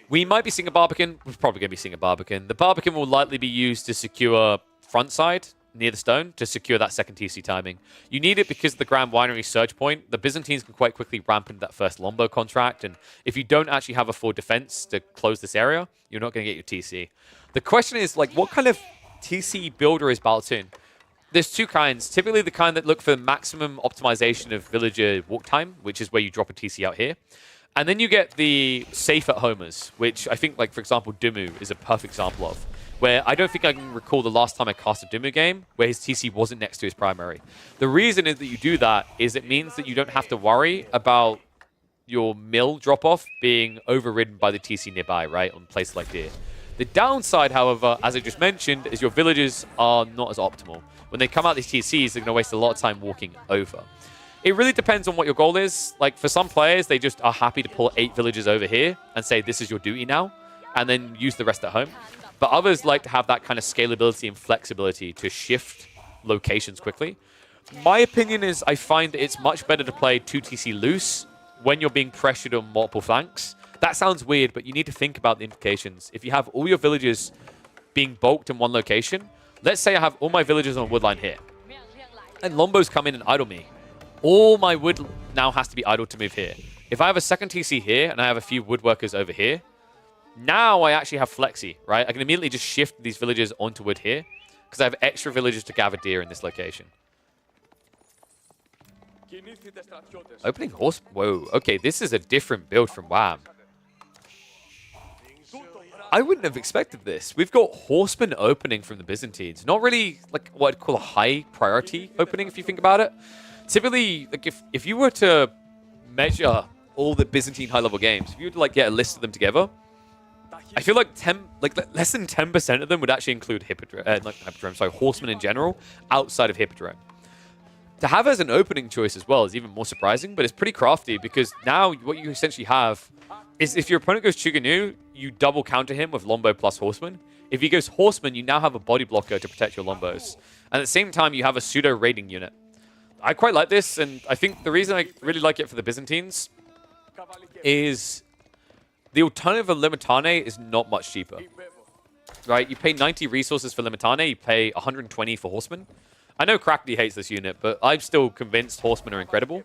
We might be seeing a Barbican. We're probably going to be seeing a Barbican. The Barbican will likely be used to secure front side near the stone to secure that second TC timing. You need it because of the Grand Winery surge point. The Byzantines can quite quickly ramp into that first Lombo contract, and if you don't actually have a full defense to close this area, you're not going to get your TC. The question is, like, what kind of TC builder is Baltoon? There's two kinds. Typically the kind that look for maximum optimization of villager walk time, which is where you drop a TC out here. And then you get the safe at homers, which I think, like, for example, Dumu is a perfect example of, where I don't think I can recall the last time I cast a Dumu game where his TC wasn't next to his primary. The reason is that you do that is it means that you don't have to worry about your mill drop-off being overridden by the TC nearby, right, on places like Deer. The downside, however, as I just mentioned, is your villagers are not as optimal. When they come out these TCs, they're going to waste a lot of time walking over. It really depends on what your goal is. Like, for some players, they just are happy to pull 8 villagers over here and say, this is your duty now, and then use the rest at home. But others like to have that kind of scalability and flexibility to shift locations quickly. My opinion is I find that it's much better to play 2 TC loose when you're being pressured on multiple flanks. That sounds weird, but you need to think about the implications. If you have all your villagers being bulked in one location, let's say I have all my villagers on wood line here, and Lombos come in and idle me. All my wood now has to be idle to move here. If I have a second TC here and I have a few woodworkers over here, now I actually have flexi, right? I can immediately just shift these villagers onto wood here because I have extra villagers to gather deer in this location. Opening horse. Whoa. Okay, this is a different build from WAM. I wouldn't have expected this. We've got horseman opening from the Byzantines. Not really like what I'd call a high priority opening if you think about it. Typically, like if you were to measure all the Byzantine high-level games, if you were to like get a list of them together, I feel like less than 10% of them would actually include horsemen in general outside of Hippodrome. To have as an opening choice as well is even more surprising, but it's pretty crafty because now what you essentially have is if your opponent goes Chuganu, you double counter him with Lombo plus Horseman. If he goes Horseman, you now have a body blocker to protect your Lombos. And at the same time, you have a pseudo raiding unit. I quite like this, and I think the reason I really like it for the Byzantines is the alternative of Limitane is not much cheaper. Right? You pay 90 resources for Limitane, you pay 120 for Horseman. I know Crackedy hates this unit, but I'm still convinced Horsemen are incredible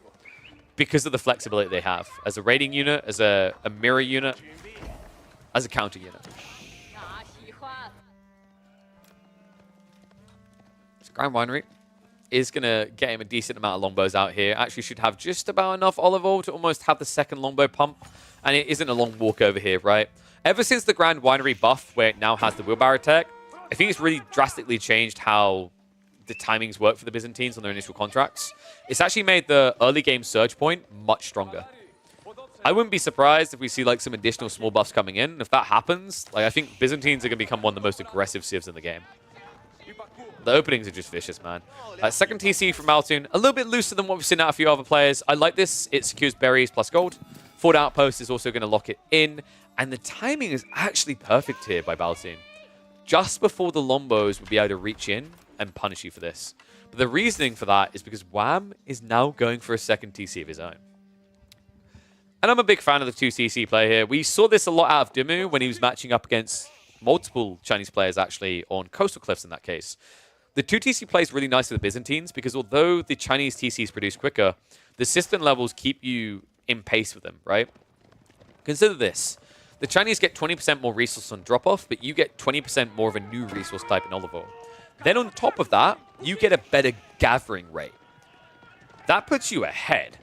because of the flexibility they have as a raiding unit, as a mirror unit, as a counter unit. So Grand Winery is going to get him a decent amount of Longbows out here. Actually should have just about enough olive oil to almost have the second Longbow pump. And it isn't a long walk over here, right? Ever since the Grand Winery buff, where it now has the wheelbarrow tech, I think it's really drastically changed how the timings work for the Byzantines on their initial contracts. It's actually made the early game surge point much stronger. I wouldn't be surprised if we see like some additional small buffs coming in. If that happens, like I think Byzantines are going to become one of the most aggressive civs in the game. The openings are just vicious, man. Second TC from Baltoon, a little bit looser than what we've seen out of a few other players. I like this. It secures berries plus gold. Forward outpost is also going to lock it in. And the timing is actually perfect here by Baltoon. Just before the Lombos would be able to reach in and punish you for this. But the reasoning for that is because WAM is now going for a second TC of his own. And I'm a big fan of the 2 TC play here. We saw this a lot out of Dumu when he was matching up against multiple Chinese players actually on Coastal Cliffs in that case. The 2 TC plays really nice for the Byzantines because although the Chinese TCs produce quicker, the system levels keep you in pace with them, right? Consider this. The Chinese get 20% more resource on drop-off, but you get 20% more of a new resource type in olive oil. Then on top of that, you get a better gathering rate. That puts you ahead,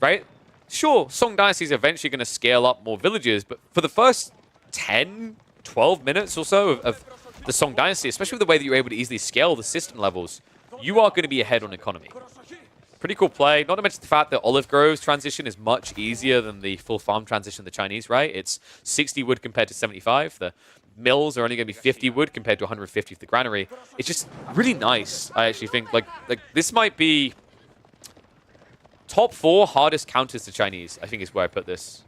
right? Sure, Song Dynasty is eventually going to scale up more villages, but for the first 10, 12 minutes or so of the Song Dynasty, especially with the way that you're able to easily scale the system levels, you are going to be ahead on economy. Pretty cool play. Not to mention the fact that Olive Grove's transition is much easier than the full farm transition of the Chinese, right? It's 60 wood compared to 75. The mills are only going to be 50 wood compared to 150 for the granary. It's just really nice, I actually think. Like this might be top 4 hardest counters to Chinese, I think is where I put this.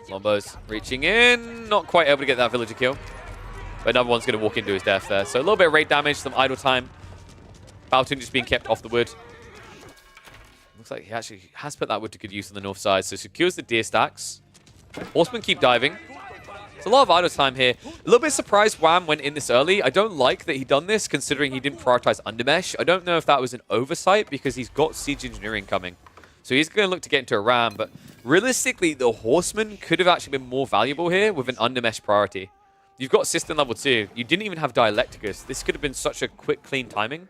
Lombo's reaching in. Not quite able to get that villager kill. But another one's going to walk into his death there. So a little bit of rate damage, some idle time. Baotoon just being kept off the wood. Looks like he actually has put that wood to good use on the north side. So secures the deer stacks. Horsemen keep diving. There's a lot of idle time here. A little bit surprised Wham went in this early. I don't like that he done this, considering he didn't prioritize Undermesh. I don't know if that was an oversight, because he's got Siege Engineering coming. So he's going to look to get into a ram, but realistically, the Horseman could have actually been more valuable here with an Undermesh priority. You've got System level 2. You didn't even have Dialecticus. This could have been such a quick, clean timing,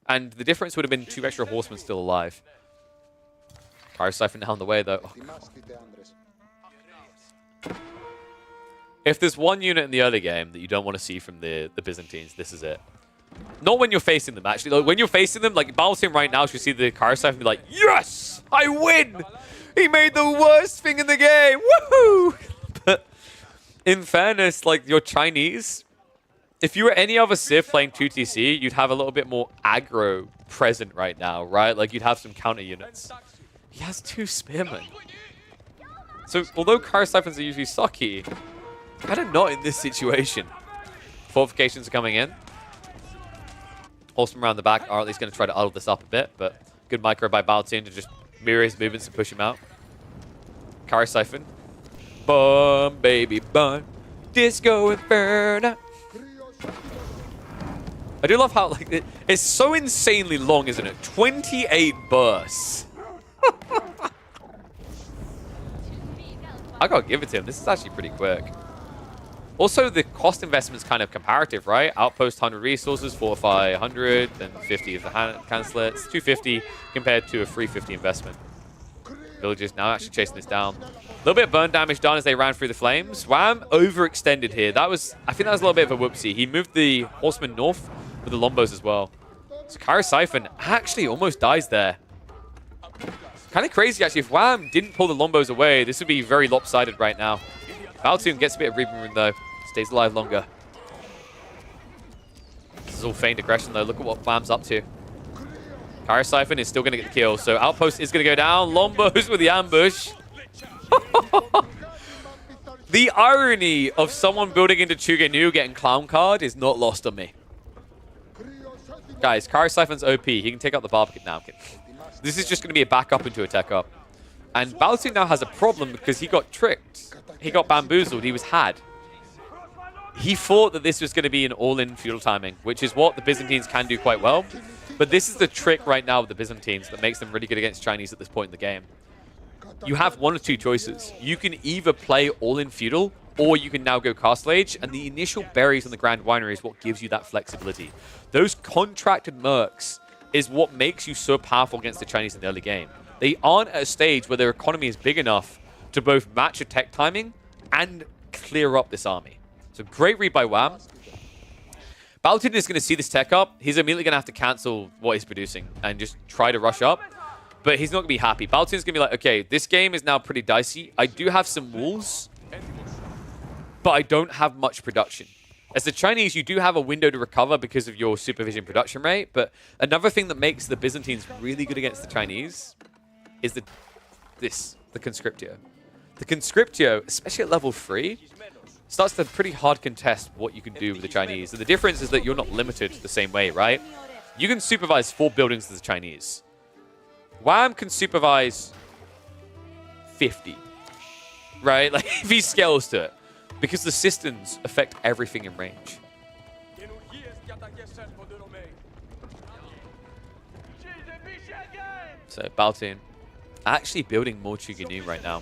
and the difference would have been 2 extra Horsemen still alive. Cryo-Siphon down the way, though. Oh, if there's one unit in the early game that you don't want to see from the Byzantines, this is it. Not when you're facing them, actually. Like, when you're facing them, like, Battleteam right now should see the Cryo-Siphon and be like, yes! I win! He made the worst thing in the game! Woohoo! But in fairness, like, your Chinese, if you were any other Civ playing 2TC, you'd have a little bit more aggro present right now, right? Like, you'd have some counter units. He has 2 Spearmen. So, although Cryo-Siphons are usually sucky, kind of not in this situation. Fortifications are coming in. Horsemen around the back are at least going to try to idle this up a bit, but good micro by Baotoon to just mirror his movements and push him out. Cryo-Siphon. Bum, baby, bum. Disco Inferno. I do love how, like, it's so insanely long, isn't it? 28 bursts. I gotta give it to him. This is actually pretty quick. Also, the cost investment's kind of comparative, right? Outpost 100 resources, fortify 100, then 50 of the cancelets, 250 compared to a 350 investment. Villagers now actually chasing this down. A little bit of burn damage done as they ran through the flames. Wham overextended here. I think that was a little bit of a whoopsie. He moved the horsemen north with the Lombos as well. So Cryo-Siphon actually almost dies there. Kind of crazy, actually. If Wham didn't pull the Lombos away, this would be very lopsided right now. Baotoon gets a bit of breathing room, though. Stays alive longer. This is all feigned aggression, though. Look at what Wham's up to. Cryo-Siphon is still going to get the kill, so Outpost is going to go down. Lombos with the ambush. The irony of someone building into Chuganu getting Clown Card is not lost on me. Guys, Cryo-Siphon's OP. He can take out the Barbican now. This is just going to be a backup into a tech up. And Baotoon now has a problem because he got tricked. He got bamboozled. He was had. He thought that this was going to be an all-in feudal timing, which is what the Byzantines can do quite well. But this is the trick right now with the Byzantines that makes them really good against Chinese at this point in the game. You have one or two choices. You can either play all-in feudal, or you can now go Castle Age, and the initial berries on the Grand Winery is what gives you that flexibility. Those contracted mercs is what makes you so powerful against the Chinese in the early game. They aren't at a stage where their economy is big enough to both match a tech timing and clear up this army. So great read by Wham. Baotoon is going to see this tech up. He's immediately going to have to cancel what he's producing and just try to rush up. But he's not going to be happy. Baotoon's going to be like, okay, this game is now pretty dicey. I do have some walls, but I don't have much production. As the Chinese, you do have a window to recover because of your supervision production rate. But another thing that makes the Byzantines really good against the Chinese is the Conscriptio. The Conscriptio, especially at level 3, starts to pretty hard contest what you can do with the Chinese. And the difference is that you're not limited the same way, right? You can supervise 4 buildings as the Chinese. Wham can supervise 50, right? Like, if he scales to it. Because the systems affect everything in range. So, Baotoon actually building more Chuganu right now.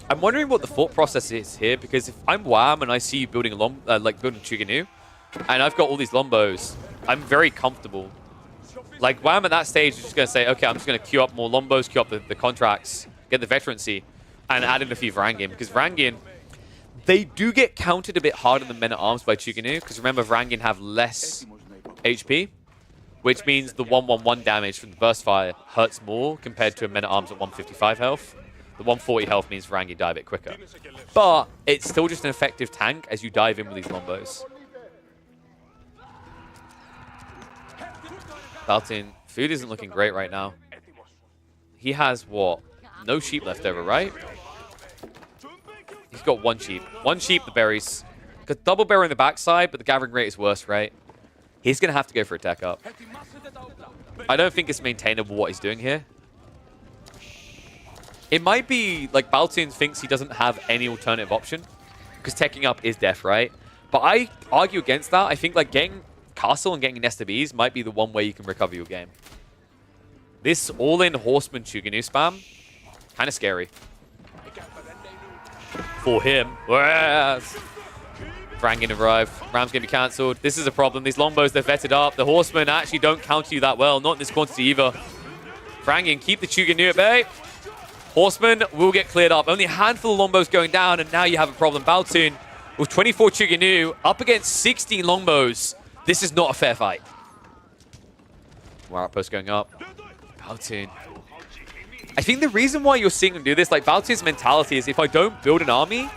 I'm wondering what the thought process is here, because if I'm Wham and I see you building building Chuganu, and I've got all these Lombos, I'm very comfortable. Like, Wham at that stage is just going to say, okay, I'm just going to queue up more Lombos, queue up the contracts, get the veterancy, and add in a few Varangian. Because Varangian, they do get countered a bit harder than Men-at-Arms by Chuganu, because remember, Varangian have less HP, which means the 111 damage from the burst fire hurts more compared to a Men-at-Arms at 155 health. The 140 health means Varangian die a bit quicker. But it's still just an effective tank as you dive in with these Lombos. Baotoon, food isn't looking great right now. He has, what? No sheep left over, right? He's got one sheep. One sheep, the berries. Got double berry on the backside, but the gathering rate is worse, right? He's going to have to go for a tech up. I don't think it's maintainable what he's doing here. It might be like Baltoon thinks he doesn't have any alternative option because teching up is death, right? But I argue against that. I think like getting Castle and getting Nest of Bees might be the one way you can recover your game. This all-in Horseman Chuganu spam, kind of scary. For him. Yes. Frangan arrived. Ram's going to be cancelled. This is a problem. These longbows, they're vetted up. The Horsemen actually don't counter you that well. Not in this quantity either. Frangan, keep the Chuganu at bay. Horsemen will get cleared up. Only a handful of longbows going down, and now you have a problem. Baltoon with 24 Chuganu up against 16 longbows. This is not a fair fight. More outposts going up. Baltoon. I think the reason why you're seeing him do this, like Baltoon's mentality is if I don't build an army,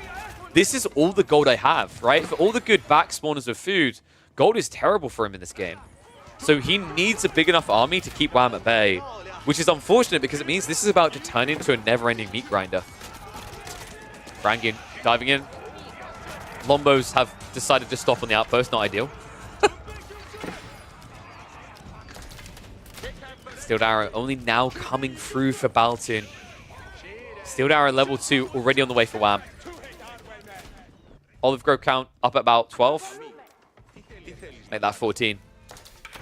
this is all the gold I have, right? For all the good back spawners of food, gold is terrible for him in this game. So he needs a big enough army to keep Wham at bay, which is unfortunate because it means this is about to turn into a never-ending meat grinder. Frangan diving in. Lombos have decided to stop on the outpost, not ideal. Steeled Arrow only now coming through for Baltoon. Steeled Arrow level 2 already on the way for Wham. Olive Grove count up at about 12. Make that 14.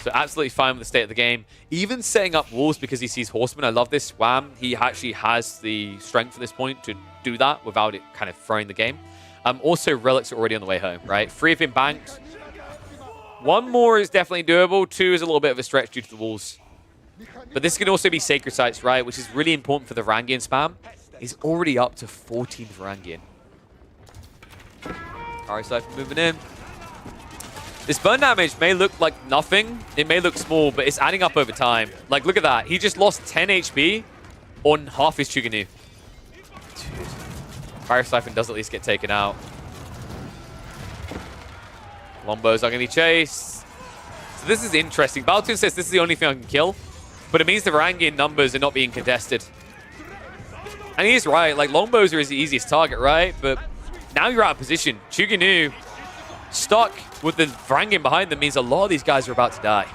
So absolutely fine with the state of the game. Even setting up walls because he sees Horsemen. I love this. Wham, he actually has the strength at this point to do that without it kind of throwing the game. Also, Relics are already on the way home, right? 3 of him banked. 1 more is definitely doable. 2 is a little bit of a stretch due to the walls. But this can also be Sacred Sites, right? Which is really important for the Varangian spam. He's already up to 14 Varangian. Karasite moving in. This burn damage may look like nothing. It may look small, but it's adding up over time. Like, look at that. He just lost 10 HP on half his Chuganu. Dude. Fire Siphon does at least get taken out. Lombos are going to be chased. So this is interesting. Baltoon says this is the only thing I can kill. But it means the Varangian numbers are not being contested. And he is right. Like, Longbows are his easiest target, right? But now you're out of position. Chuganu stuck with the Varangian behind them means a lot of these guys are about to die.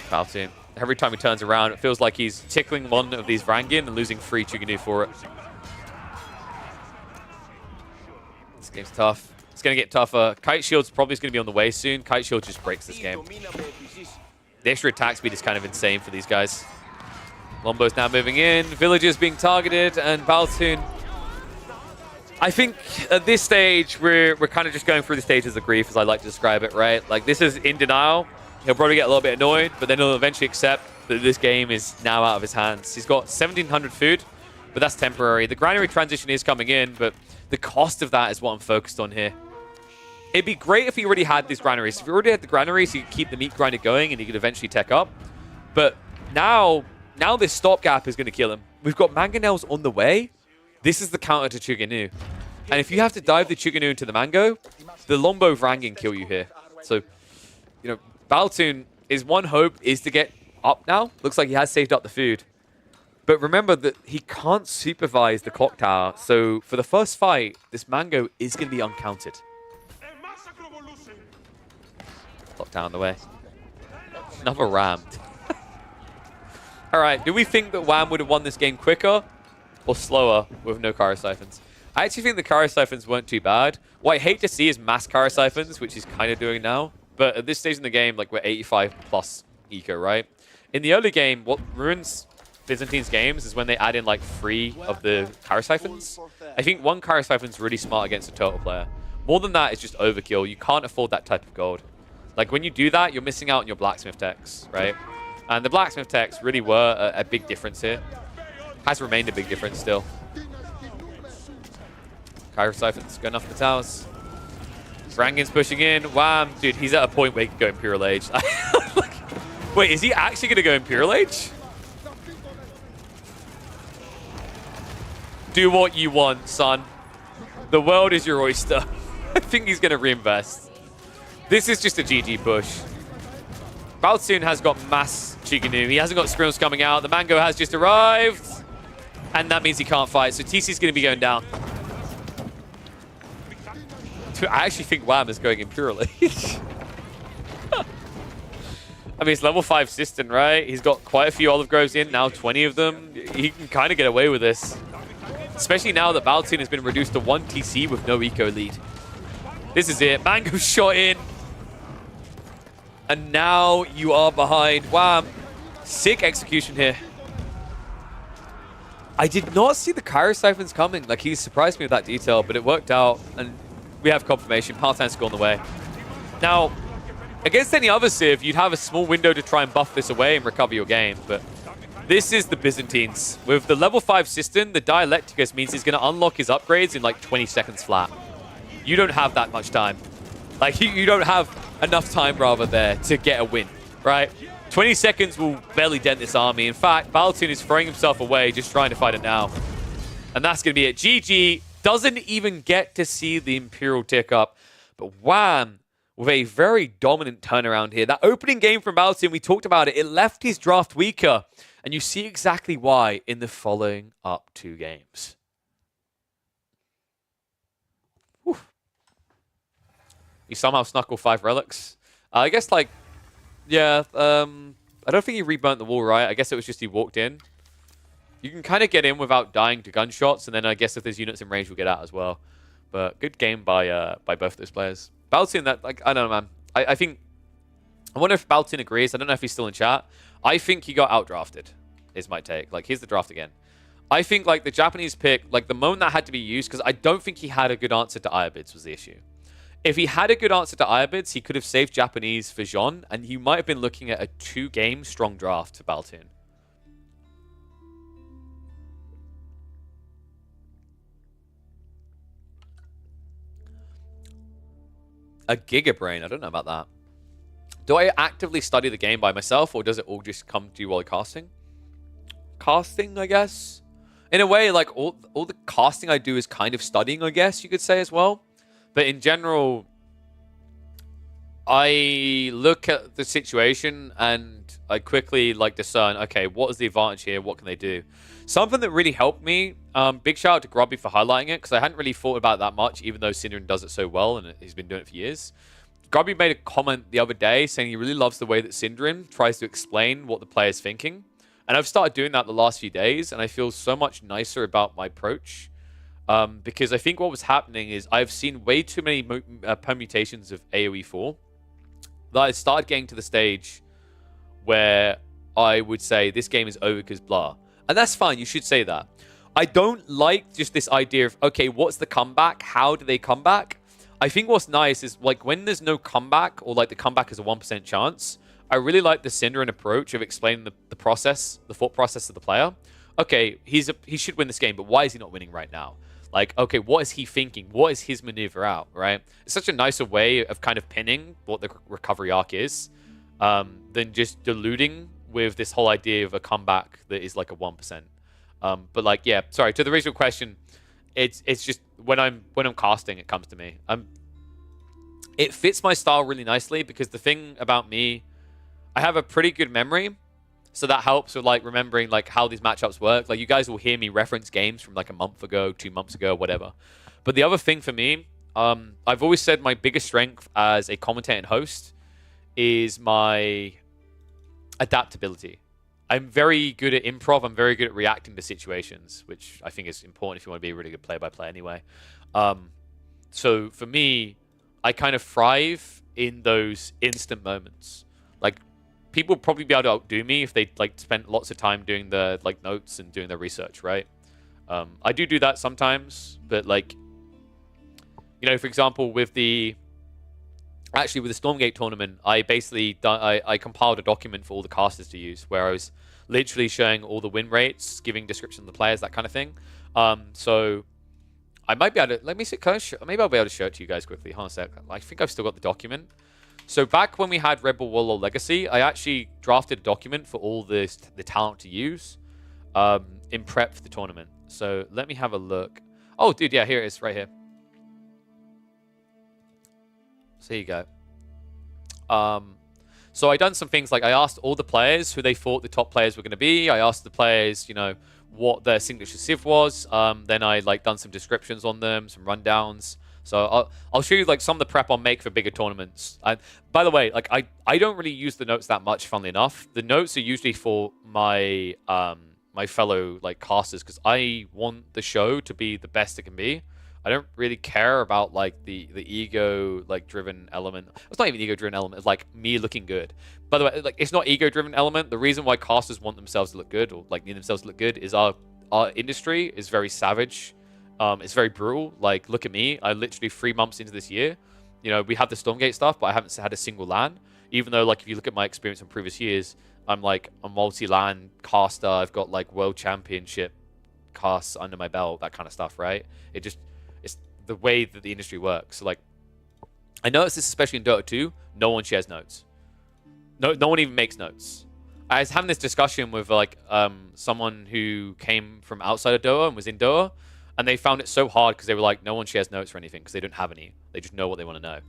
Baltoon. Every time he turns around, it feels like he's tickling one of these Varangian and losing 3 Chuganu for it. This game's tough. It's going to get tougher. Kite Shield's probably going to be on the way soon. Kite Shield just breaks this game. The extra attack speed is kind of insane for these guys. Lombo's now moving in. Villagers being targeted, and Baltoon. I think at this stage, we're kind of just going through the stages of grief, as I like to describe it, right? Like, this is in denial. He'll probably get a little bit annoyed, but then he'll eventually accept that this game is now out of his hands. He's got 1,700 food, but that's temporary. The granary transition is coming in, but the cost of that is what I'm focused on here. It'd be great if he already had these granaries. If he already had the granaries, he could keep the meat grinder going and he could eventually tech up. But now this stopgap is going to kill him. We've got mangonels on the way. This is the counter to Chuganu. And if you have to dive the Chuganu into the mango, the Lombo Varangian kill you here. So, you know, Baltoon, his one hope is to get up now. Looks like he has saved up the food. But remember that he can't supervise the clock tower. So for the first fight, this mango is going to be uncounted. Clock tower on the way. Another rammed. All right, do we think that Wham would have won this game quicker or slower with no Kara Siphons? I actually think the Kara Siphons weren't too bad. What I hate to see is mass Kara Siphons, which he's kind of doing now. But at this stage in the game, like, we're 85 plus eco, right? In the early game, what ruins Byzantine's games is when they add in, like, 3 of the Kara Siphons. I think 1 Kara Siphon's really smart against a total player. More than that, it's just overkill. You can't afford that type of gold. Like, when you do that, you're missing out on your blacksmith techs, right? And the blacksmith techs really were a big difference here. Has remained a big difference still. Kara Siphons going off the towers. Varangian's pushing in. Wham. Dude, he's at a point where he can go Imperial Age. Wait, is he actually going to go Imperial Age? Do what you want, son. The world is your oyster. I think he's going to reinvest. This is just a GG push. Baltoon has got mass Chuganu. He hasn't got Skrills coming out. The mango has just arrived. And that means he can't fight. So TC's going to be going down. I actually think Wham is going Imperial Age. I mean, it's level 5 Siston, right? He's got quite a few Olive Groves in, now 20 of them. He can kind of get away with this. Especially now that Baltoon has been reduced to 1 TC with no eco lead. This is it. Mango shot in. And now you are behind. Wham. Sick execution here. I did not see the Kairos Siphons coming. Like, he surprised me with that detail, but it worked out. And we have confirmation. Paltan's gone the way. Now, against any other Civ, you'd have a small window to try and buff this away and recover your game. But this is the Byzantines. With the level 5 Siston, the Dialecticus means he's going to unlock his upgrades in like 20 seconds flat. You don't have that much time. Like, you don't have enough time, rather, there to get a win, right? 20 seconds will barely dent this army. In fact, Baltoon is throwing himself away, just trying to fight it now. And that's going to be it. GG doesn't even get to see the Imperial tick up. But Wham, with a very dominant turnaround here. That opening game from Baltoon, we talked about it. It left his draft weaker. And you see exactly why in the following up 2 games. Whew. He somehow snuck all 5 relics. I guess, like, yeah, I don't think he reburnt the wall, right? I guess it was just he walked in. You can kind of get in without dying to gunshots, and then I guess if there's units in range, we'll get out as well. But good game by both those players. Baltoon, that, like, I don't know, man. I think, I wonder if Baltoon agrees. I don't know if he's still in chat. I think he got outdrafted, is my take. Like, here's the draft again. I think, like, the Japanese pick, like, the moment that had to be used, because I don't think he had a good answer to Irobids was the issue. If he had a good answer to Irobids, he could have saved Japanese for Jean, and he might have been looking at a 2-game strong draft to Baltoon. A Gigabrain, I don't know about that. Do I actively study the game by myself, or does it all just come to you while casting? Casting, I guess. In a way, like, all the casting I do is kind of studying, I guess you could say as well. But in general, I look at the situation and I quickly, like, discern, okay, what is the advantage here? What can they do? Something that really helped me, big shout out to Grubby for highlighting it, because I hadn't really thought about that much, even though Synderen does it so well, and he's been doing it for years. Grubby made a comment the other day saying he really loves the way that Synderen tries to explain what the player's thinking. And I've started doing that the last few days, and I feel so much nicer about my approach. Because I think what was happening is I've seen way too many permutations of AoE 4 that I started getting to the stage where I would say this game is over because blah. And that's fine, you should say that. I don't like just this idea of, okay, what's the comeback? How do they come back? I think what's nice is, like, when there's no comeback, or like the comeback is a 1% chance, I really like the Synderen approach of explaining the process, the thought process of the player. Okay, he should win this game, but why is he not winning right now? Like, okay, what is he thinking? What is his maneuver out, right? It's such a nicer way of kind of pinning what the recovery arc is than just diluting with this whole idea of a comeback that is like a 1%. But like, yeah, sorry, to the original question, it's just when I'm casting, it comes to me. It fits my style really nicely because the thing about me, I have a pretty good memory. So that helps with, like, remembering, like, how these matchups work. Like, you guys will hear me reference games from, like, a month ago, 2 months ago, whatever. But the other thing for me, I've always said my biggest strength as a commentator and host is my adaptability. I'm very good at improv. I'm very good at reacting to situations, which I think is important if you want to be a really good play-by-play anyway. So for me, I kind of thrive in those instant moments. Like, people would probably be able to outdo me if they, like, spent lots of time doing the, like, notes and doing their research, right? I do that sometimes, but, like, you know, for example, with the Stormgate tournament, I basically I compiled a document for all the casters to use, where I was literally showing all the win rates, giving description of the players, that kind of thing. So I might be able to, let me see, maybe I'll be able to show it to you guys quickly. Hold on a sec. I think I've still got the document. So back when we had Rebel Warlord Legacy, I actually drafted a document for all the talent to use in prep for the tournament. So let me have a look. Oh, dude, yeah, here it is, right here. So here you go. So I done some things like I asked all the players who they thought the top players were going to be. I asked the players, you know, what their signature civ was. Then I like done some descriptions on them, some rundowns. So I'll show you like some of the prep I'll make for bigger tournaments. By the way, like I don't really use the notes that much, funnily enough. The notes are usually for my my fellow like casters, because I want the show to be the best it can be. I don't really care about like the ego like driven element. It's not even ego driven element. It's like me looking good. By the way, like it's not ego driven element. The reason why casters want themselves to look good, or like need themselves to look good, is our industry is very savage. It's very brutal. Like, look at me. I literally 3 months into this year, you know, we have the Stormgate stuff, but I haven't had a single LAN. Even though, like, if you look at my experience in previous years, I'm like a multi-LAN caster. I've got like world championship casts under my belt, that kind of stuff, right? It's the way that the industry works. So, like, I noticed this especially in Dota 2. No one shares notes. No one even makes notes. I was having this discussion with like someone who came from outside of Dota and was in Dota, and they found it so hard because they were like, no one shares notes or anything because they don't have any. They just know what they want to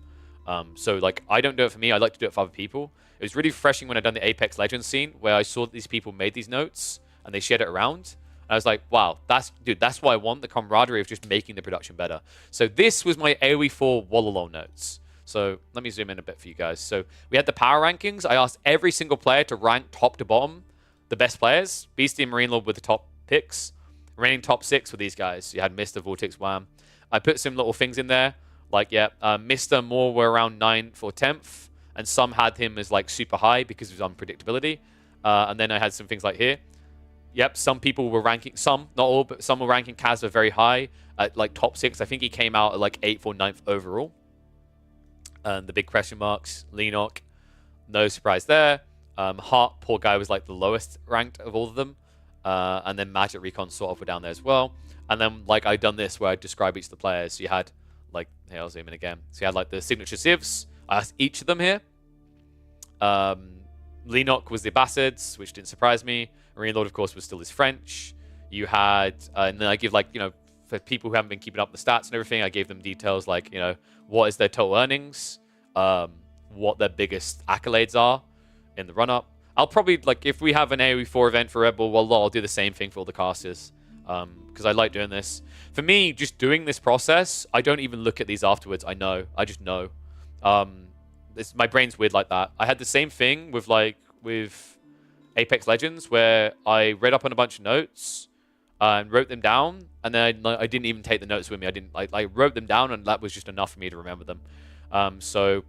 know. So like, I don't do it for me. I like to do it for other people. It was really refreshing when I done the Apex Legends scene where I saw that these people made these notes and they shared it around. And I was like, wow, that's what I want, the camaraderie of just making the production better. So this was my AoE 4 Wololo notes. So let me zoom in a bit for you guys. So we had the power rankings. I asked every single player to rank top to bottom the best players. Beastie and Marine Lord with the top picks. Reigning top 6 with these guys. You had Mr. Vortex Wham. I put some little things in there. Like, yeah, Mr. Moore were around 9th or 10th. And some had him as, like, super high because of his unpredictability. And then I had some things like here. Yep, some people were ranking, some, not all, but some were ranking Kazza very high at, like, top 6. I think he came out at, like, 8th or 9th overall. And the big question marks. Lenok, no surprise there. Hart, poor guy, was, like, the lowest ranked of all of them. And then Magic Recon sort of were down there as well. And then, like, I'd done this where I'd describe each of the players. So you had, like, here, I'll zoom in again. So you had, like, the signature civs. I asked each of them here. Lenok was the Abbasids, which didn't surprise me. Marine Lord, of course, was still his French. You had, and then I give, like, you know, for people who haven't been keeping up the stats and everything, I gave them details like, you know, what is their total earnings, what their biggest accolades are in the run-up. I'll probably, like, if we have an AoE 4 event for Red Bull, well, I'll do the same thing for all the casters. Because I like doing this. For me, just doing this process, I don't even look at these afterwards. I know. I just know. My brain's weird like that. I had the same thing with, like, with Apex Legends, where I read up on a bunch of notes and wrote them down, and then I didn't even take the notes with me. I wrote them down, and that was just enough for me to remember them. So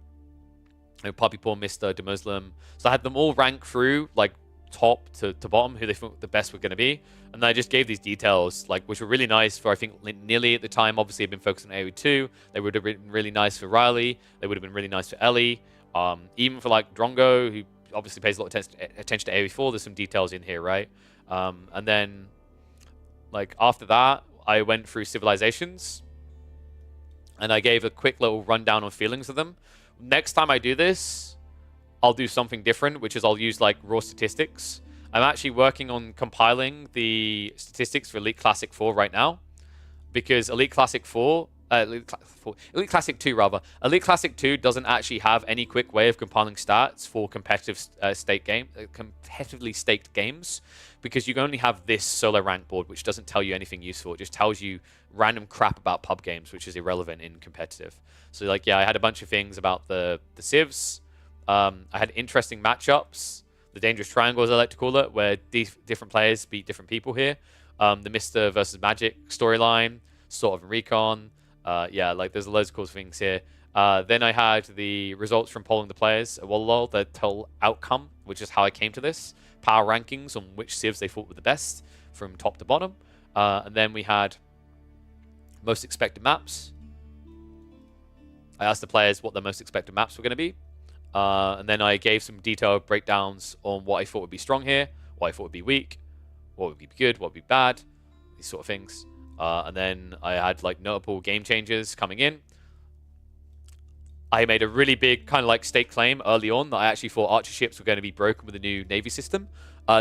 Puppy Paw, Mr. De Muslim. So I had them all rank through, like, top to bottom, who they thought the best were going to be. And then I just gave these details, like, which were really nice for, I think, Nilly at the time. Obviously, had been focused on AoE 2. They would have been really nice for Riley. They would have been really nice for Ellie. Even for, like, Drongo, who obviously pays a lot of attention to AoE 4. There's some details in here, right? And then, like, after that, I went through Civilizations. And I gave a quick little rundown on feelings of them. Next time I do this, I'll do something different, which is I'll use, like, raw statistics. I'm actually working on compiling the statistics for Elite Classic 4 right now, because Elite Classic 2 rather. Elite Classic 2 doesn't actually have any quick way of compiling stats for competitively staked games, because you can only have this solo rank board, which doesn't tell you anything useful. It just tells you random crap about pub games, which is irrelevant in competitive. So, like, yeah, I had a bunch of things about the civs. I had interesting matchups. The Dangerous Triangle, as I like to call it, where different players beat different people here. The Mr. versus Magic storyline, sort of Recon. Yeah, like, there's loads of cool things here. Then I had the results from polling the players at Wololo, the total outcome, which is how I came to this. Power rankings on which civs they thought were the best from top to bottom. And then we had most expected maps. I asked the players what their most expected maps were going to be. And then I gave some detailed breakdowns on what I thought would be strong here, what I thought would be weak, what would be good, what would be bad, these sort of things. And then I had, like, notable game changes coming in. I made a really big kind of, like, stake claim early on that I actually thought archer ships were going to be broken with the new Navy system.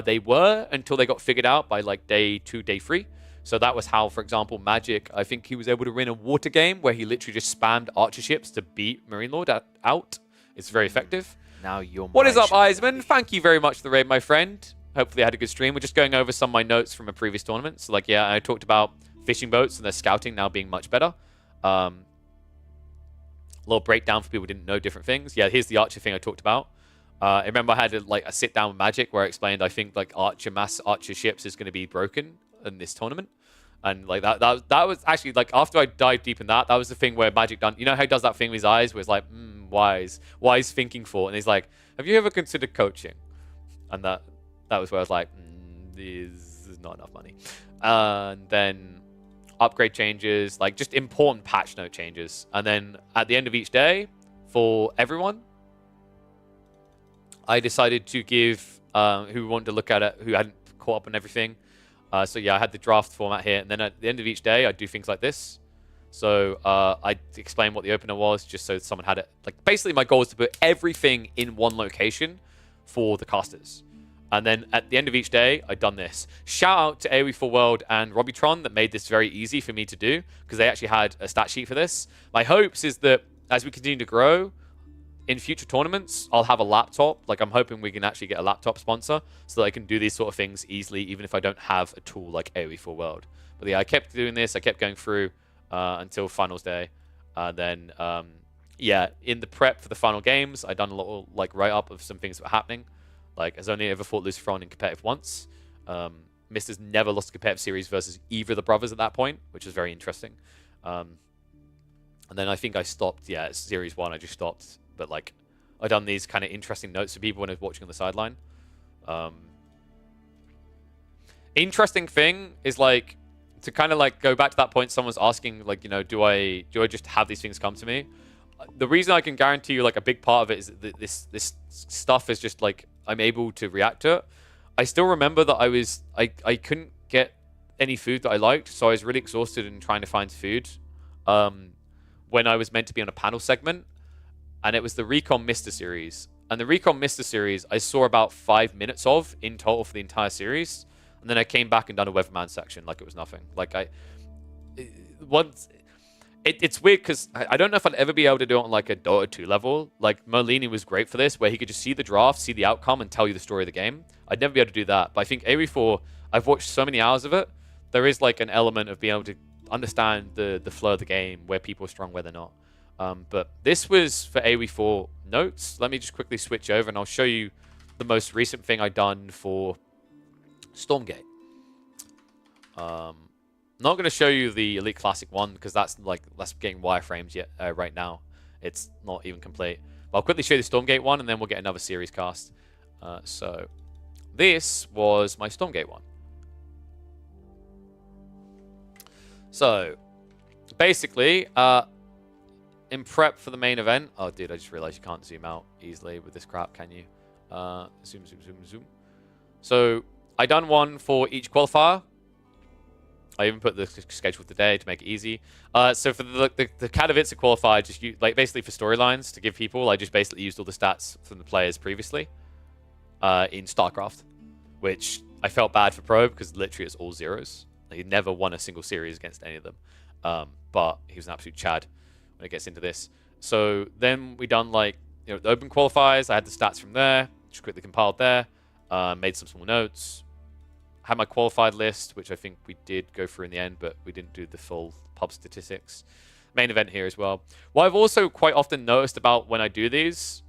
They were, until they got figured out by, like, day 2, day 3. So that was how, for example, Magic, I think he was able to win a water game where he literally just spammed archer ships to beat Marine Lord out. It's very effective. Now you're What is up, Eisman? Thank you very much for the raid, my friend. Hopefully I had a good stream. We're just going over some of my notes from a previous tournament. So like, yeah, I talked about fishing boats and their scouting now being much better. A little breakdown for people who didn't know different things. Yeah, here's the archer thing I talked about. I remember I had a sit down with Magic where I explained I think like mass archer ships is going to be broken in this tournament. And like that was actually like after I dived deep in that was the thing where Magic done. You know how he does that thing with his eyes where it's like, wise thinking for, and he's like, have you ever considered coaching? And that was where I was like, this is not enough money. And then upgrade changes, like just important patch note changes. And then at the end of each day, for everyone, I decided to give who wanted to look at it, who hadn't caught up on everything. So yeah, I had the draft format here. And then at the end of each day, I'd do things like this. So I explained what the opener was, just so someone had it. Like basically, my goal is to put everything in one location for the casters. And then at the end of each day, I'd done this. Shout out to AoE4 World and Robbytron that made this very easy for me to do, because they actually had a stat sheet for this. My hopes is that as we continue to grow in future tournaments, I'll have a laptop. Like I'm hoping we can actually get a laptop sponsor so that I can do these sort of things easily, even if I don't have a tool like AoE4 World. But yeah, I kept doing this. I kept going through until finals day. Then yeah, in the prep for the final games, I'd done a little like write-up of some things that were happening. Like, has only ever fought Lucifron in competitive once. Mister's never lost a competitive series versus either of the brothers at that point, which is very interesting. And then I think I stopped, yeah, at Series 1, I just stopped. But, like, I done these kind of interesting notes for people when I was watching on the sideline. Interesting thing is, like, to kind of, like, go back to that point, someone's asking, like, you know, do I just have these things come to me? The reason I can guarantee you, like, a big part of it is that this stuff is just, like, I'm able to react to it. I still remember that I couldn't get any food that I liked, so I was really exhausted in trying to find food when I was meant to be on a panel segment, and it was the Recon Mister series. And the Recon Mister series, I saw about 5 minutes of in total for the entire series, and then I came back and done a Weatherman section like it was nothing. Like it's weird because I don't know if I'd ever be able to do it on like a Dota 2 level. Like Merlini was great for this, where he could just see the draft, see the outcome, and tell you the story of the game. I'd never be able to do that. But I think AoE4, I've watched so many hours of it, there is like an element of being able to understand the flow of the game, where people are strong, where they're not. But this was for AoE4 notes. Let me just quickly switch over and I'll show you the most recent thing I've done for Stormgate. Not going to show you the Elite Classic one because that's getting wireframes yet right now. It's not even complete. But I'll quickly show you the Stormgate one and then we'll get another series cast. So this was my Stormgate one. So basically, in prep for the main event. Oh, dude, I just realized you can't zoom out easily with this crap, can you? Zoom. So I done one for each qualifier. I even put the schedule of the day to make it easy. So for the Katowice qualifier, just like basically for storylines to give people, I just basically used all the stats from the players previously in StarCraft, which I felt bad for Pro because literally it's all zeros. He never won a single series against any of them, but he was an absolute chad when it gets into this. So then we done like the open qualifiers. I had the stats from there, just quickly compiled there, made some small notes. Had my qualified list, which I think we did go through in the end, but we didn't do the full pub statistics. Main event here as well. What I've also quite often noticed about when I do these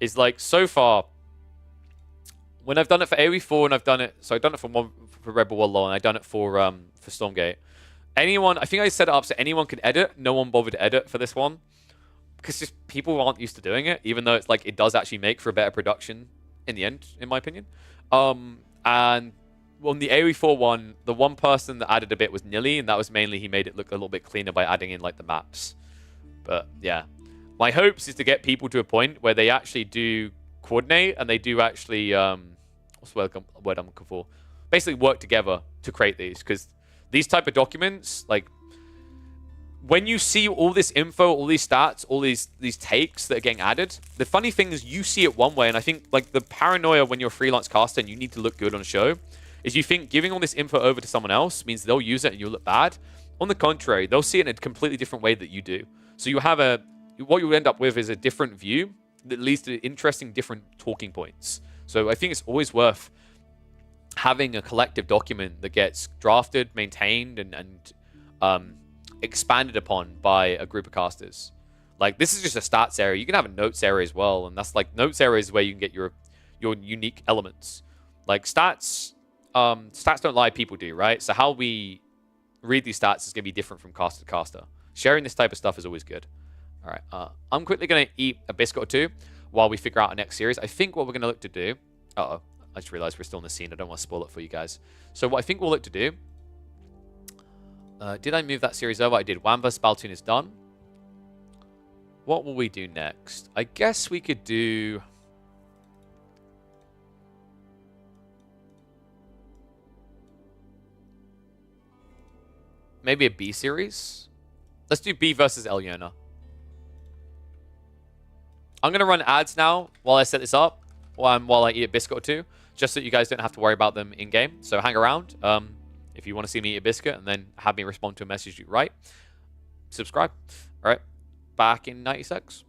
is like so far, when I've done it for AoE4 and I've done it, so I've done it for Rebel World Law and I've done it for Stormgate. Anyone, I think I set it up so anyone can edit. No one bothered to edit for this one because just people aren't used to doing it, even though it's like it does actually make for a better production in the end, in my opinion. And on the AoE4 one, the one person that added a bit was Nilly, and that was mainly he made it look a little bit cleaner by adding in like the maps. But yeah, my hopes is to get people to a point where they actually do coordinate and they do actually what's the word I'm looking for? Basically work together to create these, because these type of documents, like when you see all this info, all these stats, all these takes that are getting added, the funny thing is you see it one way, and I think like the paranoia when you're a freelance caster and you need to look good on a show is you think giving all this info over to someone else means they'll use it and you'll look bad. On the contrary, they'll see it in a completely different way that you do. So you have what you end up with is a different view that leads to interesting different talking points. So I think it's always worth having a collective document that gets drafted, maintained, and expanded upon by a group of casters. Like, this is just a stats area. You can have a notes area as well, and that's like notes area is where you can get your unique elements. Like stats don't lie, people do, right? So how we read these stats is going to be different from caster to caster. Sharing this type of stuff is always good. All right, I'm quickly going to eat a biscuit or two while we figure out our next series. I think what we're going to look to do... Uh-oh, I just realized we're still in the scene. I don't want to spoil it for you guys. So what I think we'll look to do... did I move that series over? I did. WAM vs. Baltoon is done. What will we do next? I guess we could do... maybe a B series? Let's do B versus Elyona. I'm going to run ads now while I set this up, while I eat a biscuit or two, just so you guys don't have to worry about them in-game. So hang around if you want to see me eat a biscuit and then have me respond to a message you write. Subscribe. All right, back in 96.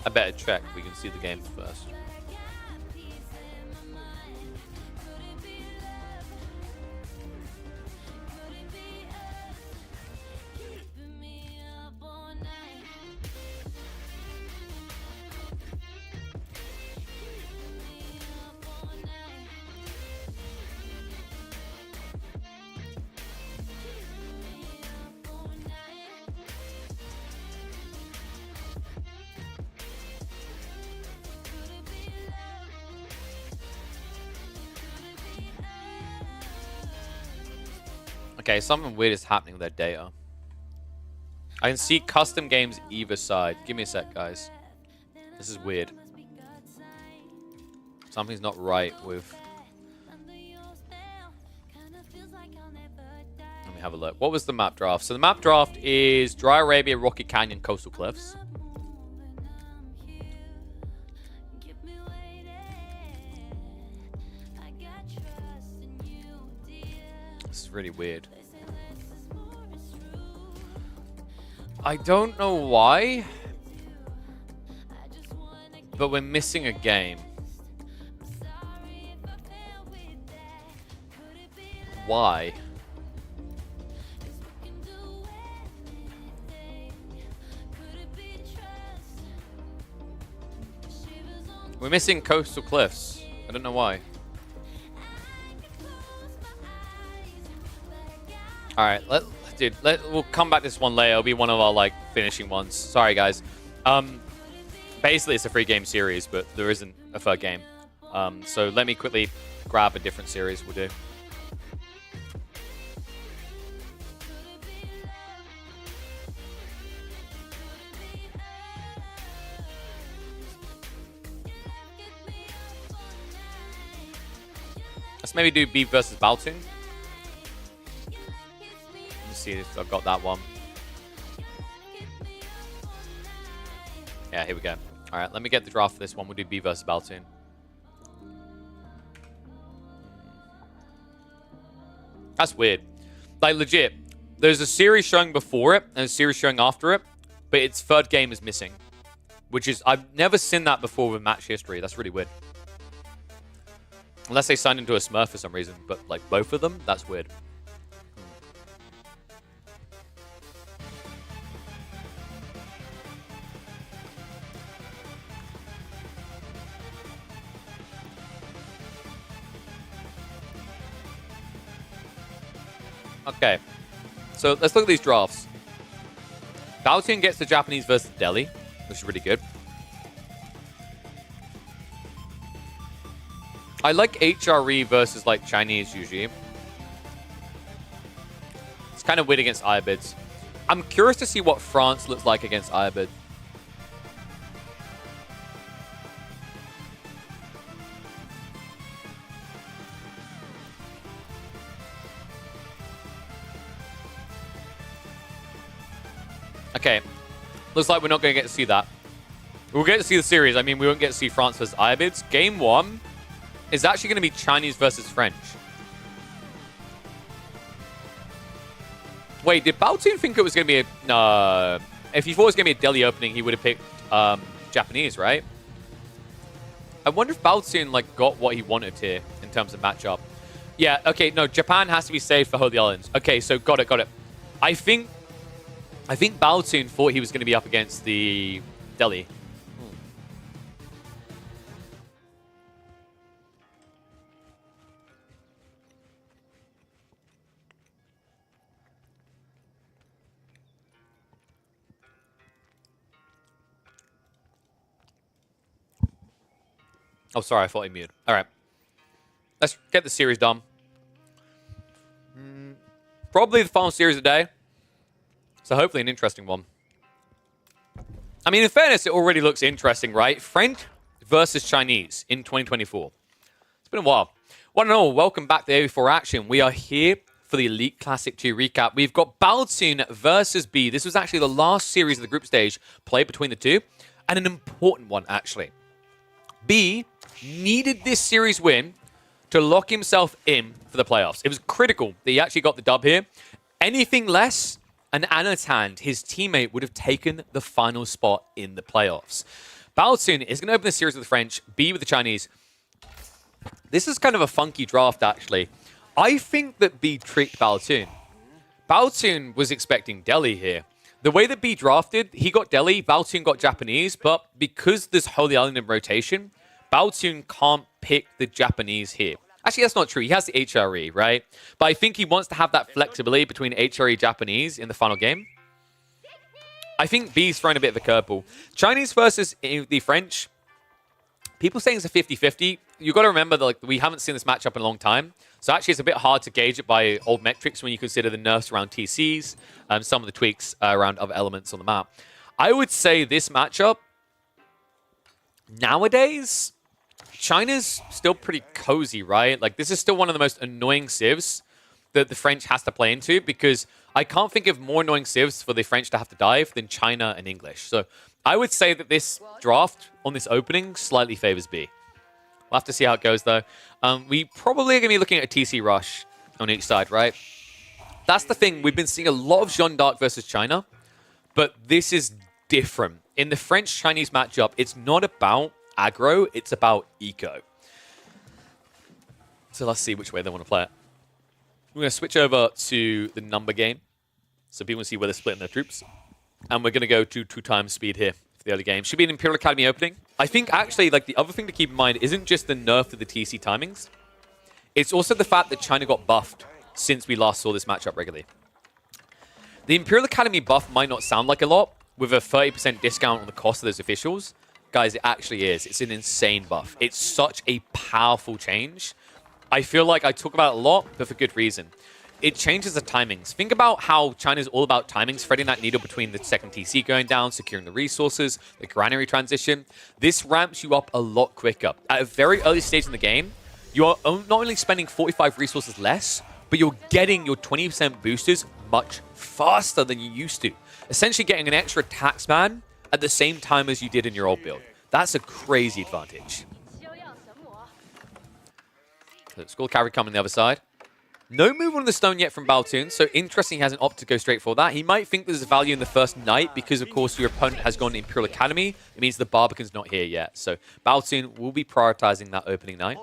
I better check. We can see the game first. Okay, something weird is happening with their data. I can see custom games either side. Give me a sec, guys. This is weird. Something's not right with... Let me have a look. What was the map draft? So the map draft is Dry Arabia, Rocky Canyon, Coastal Cliffs. This is really weird. I don't know why, but we're missing a game. Why? We're missing Coastal Cliffs. I don't know why. All right, we'll come back to this one later. It'll be one of our like finishing ones. Sorry, guys. Basically, it's a free game series, but there isn't a third game. So let me quickly grab a different series. We'll do. Let's maybe do B versus Baltoon. See if I've got that one. Yeah, here we go. All right, let me get the draft for this one. We'll do B versus Baltoon. That's weird. Like, legit. There's a series showing before it and a series showing after it, but its third game is missing. Which is... I've never seen that before with match history. That's really weird. Unless they signed into a Smurf for some reason, but, like, both of them? That's weird. Okay, so let's look at these drafts. Baltoon gets the Japanese versus Delhi, which is really good. I like HRE versus like Chinese usually. It's kind of weird against Irobids. I'm curious to see what France looks like against Irobids. Okay, looks like we're not going to get to see that. We'll get to see the series. I mean, we won't get to see France versus Irobids. Game 1 is actually going to be Chinese versus French. Wait, did Baotoon think it was going to be a... No. If he thought it was going to be a Delhi opening, he would have picked Japanese, right? I wonder if Baotoon like, got what he wanted here in terms of matchup. Yeah, okay, no, Japan has to be saved for Holy Islands. Okay, so got it. I think Baotoon thought he was going to be up against the Delhi. Oh, sorry, I thought he muted. All right. Let's get the series done. Probably the final series of the day. So hopefully an interesting one. I mean, in fairness, it already looks interesting, right? French versus Chinese in 2024. It's been a while. One and all, welcome back to AO4 Action. We are here for the Elite Classic 2 recap. We've got Baotoon versus B. This was actually the last series of the group stage played between the two, and an important one, actually. B needed this series win to lock himself in for the playoffs. It was critical that he actually got the dub here. Anything less, and Anatan, his teammate, would have taken the final spot in the playoffs. Baotoon is going to open the series with the French, B with the Chinese. This is kind of a funky draft, actually. I think that B tricked Baotoon. Baotoon was expecting Delhi here. The way that B drafted, he got Delhi, Baotoon got Japanese, but because there's Holy Island in rotation, Baotoon can't pick the Japanese here. Actually, that's not true. He has the HRE, right? But I think he wants to have that flexibility between HRE Japanese in the final game. I think B's thrown a bit of a curveball. Chinese versus the French. People saying it's a 50-50. You've got to remember that like, we haven't seen this matchup in a long time. So actually, it's a bit hard to gauge it by old metrics when you consider the nerfs around TCs, some of the tweaks around other elements on the map. I would say this matchup, nowadays, China's still pretty cozy, right? Like, this is still one of the most annoying civs that the French has to play into, because I can't think of more annoying civs for the French to have to dive than China and English. So I would say that this draft on this opening slightly favors B. We'll have to see how it goes, though. We probably are going to be looking at a TC rush on each side, right? That's the thing. We've been seeing a lot of Jeanne d'Arc versus China, but this is different. In the French-Chinese matchup, it's not about aggro, it's about eco. So let's see which way they want to play it. We're going to switch over to the number game, so people can see where they're splitting their troops. And we're going to go to 2x speed here for the early game. Should be an Imperial Academy opening. I think actually, like, the other thing to keep in mind isn't just the nerf to the TC timings. It's also the fact that China got buffed since we last saw this matchup regularly. The Imperial Academy buff might not sound like a lot, with a 30% discount on the cost of those officials. Guys, it actually is. It's an insane buff. It's such a powerful change. I feel like I talk about it a lot, but for good reason. It changes the timings. Think about how China's all about timings, threading that needle between the second TC going down, securing the resources, the granary transition. This ramps you up a lot quicker. At a very early stage in the game, you are not only spending 45 resources less, but you're getting your 20% boosters much faster than you used to. Essentially getting an extra taxman at the same time as you did in your old build. That's a crazy advantage. So Skull Cavalry coming on the other side. No move on the stone yet from Baotoon, so interesting he hasn't opted to go straight for that. He might think there's value in the first knight because, of course, your opponent has gone to Imperial Academy. It means the Barbican's not here yet. So Baotoon will be prioritizing that opening knight.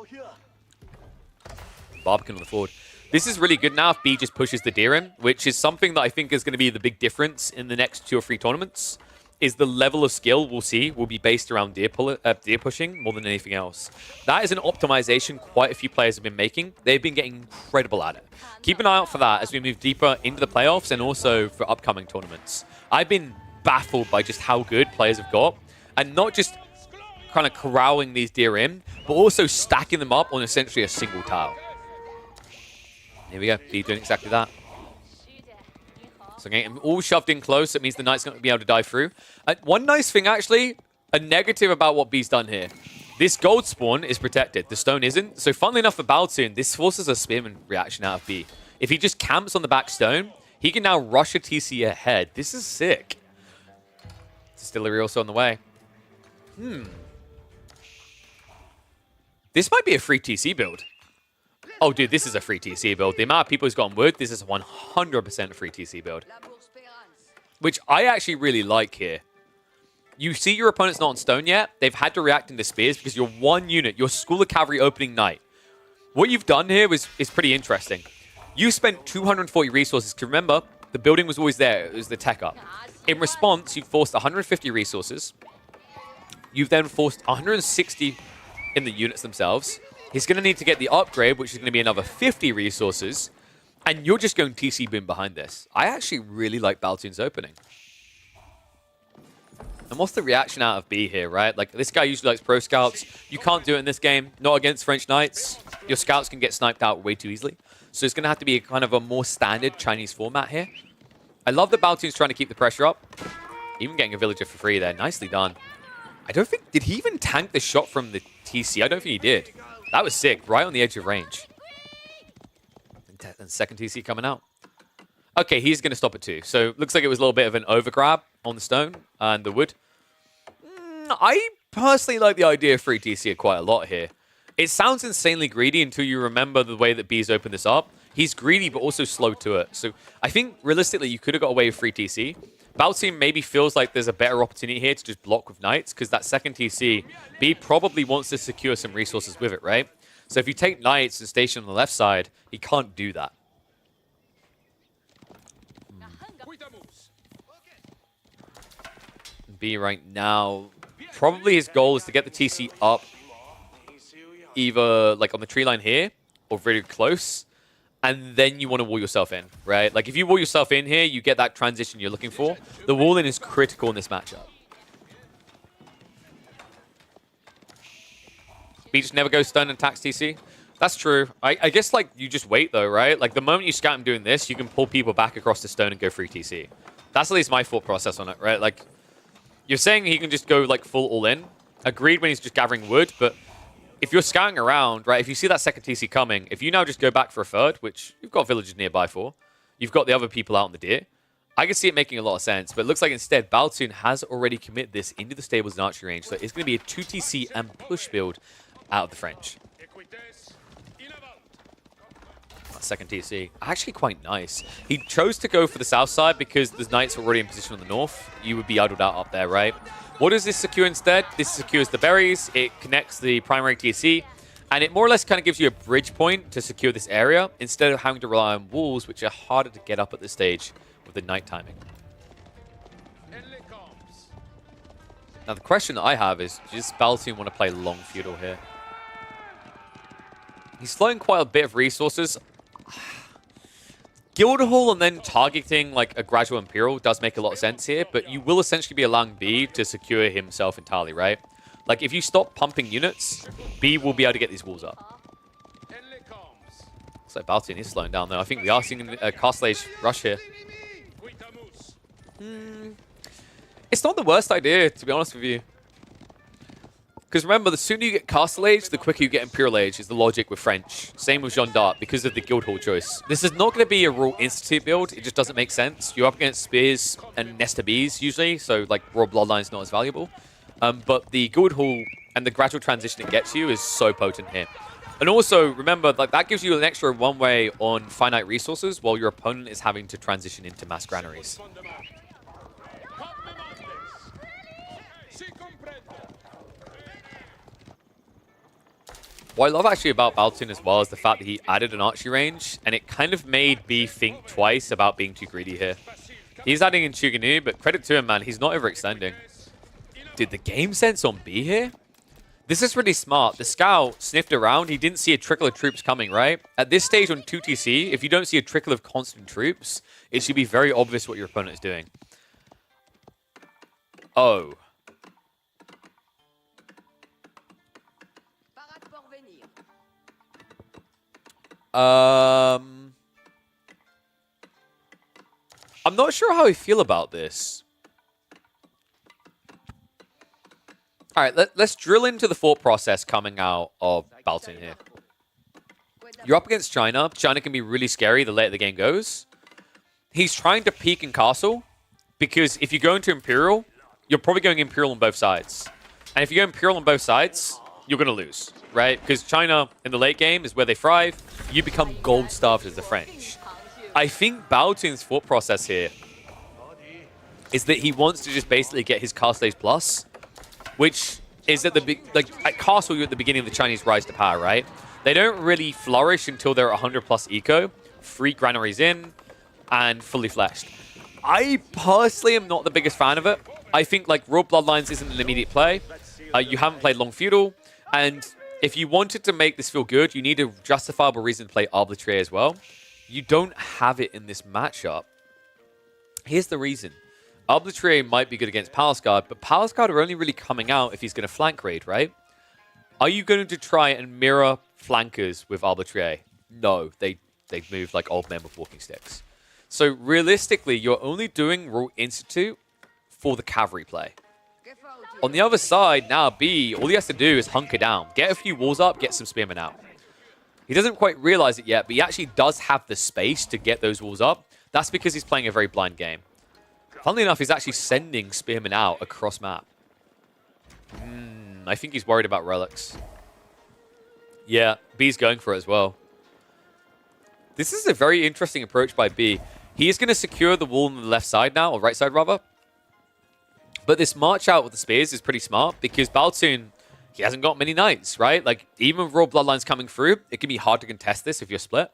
Barbican on the forward. This is really good now if B just pushes the deer in, which is something that I think is going to be the big difference in the next 2 or 3 tournaments. Is the level of skill we'll see will be based around deer pushing more than anything else. That is an optimization quite a few players have been making. They've been getting incredible at it. Keep an eye out for that as we move deeper into the playoffs and also for upcoming tournaments. I've been baffled by just how good players have got, and not just kind of corralling these deer in, but also stacking them up on essentially a single tile. Here we go. B doing exactly that. So getting them all shoved in close. That means the Knight's not going to be able to dive through. One nice thing, actually, a negative about what B's done here. This gold spawn is protected. The stone isn't. So funnily enough for Baltoon, this forces a spearman reaction out of B. If he just camps on the back stone, he can now rush a TC ahead. This is sick. Distillery also on the way. This might be a free TC build. Oh, dude, this is a free TC build. The amount of people who's gotten wood, this is 100% a free TC build. Which I actually really like here. You see your opponent's not on stone yet. They've had to react into spears because you're one unit. You're School of Cavalry opening Knight. What you've done here is pretty interesting. You spent 240 resources. Because remember, the building was always there. It was the tech up. In response, you forced 150 resources. You've then forced 160 in the units themselves. He's going to need to get the upgrade, which is going to be another 50 resources. And you're just going TC boom behind this. I actually really like Baltoon's opening. And what's the reaction out of B here, right? Like, this guy usually likes pro scouts. You can't do it in this game. Not against French Knights. Your scouts can get sniped out way too easily. So it's going to have to be a kind of a more standard Chinese format here. I love that Baltoon's trying to keep the pressure up. Even getting a villager for free there. Nicely done. I don't think... Did he even tank the shot from the TC? I don't think he did. That was sick. Right on the edge of range. And second TC coming out. Okay, he's going to stop it too. So looks like it was a little bit of an overgrab on the stone and the wood. I personally like the idea of free TC quite a lot here. It sounds insanely greedy until you remember the way that B's opened this up. He's greedy, but also slow to it. So I think, realistically, you could have got away with free TC. Baltoon maybe feels like there's a better opportunity here to just block with Knights, because that second TC, B probably wants to secure some resources with it, right? So if you take Knights and station on the left side, he can't do that. B right now, probably his goal is to get the TC up either like on the tree line here or very close, and then you want to wall yourself in, right? Like if you wall yourself in here, you get that transition you're looking for. The walling is critical in this matchup. B just never goes stun and attacks TC. That's true. I guess like you just wait though, right? Like the moment you scout him doing this, you can pull people back across the stone and go free TC. That's at least my thought process on it, right? Like you're saying he can just go like full all in. Agreed when he's just gathering wood, but if you're scouting around, right, if you see that second TC coming, if you now just go back for a third, which you've got villagers nearby for, you've got the other people out on the deer, I can see it making a lot of sense, but it looks like instead Baltoon has already committed this into the stables and archery range, so it's going to be a 2 TC and push build out of the French. That second TC, actually quite nice. He chose to go for the south side because the Knights are already in position on the north. You would be idled out up there, right? What does this secure instead? This secures the berries, it connects the primary TC, and it more or less kind of gives you a bridge point to secure this area instead of having to rely on walls, which are harder to get up at this stage with the night timing. Now the question that I have is, does Baltoon want to play long feudal here? He's flowing quite a bit of resources. Guildhall and then targeting like a gradual Imperial does make a lot of sense here, but you will essentially be allowing B to secure himself entirely, right? Like if you stop pumping units, B will be able to get these walls up. Looks like Baltoon is slowing down though. I think we are seeing a Castle Age rush here. It's not the worst idea, to be honest with you. Because remember, the sooner you get Castle Age, the quicker you get Imperial Age is the logic with French. Same with Jeanne d'Arc because of the Guildhall choice. This is not going to be a raw institute build. It just doesn't make sense. You're up against Spears and Nesta Bees usually, so like raw Bloodline's not as valuable. But the Guildhall and the gradual transition it gets you is so potent here. And also, remember, like that gives you an extra one way on finite resources while your opponent is having to transition into mass granaries. What I love actually about Baltoon as well is the fact that he added an archery range, and it kind of made B think twice about being too greedy here. He's adding in Chuganu, but credit to him, man, he's not overextending. Dude, the game sense on B here? This is really smart. The scout sniffed around, he didn't see a trickle of troops coming, right? At this stage on 2TC, if you don't see a trickle of constant troops, it should be very obvious what your opponent is doing. Oh. I'm not sure how I feel about this. All right, let's drill into the thought process coming out of Balatune here. You're up against China. China can be really scary the later the game goes. He's trying to peek in Castle because if you go into Imperial, you're probably going Imperial on both sides. And if you go Imperial on both sides, you're going to lose, right? Because China in the late game is where they thrive. You become gold-starved as the French. I think Balatune's thought process here is that he wants to just basically get his Castle Age Plus, which is at the big, like at Castle, you're at the beginning of the Chinese rise to power, right? They don't really flourish until they're 100 plus eco, 3 granaries in, and fully fleshed. I personally am not the biggest fan of it. I think like Royal Bloodlines isn't an immediate play. You haven't played Long Feudal, and if you wanted to make this feel good, you need a justifiable reason to play Arbitrary as well. You don't have it in this matchup. Here's the reason. Arbitrary might be good against Palace Guard, but Palace Guard are only really coming out if he's going to flank raid, right? Are you going to try and mirror flankers with Arbitrary? No, they move like old men with walking sticks. So realistically, you're only doing Royal Institute for the cavalry play. On the other side, now B, all he has to do is hunker down. Get a few walls up, get some spearmen out. He doesn't quite realize it yet, but he actually does have the space to get those walls up. That's because he's playing a very blind game. Funnily enough, he's actually sending spearmen out across map. I think he's worried about relics. Yeah, B's going for it as well. This is a very interesting approach by B. He is going to secure the wall on the left side now, or right side rather. But this march out with the spears is pretty smart because Balatune, he hasn't got many knights, right? Like, even with Royal Bloodlines coming through, it can be hard to contest this if you're split.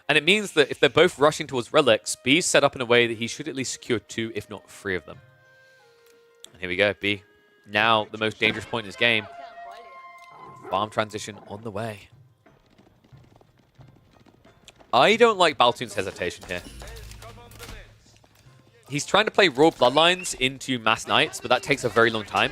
And it means that if they're both rushing towards relics, B's set up in a way that he should at least secure 2, if not 3 of them. And here we go, B. Now, the most dangerous point in this game. Farm transition on the way. I don't like Balatune's hesitation here. He's trying to play Royal Bloodlines into Mass Knights, but that takes a very long time.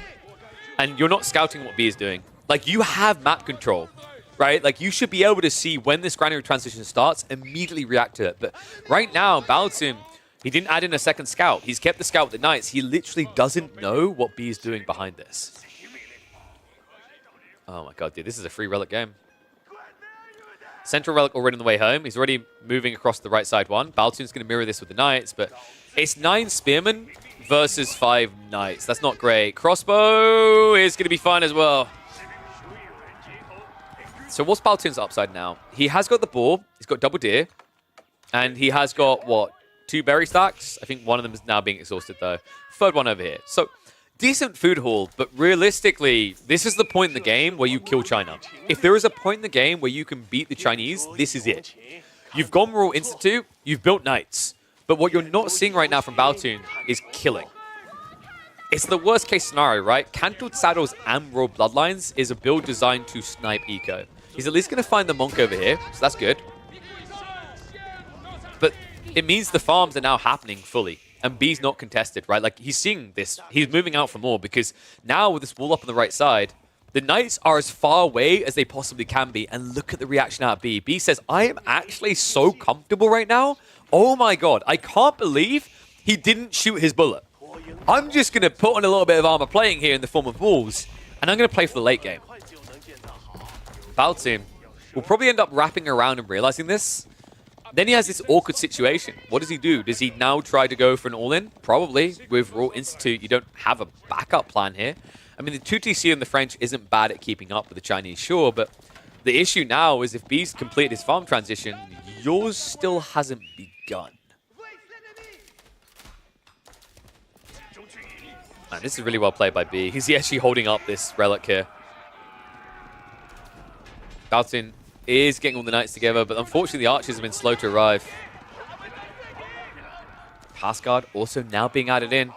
And you're not scouting what B is doing. Like, you have map control, right? Like, you should be able to see when this granary transition starts, immediately react to it. But right now, Balatune, he didn't add in a second scout. He's kept the scout with the Knights. He literally doesn't know what B is doing behind this. Oh my god, dude. This is a free relic game. Central relic already on the way home. He's already moving across the right side one. Balatune's going to mirror this with the Knights, but it's 9 spearmen versus 5 Knights. That's not great. Crossbow is going to be fine as well. So what's Balatune's upside now? He has got the boar. He's got double deer. And he has got, what, 2 berry stacks? I think one of them is now being exhausted, though. Third one over here. So decent food haul, but realistically, this is the point in the game where you kill China. If there is a point in the game where you can beat the Chinese, this is it. You've gone Royal Institute, you've built Knights, but what you're not seeing right now from Balatune is killing. It's the worst case scenario, right? Cantled Saddles and Royal Bloodlines is a build designed to snipe eco. He's at least going to find the Monk over here, so that's good. But it means the farms are now happening fully. And B's not contested, right? Like, he's seeing this. He's moving out for more because now with this wall up on the right side, the Knights are as far away as they possibly can be. And look at the reaction out of B. B says, I am actually so comfortable right now. Oh my god, I can't believe he didn't shoot his bullet. I'm just going to put on a little bit of armor playing here in the form of walls, and I'm going to play for the late game. Balatune will probably end up wrapping around and realizing this. Then he has this awkward situation. What does he do? Does he now try to go for an all-in? Probably. With Royal Institute, you don't have a backup plan here. I mean, the 2TC and the French isn't bad at keeping up with the Chinese, sure, but the issue now is if B's completed his farm transition, yours still hasn't begun. Man, this is really well played by B. He's actually holding up this relic here. Balatune is getting all the Knights together, but unfortunately the archers have been slow to arrive. Palace Guard also now being added in.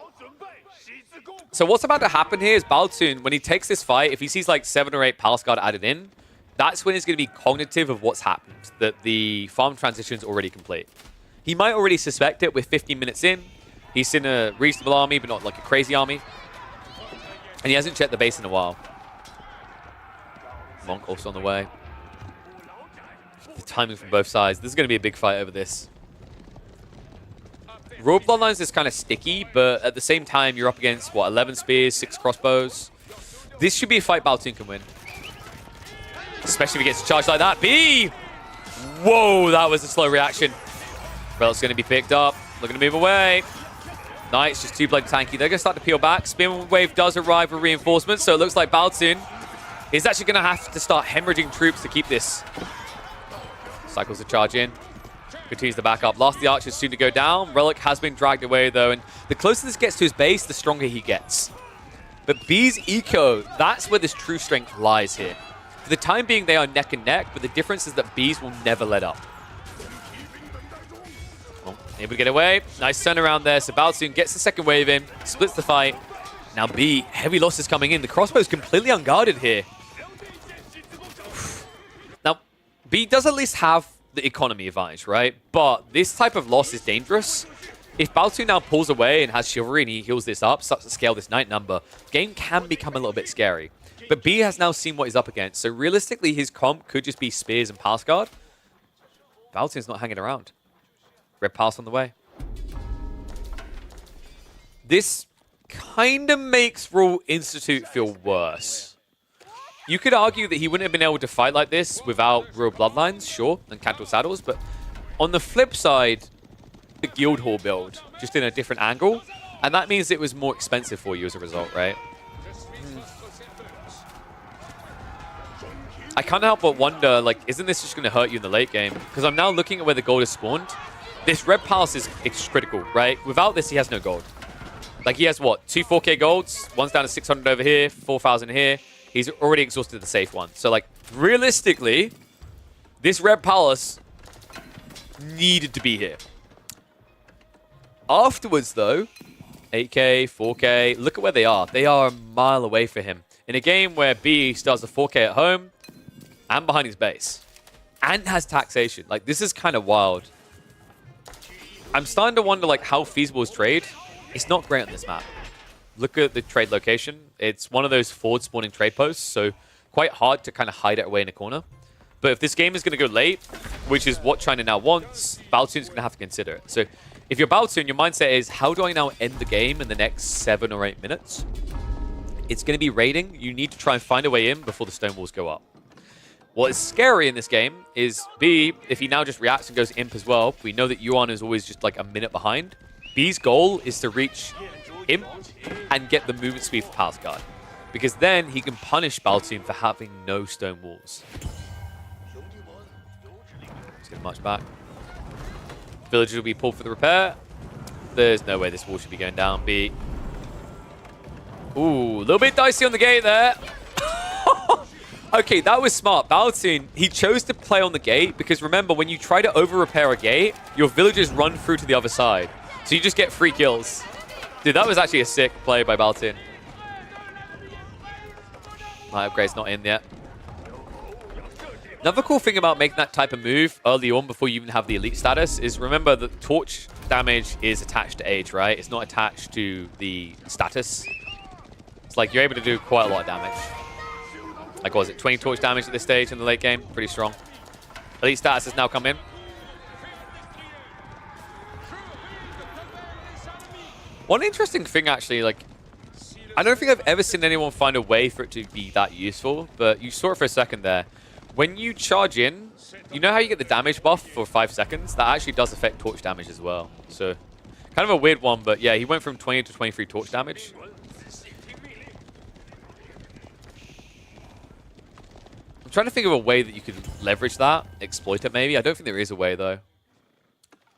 So what's about to happen here is Balatune, when he takes this fight, if he sees like 7 or 8 Palace Guard added in, that's when he's going to be cognitive of what's happened, that the farm transition is already complete. He might already suspect it with 15 minutes in. He's seen a reasonable army, but not like a crazy army. And he hasn't checked the base in a while. Monk also on the way. The timing from both sides. This is going to be a big fight over this. Royal Bloodlines is kind of sticky, but at the same time, you're up against, what, 11 spears, 6 crossbows. This should be a fight Baltoon can win. Especially if he gets a charge like that. B! Whoa, that was a slow reaction. Relic's going to be picked up. Looking to move away. Nice, just 2-blade tanky. They're going to start to peel back. Spin Wave does arrive with reinforcements, so it looks like Baltoon is actually going to have to start hemorrhaging troops to keep this. Cycles the charge in. Continues the back up. Last of the archers soon to go down. Relic has been dragged away, though, and the closer this gets to his base, the stronger he gets. But B's eco, that's where this true strength lies here. For the time being, they are neck and neck, but the difference is that B's will never let up. Oh, able to get away. Nice turnaround there. So Baltoon gets the second wave in, splits the fight. Now B, heavy losses coming in. The crossbow's completely unguarded here. Now, B does at least have the economy advantage, right? But this type of loss is dangerous. If Baltoon now pulls away and has Chivalry and he heals this up, starts to scale this knight number, game can become a little bit scary. But B has now seen what he's up against, so realistically his comp could just be spears and pass guard. Baltoon's not hanging around. Red pass on the way. This kind of makes Royal Institute feel worse. You could argue that he wouldn't have been able to fight like this without Royal Bloodlines, sure, and Cantal Saddles, but on the flip side, the Guildhall build, just in a different angle, and that means it was more expensive for you as a result, right? I can't help but wonder, like, isn't this just going to hurt you in the late game? Because I'm now looking at where the gold is spawned. This red palace is critical, right? Without this, he has no gold. Like, he has, what, 2 4K golds? One's down to 600 over here, 4,000 here. He's already exhausted the safe one. So, like, realistically, this red palace needed to be here. Afterwards, though, 8K, 4K, look at where they are. They are a mile away for him. In a game where B starts a 4K at home and behind his base and has taxation. Like, this is kind of wild. I'm starting to wonder, like, how feasible is trade? It's not great on this map. Look at the trade location. It's one of those forward spawning trade posts, so quite hard to kind of hide it away in a corner. But if this game is going to go late, which is what China now wants, Baltoon's going to have to consider it. So if you're Baltoon, your mindset is, how do I now end the game in the next 7 or 8 minutes? It's going to be raiding. You need to try and find a way in before the stone walls go up. What is scary in this game is B, if he now just reacts and goes imp as well, we know that Yuan is always just like a minute behind. B's goal is to reach imp and get the movement speed for Palace Guard, because then he can punish Baltoon for having no stone walls. Let's get much back. Villagers will be pulled for the repair. There's no way this wall should be going down. B. Ooh, a little bit dicey on the gate there. Okay, that was smart. Baltoon, he chose to play on the gate because remember, when you try to over-repair a gate, your villagers run through to the other side. So you just get free kills. Dude, that was actually a sick play by Baltoon. My upgrade's not in yet. Another cool thing about making that type of move early on before you even have the elite status is remember that torch damage is attached to age, right? It's not attached to the status. It's like you're able to do quite a lot of damage. Like, what was it, 20 torch damage at this stage in the late game? Pretty strong. Elite status has now come in. One interesting thing, actually, like, I don't think I've ever seen anyone find a way for it to be that useful, but you saw it for a second there. When you charge in, you know how you get the damage buff for 5 seconds? That actually does affect torch damage as well. So, kind of a weird one, but yeah, he went from 20 to 23 torch damage. I'm trying to think of a way that you could leverage that, exploit it maybe. I don't think there is a way, though.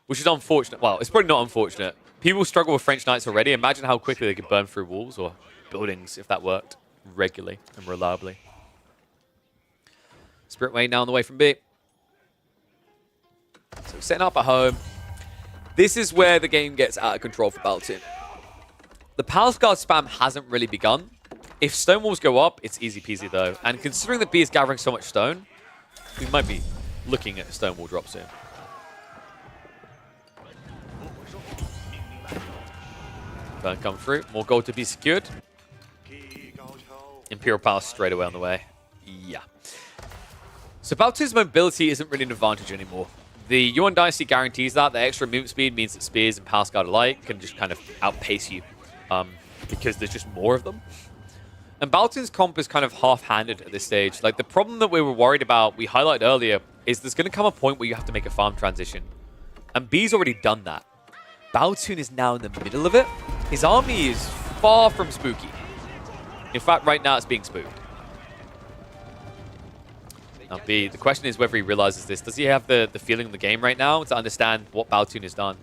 Which is unfortunate. Well, it's probably not unfortunate. People struggle with French Knights already. Imagine how quickly they could burn through walls or buildings if that worked regularly and reliably. Spirit Way now on the way from B. So setting up at home. This is where the game gets out of control for Baltoon. The Palace Guard spam hasn't really begun. If stone walls go up, it's easy peasy though. And considering that B is gathering so much stone, we might be looking at a stone wall drop soon. Burn come through. More gold to be secured. Imperial Palace straight away on the way. Yeah. So Baltoon's mobility isn't really an advantage anymore. The Yuan Dynasty guarantees that. The extra movement speed means that Spears and Palace Guard alike can just kind of outpace you because there's just more of them. And Baltoon's comp is kind of half-handed at this stage. Like, the problem that we were worried about, we highlighted earlier, is there's going to come a point where you have to make a farm transition. And B's already done that. Baltoon is now in the middle of it. His army is far from spooky. In fact, right now it's being spooked. Now, B, the question is whether he realizes this. Does he have the feeling of the game right now to understand what Baltoon has done?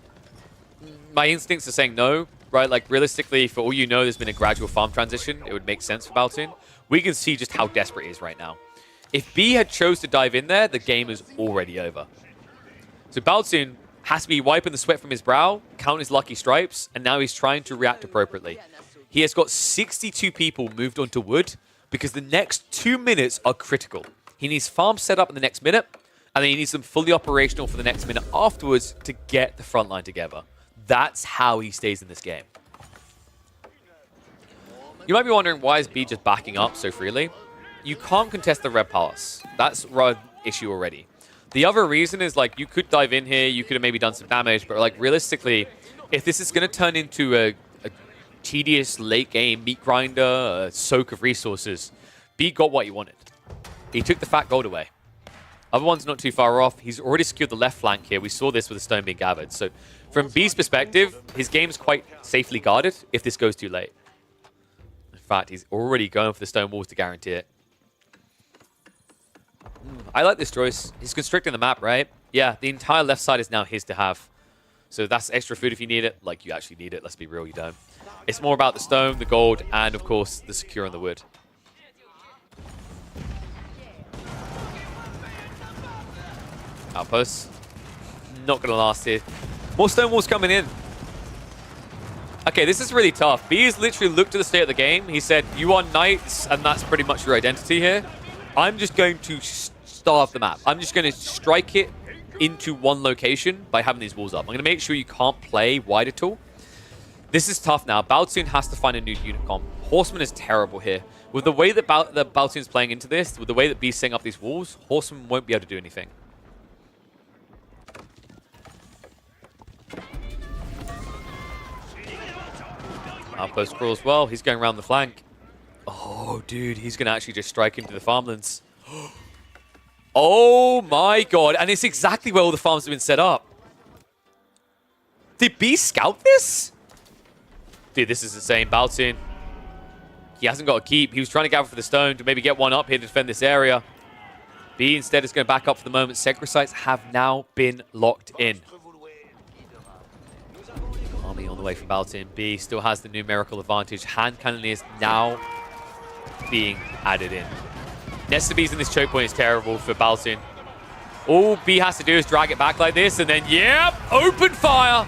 My instincts are saying no, right? Like, realistically, for all you know, there's been a gradual farm transition. It would make sense for Baltoon. We can see just how desperate he is right now. If B had chose to dive in there, the game is already over. So Baltoon has to be wiping the sweat from his brow, count his lucky stripes, and now he's trying to react appropriately. He has got 62 people moved onto wood because the next 2 minutes are critical. He needs farms set up in the next minute, and then he needs them fully operational for the next minute afterwards to get the front line together. That's how he stays in this game. You might be wondering, why is B just backing up so freely? You can't contest the Red Palace. That's an issue already. The other reason is, like, you could dive in here, you could have maybe done some damage, but, like, realistically, if this is going to turn into a tedious late-game meat grinder, a soak of resources, B got what he wanted. He took the fat gold away. Other one's not too far off. He's already secured the left flank here. We saw this with the stone being gathered. So from B's perspective, his game's quite safely guarded if this goes too late. In fact, he's already going for the stone walls to guarantee it. I like this choice. He's constricting the map, right? Yeah, the entire left side is now his to have. So that's extra food if you need it. Like, you actually need it. Let's be real, you don't. It's more about the stone, the gold, and, of course, the secure on the wood. Outposts. Not going to last here. More stone walls coming in. Okay, this is really tough. B has literally looked at the state of the game. He said, you are knights, and that's pretty much your identity here. I'm just going to starve the map. I'm just going to strike it into one location by having these walls up. I'm going to make sure you can't play wide at all. This is tough now. Baltoon has to find a new unit comp. Horseman is terrible here. With the way that Baltoon's playing into this, with the way that B's setting up these walls, Horseman won't be able to do anything. Outpost crawl as well. He's going around the flank. Oh, dude. He's going to actually just strike into the farmlands. Oh, my God. And it's exactly where all the farms have been set up. Did B scout this? Dude, this is insane. Baltoon. He hasn't got a keep. He was trying to gather for the stone to maybe get one up here to defend this area. B instead is going to back up for the moment. Sacred sites have now been locked in. Army on the way from Baltoon. B still has the numerical advantage. Hand Cannoneers now being added in. Nesta B's in this choke point is terrible for Baltoon. All B has to do is drag it back like this, and then, yep, open fire.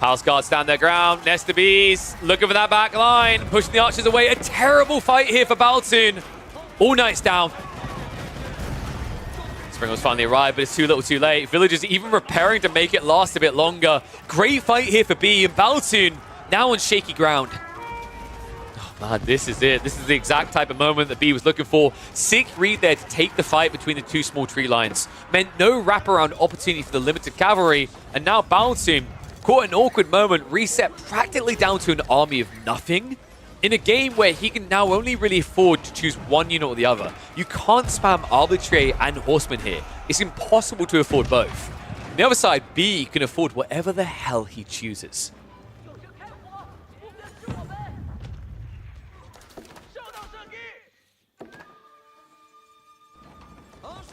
Palace Guard stand their ground. Nesta B's looking for that back line, pushing the archers away. A terrible fight here for Baltoon. All Knights down. Springle's finally arrived, but it's too little too late. Villagers even preparing to make it last a bit longer. Great fight here for B, and Baltoon now on shaky ground. Oh man, this is it. This is the exact type of moment that B was looking for. Sick read there to take the fight between the two small tree lines. Meant no wraparound opportunity for the limited cavalry, and now Baltoon caught an awkward moment, reset practically down to an army of nothing. In a game where he can now only really afford to choose one unit or the other. You can't spam Arbitrary and Horseman here. It's impossible to afford both. On the other side, B can afford whatever the hell he chooses.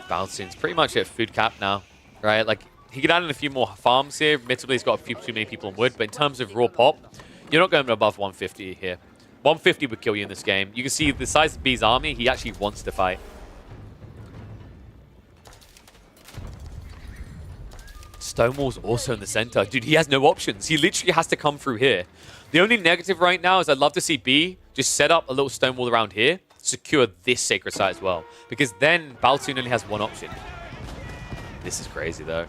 Baltoon's pretty much at food cap now, right? Like, he could add in a few more farms here. Admittedly, he's got a few too many people on wood, but in terms of raw pop, you're not going above 150 here. 150 would kill you in this game. You can see the size of B's army, he actually wants to fight. Stonewall's also in the center. Dude, he has no options. He literally has to come through here. The only negative right now is I'd love to see B just set up a little Stonewall around here, secure this sacred site as well. Because then Baltoon only has one option. This is crazy, though.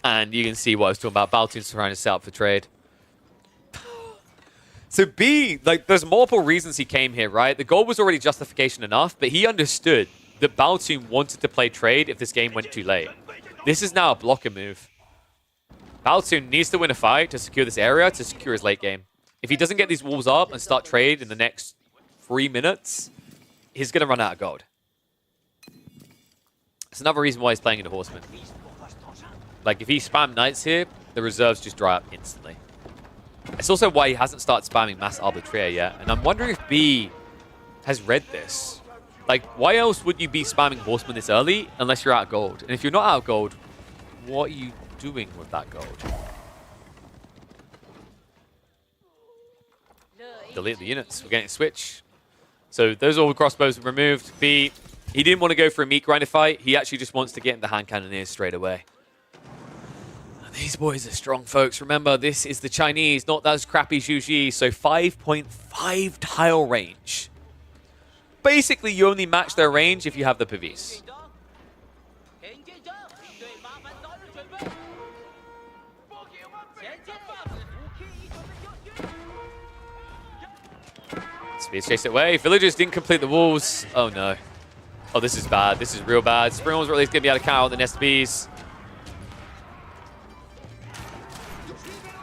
And you can see what I was talking about. Baltoon's trying to set up for trade. So B, like, there's multiple reasons he came here, right? The goal was already justification enough, but he understood that Baltoon wanted to play trade if this game went too late. This is now a blocker move. Baltoon needs to win a fight to secure this area, to secure his late game. If he doesn't get these walls up and start trade in the next 3 minutes, he's going to run out of gold. It's another reason why he's playing into Horseman. Like, if he spam Knights here, the reserves just dry up instantly. It's also why he hasn't started spamming Mass Arbitraire yet. And I'm wondering if B has read this. Like, why else would you be spamming Horseman this early unless you're out of gold? And if you're not out of gold, what are you doing with that gold? Delete the units. We're getting a switch. So those all the crossbows removed. B, he didn't want to go for a meat grinder fight. He actually just wants to get into hand cannoneers straight away. And these boys are strong, folks. Remember, this is the Chinese, not those crappy Zhuji. So 5.5 tile range. Basically, you only match their range if you have the Pavis. Spears chase it away. Villagers didn't complete the walls. Oh no. Oh, this is bad. This is real bad. Springwall's at least going to be able to count out the Nest Bees.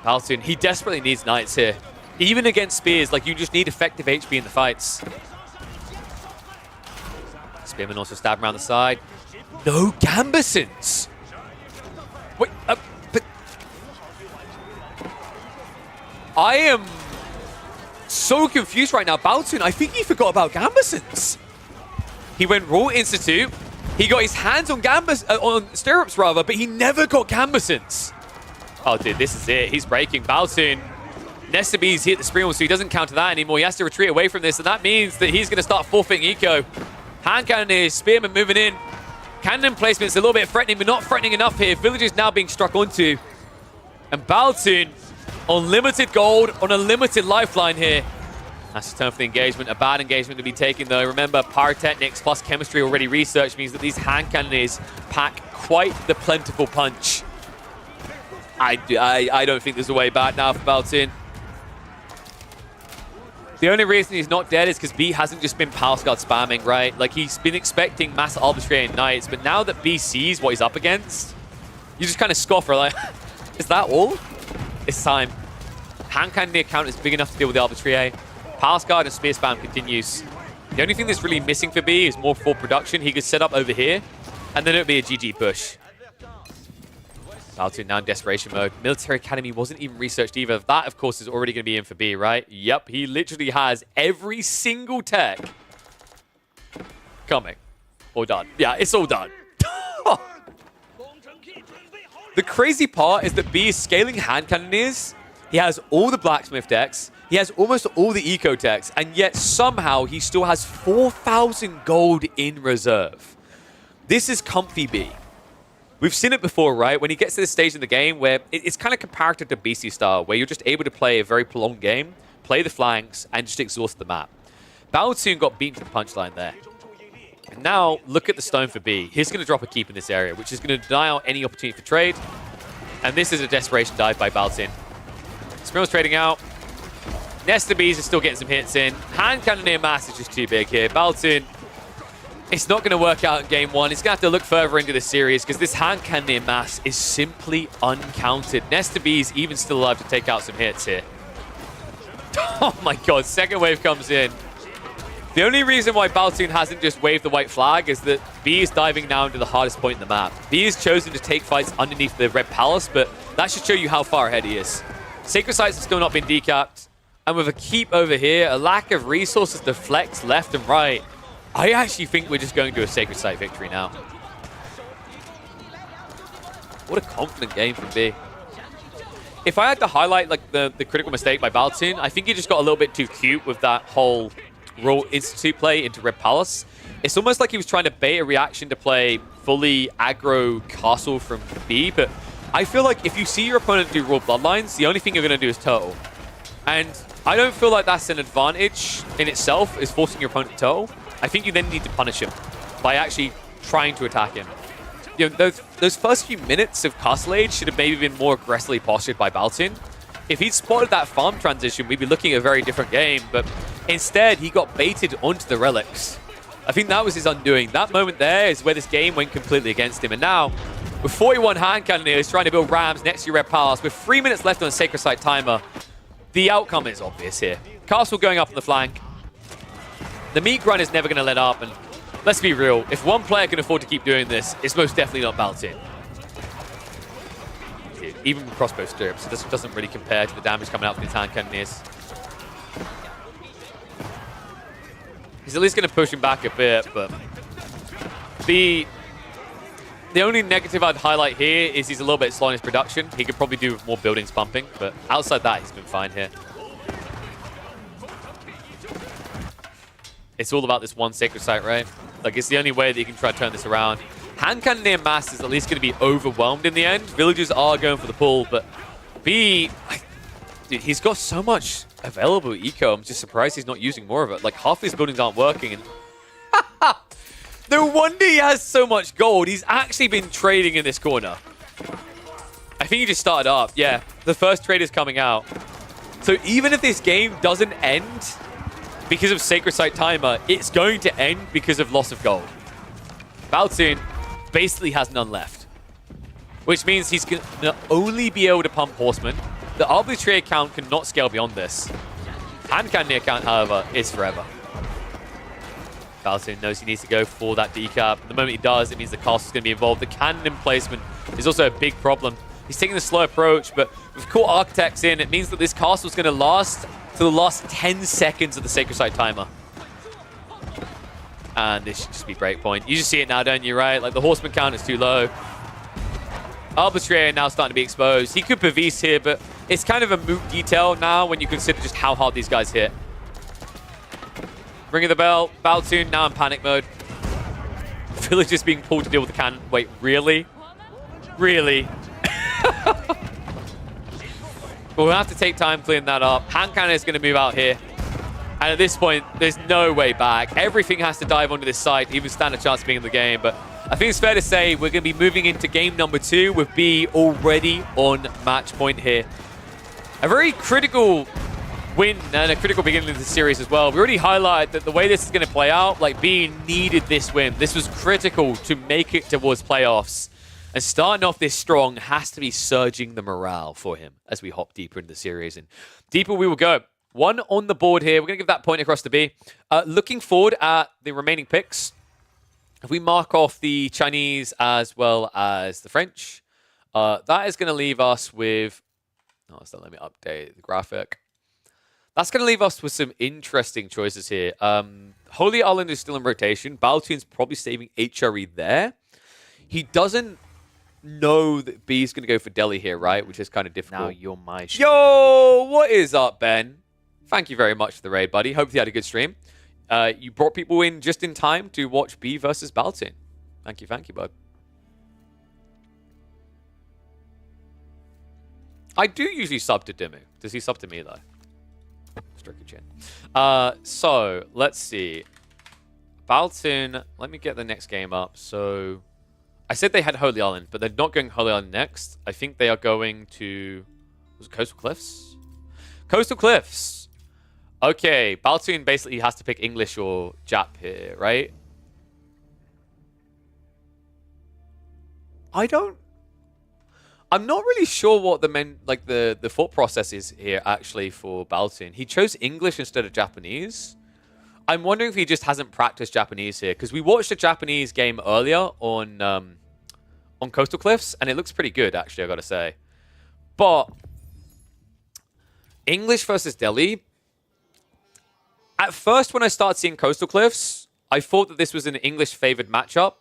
Baltoon, he desperately needs Knights here. Even against Spears, like, you just need effective HP in the fights. Spearman also stabbed around the side. No Gambesons! Wait, but... I am so confused right now. Baltoon, I think he forgot about Gambesons. He went raw Institute. He got his hands on on stirrups rather, but he never got Gambesons. Oh, dude, this is it. He's breaking. Baltoon. Nest Bees hit the Springwall, so he doesn't counter that anymore. He has to retreat away from this, and that means that he's going to start forfeiting eco. Hand cannoneers, Spearman moving in. Cannon placement's a little bit threatening, but not threatening enough here. Villagers now being struck onto. And Baltoon on limited gold, on a limited lifeline here. That's the turn for the engagement. A bad engagement to be taken, though. Remember, pyrotechnics plus chemistry already researched means that these hand cannoneers pack quite the plentiful punch. I don't think there's a way back now for Baltoon. The only reason he's not dead is because B hasn't just been Palace Guard spamming, right? Like, he's been expecting Mass Arbitraire and Knights, but now that B sees what he's up against, you just kind of scoff, like, is that all? It's time. Hand Cannoneer count is big enough to deal with the Arbitraire. Palace Guard and Spear spam continues. The only thing that's really missing for B is more full production. He could set up over here, and then it would be a GG push. Baltoon now in desperation mode. Military Academy wasn't even researched either. That, of course, is already going to be in for B, right? Yep, he literally has every single tech coming. Or done. Yeah, it's all done. The crazy part is that B is scaling hand cannoneers. He has all the blacksmith decks. He has almost all the eco techs. And yet, somehow, he still has 4,000 gold in reserve. This is comfy B. We've seen it before, right? When he gets to this stage in the game where it's kind of comparative to BC style, where you're just able to play a very prolonged game, play the flanks, and just exhaust the map. Baltoon got beaten to the punchline there. And now, look at the stone for B. He's going to drop a keep in this area, which is going to deny out any opportunity for trade. And this is a desperation dive by Baltoon. Springwall's trading out. Nest Bees is still getting some hits in. Hand Cannoneer mass is just too big here. Baltoon, it's not going to work out in game one. He's going to have to look further into this series because this hand cannoneer mass is simply uncounted. Nest Bees even still alive to take out some hits here. Oh my god, second wave comes in. The only reason why Baltoon hasn't just waved the white flag is that B is diving now into the hardest point in the map. B has chosen to take fights underneath the Red Palace, but that should show you how far ahead he is. Sacred Sites have still not been decapped. And with a keep over here, a lack of resources to flex left and right, I actually think we're just going to a Sacred Site victory now. What a confident game from B. If I had to highlight like the critical mistake by Baltoon, I think he just got a little bit too cute with that whole Royal Institute play into Red Palace. It's almost like he was trying to bait a reaction to play fully aggro castle from B, but I feel like if you see your opponent do Royal Bloodlines, the only thing you're going to do is turtle. And I don't feel like that's an advantage in itself, is forcing your opponent to turtle. I think you then need to punish him by actually trying to attack him. You know, those first few minutes of Castle Age should have maybe been more aggressively postured by Baltoon. If he'd spotted that farm transition, we'd be looking at a very different game. But instead, he got baited onto the relics. I think that was his undoing. That moment there is where this game went completely against him. And now, with 41 hand cannoneers trying to build rams next to your red palace, with 3 minutes left on the Sacred Site timer, the outcome is obvious here. Castle going up on the flank. The meat run is never going to let up. And let's be real, if one player can afford to keep doing this, it's most definitely not Baltin. Even with crossbow strips, this doesn't really compare to the damage coming out from these hand cannoneers. He's at least going to push him back a bit, but the only negative I'd highlight here is he's a little bit slow in his production. He could probably do with more buildings pumping, but outside that, he's been fine here. It's all about this one Sacred Site, right? Like, it's the only way that you can try to turn this around. Hand Cannoneer Mass is at least going to be overwhelmed in the end. Villagers are going for the pull, but B, dude, he's got so much available eco. I'm just surprised he's not using more of it. Like, half his buildings aren't working, and no wonder he has so much gold. He's actually been trading in this corner. I think he just started up. Yeah, the first trade is coming out. So even if this game doesn't end because of Sacred Site timer, it's going to end because of loss of gold. Baltin basically has none left, which means he's going to only be able to pump Horsemen. The Arbitrary account cannot scale beyond this. Hand Cannoneer account, however, is forever. Baltin knows he needs to go for that decap. The moment he does, it means the castle's going to be involved. The cannon emplacement is also a big problem. He's taking the slow approach, but with Court Architects in, it means that this castle's going to last to the last 10 seconds of the Sacred Site timer. And this should just be breakpoint. You just see it now, don't you, right? Like, the Horseman count is too low. Arbitrary now starting to be exposed. He could Pavise here, but it's kind of a moot detail now when you consider just how hard these guys hit. Ringing the bell. Baltoon now in panic mode. Villagers being pulled to deal with the cannon. Wait, really? Really? We'll have to take time clearing that up. Hand cannon is going to move out here. And at this point, there's no way back. Everything has to dive onto this site to even stand a chance of being in the game. But I think it's fair to say we're going to be moving into game number 2 with B already on match point here. A very critical win and a critical beginning of the series as well. We already highlighted that the way this is going to play out, like, B needed this win. This was critical to make it towards playoffs. And starting off this strong has to be surging the morale for him as we hop deeper into the series. And deeper we will go. 1 on the board here. We're going to give that point across to B. Looking forward at the remaining picks. If we mark off the Chinese as well as the French, that is going to leave us with... Oh, so let me update the graphic. That's going to leave us with some interesting choices here. Holy Island is still in rotation. Baltoon's probably saving HRE there. He doesn't know that B's going to go for Delhi here, right? Which is kind of difficult. Now you're my... Yo, what is up, Ben? Thank you very much for the raid, buddy. Hope you had a good stream. You brought people in just in time to watch B versus Baltin. Thank you, bud. I do usually sub to Dimmu. Does he sub to me, though? Strictly chin. So, let's see. Baltin, let me get the next game up. So, I said they had Holy Island, but they're not going Holy Island next. I think they are going to... Was it Coastal Cliffs? Coastal Cliffs! Okay, Baltoon basically has to pick English or Jap here, right? I'm not really sure what the thought process is here actually for Baltoon. He chose English instead of Japanese. I'm wondering if he just hasn't practiced Japanese here, because we watched a Japanese game earlier on Coastal Cliffs, and it looks pretty good actually, I gotta say. But English versus Delhi. At first, when I started seeing Coastal Cliffs, I thought that this was an English-favored matchup.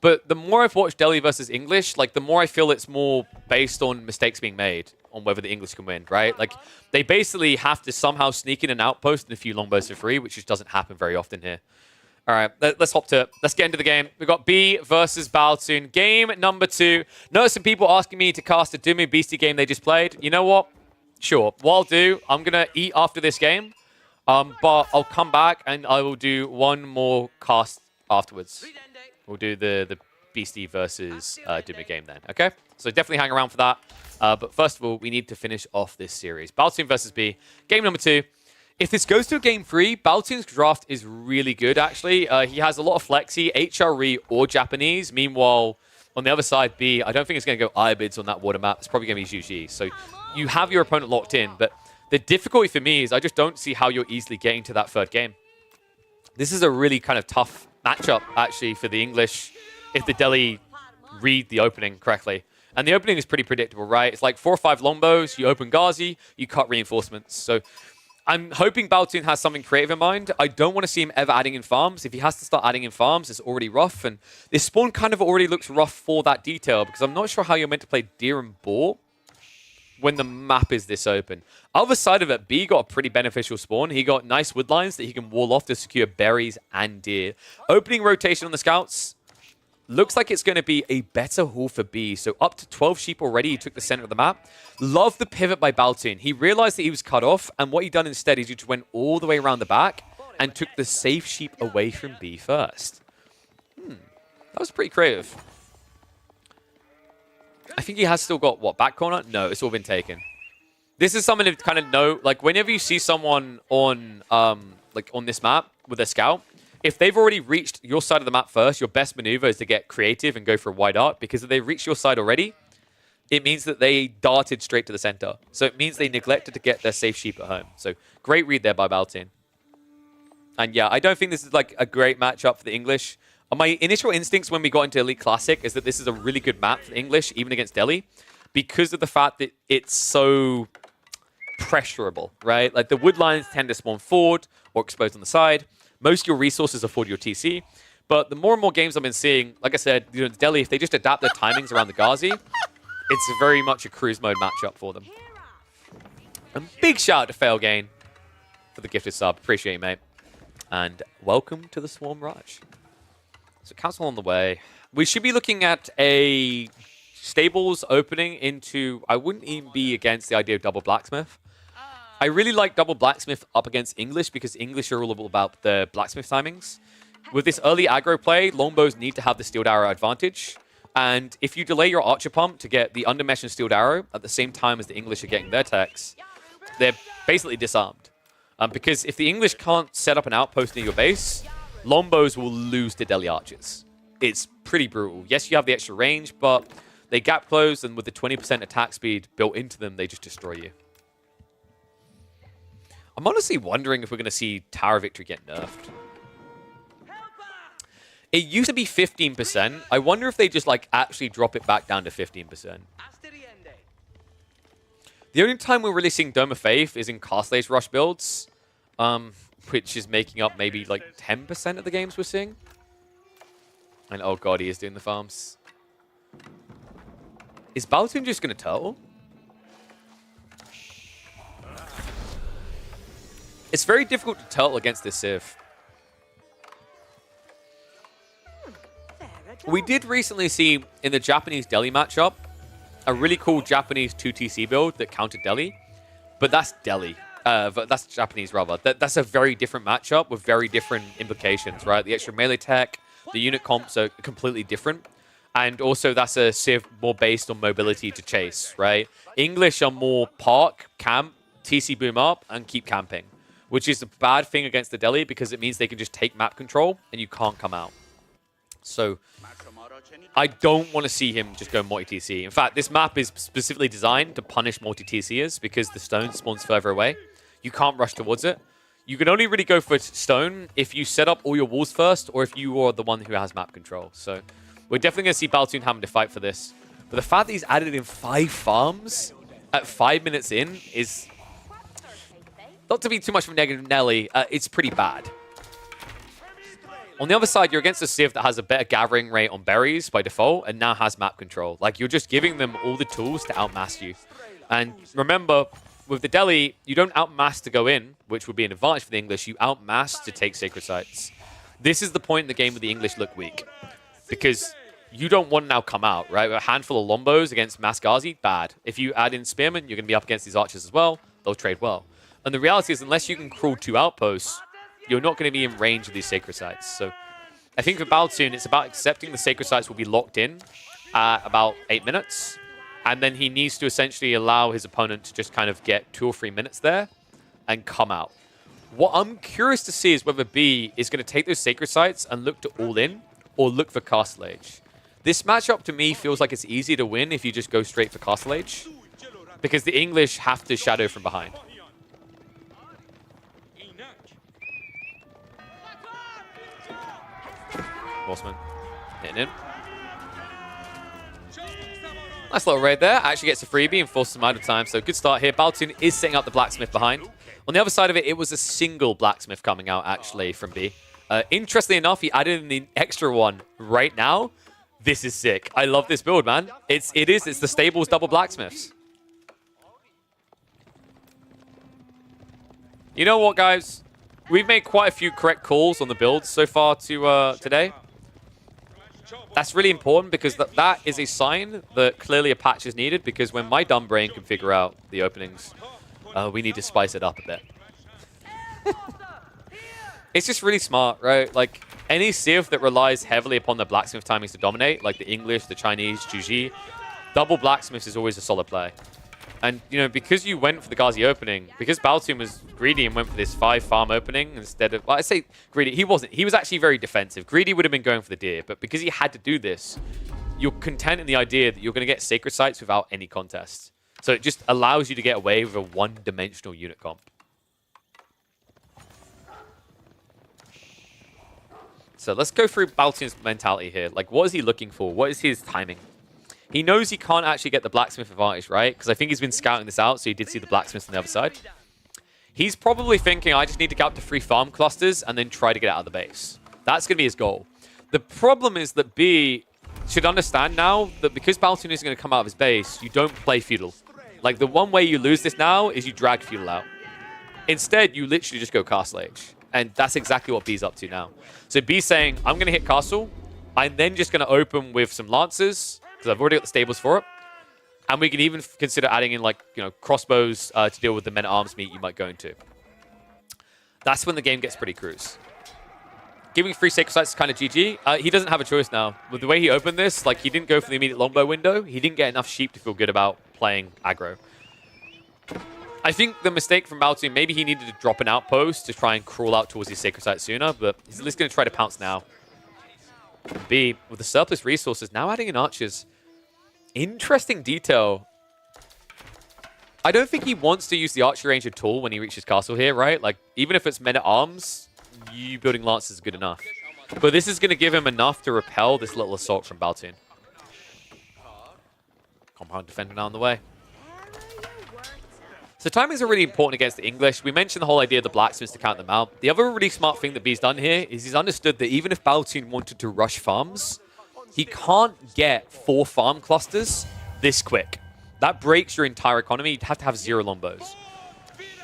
But the more I've watched Delhi versus English, like, the more I feel it's more based on mistakes being made on whether the English can win, right? Like, they basically have to somehow sneak in an outpost and a few longbows for free, which just doesn't happen very often here. All right, let's hop to it. Let's get into the game. We've got B versus Baltoon. Game number 2. Notice some people asking me to cast a Dimmu Beastie game they just played. You know what? Sure. What I'll do, I'm going to eat after this game. But I'll come back and I will do one more cast afterwards. We'll do the Beastie versus Duma game then, okay? So definitely hang around for that. But first of all, we need to finish off this series. Baltoon versus B, game number 2. If this goes to a game 3, Baltoon's draft is really good, actually. He has a lot of flexi, HRE, or Japanese. Meanwhile, on the other side, B, I don't think it's going to go Ibids on that water map. It's probably going to be GG. So you have your opponent locked in, but the difficulty for me is I just don't see how you're easily getting to that third game. This is a really kind of tough matchup, actually, for the English if the Delhi read the opening correctly. And the opening is pretty predictable, right? It's like 4 or 5 longbows, you open Ghazi, you cut reinforcements. So I'm hoping Baltoon has something creative in mind. I don't want to see him ever adding in farms. If he has to start adding in farms, it's already rough. And this spawn kind of already looks rough for that detail because I'm not sure how you're meant to play deer and boar when the map is this open. Other side of it, B got a pretty beneficial spawn. He got nice wood lines that he can wall off to secure berries and deer. Opening rotation on the scouts. Looks like it's going to be a better haul for B. So up to 12 sheep already. He took the center of the map. Love the pivot by Baltoon. He realized that he was cut off. And what he done instead is he just went all the way around the back and took the safe sheep away from B first. That was pretty creative. I think he has still got, what, back corner? No, it's all been taken. This is something to kind of know. Like, whenever you see someone on, like, on this map with a scout, if they've already reached your side of the map first, your best maneuver is to get creative and go for a wide arc, because if they've reached your side already, it means that they darted straight to the center. So it means they neglected to get their safe sheep at home. So great read there by Baltoon. And yeah, I don't think this is like a great matchup for the English. My initial instincts when we got into Elite Classic is that this is a really good map for the English, even against Delhi, because of the fact that it's so pressurable, right? Like the wood lines tend to spawn forward or exposed on the side. Most of your resources afford your TC. But the more and more games I've been seeing, like I said, you know, Delhi, if they just adapt their timings around the Ghazi, it's very much a cruise mode matchup for them. And big shout out to Failgain for the gifted sub. Appreciate you, mate. And welcome to the Swarm Rush. So council on the way. We should be looking at a stables opening into... I wouldn't even be against the idea of double blacksmith. I really like double blacksmith up against English because English are all about the blacksmith timings. With this early aggro play, longbows need to have the steeled arrow advantage. And if you delay your archer pump to get the undermesh and steeled arrow at the same time as the English are getting their techs, they're basically disarmed. Because if the English can't set up an outpost near your base, longbows will lose to Delhi archers. It's pretty brutal. Yes, you have the extra range, but they gap close, and with the 20% attack speed built into them, they just destroy you. I'm honestly wondering if we're going to see Tower Victory get nerfed. It used to be 15%. I wonder if they just like actually drop it back down to 15%. The only time we're really seeing Dome of Faith is in Castle Age Rush builds, which is making up maybe like 10% of the games we're seeing. And oh god, he is doing the farms. Is Baltoon just going to turtle? It's very difficult to turtle against this Civ. We did recently see in the Japanese Delhi matchup a really cool Japanese 2TC build that countered Delhi, but that's Delhi. That's Japanese rather. That's a very different matchup with very different implications, right? The extra melee tech, the unit comps are completely different. And also that's a Civ more based on mobility to chase, right? English are more park, camp, TC boom up, and keep camping, which is a bad thing against the Delhi because it means they can just take map control and you can't come out. So I don't want to see him just go multi-TC. In fact, this map is specifically designed to punish multi-TCers because the stone spawns further away. You can't rush towards it. You can only really go for stone if you set up all your walls first or if you are the one who has map control. So we're definitely going to see Baltoon having to fight for this. But the fact that he's added in 5 farms at 5 minutes in is... not to be too much of a negative Nelly, it's pretty bad. On the other side, you're against a Civ that has a better gathering rate on berries by default and now has map control. Like, you're just giving them all the tools to outmass you. And remember, with the Delhi, you don't outmass to go in, which would be an advantage for the English. You outmass to take sacred sites. This is the point in the game where the English look weak. Because you don't want to now come out, right? A handful of Lombos against Mass Ghazi, bad. If you add in Spearmen, you're going to be up against these archers as well. They'll trade well. And the reality is, unless you can crawl 2 outposts, you're not going to be in range of these sacred sites. So I think for Baltoon, it's about accepting the Sacred Sites will be locked in at about 8 minutes. And then he needs to essentially allow his opponent to just kind of get 2 or 3 minutes there and come out. What I'm curious to see is whether B is going to take those Sacred Sites and look to all in or look for Castle Age. This matchup to me feels like it's easy to win if you just go straight for Castle Age, because the English have to shadow from behind. Horseman hitting in. Nice little raid there. Actually gets a freebie and forces him out of time. So good start here. Baltoon is setting up the blacksmith behind. On the other side of it, it was a single blacksmith coming out actually from B. Interestingly enough, he added in the extra one right now. This is sick. I love this build, man. It's the stables double blacksmiths. You know what, guys? We've made quite a few correct calls on the builds so far today. That's really important because that is a sign that clearly a patch is needed, because when my dumb brain can figure out the openings, we need to spice it up a bit. It's just really smart, right? Like, any Civ that relies heavily upon the blacksmith timings to dominate, like the English, the Chinese, Juji, double blacksmiths is always a solid play. And, you know, because you went for the Ghazi opening, because Baltoon was greedy and went for this 5-farm opening instead of... Well, I say greedy. He wasn't. He was actually very defensive. Greedy would have been going for the deer. But because he had to do this, you're content in the idea that you're going to get Sacred Sites without any contest. So it just allows you to get away with a one-dimensional unit comp. So let's go through Baltoon's mentality here. Like, what is he looking for? What is his timing? He knows he can't actually get the blacksmith advantage, right? Because I think he's been scouting this out, so he did see the blacksmith on the other side. He's probably thinking, I just need to get up to 3 farm clusters and then try to get out of the base. That's going to be his goal. The problem is that B should understand now that because Baltoon isn't going to come out of his base, you don't play feudal. Like, the one way you lose this now is you drag feudal out. Instead, you literally just go Castle Age. And that's exactly what B's up to now. So B's saying, I'm going to hit Castle. I'm then just going to open with some Lancers, because I've already got the stables for it. And we can even consider adding in, like, you know, crossbows to deal with the men-at-arms meet you might go into. That's when the game gets pretty cruise. Giving 3 Sacred Sites is kind of GG. He doesn't have a choice now. With the way he opened this, like, he didn't go for the immediate longbow window. He didn't get enough sheep to feel good about playing aggro. I think the mistake from Baltoon, maybe he needed to drop an outpost to try and crawl out towards his Sacred Site sooner, but he's at least going to try to pounce now. B, with the surplus resources, now adding in archers. Interesting detail. I don't think he wants to use the archery range at all when he reaches castle here, right? Like, even if it's men-at-arms, you building lances is good enough. But this is going to give him enough to repel this little assault from Baltoon. Compound defender now on the way. So timings are really important against the English. We mentioned the whole idea of the blacksmiths to count them out. The other really smart thing that B's done here is he's understood that even if Baltoon wanted to rush farms, he can't get 4 farm clusters this quick. That breaks your entire economy. You'd have to have 0 longbows.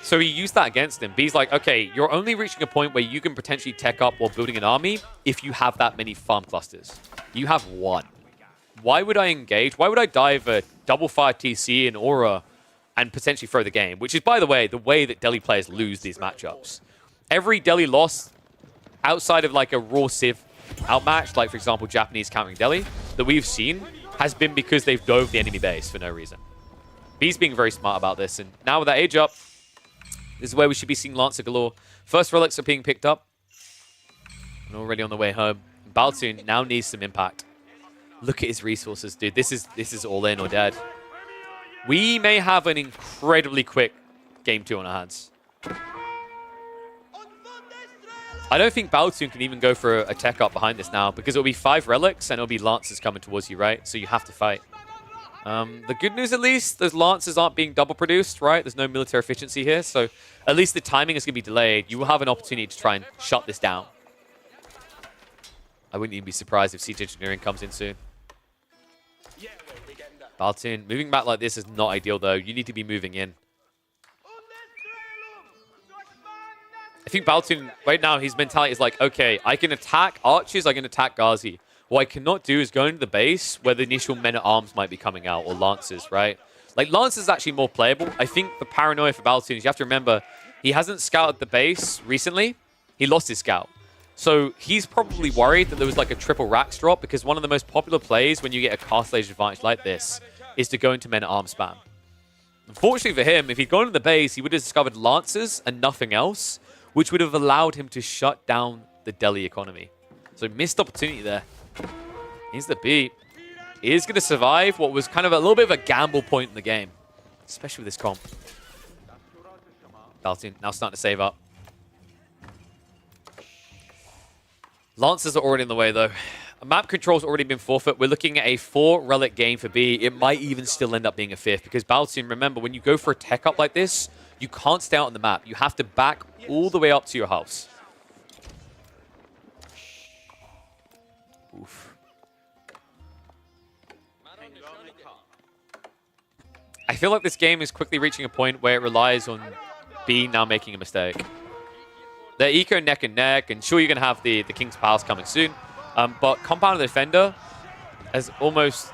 So he used that against him. B's like, okay, you're only reaching a point where you can potentially tech up while building an army if you have that many farm clusters. You have 1. Why would I engage? Why would I dive a double fire TC in Aura and potentially throw the game? Which is, by the way that Delhi players lose these matchups. Every Delhi loss outside of like a raw Civ outmatch, like for example Japanese countering Delhi, that we've seen has been because they've dove the enemy base for no reason. B's being very smart about this, and now with that age up, this is where we should be seeing Lancer galore. First relics are being picked up, and already on the way home. Baltoon now needs some impact. Look at his resources, dude. This is all in or dead. We may have an incredibly quick game 2 on our hands. I don't think Baltoon can even go for a tech up behind this now, because it'll be 5 relics and it'll be Lancers coming towards you, right? So you have to fight. The good news, at least, those Lancers aren't being double produced, right? There's no military efficiency here, so at least the timing is going to be delayed. You will have an opportunity to try and shut this down. I wouldn't even be surprised if Siege Engineering comes in soon. Baltoon, moving back like this is not ideal, though. You need to be moving in. I think Baltoon, right now, his mentality is like, okay, I can attack archers, I can attack Ghazi. What I cannot do is go into the base where the initial men-at-arms might be coming out, or Lancers, right? Like, Lancers is actually more playable. I think the paranoia for Baltoon is you have to remember, he hasn't scouted the base recently. He lost his scout. So he's probably worried that there was like a triple Rax drop, because one of the most popular plays when you get a Castle Age advantage like this is to go into Men-at-Arms spam. Unfortunately for him, if he'd gone to the base, he would have discovered Lancers and nothing else, which would have allowed him to shut down the Delhi economy. So missed opportunity there. Here's the B. He is going to survive what was kind of a little bit of a gamble point in the game, especially with this comp. Baltoon now starting to save up. Lancers are already in the way, though. Map control's already been forfeit. We're looking at a 4 relic game for B. It might even still end up being a 5th, because Baltoon, remember, when you go for a tech up like this, you can't stay out on the map. You have to back all the way up to your house. Oof. I feel like this game is quickly reaching a point where it relies on B now making a mistake. They're eco neck and neck, and sure, you're going to have the King's Palace coming soon. But Compound Defender is almost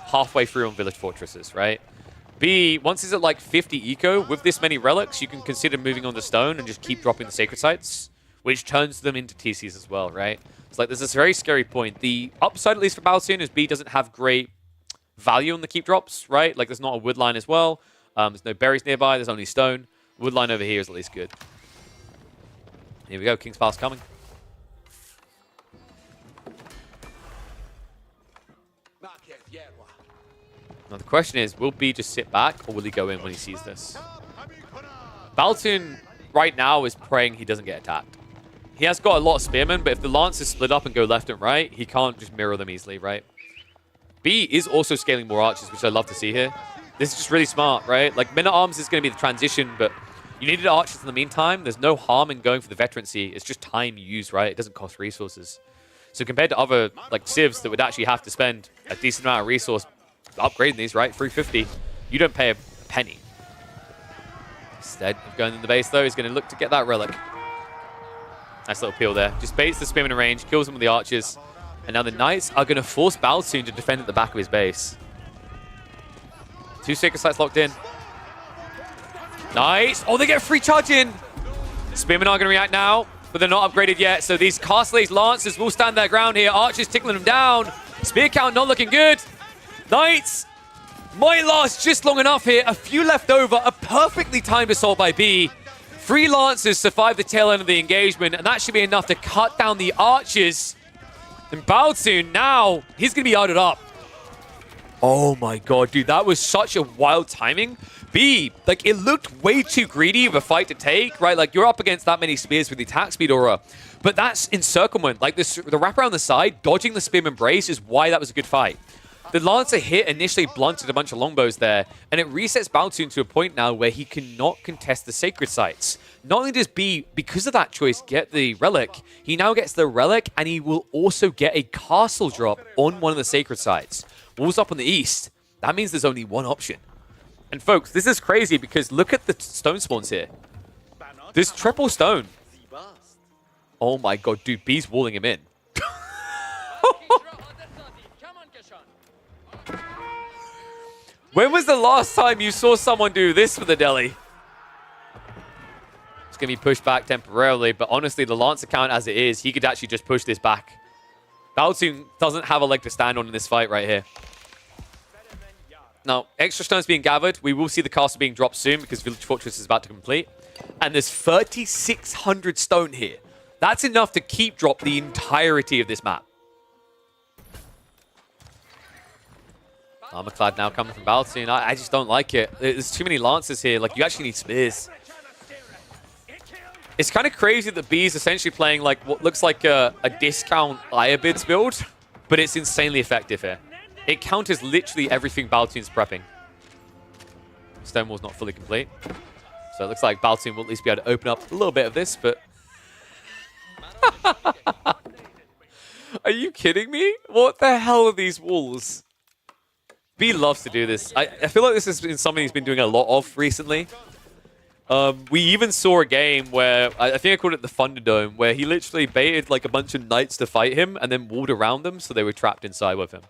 halfway through on Village Fortresses, right? B, once it's at like 50 eco, with this many relics, you can consider moving on to stone and just keep dropping the Sacred Sites, which turns them into TCs as well, right? It's like there's this very scary point. The upside, at least for Baltoon, is B doesn't have great value on the keep drops, right? Like there's not a wood line as well. There's no berries nearby. There's only stone. Wood line over here is at least good. Here we go. King's Palace coming. Now the question is, will B just sit back, or will he go in when he sees this? Baltoon right now is praying he doesn't get attacked. He has got a lot of spearmen, but if the Lancers split up and go left and right, he can't just mirror them easily, right? B is also scaling more archers, which I love to see here. This is just really smart, right? Like, Men-at-Arms is going to be the transition, but you needed archers in the meantime. There's no harm in going for the veterancy. It's just time you use, right? It doesn't cost resources. So compared to other, like, civs that would actually have to spend a decent amount of resource upgrading these, right? 350. You don't pay a penny. Instead of going in the base, though, he's going to look to get that relic. Nice little peel there. Just baits the spearman in range, kills him with the archers. And now the Knights are going to force Baltoon to defend at the back of his base. 2 Sacred Sites locked in. Nice. Oh, they get a free charge in. Spearmen are going to react now, but they're not upgraded yet. So these Castle Age Lancers will stand their ground here. Archers tickling them down. Spear count not looking good. Knights might last just long enough here. A few left over. A perfectly timed assault by B. 3 Lancers survive the tail end of the engagement, and that should be enough to cut down the archers. And Baltoon now, he's going to be outed up. Oh my god, dude, that was such a wild timing. B, like, it looked way too greedy of a fight to take, right? Like, you're up against that many spears with the attack speed aura. But that's encirclement. Like, this, the wrap around the side, dodging the spearman brace is why that was a good fight. The Lancer hit initially blunted a bunch of longbows there, and it resets Baltoon to a point now where he cannot contest the Sacred Sites. Not only does B, because of that choice, get the Relic, he now gets the Relic, and he will also get a castle drop on one of the Sacred Sites. Walls up on the east. That means there's only one option. And folks, this is crazy because look at the stone spawns here. There's triple stone. Oh my god, dude, B's walling him in. When was the last time you saw someone do this for the Delhi? It's going to be pushed back temporarily, but honestly, the Lancer count as it is, he could actually just push this back. Baltoon doesn't have a leg to stand on in this fight right here. Now, extra stones being gathered. We will see the castle being dropped soon because Village Fortress is about to complete. And there's 3,600 stone here. That's enough to keep drop the entirety of this map. Armorclad now coming from Baltoon. I just don't like it. There's too many Lancers here. Like, you actually need spears. It's kind of crazy that B is essentially playing like what looks like a discount Irobids build, but it's insanely effective here. It counters literally everything Baltoon's prepping. Stonewall's not fully complete. So it looks like Baltoon will at least be able to open up a little bit of this, but... Are you kidding me? What the hell are these walls? B loves to do this. I feel like this has been something he's been doing a lot of recently. We even saw a game where, I think I called it the Thunderdome, where he literally baited like a bunch of knights to fight him and then walled around them so they were trapped inside with him.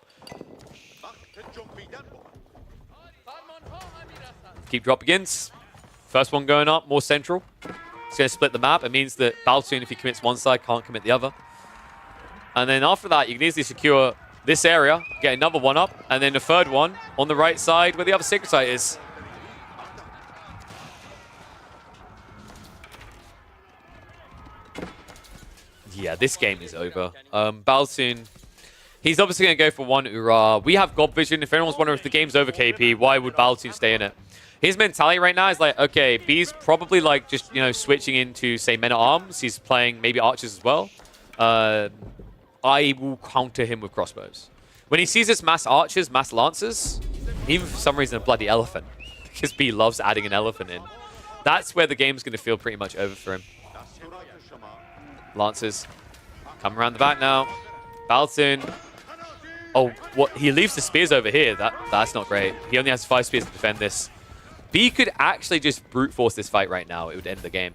Keep drop begins. First one going up, more central. It's going to split the map. It means that Baltoon, if he commits one side, can't commit the other. And then after that, you can easily secure this area, get another one up, and then a third one on the right side where the other Sacred Site is. Yeah, this game is over. Baltoon, he's obviously going to go for one Ura. We have God Vision. If anyone's wondering if the game's over, KP, why would Baltoon stay in it? His mentality right now is like, okay, B's probably like just, you know, switching into, say, Men-at-Arms. He's playing maybe Archers as well. I will counter him with crossbows. When he sees his mass Archers, mass Lancers, even for some reason a bloody elephant, because B loves adding an elephant in, that's where the game's going to feel pretty much over for him. Lancers come around the back now. Baltoon. Oh, what? He leaves the spears over here. That's not great. He only has 5 spears to defend this. B could actually just brute force this fight right now. It would end the game.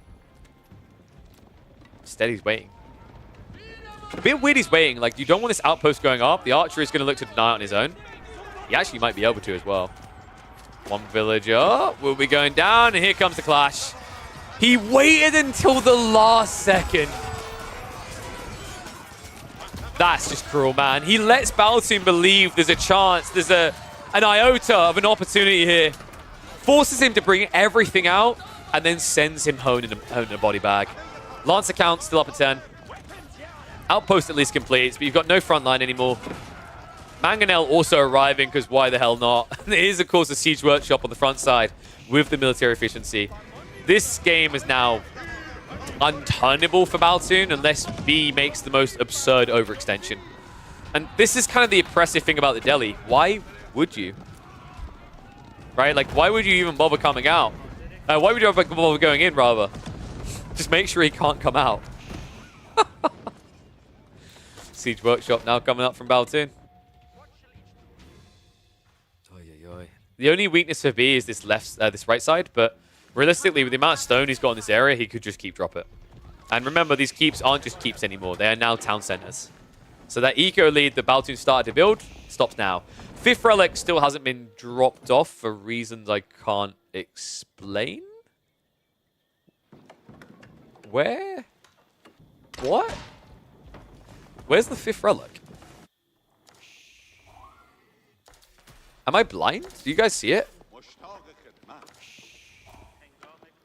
Instead, he's waiting. A bit weird he's waiting. Like, you don't want this outpost going up. The archer is going to look to deny it on his own. He actually might be able to as well. One villager will be going down, and here comes the clash. He waited until the last second. That's just cruel, man. He lets Baltoon believe there's a chance, there's an iota of an opportunity here. Forces him to bring everything out, and then sends him home in a body bag. Lancer count still up at 10. Outpost at least completes, but you've got no front line anymore. Mangonel also arriving, because why the hell not? There is, of course, a Siege Workshop on the front side with the military efficiency. This game is now unturnable for Baltoon unless B makes the most absurd overextension. And this is kind of the oppressive thing about the Delhi. Why would you? Right? Like, why would you even bother coming out? Why would you ever bother going in, rather? Just make sure he can't come out. Siege Workshop now coming up from Baltoon. The only weakness for B is this this right side, but realistically, with the amount of stone he's got in this area, he could just keep drop it. And remember, these keeps aren't just keeps anymore. They are now town centers. So that eco lead that Baltoon started to build stops now. 5th relic still hasn't been dropped off for reasons I can't explain. Where? What? Where's the 5th relic? Am I blind? Do you guys see it?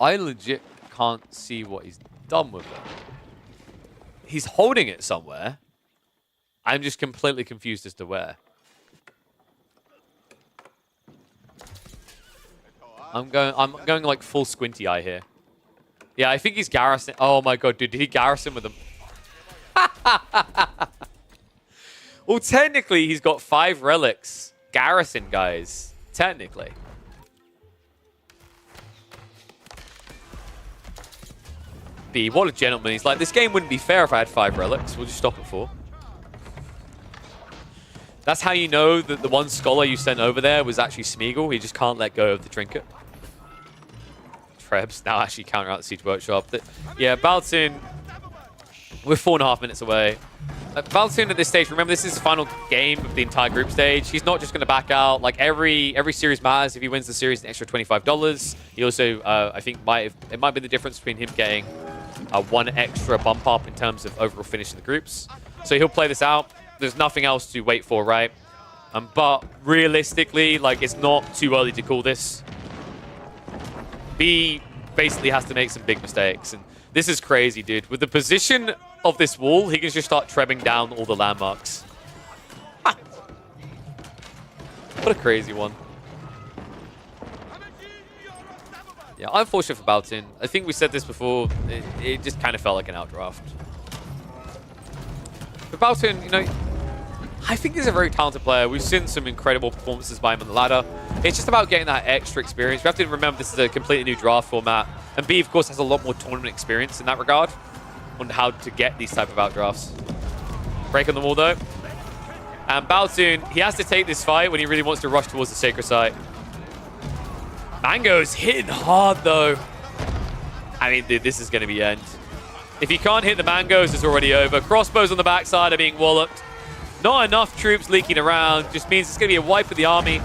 I legit can't see what he's done with it. He's holding it somewhere. I'm just completely confused as to where. I'm going like full squinty eye here. Yeah, I think he's garrison. Oh my god, dude, did he garrison with him? Well, technically, he's got 5 relics. Garrison, guys. Technically. B, what a gentleman. He's like, this game wouldn't be fair if I had 5 relics. We'll just stop at 4. That's how you know that the one scholar you sent over there was actually Smeagol. He just can't let go of the trinket. Trebs now actually counter out the Siege Workshop. Yeah, Baltoon, we're 4.5 minutes away. Baltoon at this stage, remember, this is the final game of the entire group stage. He's not just going to back out. Like, every series matters. If he wins the series, an extra $25. He also, I think, it might be the difference between him getting one extra bump up in terms of overall finish in the groups. So he'll play this out. There's nothing else to wait for, right? But realistically, like, it's not too early to call this. B basically has to make some big mistakes. And this is crazy, dude. With the position of this wall, he can just start trebbing down all the landmarks. Ha! What a crazy one. Yeah, unfortunate for Baltoon. I think we said this before. It just kind of felt like an outdraft. But Baltoon, you know, I think he's a very talented player. We've seen some incredible performances by him on the ladder. It's just about getting that extra experience. We have to remember this is a completely new draft format. And B, of course, has a lot more tournament experience in that regard on how to get these type of outdrafts. Break on the wall, though. And Baltoon, he has to take this fight when he really wants to rush towards the Sacred Site. Mango's hitting hard, though. I mean, dude, this is going to be end. If he can't hit the Mangoes, it's already over. Crossbows on the backside are being walloped. Not enough troops leaking around. Just means it's going to be a wipe of the army.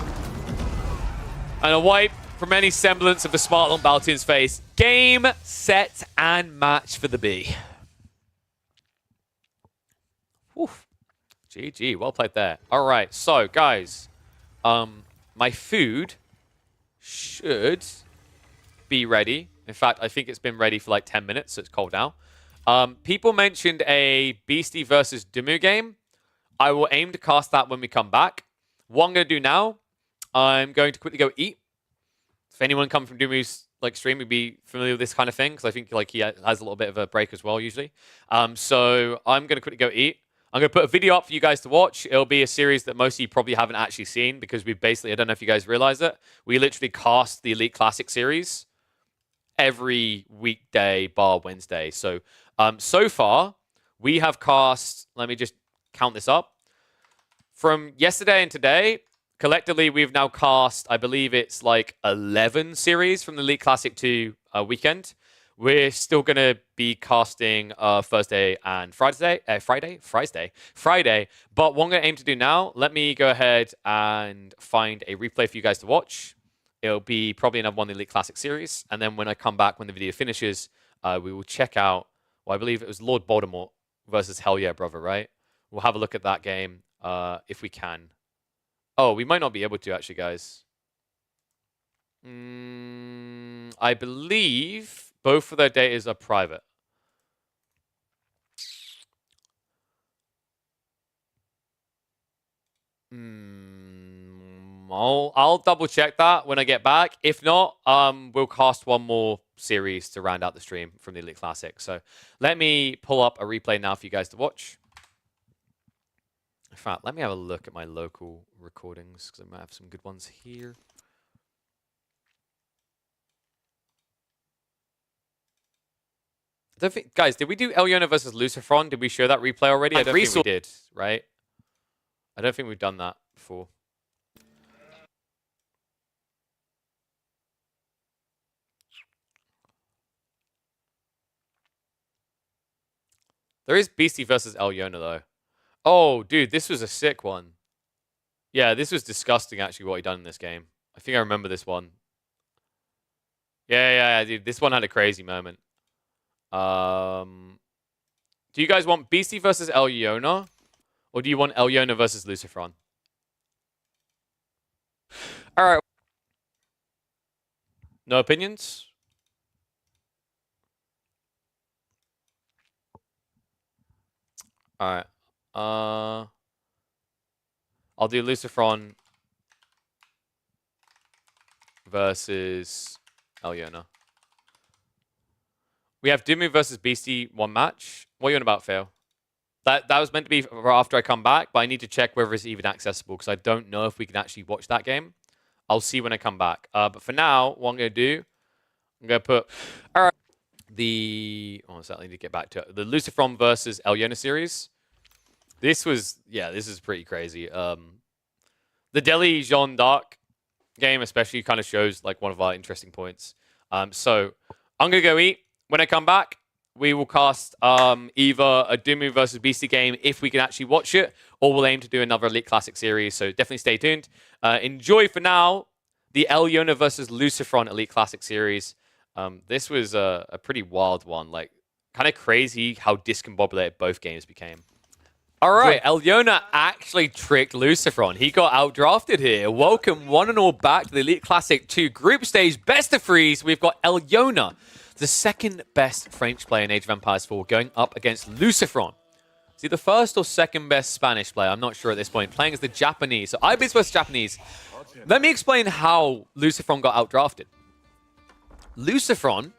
And a wipe from any semblance of the smart on Baltin's face. Game, set, and match for the B. Oof. GG, well played there. All right, so guys, my food should be ready. In fact, I think it's been ready for like 10 minutes, so it's cold now. People mentioned a Beastie versus Dumu game. I will aim to cast that when we come back. What I'm going to do now, I'm going to quickly go eat. If anyone come from Dumu's like stream, would be familiar with this kind of thing, because I think like he has a little bit of a break as well usually. So I'm going to quickly go eat. I'm going to put a video up for you guys to watch. It'll be a series that most of you probably haven't actually seen, because we basically, I don't know if you guys realize it, we literally cast the Elite Classic series every weekday bar Wednesday. So, so far, we have cast, let me just count this up. From yesterday and today, collectively, we've now cast, I believe it's like 11 series from the Elite Classic 2 weekend. We're still going to be casting Thursday and Friday. But what I'm going to aim to do now, let me go ahead and find a replay for you guys to watch. It'll be probably another one of the Elite Classic series. And then when I come back, when the video finishes, we will check out, well, I believe it was Lord Voldemort versus Hell Yeah Brother, right? We'll have a look at that game if we can. Oh, we might not be able to, actually, guys. I believe both of their datas are private. I'll double check that when I get back. If not, we'll cast one more series to round out the stream from the Elite Classic. So let me pull up a replay now for you guys to watch. In fact, let me have a look at my local recordings, because I might have some good ones here. I don't think, guys, did we do Elyono versus Lucifron? Did we show that replay already? I don't think we did, right? I don't think we've done that before. There is Beastie versus Elyono, though. Oh, dude, this was a sick one. Yeah, this was disgusting, actually, what he done in this game. I think I remember this one. Yeah, dude. This one had a crazy moment. Do you guys want Beastie versus Elyono? Or do you want Elyono versus Lucifron? All right. No opinions? All right. I'll do Lucifron versus Elyono. We have Dumu versus Beastie, one match. What are you on about, Fail? That was meant to be for after I come back, but I need to check whether it's even accessible, because I don't know if we can actually watch that game. I'll see when I come back. But for now, what I'm going to do, I'm going to put the... Oh, I need to get back to it. The Lucifron versus Elyono series. This was... Yeah, this is pretty crazy. The Delhi Jeanne d'Arc game especially kind of shows like one of our interesting points. So I'm going to go eat. When I come back, we will cast either a Dumu versus Beastie game if we can actually watch it, or we'll aim to do another Elite Classic series. So definitely stay tuned. Enjoy for now the Elyono versus Lucifron Elite Classic series. This was a pretty wild one. Like, kind of crazy how discombobulated both games became. All right, Elyono actually tricked Lucifron. He got outdrafted here. Welcome one and all back to the Elite Classic 2 group stage. Best of threes. We've got Elyono, the second best French player in Age of Empires 4, going up against Lucifron. Is he the first or second best Spanish player? I'm not sure at this point. Playing as the Japanese. So Ibis versus Japanese. Let me explain how Lucifron got outdrafted. Lucifron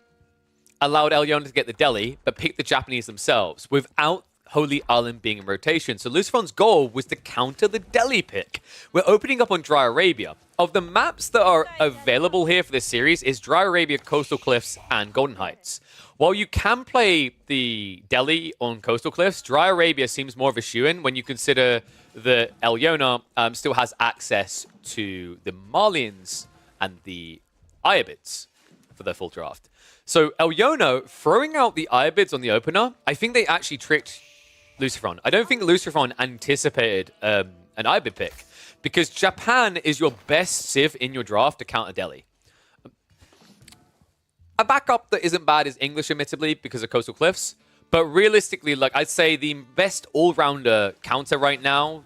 allowed Elyono to get the Delhi, but picked the Japanese themselves without Holy Island being in rotation. So Lucifron's goal was to counter the Delhi pick. We're opening up on Dry Arabia. Of the maps that are available here for this series is Dry Arabia, Coastal Cliffs, and Golden Heights. While you can play the Delhi on Coastal Cliffs, Dry Arabia seems more of a shoo-in when you consider that Elyono still has access to the Marlians and the Ayabids for their full draft. So Elyono throwing out the Ayabids on the opener, I think they actually tricked Lucifron. I don't think Lucifron anticipated an Ayabid pick, because Japan is your best civ in your draft to counter Delhi. A backup that isn't bad is English, admittedly, because of Coastal Cliffs. But realistically, like I'd say the best all-rounder counter right now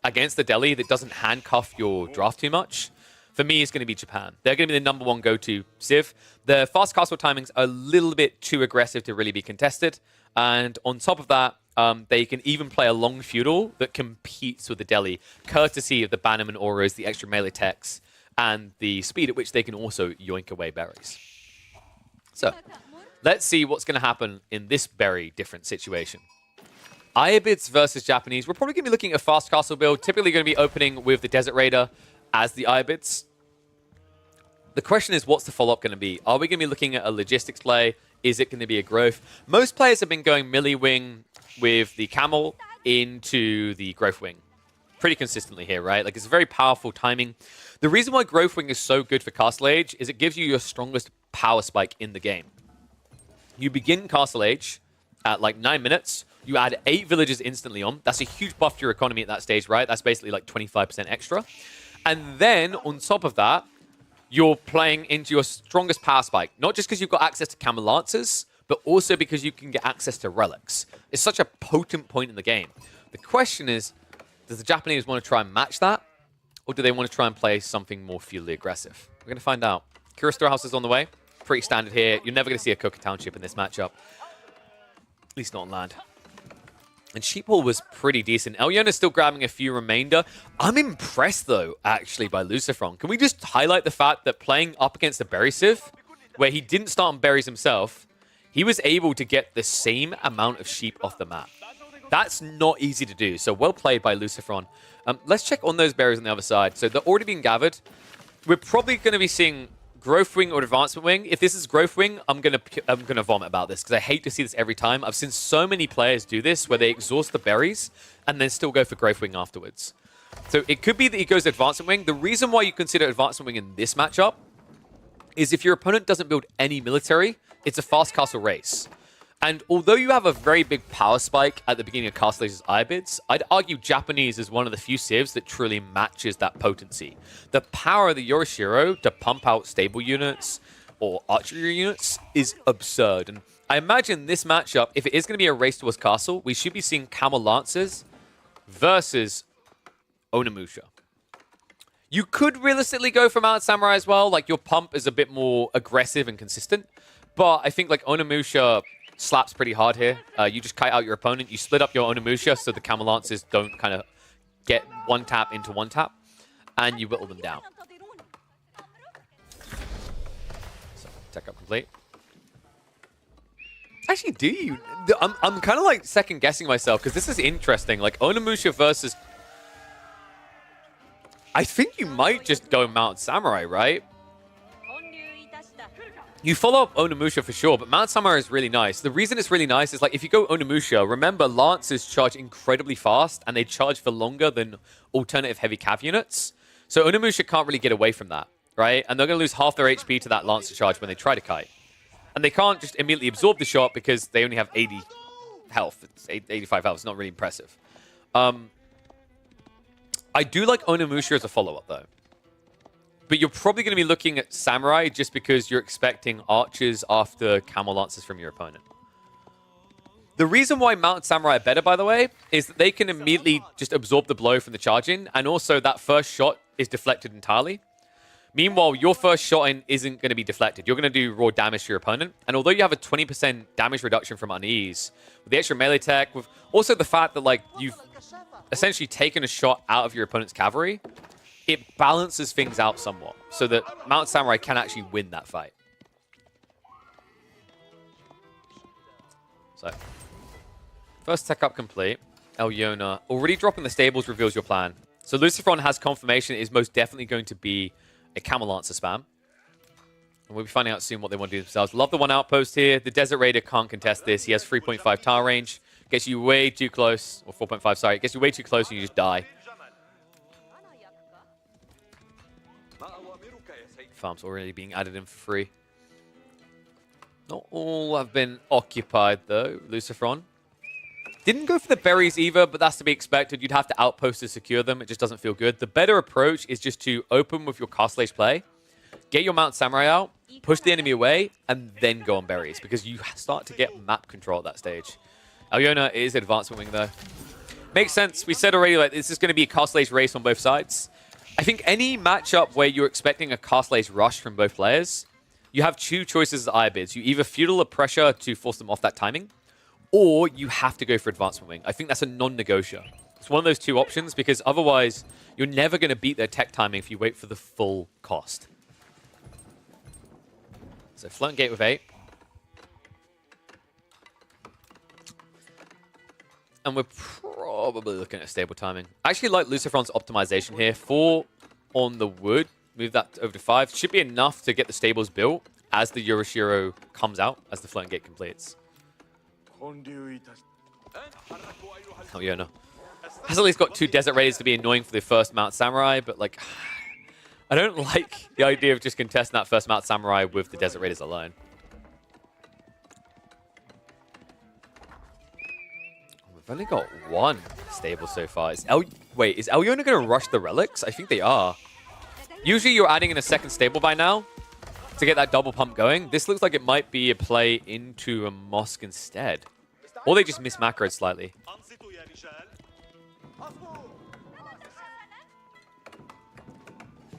against the Delhi that doesn't handcuff your draft too much, for me, is going to be Japan. They're going to be the number one go-to Civ. The fast castle timings are a little bit too aggressive to really be contested. And on top of that, they can even play a long feudal that competes with the Delhi, courtesy of the Bannerman auras, the extra melee techs, and the speed at which they can also yoink away berries. So, let's see what's going to happen in this very different situation. Ayabids versus Japanese. We're probably going to be looking at a fast castle build, typically going to be opening with the Desert Raider as the Ayabids. The question is, what's the follow-up going to be? Are we going to be looking at a logistics play? Is it going to be a growth? Most players have been going melee wing with the camel into the growth wing pretty consistently here, right? Like, it's a very powerful timing. The reason why growth wing is so good for Castle Age is it gives you your strongest power spike in the game. You begin Castle Age at like 9 minutes. You add 8 villages instantly on. That's a huge buff to your economy at that stage, right? That's basically like 25% extra. And then on top of that, you're playing into your strongest power spike. Not just because you've got access to Camel Lancers, but also because you can get access to relics. It's such a potent point in the game. The question is, does the Japanese want to try and match that? Or do they want to try and play something more feudally aggressive? We're going to find out. Kura Storehouse is on the way. Pretty standard here. You're never going to see a Coca Township in this matchup. At least not on land. And Sheephole was pretty decent. Elyon is still grabbing a few remainder. I'm impressed, though, actually, by Lucifron. Can we just highlight the fact that playing up against the Berry Civ, where he didn't start on berries himself, he was able to get the same amount of sheep off the map. That's not easy to do. So well played by Lucifron. Let's check on those berries on the other side. So they're already being gathered. We're probably going to be seeing Growth Wing or Advancement Wing. If this is Growth Wing, I'm gonna vomit about this because I hate to see this every time. I've seen so many players do this where they exhaust the berries and then still go for Growth Wing afterwards. So it could be that he goes Advancement Wing. The reason why you consider Advancement Wing in this matchup is if your opponent doesn't build any military, it's a fast castle race. And although you have a very big power spike at the beginning of Castle Age's Ayabids, I'd argue Japanese is one of the few civs that truly matches that potency. The power of the Yorishiro to pump out stable units or archery units is absurd. And I imagine this matchup, if it is going to be a race towards castle, we should be seeing Camel Lancers versus Onimusha. You could realistically go for Mount Samurai as well. Like, your pump is a bit more aggressive and consistent. But I think, like, Onimusha slaps pretty hard here. You just kite out your opponent. You split up your Onimusha so the Camel Lancers don't kind of get one tap into one tap. And you whittle them down. So, tech up complete. Actually, do you? I'm kind of like second guessing myself because this is interesting. Like, Onimusha versus... I think you might just go Mount Samurai, right? You follow up Onimusha for sure, but Mount Samurai is really nice. The reason it's really nice is, like, if you go Onimusha, remember, Lancers charge incredibly fast, and they charge for longer than alternative heavy cav units. So Onimusha can't really get away from that, right? And they're going to lose half their HP to that Lancer charge when they try to kite. And they can't just immediately absorb the shot because they only have 80 health. It's 85 health. It's not really impressive. I do like Onimusha as a follow-up, though. But you're probably going to be looking at Samurai just because you're expecting archers after Camel Lancers from your opponent. The reason why Mounted Samurai are better, by the way, is that they can immediately just absorb the blow from the charge-in, and also that first shot is deflected entirely. Meanwhile, your first shot in isn't going to be deflected. You're going to do raw damage to your opponent. And although you have a 20% damage reduction from unease, with the extra melee tech, with also the fact that, like, you've essentially taken a shot out of your opponent's cavalry, it balances things out somewhat so that Mounted Samurai can actually win that fight. So, first tech up complete. Elyon already dropping the stables reveals your plan. So Lucifron has confirmation it is most definitely going to be a Camel Lancer spam. And we'll be finding out soon what they want to do themselves. Love the one outpost here. The Desert Raider can't contest this. He has 3.5 tower range. Gets you way too close. Or 4.5, sorry. Gets you way too close and you just die. Farms already being added in for free. Not all have been occupied, though. Lucifron didn't go for the berries either, but that's to be expected. You'd have to outpost to secure them. It just doesn't feel good. The better approach is just to open with your Castle Age play, get your Mount Samurai out, push the enemy away, and then go on berries, because you start to get map control at that stage. Alyona is advancement wing, though. Makes sense. We said already, like, this is going to be a castle ace race on both sides. I think any matchup where you're expecting a castle ace rush from both players, you have two choices as IBids. You either feudal the pressure to force them off that timing, or you have to go for advancement wing. I think that's a non-negotiable. It's one of those two options, because otherwise, you're never going to beat their tech timing if you wait for the full cost. So floating gate with 8. And we're probably looking at stable timing. I actually like Lucifron's optimization here. 4 on the wood. Move that over to 5. Should be enough to get the stables built as the Yoroshiro comes out, as the floating gate completes. Oh yeah, no. Has at least got 2 Desert Raiders to be annoying for the first Mount Samurai, but like, I don't like the idea of just contesting that first Mount Samurai with the Desert Raiders alone. We've only got 1 stable so far. Wait, is Alyona going to rush the relics? I think they are. Usually you're adding in a second stable by now to get that double pump going. This looks like it might be a play into a mosque instead. Or they just mismacroed slightly.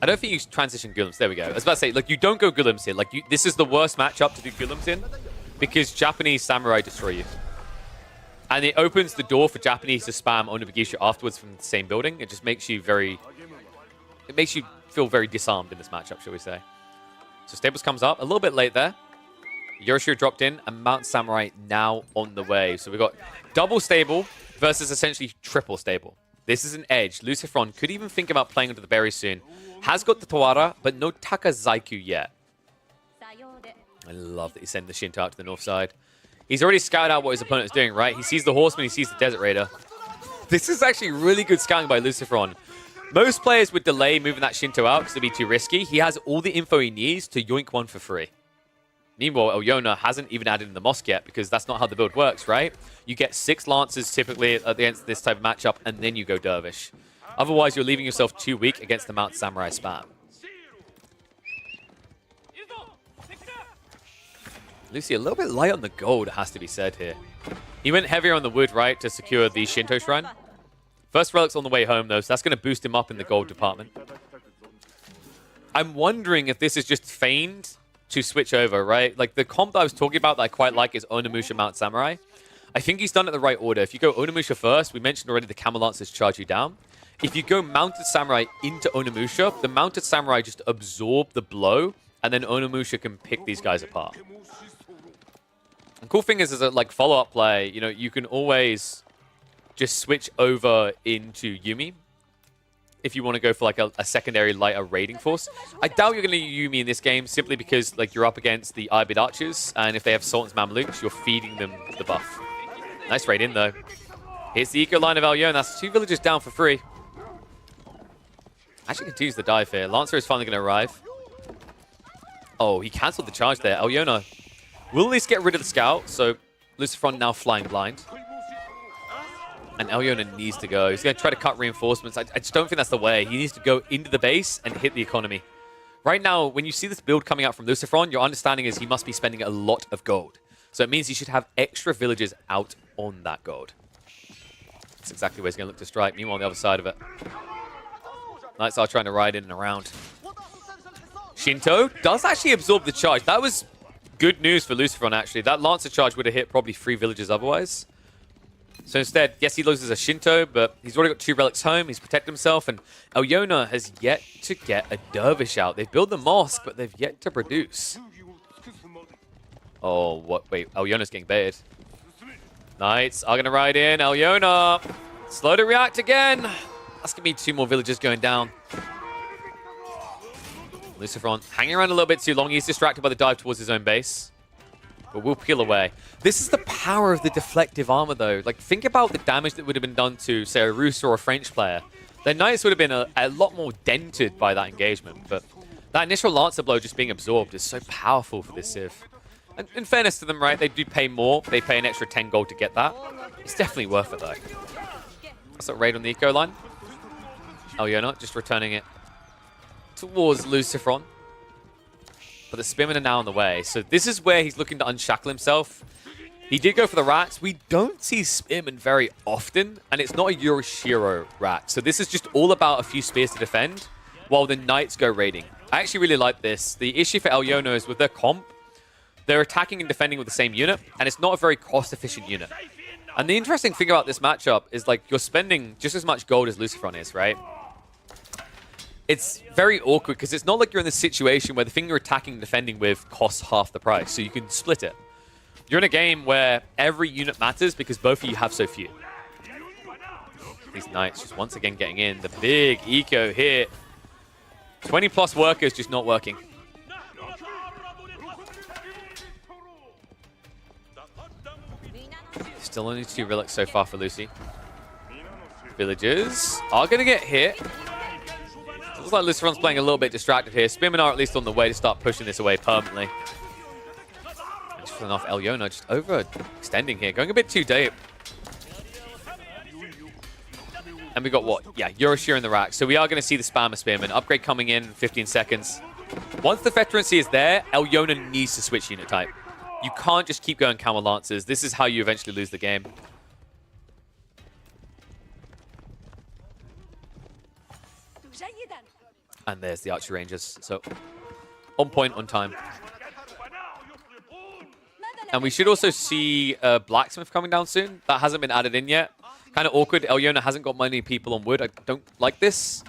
I don't think you transition Gulems. There we go. I was about to say, like, you don't go Gulems here. Like, this is the worst matchup to do Gulems in, because Japanese Samurai destroy you. And it opens the door for Japanese to spam Onibugisha afterwards from the same building. It just makes you very... It makes you feel very disarmed in this matchup, shall we say. So Stables comes up. A little bit late there. Yoroshiro dropped in, and Mount Samurai now on the way. So we've got double stable versus essentially triple stable. This is an edge. Lucifron could even think about playing under the berry soon. Has got the Tawara, but no Takazaiku yet. I love that he sent the Shinto out to the north side. He's already scouted out what his opponent is doing, right? He sees the Horseman, he sees the Desert Raider. This is actually really good scouting by Lucifron. Most players would delay moving that Shinto out because it'd be too risky. He has all the info he needs to yoink one for free. Meanwhile, Alyona hasn't even added in the mosque yet, because that's not how the build works, right? You get 6 Lancers typically against this type of matchup, and then you go Dervish. Otherwise, you're leaving yourself too weak against the Mount Samurai spam. Lucy, a little bit light on the gold, has to be said here. He went heavier on the wood, right, to secure the Shinto Shrine. First relic's on the way home, though, so that's going to boost him up in the gold department. I'm wondering if this is just feigned to switch over, right? Like, the comp that I was talking about that I quite like is Onimusha Mount Samurai. I think he's done it the right order. If you go Onimusha first, we mentioned already the Camel Lancers charge you down. If you go Mounted Samurai into Onimusha, the Mounted Samurai just absorb the blow, and then Onimusha can pick these guys apart. The cool thing is a like follow-up play, you know, you can always just switch over into Yuumi if you want to go for like a secondary lighter raiding force. I doubt you're going to Yuumi in this game simply because like you're up against the Ibid Archers, and if they have Sultan's Mamluks, you're feeding them the buff. Nice raid in though. Here's the eco line of Alyona. That's 2 villagers down for free. Actually continues the dive here. Lancer is finally going to arrive. Oh, he cancelled the charge there. Alyona will at least get rid of the scout, so Lucifron now flying blind. And Alyona needs to go. He's going to try to cut reinforcements. I just don't think that's the way. He needs to go into the base and hit the economy. Right now, when you see this build coming out from Lucifron, your understanding is he must be spending a lot of gold. So it means he should have extra villagers out on that gold. That's exactly where he's going to look to strike. Meanwhile, on the other side of it, Knights are trying to ride in and around. Shinto does actually absorb the charge. That was good news for Lucifron, actually. That Lancer charge would have hit probably 3 villagers otherwise. So instead, yes, he loses a Shinto, but he's already got 2 relics home. He's protected himself, and Alyona has yet to get a Dervish out. They've built the mosque, but they've yet to produce. Oh, what? Wait, Alyona's getting baited. Knights are going to ride in. Alyona, slow to react again. That's going to be 2 more villagers going down. Lucifron hanging around a little bit too long. He's distracted by the dive towards his own base. But we'll peel away. This is the power of the deflective armor, though. Like, think about the damage that would have been done to, say, a Rus or a French player. Their Knights would have been a lot more dented by that engagement. But that initial Lancer blow just being absorbed is so powerful for this Civ. And in fairness to them, right, they do pay more. They pay an extra 10 gold to get that. It's definitely worth it, though. That's a raid on the eco line. Alyona just returning it towards Lucifron. but the Spearmen are now on the way. So this is where he's looking to unshackle himself. He did go for the rats. We don't see Spearmen very often, and it's not a Yoroshiro rat. So this is just all about a few spears to defend while the Knights go raiding. I actually really like this. The issue for Elyono is with their comp, they're attacking and defending with the same unit, and it's not a very cost-efficient unit. And the interesting thing about this matchup is, like, you're spending just as much gold as Lucifron is, right? It's very awkward because it's not like you're in this situation where the thing you're attacking and defending with costs half the price, so you can split it. You're in a game where every unit matters because both of you have so few. These Knights just once again getting in. The big eco hit. 20+ workers just not working. Still only 2 relics so far for Lucy. Villagers are going to get hit. Looks like Lucifron's playing a little bit distracted here. Spearmen are at least on the way to start pushing this away permanently. Just filling off Elyono, just overextending here. Going a bit too deep. And we got what? Yeah, Yoroshiro in the rack. So we are going to see the spam of Spearmen. Upgrade coming in 15 seconds. Once the veterancy is there, Elyono needs to switch unit type. You can't just keep going Camel Lancers. This is how you eventually lose the game. And there's the Archer Rangers. So, on point, on time. And we should also see Blacksmith coming down soon. That hasn't been added in yet. Kind of awkward. Elyono hasn't got many people on wood. I don't like this.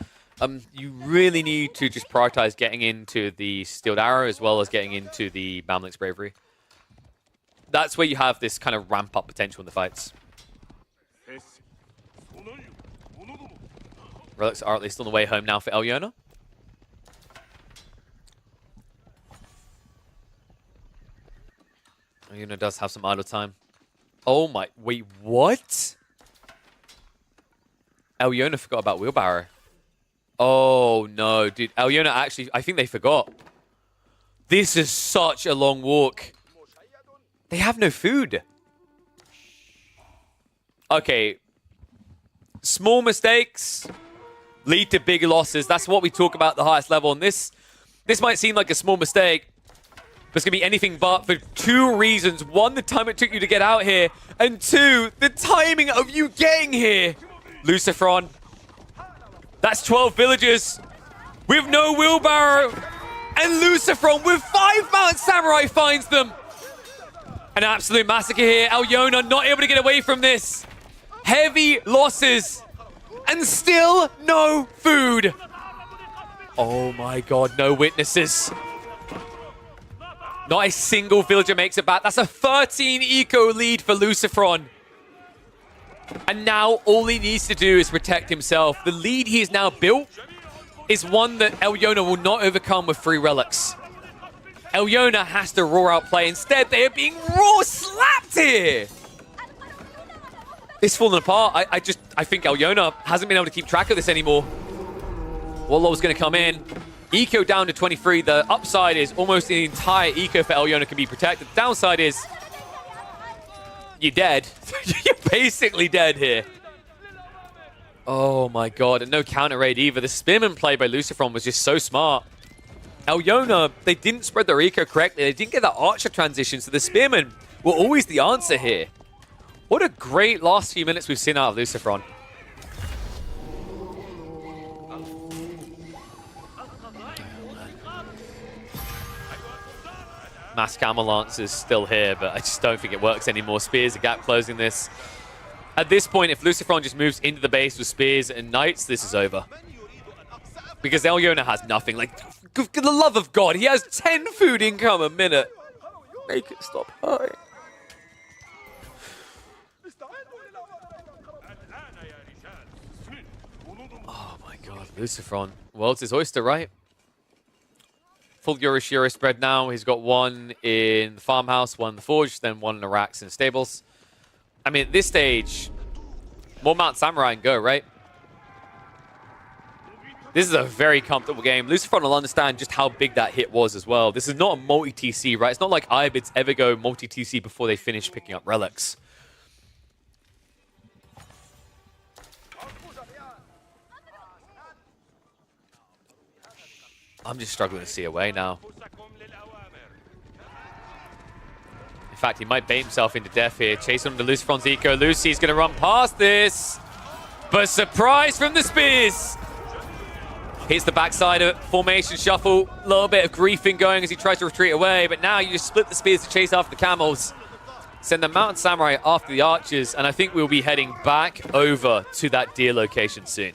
You really need to just prioritize getting into the Steeled Arrow as well as getting into the Mamluk's Bravery. That's where you have this kind of ramp-up potential in the fights. Relics are at least on the way home now for Elyono. Elyono does have some idle time. Oh my... Wait, what? Elyono forgot about Wheelbarrow. Oh, no, dude. Elyono actually... I think they forgot. This is such a long walk. They have no food. Okay. Small mistakes lead to big losses. That's what we talk about at the highest level. And this might seem like a small mistake, but it's going to be anything but for 2 reasons. 1, the time it took you to get out here. And 2, the timing of you getting here. Lucifron. That's 12 villagers with no Wheelbarrow. And Lucifron with 5 Mount Samurai finds them. An absolute massacre here. Elyono not able to get away from this. Heavy losses. And still no food. Oh my god, no witnesses. Not a single villager makes it back. That's a 13 eco lead for Lucifron. And now all he needs to do is protect himself. The lead he has now built is one that Elyono will not overcome with 3 relics. Elyono has to raw out play. Instead, they are being raw slapped here. It's falling apart. I think Elyono hasn't been able to keep track of this anymore. Wallow's going to come in. Eco down to 23. The upside is almost the entire eco for Elyono can be protected. The downside is you're dead. You're basically dead here. Oh my god. And no counter raid either. The Spearman play by Lucifron was just so smart. Elyono, they didn't spread their eco correctly. They didn't get that Archer transition, so the Spearmen were always the answer here. What a great last few minutes we've seen out of Lucifron. Mass Camel Lance is still here, but I just don't think it works anymore. Spears, a gap closing this. At this point, if Lucifron just moves into the base with Spears and Knights, this is over. Because Elyono has nothing. Like, for the love of God, he has 10 food income a minute. Make it stop hurting. Oh my god, Lucifron. World's his oyster, right? Full Yoroshiro spread now. He's got 1 in the farmhouse, 1 in the forge, then 1 in the racks and stables. I mean, at this stage, more Mount Samurai and go, right? This is a very comfortable game. Lucifron will understand just how big that hit was as well. This is not a multi-TC, right? It's not like Ibids ever go multi-TC before they finish picking up relics. I'm just struggling to see a way now. In fact, he might bait himself into death here. Chase on the Lucifron's eco. Lucy's going to run past this. But surprise from the spears. Hits the backside of it. Formation shuffle. A little bit of griefing going as he tries to retreat away. But now you just split the spears to chase after the camels. Send the Mountain Samurai after the archers. And I think we'll be heading back over to that deer location soon.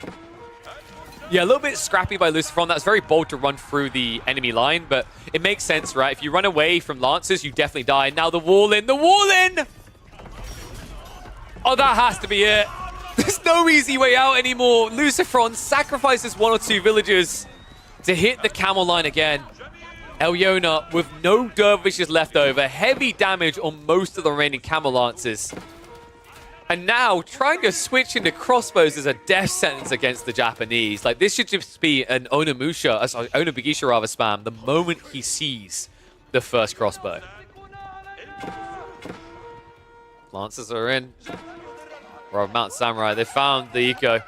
Yeah, a little bit scrappy by Lucifron. That's very bold to run through the enemy line, but it makes sense, right? If you run away from Lancers, you definitely die. Now the wall in. The wall in! Oh, that has to be it. There's no easy way out anymore. Lucifron sacrifices 1 or 2 villagers to hit the camel line again. Elyon with no dervishes left over. Heavy damage on most of the remaining camel lancers. And now, trying to switch into crossbows is a death sentence against the Japanese. Like, this should just be an Onobugisha rather spam the moment he sees the first crossbow. Lancers are in. Rob Mountain Samurai, they found the eco.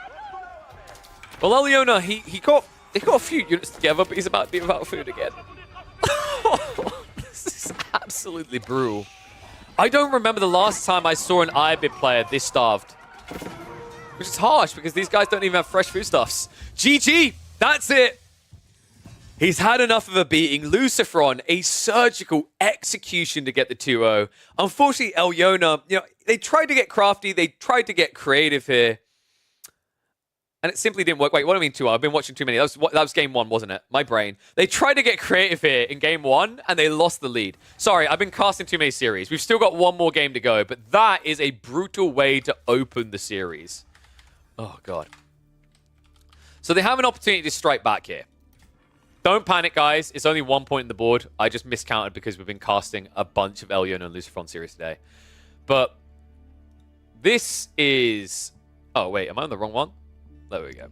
Well, Elyon, he got a few units together, but he's about to be without food again. This is absolutely brutal. I don't remember the last time I saw an Ibid player this starved. Which is harsh, because these guys don't even have fresh foodstuffs. GG! That's it! He's had enough of a beating. Lucifron, a surgical execution to get the 2-0. Unfortunately, Elyon, they tried to get crafty. They tried to get creative here. And it simply didn't work. Wait, what do I mean 2-0? I've been watching too many. That was game 1, wasn't it? My brain. They tried to get creative here in game 1, and they lost the lead. Sorry, I've been casting too many series. We've still got 1 more game to go, but that is a brutal way to open the series. Oh, God. So they have an opportunity to strike back here. Don't panic, guys. It's only 1 point in the board. I just miscounted because we've been casting a bunch of Elyon and Lucifron series today. But this is... Oh, wait. Am I on the wrong one? There we go.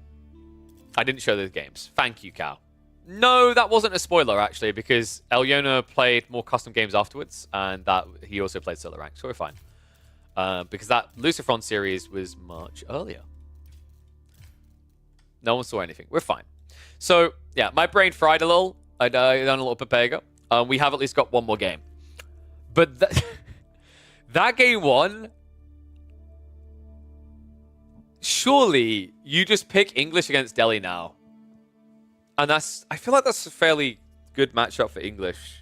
I didn't show those games. Thank you, Cal. No, that wasn't a spoiler, actually, because Elyon played more custom games afterwards, and that he also played solo rank, so we're fine. Because that Lucifron series was much earlier. No one saw anything. We're fine. So, yeah, my brain fried a little. I'd done a little Pepega. We have at least got 1 more game. But that game 1... Surely you just pick English against Delhi now. And I feel like that's a fairly good matchup for English.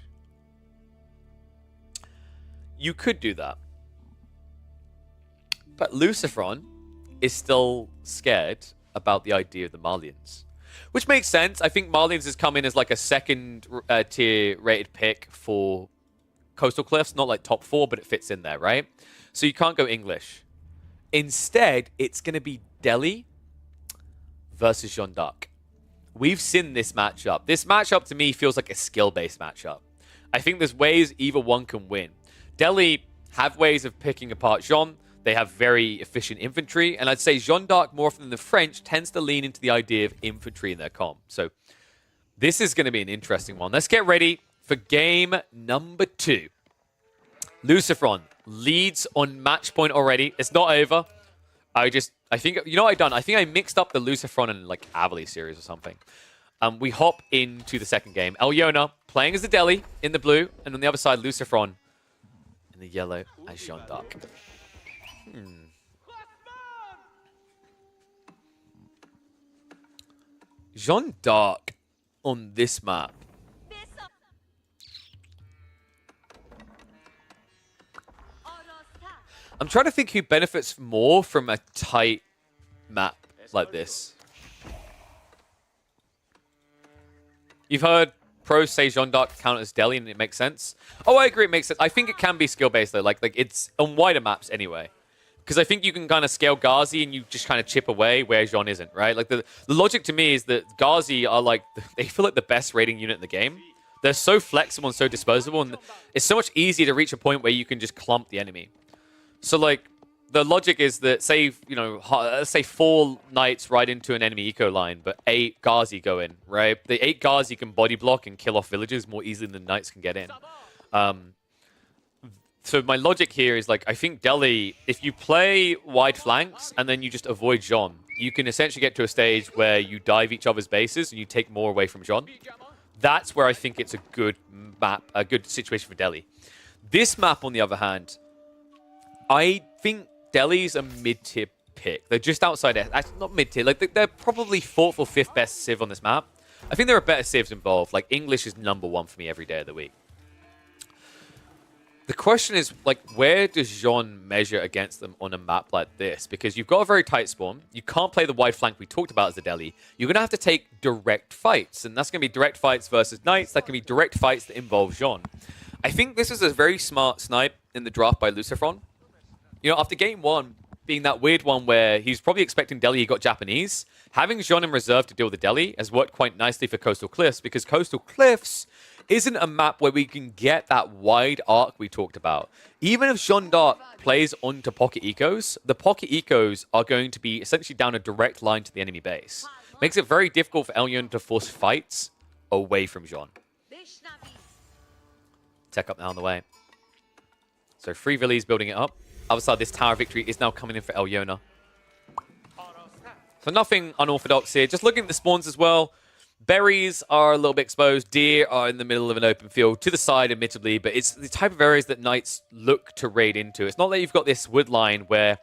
You could do that. But Lucifron is still scared about the idea of the Malians. Which makes sense. I think Malians has come in as like a second tier rated pick for Coastal Cliffs. Not like top 4, but it fits in there, right? So you can't go English. Instead, it's going to be Delhi versus Jeanne d'Arc. We've seen this matchup. This matchup, to me, feels like a skill-based matchup. I think there's ways either one can win. Delhi have ways of picking apart Jeanne. They have very efficient infantry. And I'd say Jeanne d'Arc, more often than the French, tends to lean into the idea of infantry in their comm. So this is going to be an interesting one. Let's get ready for game number 2. Lucifron leads on match point already. It's not over. I think, you know what I've done? I think I mixed up the Lucifron and like Avali series or something. We hop into the second game. Elyon playing as the Delhi in the blue, and on the other side, Lucifron in the yellow as Jeanne d'Arc. Jeanne d'Arc on this map. I'm trying to think who benefits more from a tight map like this. You've heard pros say Jeanne d'Arc count as Delhi, and it makes sense. Oh, I agree, it makes sense. I think it can be skill-based, though. Like it's on wider maps anyway. Because I think you can kind of scale Ghazi and you just kind of chip away where Jeanne isn't, right? Like the logic to me is that Ghazi are like, they feel like the best raiding unit in the game. They're so flexible and so disposable, and it's so much easier to reach a point where you can just clump the enemy. So, like, the logic is that, say, you know, let's say 4 knights ride into an enemy eco line, but 8 Ghazi go in, right? The 8 Ghazi can body block and kill off villages more easily than knights can get in. So my logic here is, like, I think Delhi, if you play wide flanks and then you just avoid Jeanne, you can essentially get to a stage where you dive each other's bases and you take more away from Jeanne. That's where I think it's a good map, a good situation for Delhi. This map, on the other hand, I think Delhi's a mid-tier pick. They're just outside it. Actually, not mid-tier. Like, they're probably 4th or 5th best Civ on this map. I think there are better Civs involved. Like, English is #1 for me every day of the week. The question is, like, where does Jean measure against them on a map like this? Because you've got a very tight spawn. You can't play the wide flank we talked about as the Delhi. You're going to have to take direct fights. And that's going to be direct fights versus Knights. That can be direct fights that involve Jean. I think this is a very smart snipe in the draft by Lucifron. You know, after game 1 being that weird one where he's probably expecting Delhi, he got Japanese, having Jean in reserve to deal with the Delhi has worked quite nicely for Coastal Cliffs, because Coastal Cliffs isn't a map where we can get that wide arc we talked about. Even if Jean d'Arc plays onto pocket ecos, the pocket ecos are going to be essentially down a direct line to the enemy base. Makes it very difficult for Elyon to force fights away from Jean. Tech up now on the way. So Free Villi's building it up. Other side, this tower victory is now coming in for Elyona. So nothing unorthodox here. Just looking at the spawns as well. Berries are a little bit exposed. Deer are in the middle of an open field. To the side, admittedly, but it's the type of areas that Knights look to raid into. It's not that you've got this wood line where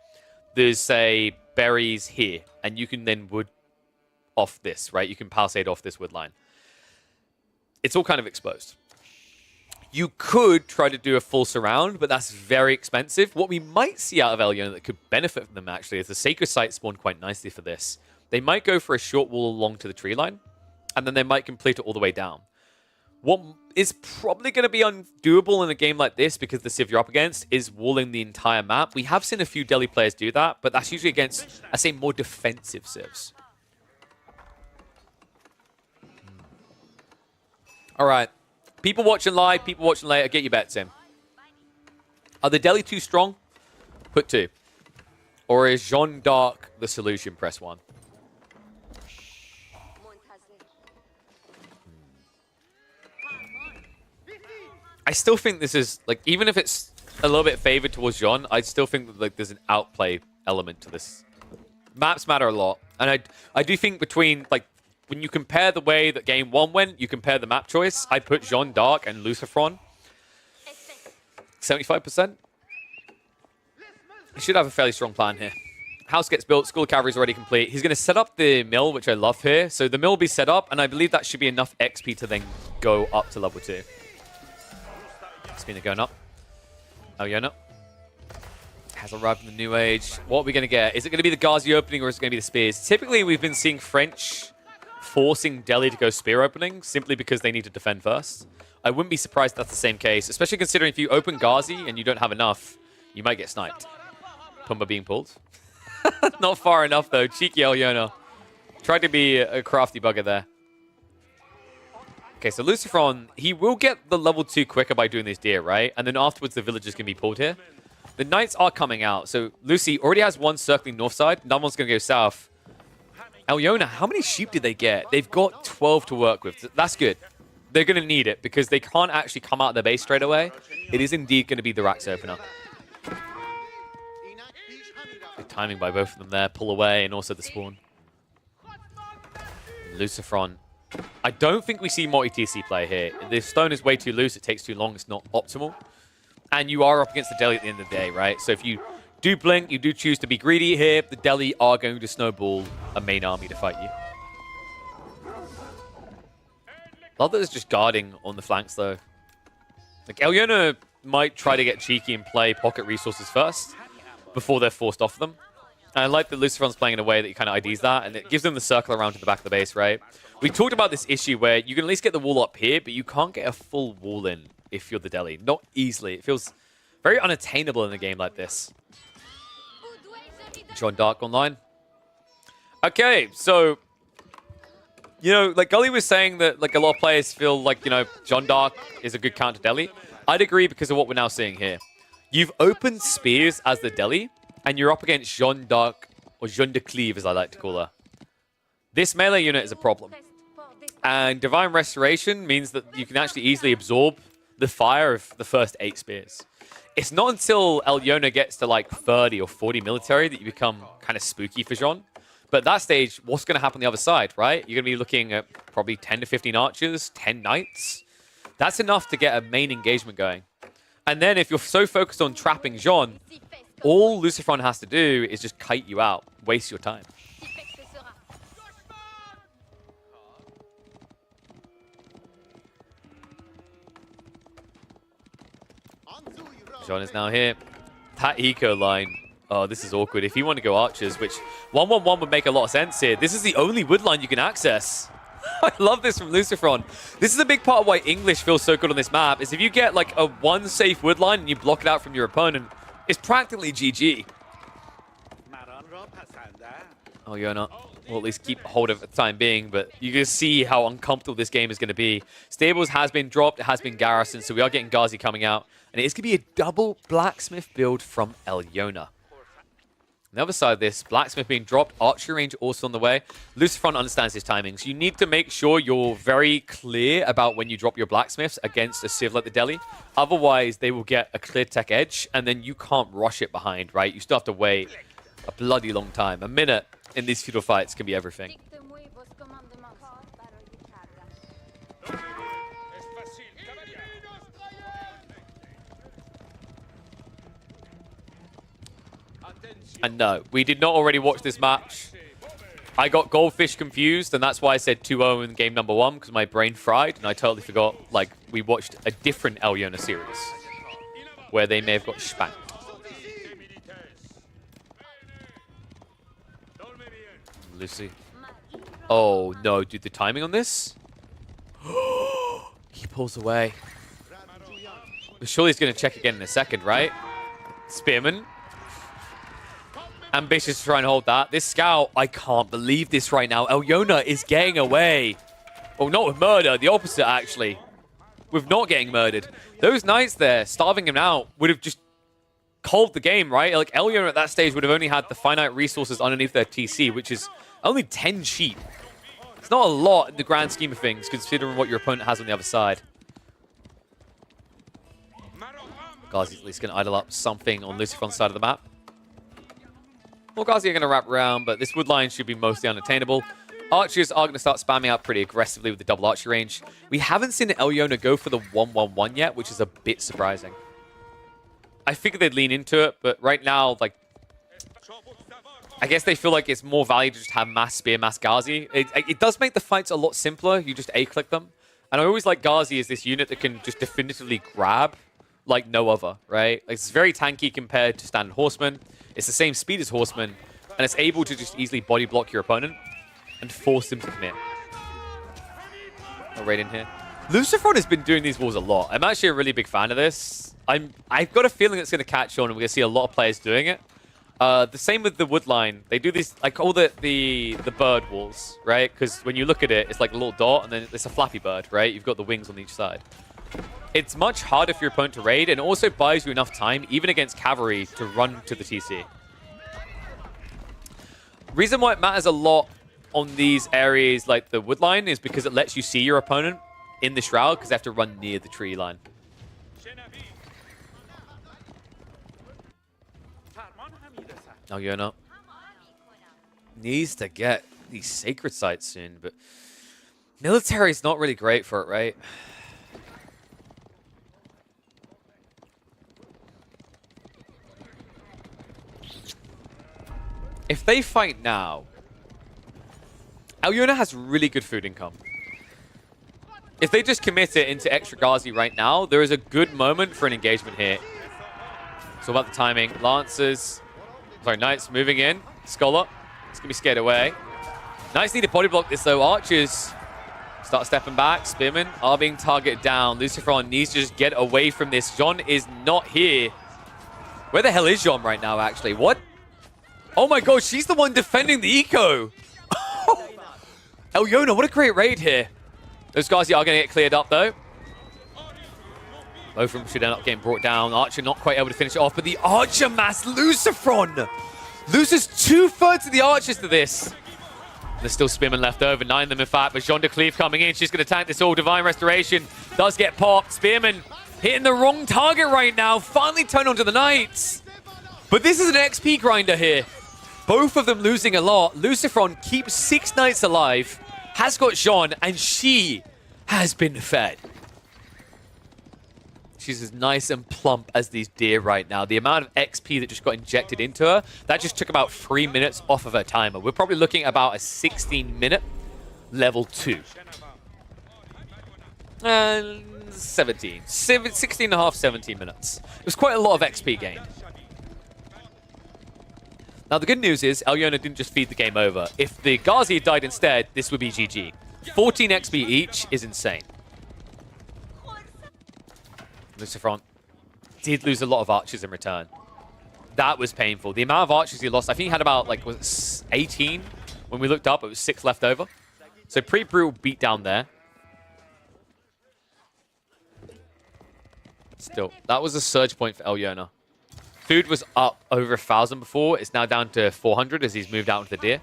there's, say, berries here, and you can then wood off this, right? You can palisade off this wood line. It's all kind of exposed. You could try to do a full surround, but that's very expensive. What we might see out of Elyona that could benefit from them, actually, is the Sacred Site spawned quite nicely for this. They might go for a short wall along to the tree line, and then they might complete it all the way down. What is probably going to be undoable in a game like this, because the Civ you're up against is walling the entire map. We have seen a few Delhi players do that, but that's usually against, I say, more defensive Civs. All right. People watching live, people watching later, get your bets in. Are the Delhi too strong? Put 2. Or is Jean d'Arc the solution? Press 1. I still think this is, like, even if it's a little bit favored towards Jean, I still think that, like, there's an outplay element to this. Maps matter a lot. And I do think between, like, when you compare the way that game 1 went, you compare the map choice, I put Jean d'Arc and Lucifron 75%. He should have a fairly strong plan here. House gets built, School of Cavalry is already complete. He's going to set up the mill, which I love here. So the mill will be set up, and I believe that should be enough XP to then go up to level 2. Spina going up. Elyona has arrived in the New Age. What are we going to get? Is it going to be the Ghazi opening, or is it going to be the spears? Typically, we've been seeing French forcing Delhi to go spear opening simply because they need to defend first. I wouldn't be surprised if that's the same case, especially considering if you open Ghazi and you don't have enough, you might get sniped. Pumba being pulled. Not far enough, though. Cheeky Elyona. Tried to be a crafty bugger there. Okay, so Lucifron, he will get the level 2 quicker by doing this deer, right? And then afterwards, the villagers can be pulled here. The Knights are coming out. So Lucy already has one circling north side. Another one's going to go south. Elyona, how many sheep did they get? They've got 12 to work with. That's good. They're going to need it because they can't actually come out of their base straight away. It is indeed going to be the Rax opener. Good timing by both of them there. Pull away and also the spawn. Lucifron. I don't think we see multi-TC play here. The stone is way too loose. It takes too long. It's not optimal. And you are up against the Delhi at the end of the day, right? So if you do blink, you do choose to be greedy here, the Delhi are going to snowball a main army to fight you. Love that it's just guarding on the flanks, though. Like, Elyona might try to get cheeky and play pocket resources first before they're forced off them. And I like that Lucifron's playing in a way that he kind of IDs that, and it gives them the circle around to the back of the base, right? We talked about this issue where you can at least get the wall up here, but you can't get a full wall in if you're the Delhi. Not easily. It feels very unattainable in a game like this. Jean d'Arc online. Okay, so, you know, like Gully was saying that like a lot of players feel like, you know, Jean d'Arc is a good counter Delhi. I'd agree because of what we're now seeing here. You've opened spears as the Delhi, and you're up against Jean d'Arc, or Jean de Cleve as I like to call her. This melee unit is a problem. And Divine Restoration means that you can actually easily absorb the fire of the first 8 spears. It's not until Elyona gets to like 30 or 40 military that you become kind of spooky for Jean. But at that stage, what's going to happen on the other side, right? You're going to be looking at probably 10 to 15 archers, 10 knights. That's enough to get a main engagement going. And then if you're so focused on trapping Jean, all Lucifron has to do is just kite you out, waste your time. Jean is now here. That eco line. Oh, this is awkward. If you want to go archers, which 1-1-1 would make a lot of sense here, this is the only wood line you can access. I love this from Lucifron. This is a big part of why English feels so good on this map, is if you get like a one safe wood line and you block it out from your opponent, it's practically GG. Oh, Yona will at least keep hold of it for the time being, but you can see how uncomfortable this game is going to be. Stables has been dropped, it has been garrisoned, so we are getting Ghazi coming out. And it is going to be a double Blacksmith build from Elyon. On the other side of this, Blacksmith being dropped, Archery range also on the way. Lucifron understands his timings. You need to make sure you're very clear about when you drop your Blacksmiths against a Civ like the Delhi. Otherwise, they will get a clear tech edge, and then you can't rush it behind, right? You still have to wait a bloody long time. A minute in these feudal fights can be everything. And no, we did not already watch this match. I got Goldfish confused, and that's why I said 2-0 in game number 1, because my brain fried, and I totally forgot, like, we watched a different Elyon series, where they may have got spanked. Lucy. Oh, no, dude, the timing on this? He pulls away. But surely he's going to check again in a second, right? Spearman. Ambitious to try and hold that. This scout, I can't believe this right now. Elyon is getting away. Well, not with murder. The opposite, actually. With not getting murdered. Those knights there, starving him out, would have just called the game, right? Like, Elyon at that stage would have only had the finite resources underneath their TC, which is only 10 sheep. It's not a lot in the grand scheme of things, considering what your opponent has on the other side. Ghazi's at least going to idle up something on Lucifron's side of the map. Well, Ghazi are going to wrap around, but this wood line should be mostly unattainable. Archers are going to start spamming out pretty aggressively with the double archery range. We haven't seen Elyon go for the 1-1-1 yet, which is a bit surprising. I figured they'd lean into it, but right now, like, I guess they feel like it's more value to just have mass spear, mass Ghazi. It does make the fights a lot simpler. You just A-click them. And I always like Ghazi as this unit that can just definitively grab like no other, right? Like, it's very tanky compared to standard Horsemen. It's the same speed as Horsemen, and it's able to just easily body block your opponent and force them to commit. Oh, right in here. Lucifron has been doing these walls a lot. I'm actually a really big fan of this. I've got a feeling it's going to catch on, and we're going to see a lot of players doing it. The same with the wood line. They do these, I call it the bird walls, right? Because when you look at it, it's like a little dot, and then it's a flappy bird, right? You've got the wings on each side. It's much harder for your opponent to raid, and also buys you enough time, even against cavalry, to run to the TC. Reason why it matters a lot on these areas like the wood line is because it lets you see your opponent in the shroud, because they have to run near the tree line. Now Yona needs to get these sacred sites soon, but military is not really great for it, right? If they fight now, Elyon has really good food income. If they just commit it into extra Ghazi right now, there is a good moment for an engagement here. It's all about the timing. Lancers, sorry, Knights moving in. Scholar, it's going to be scared away. Knights need to body block this though. Archers start stepping back. Spearmen are being targeted down. Lucifron needs to just get away from this. Jean is not here. Where the hell is Jean right now, actually? What? Oh my god, she's the one defending the eco. Elyon, what a great raid here. Those guys are going to get cleared up, though. Both of them should end up getting brought down. Archer not quite able to finish it off, but the Archer mass Lucifron loses 2/3 of the Archers to this. There's still Spearmen left over, 9 of them in fact, but Jean de Cleave coming in. She's going to tank this all. Divine Restoration does get popped. Spearman hitting the wrong target right now. Finally turned onto the Knights. But this is an XP grinder here. Both of them losing a lot. Lucifron keeps 6 Knights alive, has got Jean, and she has been fed. She's as nice and plump as these deer right now. The amount of XP that just got injected into her, that just took about 3 minutes off of her timer. We're probably looking at about a 16-minute level 2. And 16 and a half, 17 minutes. It was quite a lot of XP gained. Now, the good news is Elyono didn't just feed the game over. If the Ghazi had died instead, this would be GG. 14 XP each is insane. Lucifron did lose a lot of archers in return. That was painful. The amount of archers he lost, I think he had about, like, was it 18? When we looked up, it was 6 left over. So pretty brutal beat down there. Still, that was a surge point for Elyono. Food was up over 1,000 before. It's now down to 400 as he's moved out into the deer.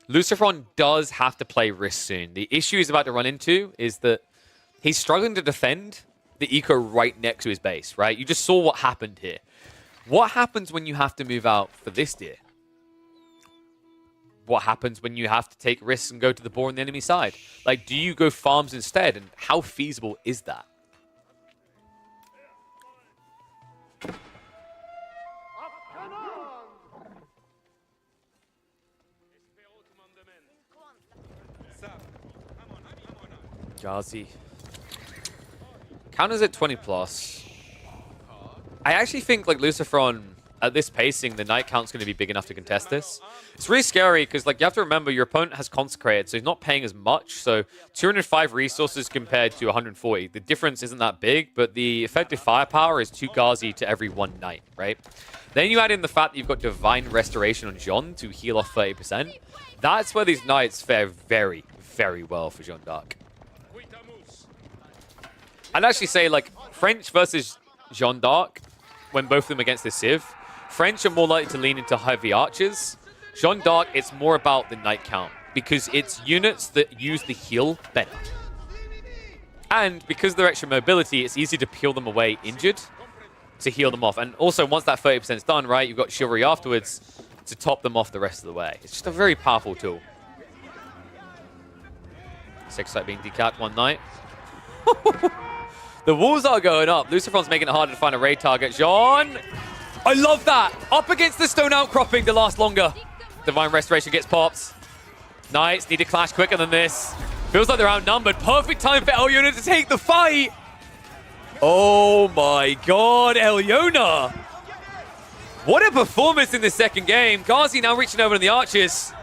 Lucifron does have to play risk soon. The issue he's about to run into is that he's struggling to defend the eco right next to his base, right? You just saw what happened here. What happens when you have to move out for this deer? What happens when you have to take risks and go to the boar on the enemy side? Like, do you go farms instead? And how feasible is that? Ghazi. Counters at 20 plus. I actually think, like, Lucifron, at this pacing, the Knight count's going to be big enough to contest this. It's really scary because, like, you have to remember your opponent has Consecrated, so he's not paying as much. So 205 resources compared to 140. The difference isn't that big, but the effective firepower is 2 Ghazi to every 1 Knight, right? Then you add in the fact that you've got Divine Restoration on Jean to heal off 30%. That's where these Knights fare very, very well for Jeanne d'Arc. I'd actually say, like, French versus Jeanne d'Arc, when both of them against the Civ, French are more likely to lean into heavy archers. Jeanne d'Arc, it's more about the Knight count, because it's units that use the heal better. And because of their extra mobility, it's easy to peel them away injured to heal them off. And also, once that 30% is done, right, you've got Chivalry afterwards to top them off the rest of the way. It's just a very powerful tool. 6 site being decapped 1 Knight. The walls are going up. Lucifron's making it harder to find a raid target. Jean! I love that! Up against the stone outcropping to last longer. Divine Restoration gets popped. Knights need to clash quicker than this. Feels like they're outnumbered. Perfect time for Elyono to take the fight. Oh my god, Elyono! What a performance in this second game. Ghazi now reaching over to the archers.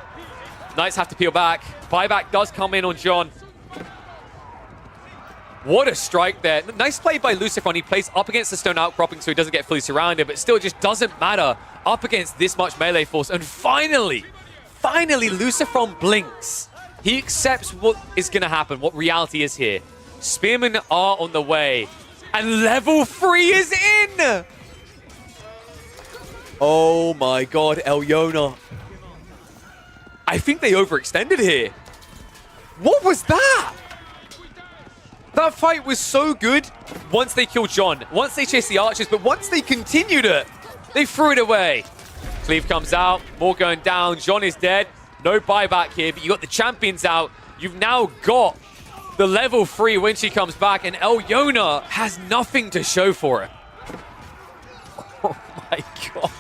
Knights have to peel back. Buyback does come in on Jean. What a strike there. Nice play by Lucifron. He plays up against the stone outcropping so he doesn't get fully surrounded, but still it just doesn't matter up against this much melee force. And finally, Lucifron blinks. He accepts what is going to happen, what reality is here. Spearmen are on the way. And level 3 is in! Oh my god, Elyono. I think they overextended here. What was that? That fight was so good once they killed Jean, once they chased the archers, but once they continued it, they threw it away. Cleave comes out, more going down, Jean is dead. No buyback here, but you got the champions out. You've now got the level 3 when she comes back, and Elyono has nothing to show for it. Oh my god.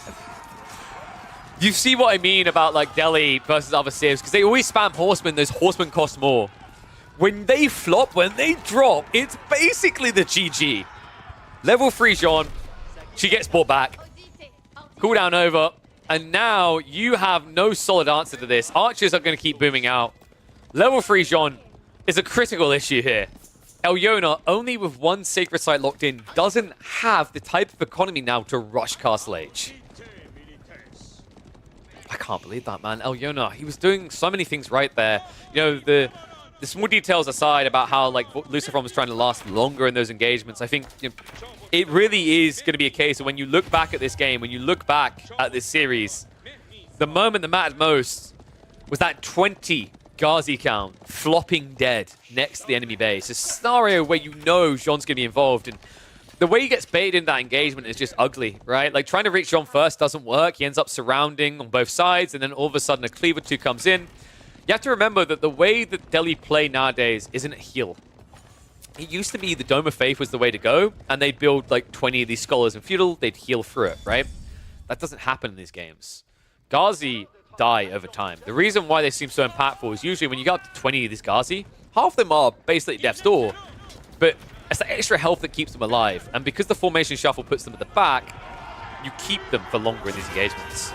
You see what I mean about, like, Delhi versus other civs, because they always spam horsemen. Those horsemen cost more. When they flop, when they drop, it's basically the GG. Level 3 Jean. She gets brought back. Cooldown over. And now you have no solid answer to this. Archers are going to keep booming out. Level 3 Jean is a critical issue here. Elyono, only with 1 Sacred Site locked in, doesn't have the type of economy now to rush Castle Age. I can't believe that, man. Elyono, he was doing so many things right there. You know, the small details aside about how, like, Lucifron was trying to last longer in those engagements, I think, you know, it really is going to be a case of when you look back at this game, when you look back at this series, the moment that mattered most was that 20 Ghazi count flopping dead next to the enemy base. A scenario where you know Jean's going to be involved, and the way he gets baited in that engagement is just ugly, right? Like, trying to reach Jean first doesn't work. He ends up surrounding on both sides, and then all of a sudden a cleaver 2 comes in. You have to remember that the way that Delhi play nowadays isn't a heal. It used to be the Dome of Faith was the way to go, and they'd build like 20 of these Scholars in Feudal, they'd heal through it, right? That doesn't happen in these games. Ghazi die over time. The reason why they seem so impactful is usually when you get up to 20 of these Ghazi, half of them are basically Death's Door, but it's the extra health that keeps them alive. And because the formation shuffle puts them at the back, you keep them for longer in these engagements.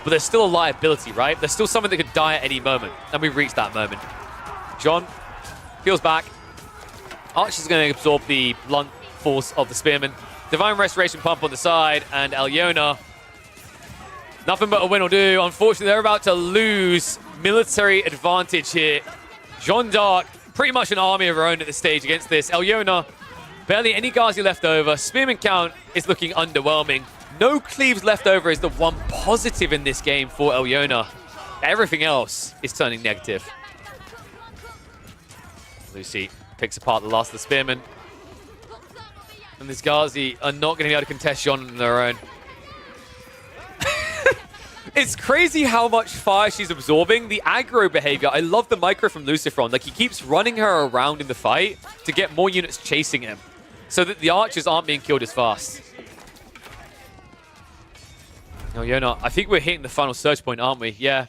But there's still a liability, right? There's still someone that could die at any moment. And we've reached that moment. Jean peels back. Archer's going to absorb the blunt force of the Spearman. Divine Restoration Pump on the side. And Alyona, nothing but a win will do. Unfortunately, they're about to lose military advantage here. Jeanne d'Arc, pretty much an army of her own at this stage against this. Alyona, barely any Ghazi left over. Spearman count is looking underwhelming. No cleaves left over is the one positive in this game for Alyona. Everything else is turning negative. Lucy picks apart the last of the Spearmen. And these Ghazi are not going to be able to contest Jean on their own. It's crazy how much fire she's absorbing. The aggro behavior, I love the micro from Lucifron. Like, he keeps running her around in the fight to get more units chasing him so that the archers aren't being killed as fast. No, you're not. I think we're hitting the final surge point, aren't we? Yeah.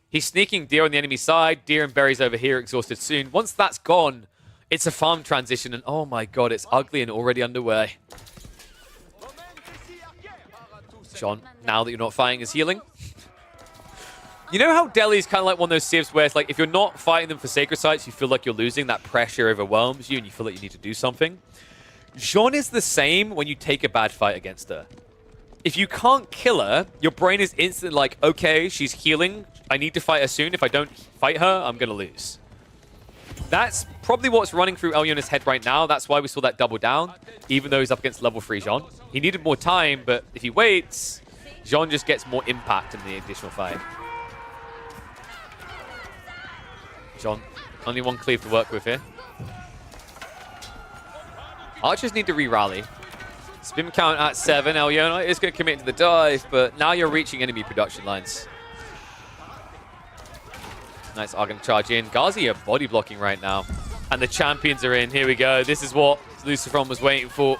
He's sneaking Deer on the enemy side. Deer and Berries over here, exhausted soon. Once that's gone, it's a farm transition. And oh my god, it's ugly and already underway. Jean, now that you're not fighting, is healing. You know how Delhi's kind of like one of those civs where it's like, if you're not fighting them for sacred sites, you feel like you're losing. That pressure overwhelms you and you feel like you need to do something. Jean is the same when you take a bad fight against her. If you can't kill her, your brain is instantly like, okay, she's healing. I need to fight her soon. If I don't fight her, I'm going to lose. That's probably what's running through Alyona's head right now. That's why we saw that double down, even though he's up against level 3 Jean. He needed more time, but if he waits, Jean just gets more impact in the additional fight. Jean, only one cleave to work with here. Archers need to re-rally. Spin count at 7. Alyona is going to commit to the dive, but now you're reaching enemy production lines. Nice Argon charge in. Ghazi are body blocking right now. And the champions are in. Here we go. This is what Lucifron was waiting for.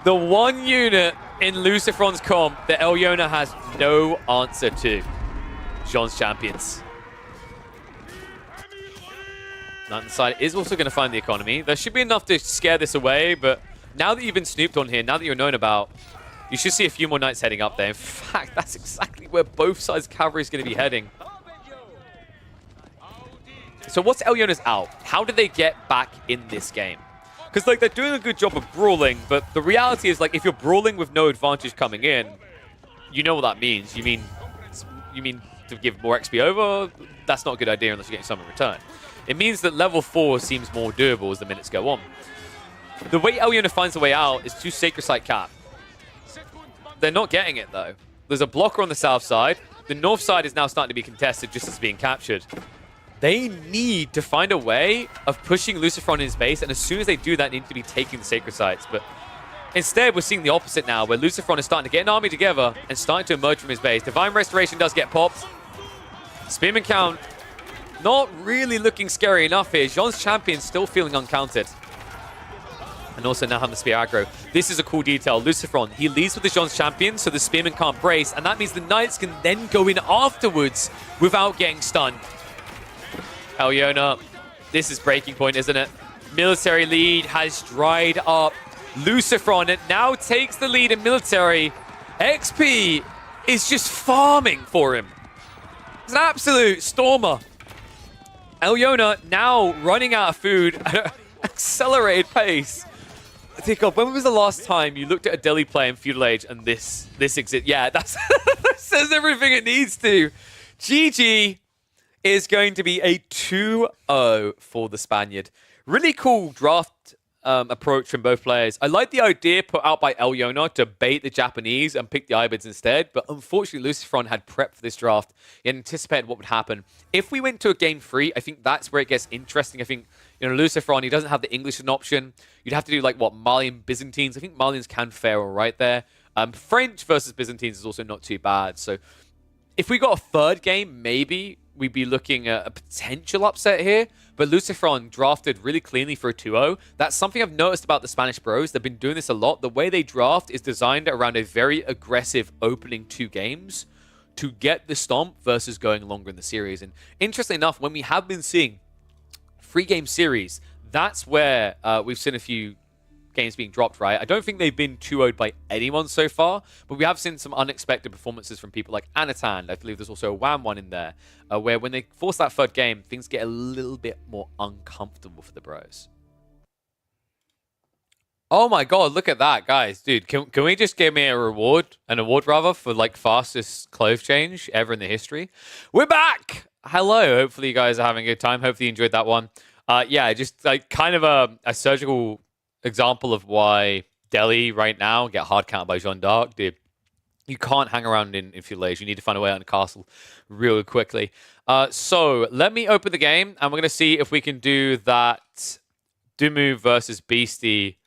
The one unit in Lucifron's comp that Alyona has no answer to. Jean's champions. Mountain side is also going to find the economy. There should be enough to scare this away, but now that you've been snooped on here, now that you're known about, you should see a few more knights heading up there. In fact, that's exactly where both sides' cavalry is going to be heading. So what's Alyona's out? How do they get back in this game? Because like they're doing a good job of brawling, but the reality is like if you're brawling with no advantage coming in, you know what that means. You mean to give more XP over? That's not a good idea unless you're getting some in return. It means that level 4 seems more doable as the minutes go on. The way Alyona finds a way out is to Sacred Site cap. They're not getting it, though. There's a blocker on the south side. The north side is now starting to be contested just as being captured. They need to find a way of pushing Lucifron in his base, and as soon as they do that, they need to be taking the Sacred Sites. But instead, we're seeing the opposite now, where Lucifron is starting to get an army together and starting to emerge from his base. Divine Restoration does get popped. Spearman count not really looking scary enough here. Jean's champion still feeling uncounted. And also now having the spear aggro. This is a cool detail. Lucifron, he leads with the Jean's champion, so the spearman can't brace, and that means the knights can then go in afterwards without getting stunned. Alyona, this is breaking point, isn't it? Military lead has dried up. Lucifron now takes the lead in military. XP is just farming for him. It's an absolute stormer. Alyona now running out of food at an accelerated pace. I think, God, when was the last time you looked at a Delhi play in Feudal Age and this exists? Yeah, that says everything it needs to. GG is going to be a 2-0 for the Spaniard. Really cool draft approach from both players. I like the idea put out by Alyona to bait the Japanese and pick the Ibids instead, but unfortunately Lucifron had prepped for this draft and anticipated what would happen. If we went to a game 3, I think that's where it gets interesting. I think You know, Luciferon, he doesn't have the English as an option. You'd have to do like what, Malian Byzantines. I think Malians can fare all right there. French versus Byzantines is also not too bad. So if we got a third game, maybe we'd be looking at a potential upset here. But Luciferon drafted really cleanly for a 2-0. That's something I've noticed about the Spanish bros. They've been doing this a lot. The way they draft is designed around a very aggressive opening 2 games to get the stomp versus going longer in the series. And interestingly enough, when we have been seeing 3-game series, that's where we've seen a few games being dropped, right? I don't think they've been 2-0'd by anyone so far, but we have seen some unexpected performances from people like Anatan. I believe there's also a Wham one in there, where when they force that third game, things get a little bit more uncomfortable for the bros. Oh my god, look at that, guys. Dude, can we just give me an award rather, for like fastest clove change ever in the history? We're back! Hello, hopefully you guys are having a good time. Hopefully you enjoyed that one. Yeah, just like kind of a surgical example of why Delhi right now get hard counted by Jeanne d'Arc. Dude, you can't hang around in Fulaise. You need to find a way out in the castle real quickly. So let me open the game, and we're going to see if we can do that Dumu versus Beastie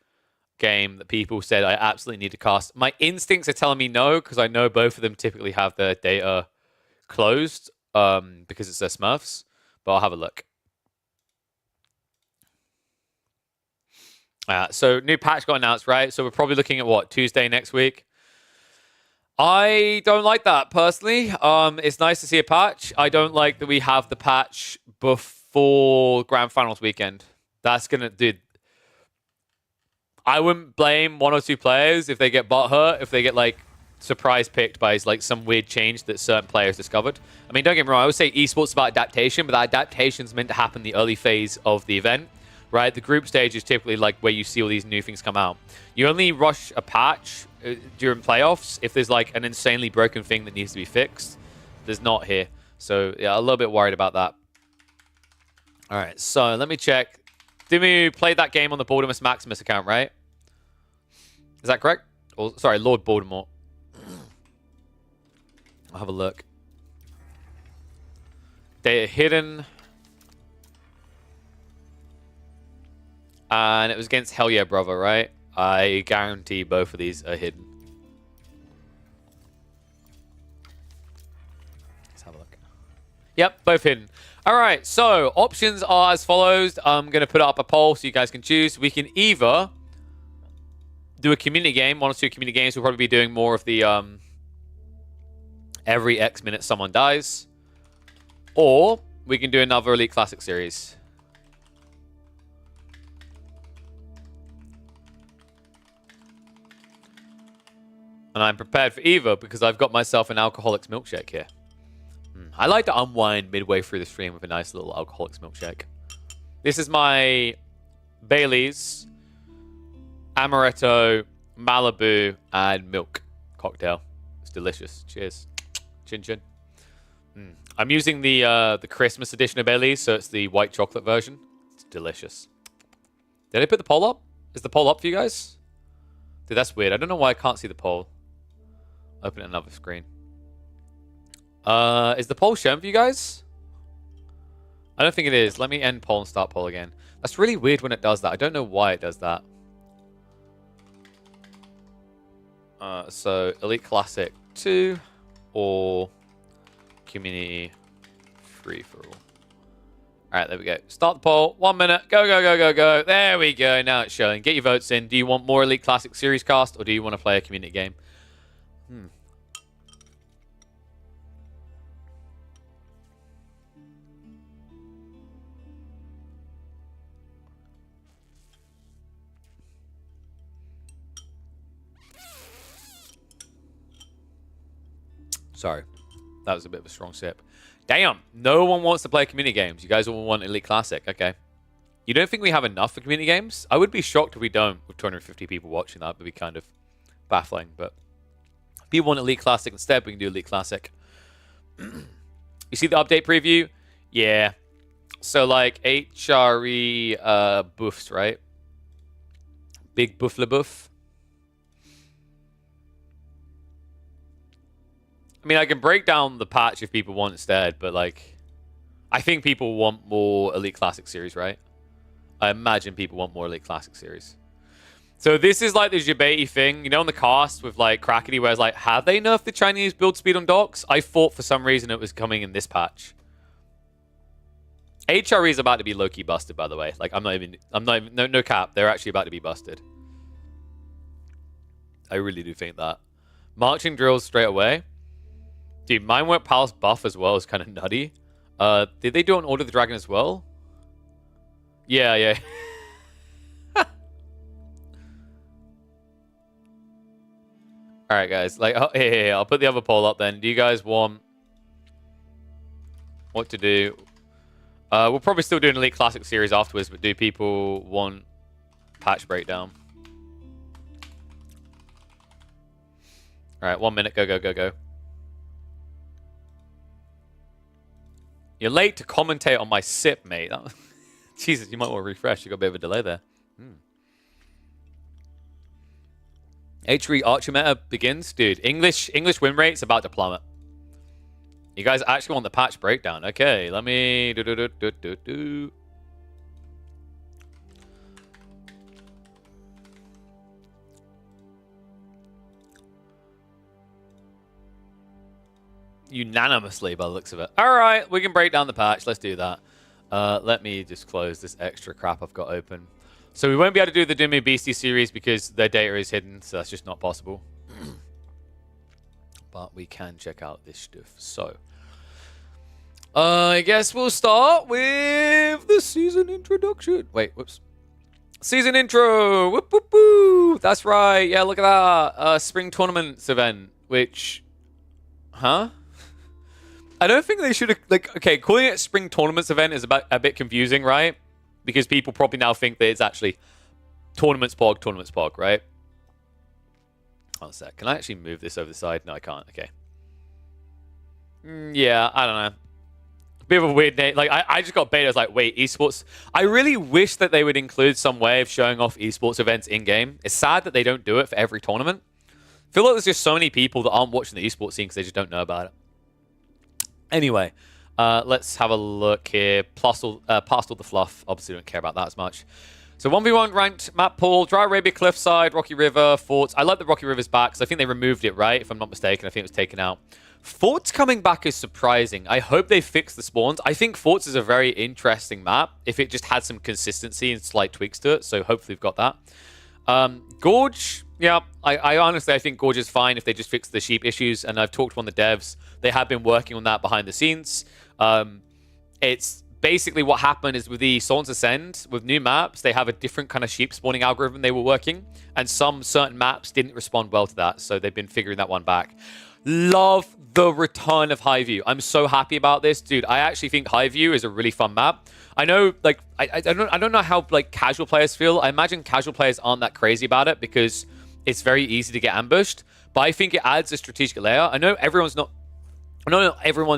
game that people said I absolutely need to cast. My instincts are telling me no, because I know both of them typically have their data closed because it's their Smurfs, but I'll have a look. So new patch got announced, right? So we're probably looking at what, Tuesday next week? I don't like that personally. It's nice to see a patch. I don't like that we have the patch before Grand Finals weekend. That's gonna, dude. I wouldn't blame 1 or 2 players if they get butt hurt, if they get like surprise picked by like some weird change that certain players discovered. I mean, don't get me wrong. I would say esports is about adaptation, but that adaptation is meant to happen in the early phase of the event. Right, the group stage is typically like where you see all these new things come out. You only rush a patch during playoffs if there's like an insanely broken thing that needs to be fixed. There's not here. So yeah, a little bit worried about that. All right, so let me check. Dimu played that game on the Baldimus Maximus account, right? Is that correct? Or, sorry, Lord Baltimore. I'll have a look. Data hidden. And it was against Hell Yeah Brother, right? I guarantee both of these are hidden. Let's have a look. Yep, both hidden. All right, so options are as follows. I'm going to put up a poll so you guys can choose. We can either do a community game. 1 or 2 community games. We'll probably be doing more of the every X minute someone dies. Or we can do another Elite Classic series. And I'm prepared for either because I've got myself an Alcoholics milkshake here. I like to unwind midway through the stream with a nice little Alcoholics milkshake. This is my Bailey's, Amaretto, Malibu, and milk cocktail. It's delicious. Cheers. Chin chin. I'm using the Christmas edition of Bailey's, so it's the white chocolate version. It's delicious. Did I put the poll up? Is the poll up for you guys? Dude, that's weird. I don't know why I can't see the poll. Open another screen. Is the poll shown for you guys? I don't think it is. Let me end poll and start poll again. That's really weird when it does that. I don't know why it does that. So, Elite Classic 2 or Community Free-for-all. Alright, there we go. Start the poll. 1 minute. Go, go, go, go, go. There we go. Now it's showing. Get your votes in. Do you want more Elite Classic Series cast or do you want to play a community game? Sorry. That was a bit of a strong sip. Damn. No one wants to play community games. You guys all want Elite Classic. Okay. You don't think we have enough for community games? I would be shocked if we don't with 250 people watching. That would be kind of baffling. But if people want Elite Classic instead, we can do Elite Classic. You see the update preview? Yeah. So like HRE buffs, right? Big buff buff. I mean, I can break down the patch if people want instead, but like, I think people want more Elite Classic series, right? I imagine people want more Elite Classic Series. So this is like the debatey thing, you know, on the cast with like Crackety, where it's like, have they nerfed the Chinese build speed on docks? I thought for some reason it was coming in this patch. HRE is about to be low-key busted, by the way. Like, no cap. They're actually about to be busted. I really do think that. Marching drills straight away. Dude, Minework Palace buff as well is kind of nutty. Did they do it on Order of the Dragon as well? Yeah. Alright, guys. Like, here, I'll put the other poll up then. Do you guys want what to do? We'll probably still do an Elite Classic series afterwards, but do people want patch breakdown? Alright, 1 minute. Go. You're late to commentate on my sip, mate. Jesus, you might want to refresh. You got a bit of a delay there. H3 Archer meta begins. Dude, English win rate's about to plummet. You guys actually want the patch breakdown. Okay, let me... Unanimously, by the looks of it. All right, we can break down the patch. Let's do that. Let me just close this extra crap I've got open. So we won't be able to do the Doomy Beastie series because their data is hidden, so that's just not possible. But we can check out this stuff. So, I guess we'll start with the season introduction. Wait, whoops. Season intro. Whoop, whoop, whoop. That's right. Yeah, look at that. Spring tournaments event, which... Huh? I don't think they should have... Like, okay, calling it spring tournaments event is a bit confusing, right? Because people probably now think that it's actually tournaments pog, right? One sec. Can I actually move this over the side? No, I can't. Okay. Yeah, I don't know. Bit of a weird name. Like, I just got beta. I was like, wait, esports? I really wish that they would include some way of showing off esports events in-game. It's sad that they don't do it for every tournament. I feel like there's just so many people that aren't watching the esports scene because they just don't know about it. Anyway, let's have a look here. Past all the fluff. Obviously, don't care about that as much. So 1v1 ranked map pool, Dry Arabia, Cliffside, Rocky River, Forts. I like the Rocky River's back because I think they removed it, right? If I'm not mistaken, I think it was taken out. Forts coming back is surprising. I hope they fix the spawns. I think Forts is a very interesting map if it just had some consistency and slight tweaks to it. So hopefully we've got that. Gorge, yeah, I honestly, I think Gorge is fine if they just fix the sheep issues. And I've talked to one of the devs. They have been working on that behind the scenes. It's basically what happened is with the Sultan's Ascend, with new maps, they have a different kind of sheep spawning algorithm they were working. And some certain maps didn't respond well to that. So they've been figuring that one back. Love the return of Highview. I'm so happy about this, dude. I actually think Highview is a really fun map. I know, like, I don't know how like casual players feel. I imagine casual players aren't that crazy about it because it's very easy to get ambushed. But I think it adds a strategic layer. I know everyone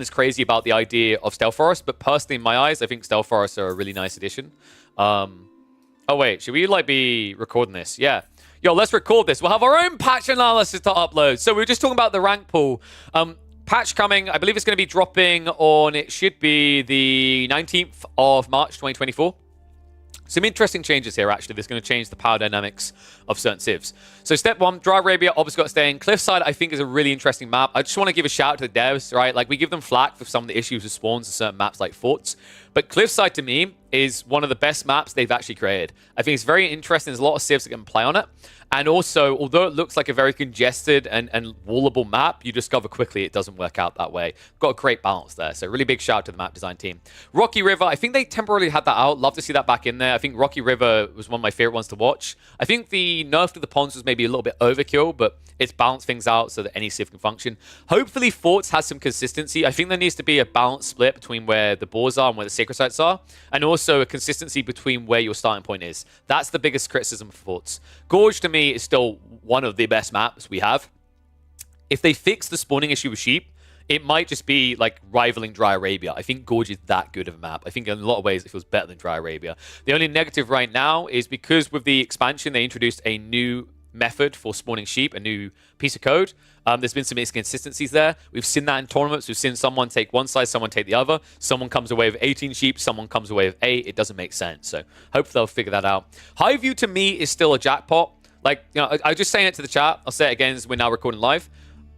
is crazy about the idea of Stealth Forest, but personally, in my eyes, I think Stealth Forests are a really nice addition. Oh wait, should we like be recording this? Yeah. Yo, let's record this. We'll have our own patch analysis to upload. So we were just talking about the rank pool. Patch coming. I believe it's going to be dropping on, it should be the 19th of March, 2024. Some interesting changes here, actually. That's going to change the power dynamics of certain civs. So step one, Dry Arabia, obviously got to stay in. Cliffside, I think, is a really interesting map. I just want to give a shout out to the devs, right? Like, we give them flack for some of the issues with spawns in certain maps like Forts. But Cliffside, to me, is one of the best maps they've actually created. I think it's very interesting. There's a lot of civs that can play on it. And also, although it looks like a very congested and wallable map, you discover quickly it doesn't work out that way. Got a great balance there. So really big shout out to the map design team. Rocky River, I think they temporarily had that out. Love to see that back in there. I think Rocky River was one of my favorite ones to watch. I think the nerf to the ponds was maybe a little bit overkill, but it's balanced things out so that any civ can function. Hopefully, Forts has some consistency. I think there needs to be a balanced split between where the boars are and where the sacred sites are, and also a consistency between where your starting point is. That's the biggest criticism for Forts. Gorge, to me, is still one of the best maps we have. If they fix the spawning issue with sheep, it might just be like rivaling Dry Arabia. I think Gorge is that good of a map. I think in a lot of ways it feels better than Dry Arabia. The only negative right now is because with the expansion, they introduced a new method for spawning sheep, a new piece of code. There's been some inconsistencies there. We've seen that in tournaments. We've seen someone take one side, someone take the other. Someone comes away with 18 sheep, someone comes away with 8. It doesn't make sense. So hopefully they'll figure that out. Highview to me is still a jackpot. Like, you know, I was just saying it to the chat. I'll say it again as we're now recording live.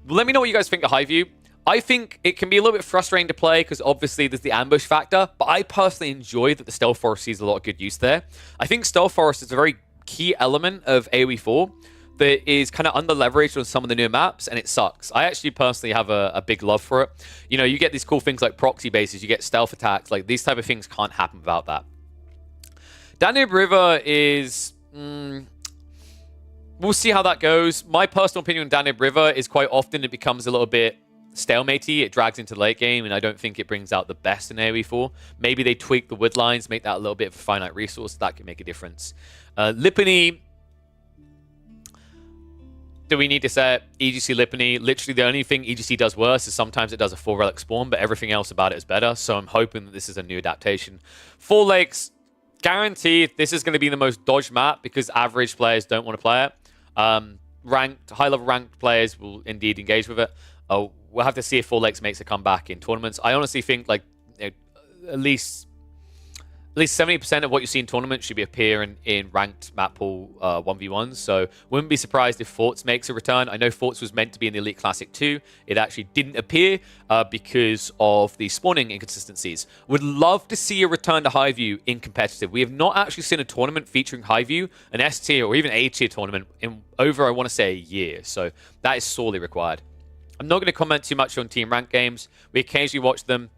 Let me know what you guys think of Highview. I think it can be a little bit frustrating to play because obviously there's the ambush factor, but I personally enjoy that the Stealth Forest sees a lot of good use there. I think Stealth Forest is a very key element of AoE 4 that is kind of under-leveraged on some of the new maps, and it sucks. I actually personally have a big love for it. You know, you get these cool things like proxy bases, you get stealth attacks, like these type of things can't happen without that. Danube River is... we'll see how that goes. My personal opinion on Danube River is quite often it becomes a little bit stalematey. It drags into the late game, and I don't think it brings out the best in AoE 4. Maybe they tweak the wood lines, make that a little bit of a finite resource. That could make a difference. Lipany... do we need to set EGC Lipany? Literally, the only thing EGC does worse is sometimes it does a 4 relic spawn, but everything else about it is better. So I'm hoping that this is a new adaptation. Four Lakes, guaranteed this is going to be the most dodged map because average players don't want to play it. High-level ranked players will indeed engage with it. We'll have to see if Four Lakes makes a comeback in tournaments. I honestly think like at least 70% of what you see in tournaments should be appearing in ranked map pool 1v1s. So wouldn't be surprised if Forts makes a return. I know Forts was meant to be in the Elite Classic 2. It actually didn't appear because of the spawning inconsistencies. Would love to see a return to Highview in competitive. We have not actually seen a tournament featuring Highview, an S tier or even A tier tournament in over, I want to say, a year. So that is sorely required. I'm not going to comment too much on team rank games. We occasionally watch them.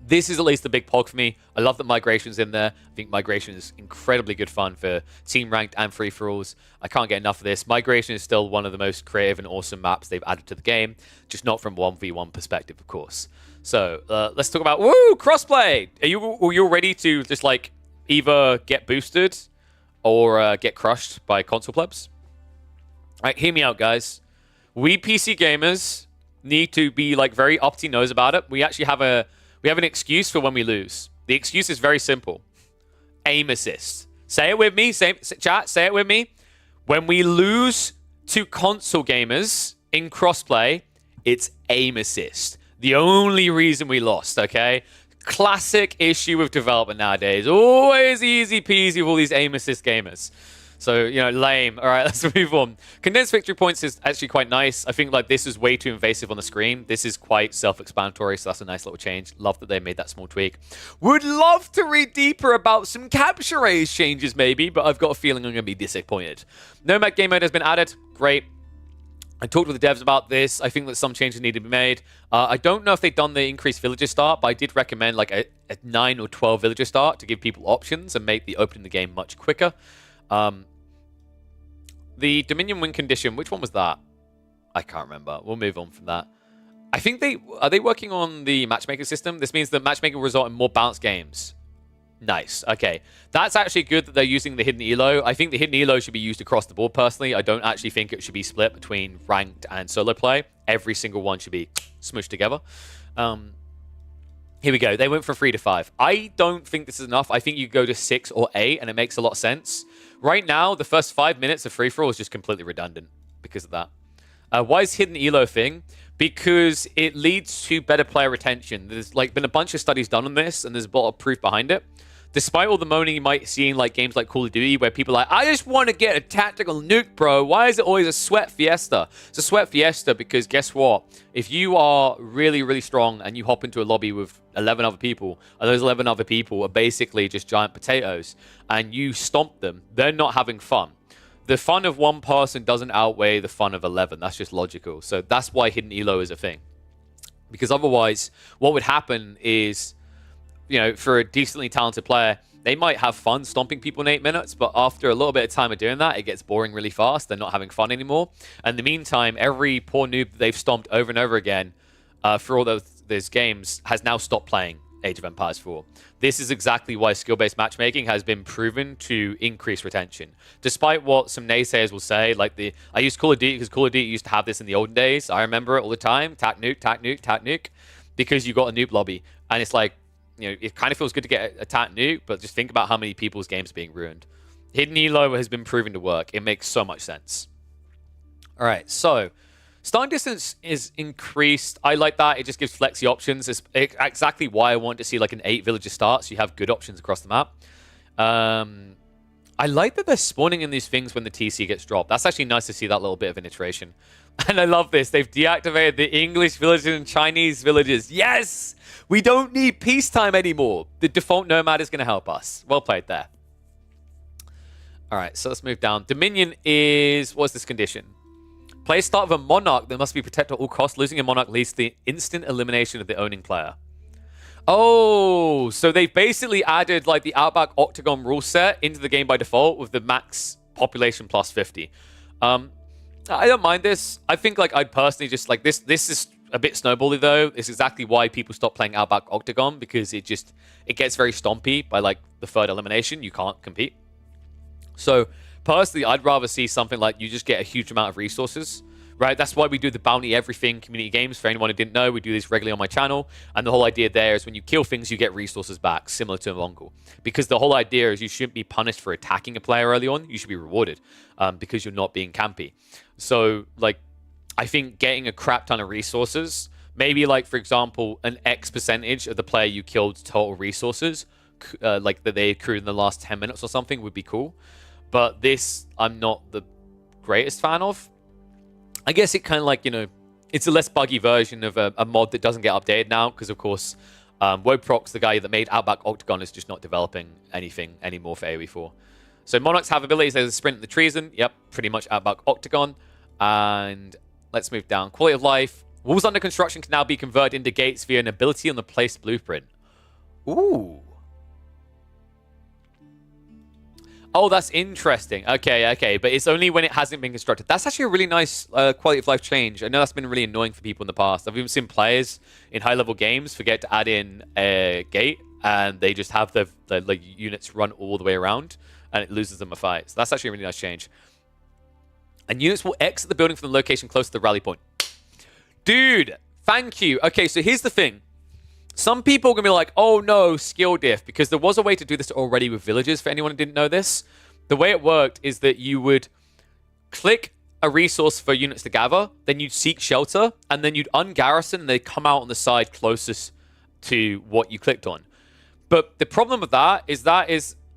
This is at least a big pog for me. I love that Migration's in there. I think Migration is incredibly good fun for team ranked and free-for-alls. I can't get enough of this. Migration is still one of the most creative and awesome maps they've added to the game, just not from 1v1 perspective, of course. So let's talk about, woo, crossplay. Are you ready to just like either get boosted or get crushed by console plebs? All right, hear me out, guys. We PC gamers need to be like very uppity nose about it. We actually have an excuse for when we lose. The excuse is very simple. Aim assist. Say it with me. Chat, say it with me. When we lose to console gamers in crossplay, it's aim assist. The only reason we lost, okay? Classic issue with development nowadays. Always easy peasy with all these aim assist gamers. So, you know, lame. All right, let's move on. Condensed victory points is actually quite nice. I think, like, this is way too invasive on the screen. This is quite self-explanatory, so that's a nice little change. Love that they made that small tweak. Would love to read deeper about some capture raise changes, maybe, but I've got a feeling I'm going to be disappointed. Nomad game mode has been added. Great. I talked with the devs about this. I think that some changes need to be made. I don't know if they've done the increased villager start, but I did recommend, like, a 9 or 12 villager start to give people options and make the opening the game much quicker. The Dominion win condition, which one was that? I can't remember. We'll move on from that. I think are they working on the matchmaking system? This means that matchmaking will result in more balanced games. Nice. Okay. That's actually good that they're using the hidden elo. I think the hidden elo should be used across the board personally. I don't actually think it should be split between ranked and solo play. Every single one should be smushed together. Here we go. They went from 3 to 5. I don't think this is enough. I think you go to 6 or 8, and it makes a lot of sense. Right now, the first 5 minutes of free-for-all is just completely redundant because of that. Why is hidden elo a thing? Because it leads to better player retention. There's like been a bunch of studies done on this, and there's a lot of proof behind it. Despite all the moaning you might see in like games like Call of Duty, where people are like, I just want to get a tactical nuke, bro. Why is it always a sweat fiesta? It's a sweat fiesta because guess what? If you are really, really strong and you hop into a lobby with 11 other people, and those 11 other people are basically just giant potatoes, and you stomp them, they're not having fun. The fun of one person doesn't outweigh the fun of 11. That's just logical. So that's why hidden elo is a thing. Because otherwise, what would happen is, you know, for a decently talented player, they might have fun stomping people in 8 minutes, but after a little bit of time of doing that, it gets boring really fast. They're not having fun anymore. And in the meantime, every poor noob that they've stomped over and over again for all those games has now stopped playing Age of Empires 4. This is exactly why skill-based matchmaking has been proven to increase retention. Despite what some naysayers will say, like I used Call of Duty because Call of Duty used to have this in the olden days. I remember it all the time. Tac nuke, tac nuke, tac nuke. Because you got a noob lobby. And it's like, you know, it kind of feels good to get a tac nuke, but just think about how many people's games are being ruined. Hidden Elo has been proven to work. It makes so much sense. All right, so starting distance is increased. I like that. It just gives flexi options. It's exactly why I want to see like an 8 villager start, so you have good options across the map. I like that they're spawning in these things when the TC gets dropped. That's actually nice to see that little bit of an iteration. And I love this. They've deactivated the English villages and Chinese villages. Yes! We don't need peacetime anymore. The default nomad is going to help us. Well played there. All right, so let's move down. Dominion is... What's this condition? Play start of a monarch that must be protected at all costs. Losing a monarch leads to the instant elimination of the owning player. Oh, so they've basically added like the Outback Octagon rule set into the game by default with the max population plus 50. I don't mind this. I think like I'd personally just like this. This is a bit snowbally though. It's exactly why people stop playing Outback Octagon, because it gets very stompy by like the third elimination. You can't compete. So personally, I'd rather see something like you just get a huge amount of resources. Right, that's why we do the bounty everything community games. For anyone who didn't know, we do this regularly on my channel. And the whole idea there is when you kill things, you get resources back, similar to a Mongol. Because the whole idea is you shouldn't be punished for attacking a player early on. You should be rewarded because you're not being campy. So, like, I think getting a crap ton of resources, maybe like, for example, an X percentage of the player you killed's total resources, like that they accrued in the last 10 minutes or something would be cool. But this, I'm not the greatest fan of. I guess it kind of like, you know, it's a less buggy version of a mod that doesn't get updated now because, of course, Woprox, the guy that made Outback Octagon, is just not developing anything anymore for AoE4. So Monarchs have abilities. There's a sprint and the treason. Yep, pretty much Outback Octagon. And let's move down. Quality of life. Walls under construction can now be converted into gates via an ability on the place blueprint. Ooh. Oh, that's interesting. Okay. But it's only when it hasn't been constructed. That's actually a really nice quality of life change. I know that's been really annoying for people in the past. I've even seen players in high-level games forget to add in a gate, and they just have the like, units run all the way around, and it loses them a fight. So that's actually a really nice change. And units will exit the building from the location close to the rally point. Dude, thank you. Okay, so here's the thing. Some people are going to be like, oh no, skill diff, because there was a way to do this already with villages, for anyone who didn't know this. The way it worked is that you would click a resource for units to gather, then you'd seek shelter, and then you'd ungarrison, and they'd come out on the side closest to what you clicked on. But the problem with that is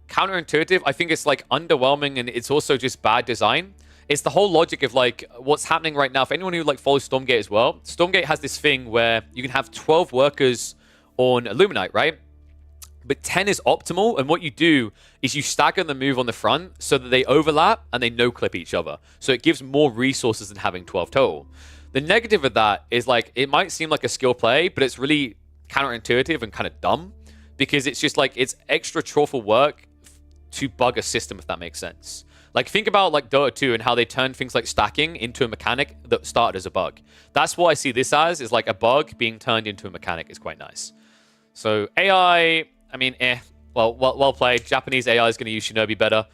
counterintuitive. I think it's like underwhelming, and it's also just bad design. It's the whole logic of like what's happening right now. For anyone who like follows Stormgate as well, Stormgate has this thing where you can have 12 workers on Illuminate, right? But 10 is optimal, and what you do is you stagger the move on the front so that they overlap and they no-clip each other. So it gives more resources than having 12 total. The negative of that is like, it might seem like a skill play, but it's really counterintuitive and kind of dumb, because it's just like, it's extra truthful work to bug a system, if that makes sense. Like, think about like Dota 2 and how they turned things like stacking into a mechanic that started as a bug. That's what I see this as, is like a bug being turned into a mechanic. Is quite nice. So AI, I mean, well played. Japanese AI is going to use Shinobi better.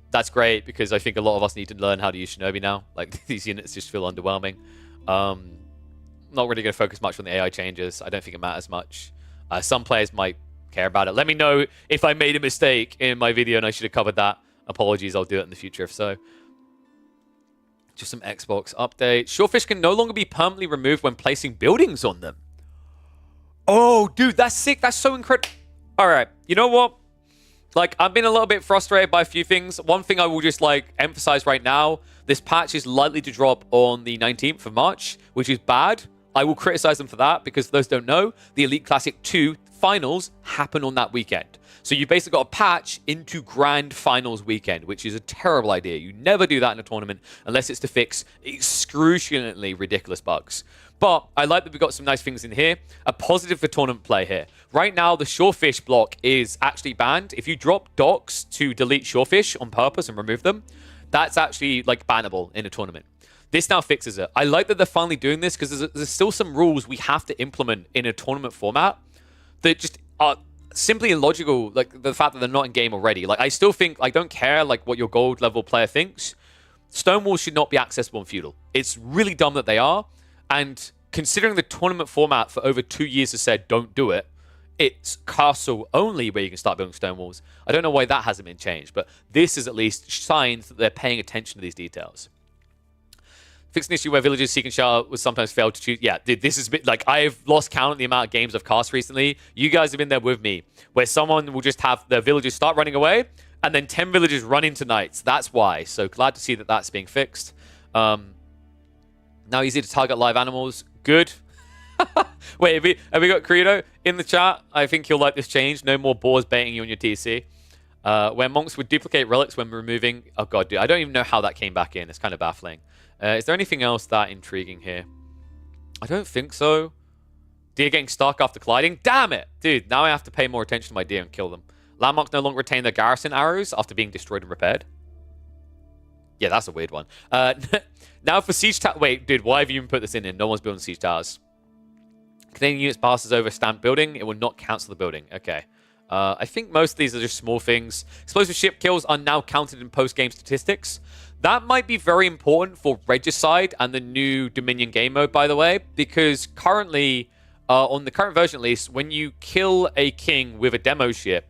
That's great, because I think a lot of us need to learn how to use Shinobi now. Like, these units just feel underwhelming. Not really going to focus much on the AI changes. I don't think it matters much. Some players might care about it. Let me know if I made a mistake in my video and I should have covered that. Apologies, I'll do it in the future if so. Just some Xbox update. Shorefish can no longer be permanently removed when placing buildings on them. Oh, dude, that's sick. That's so incredible. All right, you know what? Like, I've been a little bit frustrated by a few things. One thing I will just, like, emphasize right now, this patch is likely to drop on the 19th of March, which is bad. I will criticize them for that, because for those who don't know, the Elite Classic 2 finals happen on that weekend. So you basically got a patch into Grand Finals weekend, which is a terrible idea. You never do that in a tournament unless it's to fix excruciatingly ridiculous bugs. But I like that we've got some nice things in here. A positive for tournament play here. Right now, the Shorefish block is actually banned. If you drop docks to delete Shorefish on purpose and remove them, that's actually like bannable in a tournament. This now fixes it. I like that they're finally doing this, because there's still some rules we have to implement in a tournament format that just are simply illogical, like the fact that they're not in game already. Like, I still think, I don't care like what your gold level player thinks. Stonewall should not be accessible in Feudal. It's really dumb that they are, and considering the tournament format for over 2 years has said don't do it, it's castle only where you can start building stone walls. I don't know why that hasn't been changed, but this is at least signs that they're paying attention to these details. Fix an issue where villagers seek and shelter would sometimes fail to choose. Yeah, dude, this is a bit like I've lost count of the amount of games I've cast recently. You guys have been there with me, where someone will just have their villagers start running away, and then 10 villagers run into knights. That's why. So glad to see that that's being fixed. Now easy to target live animals. Good. Wait, have we got Credo in the chat? I think you'll like this change. No more boars baiting you on your TC. Where monks would duplicate relics when removing... Oh god, dude, I don't even know how that came back in. It's kind of baffling. Is there anything else that intriguing here? I don't think so. Deer getting stuck after colliding? Damn it! Dude, now I have to pay more attention to my deer and kill them. Landmarks no longer retain their garrison arrows after being destroyed and repaired. Yeah, that's a weird one. Now for siege tower... Wait, dude, why have you even put this in? No one's building siege towers. Canadian units passes over stamped building. It will not cancel the building. Okay. I think most of these are just small things. Explosive ship kills are now counted in post-game statistics. That might be very important for Regicide and the new Dominion game mode, by the way, because currently, on the current version at least, when you kill a king with a demo ship,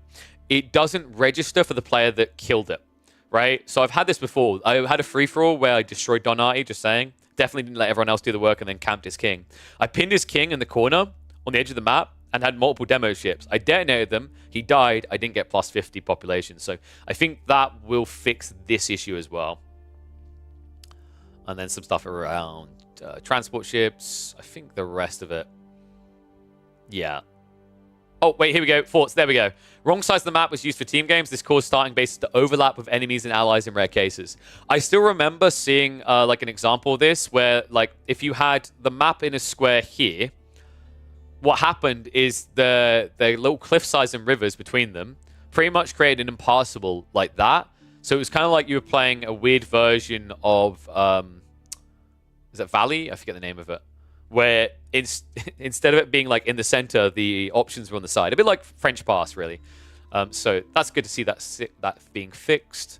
it doesn't register for the player that killed it, right? So I've had this before. I had a free-for-all where I destroyed Donati, just saying. Definitely didn't let everyone else do the work and then camped his king. I pinned his king in the corner on the edge of the map and had multiple demo ships. I detonated them. He died. I didn't get plus 50 population. So I think that will fix this issue as well. And then some stuff around transport ships. I think the rest of it. Yeah. Oh, wait, here we go. Forts, there we go. Wrong size of the map was used for team games. This caused starting bases to overlap with enemies and allies in rare cases. I still remember seeing like an example of this where like if you had the map in a square here, what happened is the little cliff sides and rivers between them pretty much created an impassable like that. So it was kind of like you were playing a weird version of, is it Valley? I forget the name of it. Where instead of it being like in the center, the options were on the side. A bit like French Pass, really. So that's good to see that being fixed.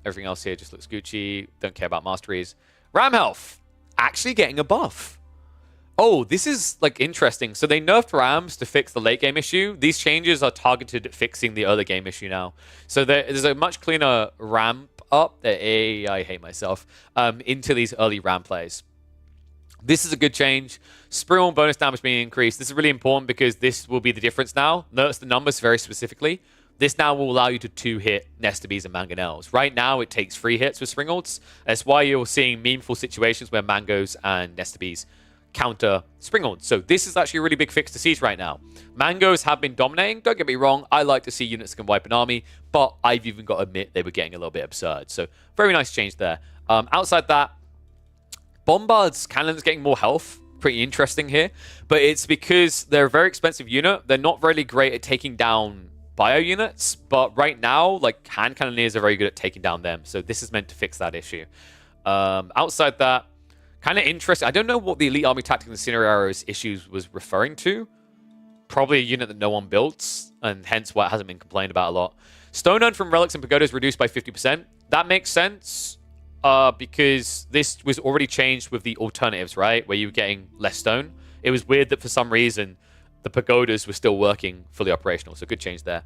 Everything else here just looks Gucci. Don't care about masteries. Ram health actually getting a buff. Oh, this is like interesting. So they nerfed Rams to fix the late game issue. These changes are targeted at fixing the early game issue now. So there's a much cleaner ramp up. I hate myself. Into these early Ram plays. This is a good change. Spree bonus damage being increased. This is really important because this will be the difference now. Notice the numbers very specifically. This now will allow you to 2-hit Nesta Bees and Mangonels. Right now, it takes 3 hits with Springolds. That's why you're seeing meaningful situations where Mangoes and Nesta Bees counter Springolds. So this is actually a really big fix to Siege right now. Mangoes have been dominating. Don't get me wrong. I like to see units that can wipe an army, but I've even got to admit they were getting a little bit absurd. So very nice change there. Outside that, Bombard's cannons getting more health. Pretty interesting here. But it's because they're a very expensive unit. They're not really great at taking down bio units. But right now, like, hand cannoneers are very good at taking down them. So this is meant to fix that issue. Outside that, kind of interesting. I don't know what the Elite Army Tactics and Incendiary Arrows issues was referring to. Probably a unit that no one built. And hence why it hasn't been complained about a lot. Stone earned from relics and pagodas reduced by 50%. That makes sense. Because this was already changed with the alternatives, right? Where you were getting less stone. It was weird that for some reason the pagodas were still working fully operational. So good change there.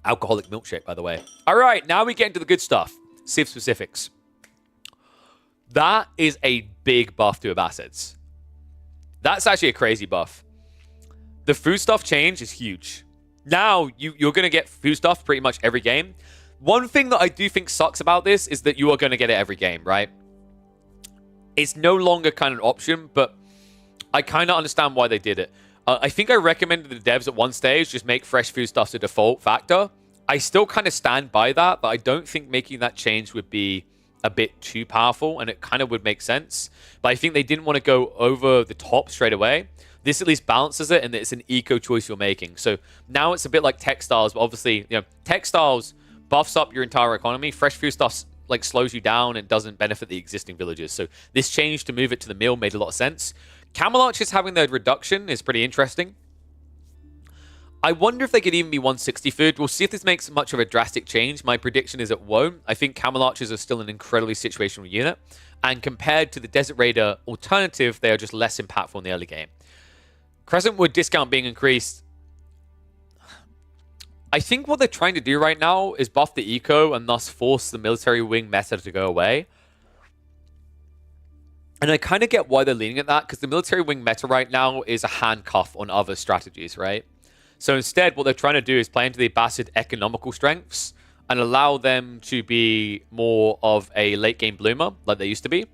Alcoholic milkshake, by the way. All right, now we get into the good stuff. Civ specifics. That is a big buff to Abbasids. That's actually a crazy buff. The food stuff change is huge. Now you're going to get food stuff pretty much every game. One thing that I do think sucks about this is that you are going to get it every game, right? It's no longer kind of an option, but I kind of understand why they did it. I think I recommended the devs at one stage just make fresh foodstuffs a default factor. I still kind of stand by that, but I don't think making that change would be a bit too powerful, and it kind of would make sense. But I think they didn't want to go over the top straight away. This at least balances it, and it's an eco choice you're making. So now it's a bit like textiles, but obviously, you know, textiles buffs up your entire economy. Fresh food stuff like slows you down and doesn't benefit the existing villages. So this change to move it to the mill made a lot of sense. Camel Archers having their reduction is pretty interesting. I wonder if they could even be 160 food. We'll see if this makes much of a drastic change. My prediction is it won't. I think Camel Archers are still an incredibly situational unit. And compared to the Desert Raider alternative, they are just less impactful in the early game. Crescentwood discount being increased. I think what they're trying to do right now is buff the eco and thus force the military wing meta to go away. And I kind of get why they're leaning at that, because the military wing meta right now is a handcuff on other strategies, right? So instead, what they're trying to do is play into the Abbasid economical strengths and allow them to be more of a late game bloomer like they used to be.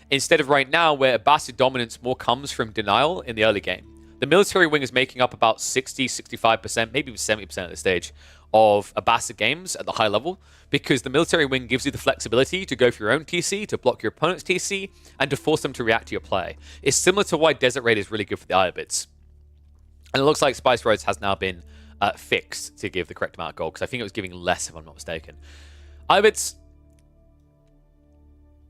Instead of right now, where Abbasid dominance more comes from denial in the early game. The military wing is making up about 60, 65%, maybe 70% at this stage of Abbasid games at the high level, because the military wing gives you the flexibility to go for your own TC, to block your opponent's TC, and to force them to react to your play. It's similar to why Desert Raid is really good for the Iobits. And it looks like Spice Roads has now been fixed to give the correct amount of gold, because I think it was giving less, if I'm not mistaken. Iobits,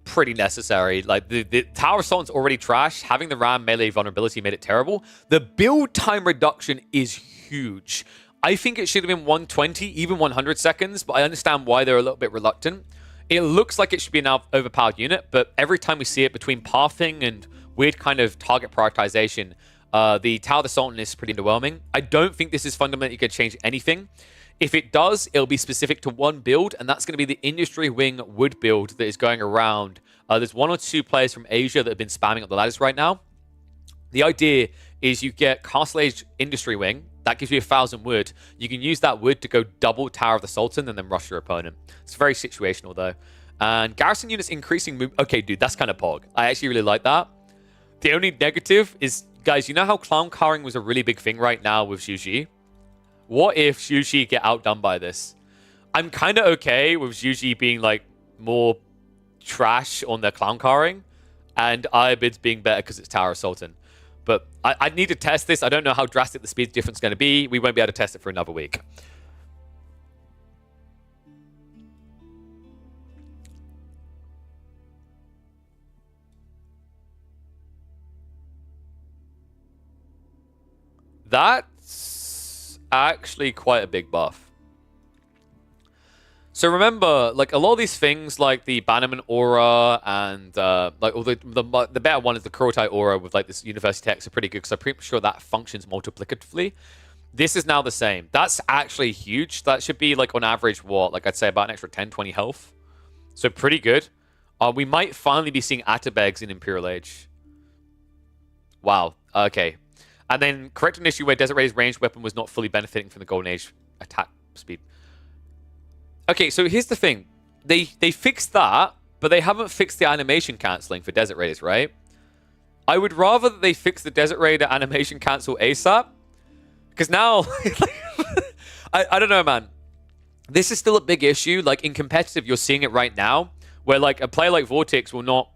pretty necessary. Like, the Tower Sultan's already trash. Having the Ram melee vulnerability made it terrible. The build time reduction is huge. I think it should have been 120, even 100 seconds, but I understand why they're a little bit reluctant. It looks like it should be an overpowered unit, but every time we see it between pathing and weird kind of target prioritization, the Tower of the Sultan is pretty underwhelming. I don't think this is fundamentally going to change anything. If it does, it'll be specific to one build, and that's going to be the Industry Wing Wood build that is going around. There's one or two players from Asia that have been spamming up the ladders right now. The idea is you get Castle Age Industry Wing. That gives you 1,000 wood. You can use that wood to go double Tower of the Sultan and then rush your opponent. It's very situational, though. And garrison units increasing... Okay, dude, that's kind of pog. I actually really like that. The only negative is, guys, you know how clown carring was a really big thing right now with Zhu Ji? What if Zhu Ji get outdone by this? I'm kind of okay with Zhu Ji being, like, more trash on their clown carring, and Iobid's being better because it's Tower of Sultan. But I need to test this. I don't know how drastic the speed difference is going to be. We won't be able to test it for another week. That's actually quite a big buff. So remember, like, a lot of these things, like the Bannerman Aura and, like, all the better one is the Kurotai Aura with, like, this University text are pretty good, because I'm pretty sure that functions multiplicatively. This is now the same. That's actually huge. That should be, like, on average, what? Like, I'd say about an extra 10, 20 health. So pretty good. We might finally be seeing Atabegs in Imperial Age. Wow. Okay. And then correct an issue where Desert Raid's ranged weapon was not fully benefiting from the Golden Age attack speed. Okay, so here's the thing. They fixed that, but they haven't fixed the animation cancelling for Desert Raiders, right? I would rather that they fix the Desert Raider animation cancel ASAP. Because now... I don't know, man. This is still a big issue. Like, in competitive, you're seeing it right now, where, like, a player like Vortex will not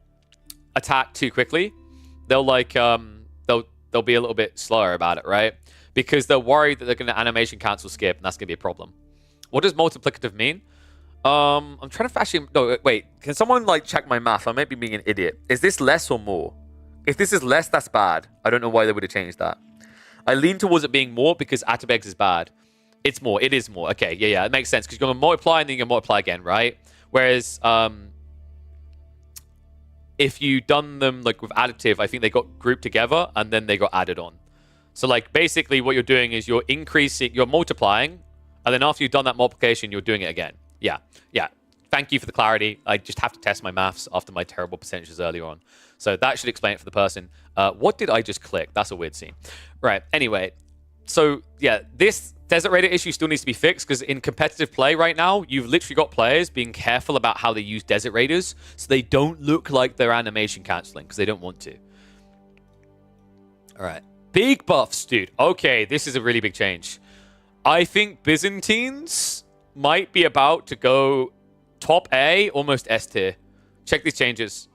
attack too quickly. They'll, like, they'll be a little bit slower about it, right? Because they're worried that they're going to animation cancel skip, and that's going to be a problem. What does multiplicative mean? I'm trying to actually... No, wait. Can someone, like, check my math? I might be being an idiot. Is this less or more? If this is less, that's bad. I don't know why they would have changed that. I lean towards it being more because Atabegs is bad. It's more. It is more. Okay, yeah. It makes sense, because you're going to multiply and then you're going to multiply again, right? Whereas, if you done them, like, with additive, I think they got grouped together and then they got added on. So, like, basically what you're doing is you're increasing... You're multiplying... And then after you've done that multiplication, you're doing it again. Yeah. Thank you for the clarity. I just have to test my maths after my terrible percentages earlier on. So that should explain it for the person. What did I just click? That's a weird scene. Right. Anyway. So, yeah. This Desert Raider issue still needs to be fixed, because in competitive play right now, you've literally got players being careful about how they use Desert Raiders so they don't look like they're animation canceling, because they don't want to. All right. Big buffs, dude. Okay. This is a really big change. I think Byzantines might be about to go top A, almost S tier. Check these changes.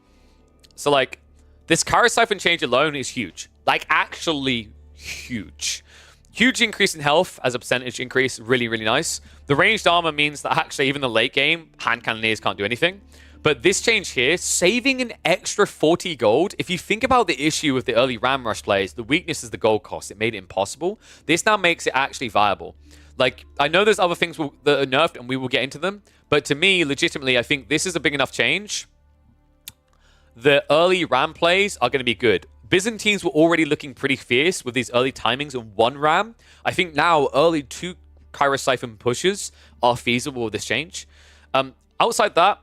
So, like, this Kara Siphon change alone is huge. Like, actually huge. Huge increase in health as a percentage increase. Really, really nice. The ranged armor means that actually even the late game, hand cannoneers can't do anything. But this change here, saving an extra 40 gold. If you think about the issue with the early Ram Rush plays, the weakness is the gold cost. It made it impossible. This now makes it actually viable. Like, I know there's other things that are nerfed, and we will get into them. But to me, legitimately, I think this is a big enough change. The early Ram plays are going to be good. Byzantines were already looking pretty fierce with these early timings and 1 ram. I think now early 2 Kairos Siphon pushes are feasible with this change. Outside that,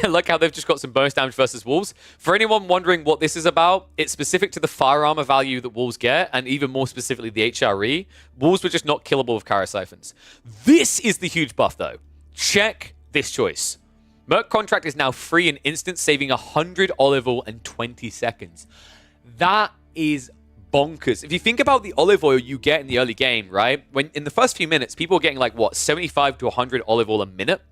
look how they've just got some bonus damage versus Wolves. For anyone wondering what this is about, it's specific to the fire armor value that Wolves get, and even more specifically the HRE. Wolves were just not killable with Kairos Siphons. This is the huge buff, though. Check this choice. Merc Contract is now free and instant, saving 100 olive oil and 20 seconds. That is bonkers. If you think about the olive oil you get in the early game, right? When in the first few minutes, people are getting like, what, 75 to 100 olive oil a minute?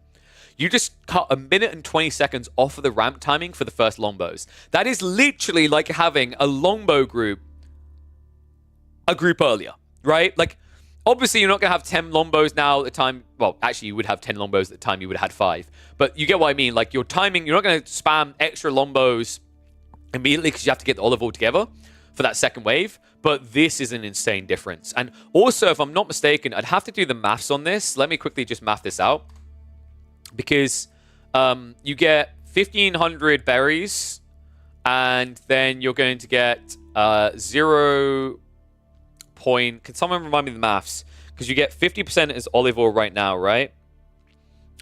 You just cut 1 minute and 20 seconds off of the ramp timing for the first longbows. That is literally like having a longbow group a group earlier, right? Like, obviously, you're not going to have 10 longbows now at the time. Well, actually, you would have 10 longbows at the time. You would have had 5. But you get what I mean. Like, your timing, you're not going to spam extra longbows immediately because you have to get the olive oil together for that second wave. But this is an insane difference. And also, if I'm not mistaken, I'd have to do the maths on this. Let me quickly just math this out. Because you get 1,500 berries, and then you're going to get 0. Can someone remind me of the maths? Because you get 50% as olive oil right now, right?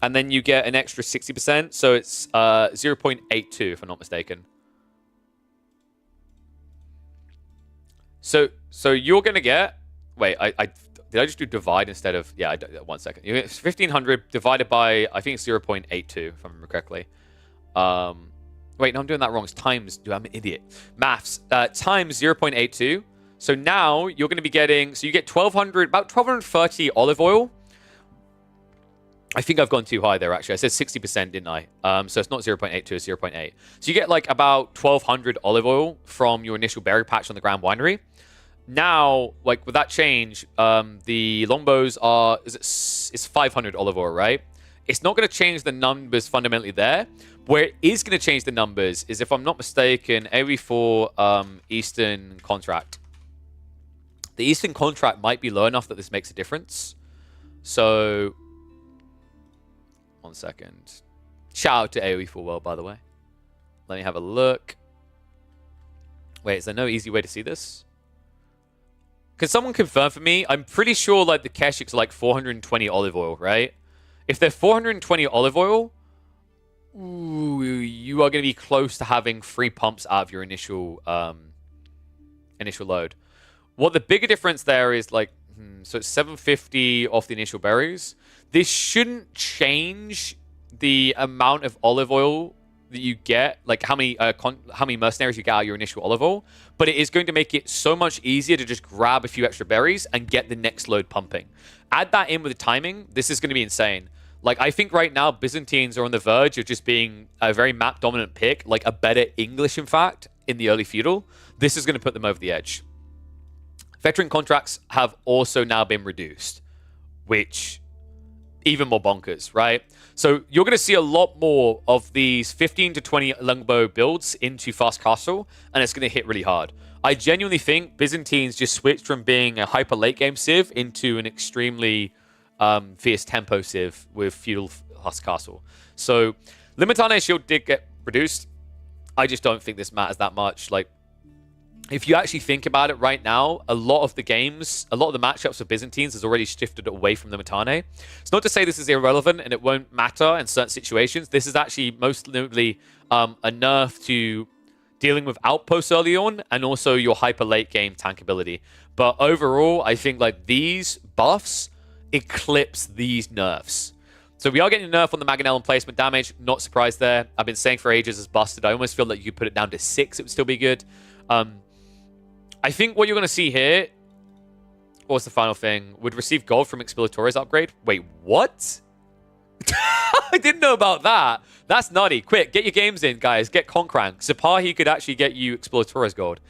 And then you get an extra 60%, so it's 0.82, if I'm not mistaken. So you're going to get... Wait, did I just do divide instead of... Yeah, 1 second. It's 1,500 divided by, I think it's 0.82, if I remember correctly. Wait, no, I'm doing that wrong. It's times... Dude, I'm an idiot. Maths. Times 0.82. So now you're going to be getting... So you get 1,200... About 1,230 olive oil. I think I've gone too high there, actually. I said 60%, didn't I? So it's not 0.82, it's 0.8. So you get like about 1,200 olive oil from your initial berry patch on the Grand Winery. Now, like with that change, the longbows are... It's 500 olive oil, right? It's not going to change the numbers fundamentally there. Where it is going to change the numbers is, if I'm not mistaken, AoE4 Eastern Contract. The Eastern Contract might be low enough that this makes a difference. So... 1 second. Shout out to AoE4 World, by the way. Let me have a look. Wait, is there no easy way to see this? Can someone confirm for me? I'm pretty sure like the Keshiks are like 420 olive oil, right? If they're 420 olive oil, ooh, you are going to be close to having 3 pumps out of your initial load. What the bigger difference there is, like, so it's 750 off the initial berries. This shouldn't change the amount of olive oil that you get, like how many mercenaries you get out of your initial olive oil, but it is going to make it so much easier to just grab a few extra berries and get the next load pumping. Add that in with the timing, this is going to be insane. Like, I think right now Byzantines are on the verge of just being a very map dominant pick, like a better English, in fact, in the early feudal. This is going to put them over the edge. Veteran contracts have also now been reduced, which even more bonkers, right? So you're going to see a lot more of these 15 to 20 longbow builds into Fast Castle, and it's going to hit really hard. I genuinely think Byzantines just switched from being a hyper late game civ into an extremely fierce tempo civ with feudal Fast Castle. So Limitane shield did get reduced. I just don't think this matters that much. Like, if you actually think about it right now, a lot of the matchups for Byzantines has already shifted away from the Limitane. It's not to say this is irrelevant and it won't matter in certain situations. This is actually most notably a nerf to dealing with outposts early on and also your hyper late game tank ability. But overall, I think like these buffs eclipse these nerfs. So we are getting a nerf on the Mangonel and placement damage. Not surprised there. I've been saying for ages it's busted. I almost feel like you could put it down to 6. It would still be good. I think what you're going to see here, what's the final thing? Would receive gold from Explorator's upgrade. Wait, what? I didn't know about that. That's nutty. Quick, get your games in, guys. Get Concrank. Zapahi could actually get you Explorator's gold.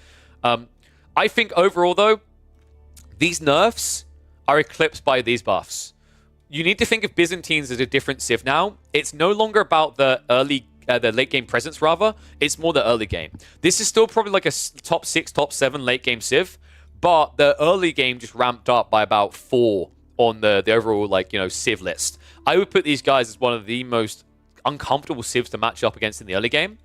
I think overall, though, these nerfs are eclipsed by these buffs. You need to think of Byzantines as a different civ now. It's no longer about the late game presence, rather. It's more the early game. This is still probably like a top 6, top 7 late game civ, but the early game just ramped up by about 4 on the overall, like, you know, civ list. I would put these guys as one of the most uncomfortable civs to match up against in the early game.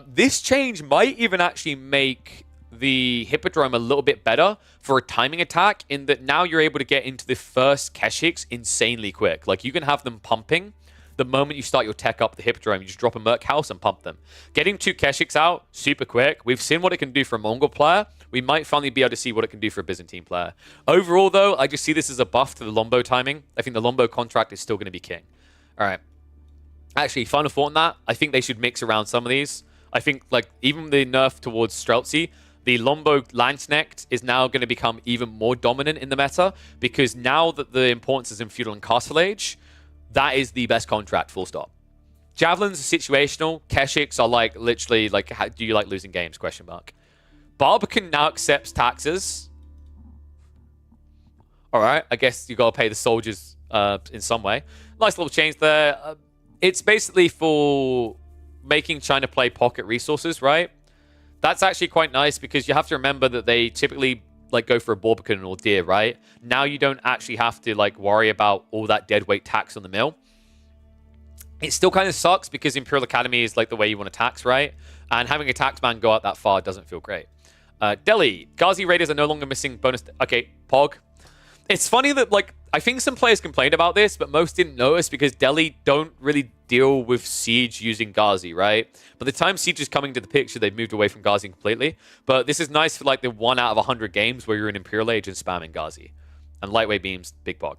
This change might even actually make the Hippodrome a little bit better for a timing attack in that now you're able to get into the first Keshiks insanely quick. Like, you can have them pumping the moment you start your tech up the Hippodrome. You just drop a Merc House and pump them. Getting 2 Keshiks out, super quick. We've seen what it can do for a Mongol player. We might finally be able to see what it can do for a Byzantine player. Overall, though, I just see this as a buff to the Lombo timing. I think the Lombo contract is still going to be king. All right. Actually, final thought on that, I think they should mix around some of these. I think, like, even the nerf towards Streltsy, the Lombo Landsknecht is now going to become even more dominant in the meta, because now that the importance is in Feudal and Castle Age, that is the best contract, full stop. Javelins are situational. Keshiks are, like, literally, like, how, do you like losing games, question mark. Barbican now accepts taxes. All right, I guess you got to pay the soldiers in some way. Nice little change there. It's basically for making China play pocket resources, right? That's actually quite nice, because you have to remember that they typically like go for a Barbican or Deer, right? Now you don't actually have to like worry about all that deadweight tax on the mill. It still kind of sucks because Imperial Academy is like the way you want to tax, right? And having a taxman go out that far doesn't feel great. Delhi, Ghazi Raiders are no longer missing bonus. Okay, Pog. It's funny that, like, I think some players complained about this, but most didn't notice because Delhi don't really deal with Siege using Ghazi, right? By the time Siege is coming to the picture, they've moved away from Ghazi completely. But this is nice for, like, the 1 out of 100 games where you're in Imperial Age and spamming Ghazi. And Lightweight Beams, big Pog.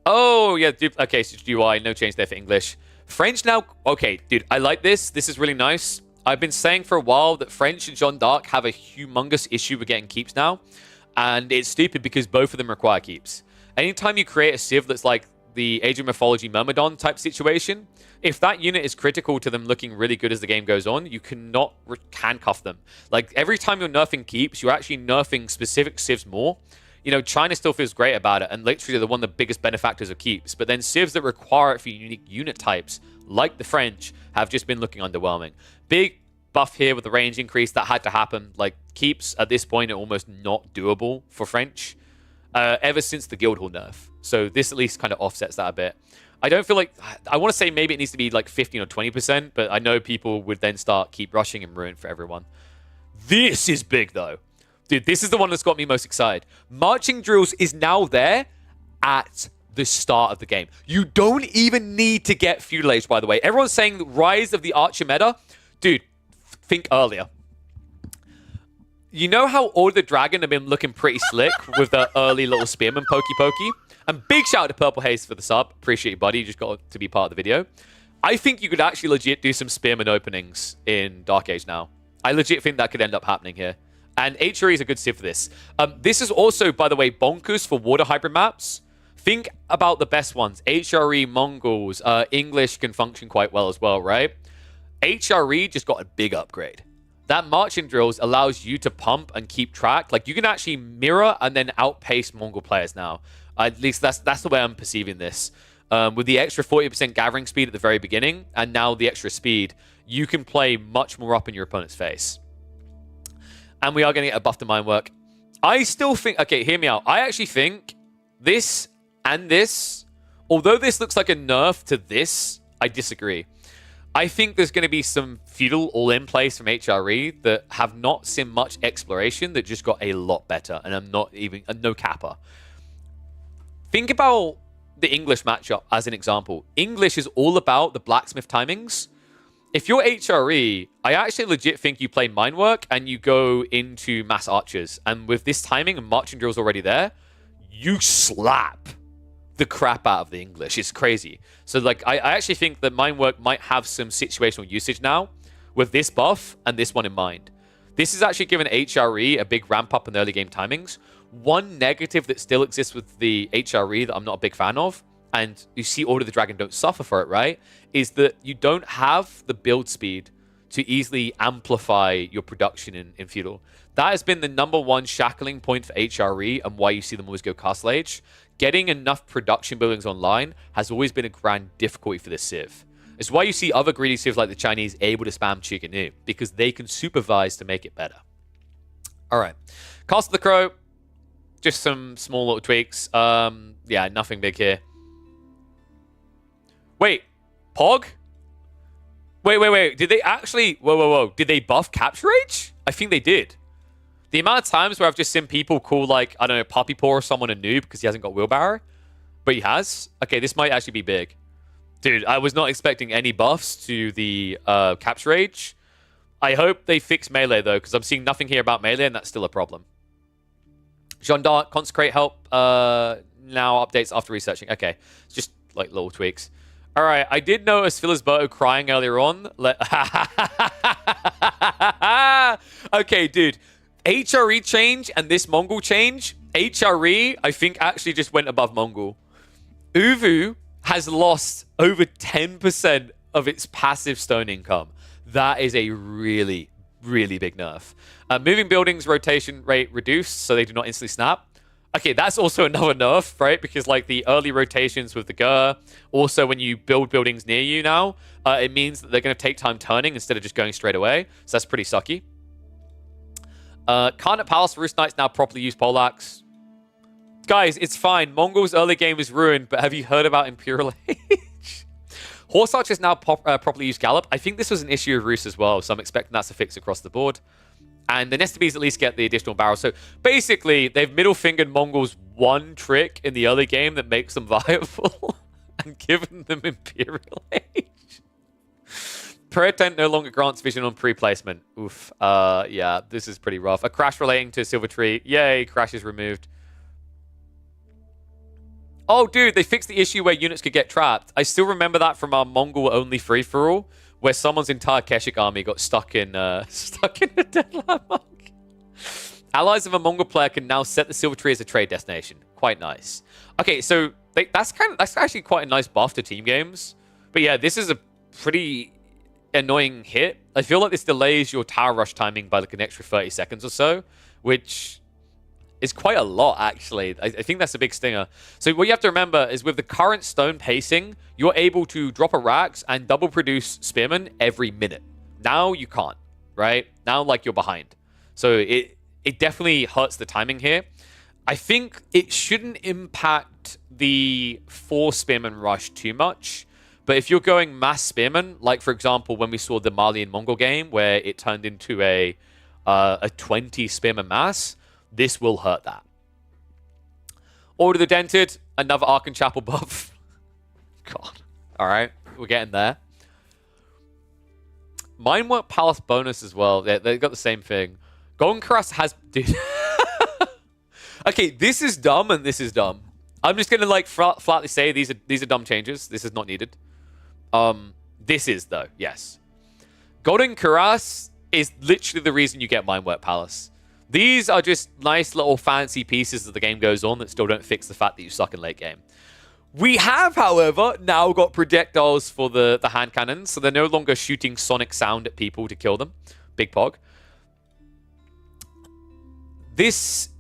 Oh, yeah, okay, so UI, no change there for English. French now, okay, dude, I like this. This is really nice. I've been saying for a while that French and Jeanne d'Arc have a humongous issue with getting keeps now. And it's stupid because both of them require keeps. Anytime you create a Civ that's like the Age of Mythology Myrmidon type situation, if that unit is critical to them looking really good as the game goes on, you cannot handcuff them. Like, every time you're nerfing keeps, you're actually nerfing specific Civs more. You know, China still feels great about it, and literally they're one of the biggest benefactors of keeps. But then Civs that require it for unique unit types, like the French, have just been looking underwhelming. Big buff here with the range increase. That had to happen. Like, keeps at this point are almost not doable for French ever since the Guildhall nerf. So this at least kind of offsets that a bit. I don't feel like... I want to say maybe it needs to be like 15 or 20%, but I know people would then start keep rushing and ruin for everyone. This is big, though. Dude, this is the one that's got me most excited. Marching Drills is now there at the start of the game. You don't even need to get Feudal Age, by the way. Everyone's saying Rise of the Archer meta. Dude, think earlier. You know how Order the Dragon have been looking pretty slick with the early little Spearman pokey? And big shout out to Purple Haze for the sub. Appreciate you, buddy. You just got to be part of the video. I think you could actually legit do some Spearman openings in Dark Age now. I legit think that could end up happening here. And HRE is a good Civ for this. This is also, by the way, bonkers for water hybrid maps. Think about the best ones. HRE, Mongols, English can function quite well as well, right? HRE just got a big upgrade. That Marching Drills allows you to pump and keep track. Like, you can actually mirror and then outpace Mongol players now. At least that's the way I'm perceiving this. With the extra 40% gathering speed at the very beginning, and now the extra speed, you can play much more up in your opponent's face. And we are going to get a buff to mine work. I still think... Okay, hear me out. I actually think this and this, although this looks like a nerf to this, I disagree. I think there's going to be some feudal all-in plays from HRE that have not seen much exploration that just got a lot better. And I'm not even... no capper. Think about the English matchup as an example. English is all about the blacksmith timings. If you're HRE, I actually legit think you play mine work and you go into mass archers. And with this timing and Marching Drills already there, you slap the crap out of the English. It's crazy. So, like, I actually think that mine work might have some situational usage now with this buff and this one in mind. This is actually given HRE a big ramp up in the early game timings. One negative that still exists with the HRE that I'm not a big fan of, and you see Order of the Dragon don't suffer for it, right? Is that you don't have the build speed to easily amplify your production in Feudal. That has been the #1 shackling point for HRE and why you see them always go Castle Age. Getting enough production buildings online has always been a grand difficulty for this Civ. It's why you see other greedy Civs like the Chinese able to spam Chickenu, because they can supervise to make it better. All right. Castle of the Crow, just some small little tweaks. Yeah, nothing big here. Wait, Pog? Wait. Did they actually... Whoa. Did they buff Capture Rage? I think they did. The amount of times where I've just seen people call, like, I don't know, Poppy Paw or someone a noob because he hasn't got Wheelbarrow. But he has. Okay, this might actually be big. Dude, I was not expecting any buffs to the Capture Rage. I hope they fix Melee, though, because I'm seeing nothing here about Melee, and that's still a problem. Jean d'Arc, Consecrate help now updates after researching. Okay, it's just, like, little tweaks. All right, I did notice Philizberto crying earlier on. Okay, dude. HRE change and this Mongol change. HRE, I think, actually just went above Mongol. Uvu has lost over 10% of its passive stone income. That is a really, really big nerf. Moving buildings rotation rate reduced, so they do not instantly snap. Okay, that's also another nerf, right? Because, like, the early rotations with the Gur, also when you build buildings near you now, it means that they're going to take time turning instead of just going straight away. So that's pretty sucky. Carnate Palace Roost Knights now properly use Poleaxe. Guys, it's fine. Mongol's early game is ruined, but have you heard about Imperial Age? Horse Archers now properly use Gallop. I think this was an issue of Roost as well, so I'm expecting that's a fix across the board. And the Nesta Bees at least get the additional barrel. So basically, they've middle-fingered Mongols one trick in the early game that makes them viable and given them Imperial Age. Prayer Tent no longer grants vision on pre-placement. Oof. Yeah, this is pretty rough. A crash relating to Silver Tree. Yay, crash is removed. Oh, dude, they fixed the issue where units could get trapped. I still remember that from our Mongol-only free-for-all, where someone's entire Keshik army got stuck in a dead landmark. Allies of a Mongol player can now set the Silver Tree as a trade destination. Quite nice. Okay, so that's actually quite a nice buff to team games. But yeah, this is a pretty annoying hit. I feel like this delays your tower rush timing by like an extra 30 seconds or so, which is quite a lot, actually. I think that's a big stinger. So what you have to remember is with the current stone pacing, you're able to drop a Rax and double produce Spearmen every minute. Now you can't, right? Now, like, you're behind. So it definitely hurts the timing here. I think it shouldn't impact the 4 Spearmen rush too much. But if you're going mass Spearmen, like, for example, when we saw the Mali and Mongol game, where it turned into a 20 Spearmen mass, this will hurt that. Order the Dented, another Ark and Chapel buff. God. Alright, we're getting there. Minework Palace bonus as well. They've got the same thing. Golden Cuirass has... Dude. Okay, this is dumb and this is dumb. I'm just going to like flatly say these are dumb changes. This is not needed. This is, though, yes. Golden Cuirass is literally the reason you get Minework Palace. These are just nice little fancy pieces as the game goes on that still don't fix the fact that you suck in late game. We have, however, now got projectiles for the hand cannons, so they're no longer shooting sonic sound at people to kill them. Big pog. This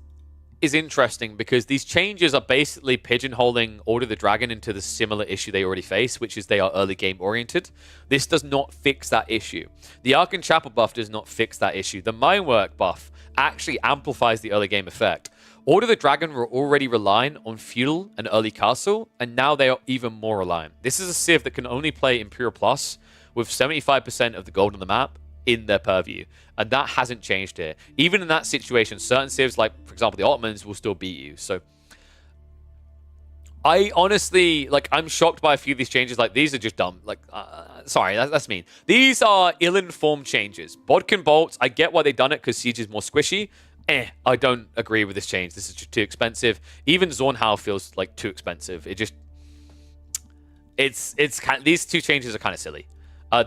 is interesting because these changes are basically pigeonholing Order of the Dragon into the similar issue they already face, which is they are early game oriented. This does not fix that issue. The Ark and Chapel buff does not fix that issue. The Minework buff actually amplifies the early game effect. Order of the Dragon were already relying on Feudal and Early Castle, and now they are even more reliant. This is a civ that can only play Imperial Plus with 75% of the gold on the map in their purview, and that hasn't changed here. Even in that situation, certain civs, like, for example, the Ottomans, will still beat you. So I honestly, like, I'm shocked by a few of these changes. Like, these are just dumb. Like, sorry, that's mean. These are ill-informed changes. Bodkin Bolts, I get why they've done it because Siege is more squishy. I don't agree with this change. This is just too expensive. Even Zornhau feels like too expensive. It just, it's kind of, these two changes are kind of silly.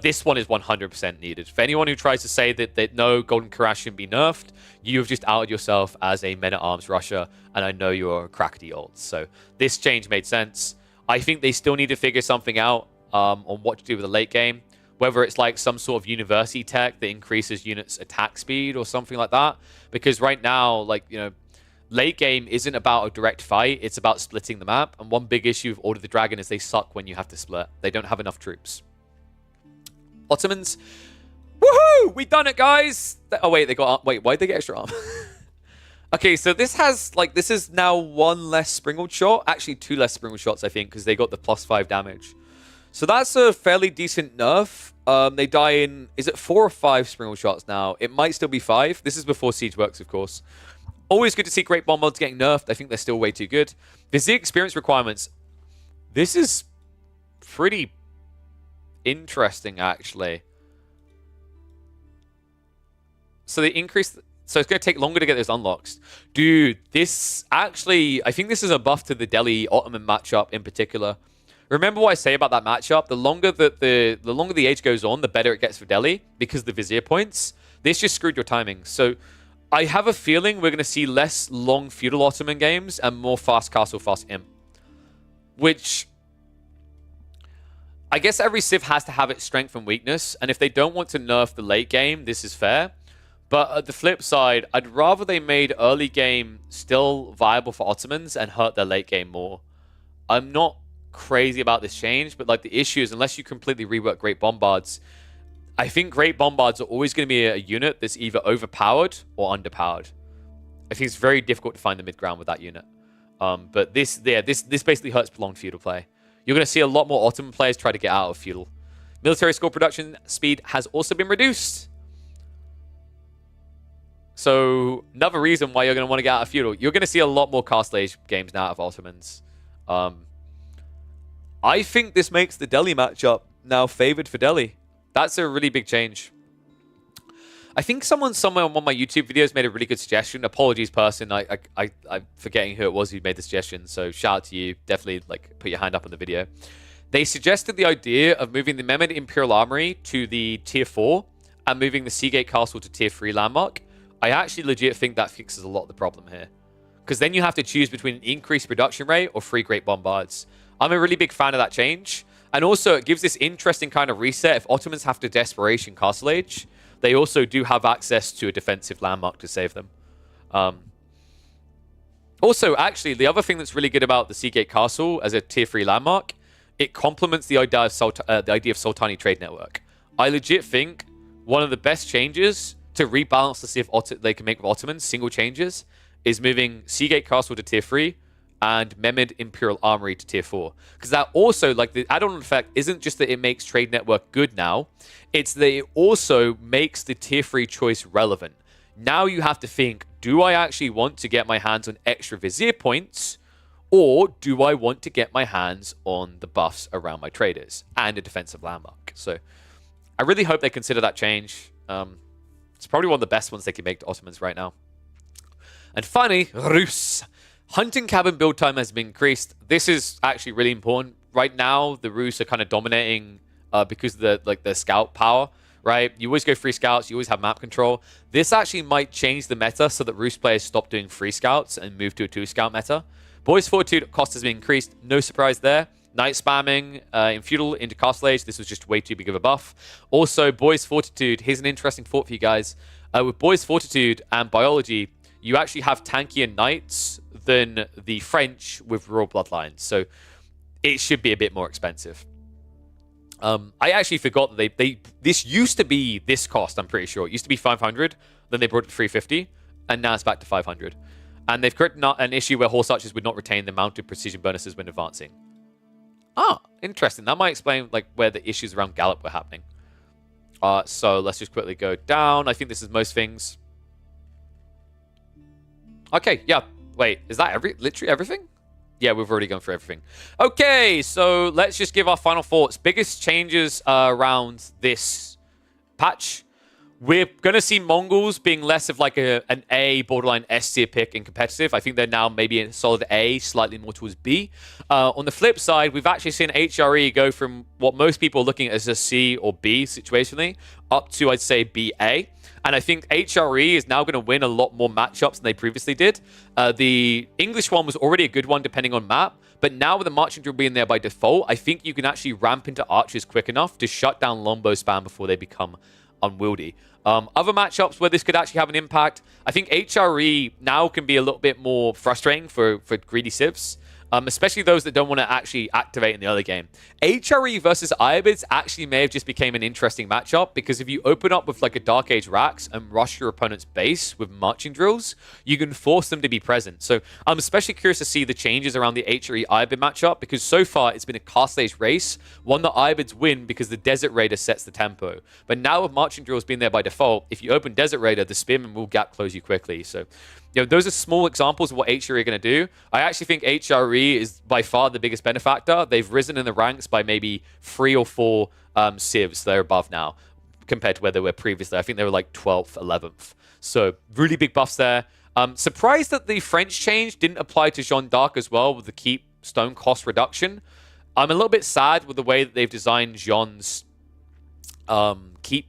This one is 100% needed. For anyone who tries to say that no, Golden Cuirass shouldn't be nerfed, you've just outed yourself as a men-at-arms rusher, and I know you're crackety old. So this change made sense. I think they still need to figure something out on what to do with the late game, whether it's like some sort of university tech that increases units' attack speed or something like that. Because right now, like, you know, late game isn't about a direct fight, it's about splitting the map. And one big issue with Order of the Dragon is they suck when you have to split. They don't have enough troops. Ottomans. Woohoo! We done it, guys! Oh, wait, they got... Wait, why'd they get extra arm? Okay, so this has, like, this is now one less Springald shot. Actually, 2 less Springald shots, I think, because they got the +5 damage. So that's a fairly decent nerf. They die in, is it 4 or 5 Springle shots now? It might still be 5. This is before Siege works, of course. Always good to see Great Bombards getting nerfed. I think they're still way too good. Vizier experience requirements. This is pretty interesting, actually. So they increase... So it's going to take longer to get those unlocks. Dude, this actually... I think this is a buff to the Delhi Ottoman matchup in particular. Remember what I say about that matchup? The longer that the longer the age goes on, the better it gets for Delhi because of the Vizier points. This just screwed your timing. So I have a feeling we're going to see less long feudal Ottoman games and more fast castle, fast imp. Which... I guess every Civ has to have its strength and weakness. And if they don't want to nerf the late game, this is fair. But at the flip side, I'd rather they made early game still viable for Ottomans and hurt their late game more. I'm not crazy about this change, but like the issue is unless you completely rework Great Bombards, I think Great Bombards are always going to be a unit that's either overpowered or underpowered. I think it's very difficult to find the mid ground with that unit. But this basically hurts prolonged feudal play. You're going to see a lot more Ottoman players try to get out of feudal. Military score production speed has also been reduced. So another reason why you're going to want to get out of feudal. You're going to see a lot more Castle Age games now out of Ottomans. I think this makes the Delhi matchup now favored for Delhi. That's a really big change. I think someone somewhere on one of my YouTube videos made a really good suggestion. Apologies, person. I'm forgetting who it was who made the suggestion. So shout out to you. Definitely like put your hand up on the video. They suggested the idea of moving the Mehmed Imperial Armory to the tier 4 and moving the Seagate Castle to tier 3 landmark. I actually legit think that fixes a lot of the problem here. Because then you have to choose between an increased production rate or 3 Great Bombards. I'm a really big fan of that change. And also, it gives this interesting kind of reset. If Ottomans have to Desperation Castle Age, they also do have access to a defensive landmark to save them. Also, actually, the other thing that's really good about the Seagate Castle as a tier 3 landmark, it complements the idea of Sultani Trade Network. I legit think one of the best changes to rebalance to see if they can make with Ottomans, single changes, is moving Seagate Castle to tier 3 and Mehmed Imperial Armory to tier 4. Because that also, like, the add-on effect isn't just that it makes Trade Network good now, it's that it also makes the tier 3 choice relevant. Now you have to think, do I actually want to get my hands on extra Vizier points, or do I want to get my hands on the buffs around my traders and a defensive landmark? So I really hope they consider that change. It's probably one of the best ones they can make to Ottomans right now. And finally, Rus. Hunting cabin build time has been increased. This is actually really important. Right now, the Rus are kind of dominating because of the scout power, right? You always go free scouts. You always have map control. This actually might change the meta so that Rus players stop doing free scouts and move to a 2-scout meta. Boys Fortitude cost has been increased. No surprise there. Night spamming in Feudal into Castle Age. This was just way too big of a buff. Also, Boys Fortitude. Here's an interesting thought for you guys. With Boys Fortitude and Biology, you actually have tankier knights than the French with Royal Bloodlines. So it should be a bit more expensive. I actually forgot that this used to be this cost, I'm pretty sure. It used to be 500. Then they brought it to 350. And now it's back to 500. And they've created an issue where horse archers would not retain the mounted precision bonuses when advancing. Ah, interesting. That might explain like where the issues around Gallop were happening. So let's just quickly go down. I think this is most things. Okay, yeah. Wait, is that literally everything? Yeah, we've already gone through everything. Okay, so let's just give our final thoughts. Biggest changes around this patch. We're going to see Mongols being less of like an A, borderline S tier pick in competitive. I think they're now maybe a solid A, slightly more towards B. On the flip side, we've actually seen HRE go from what most people are looking at as a C or B situationally up to, I'd say, BA. And I think HRE is now going to win a lot more matchups than they previously did. The English one was already a good one depending on map. But now with the marching drill being there by default, I think you can actually ramp into archers quick enough to shut down Lombo spam before they become unwieldy. Other matchups where this could actually have an impact, I think HRE now can be a little bit more frustrating for greedy civs. especially those that don't want to actually activate in the early game. HRE versus Iabids actually may have just became an interesting matchup, because if you open up with like a Dark Age Rax and rush your opponent's base with marching drills, you can force them to be present. So I'm especially curious to see the changes around the HRE Iabid matchup, because so far it's been a cast stage race, one that Iabids win because the Desert Raider sets the tempo. But now with marching drills being there by default, if you open Desert Raider, the Spearman will gap close you quickly. So those are small examples of what HRE are going to do. I actually think HRE is by far the biggest benefactor. They've risen in the ranks by maybe 3 or 4 civs. They're above now compared to where they were previously. I think they were like 12th, 11th. So really big buffs there. Surprised that the French change didn't apply to Jeanne d'Arc as well with the keep stone cost reduction. I'm a little bit sad with the way that they've designed Jeanne's keep.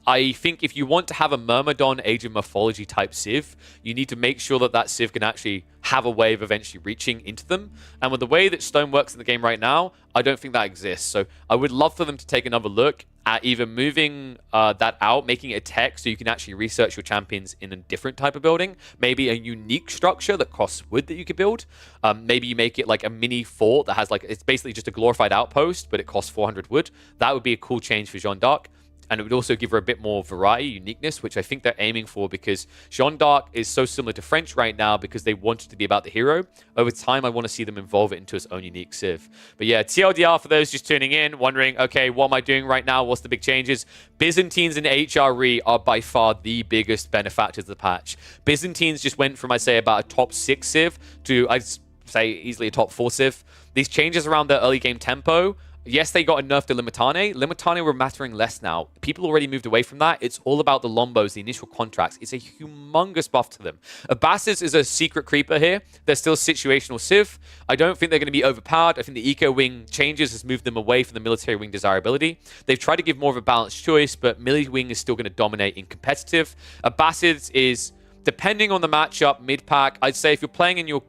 I think if you want to have a Myrmidon Age of Mythology type Civ, you need to make sure that that Civ can actually have a way of eventually reaching into them. And with the way that Stone works in the game right now, I don't think that exists. So I would love for them to take another look at either moving that out, making it a tech so you can actually research your champions in a different type of building. Maybe a unique structure that costs wood that you could build. Maybe you make it like a mini fort that has like, it's basically just a glorified outpost, but it costs 400 wood. That would be a cool change for Jeanne d'Arc. And it would also give her a bit more variety, uniqueness, which I think they're aiming for, because Jeanne d'Arc is so similar to French right now because they want it to be about the hero. Over time, I want to see them evolve it into its own unique civ. But yeah, TLDR for those just tuning in, wondering, okay, what am I doing right now? What's the big changes? Byzantines and HRE are by far the biggest benefactors of the patch. Byzantines just went from, I'd say, about a top 6 civ to, I'd say, easily a top 4 civ. These changes around the early game tempo, yes, they got a nerf to Limitane. Limitane were mattering less now. People already moved away from that. It's all about the Lombos, the initial contracts. It's a humongous buff to them. Abbasis is a secret creeper here. They're still situational civ. I don't think they're going to be overpowered. I think the Eco Wing changes has moved them away from the Military Wing desirability. They've tried to give more of a balanced choice, but Military Wing is still going to dominate in competitive. Abbasis is, depending on the matchup, mid-pack. I'd say if you're playing in your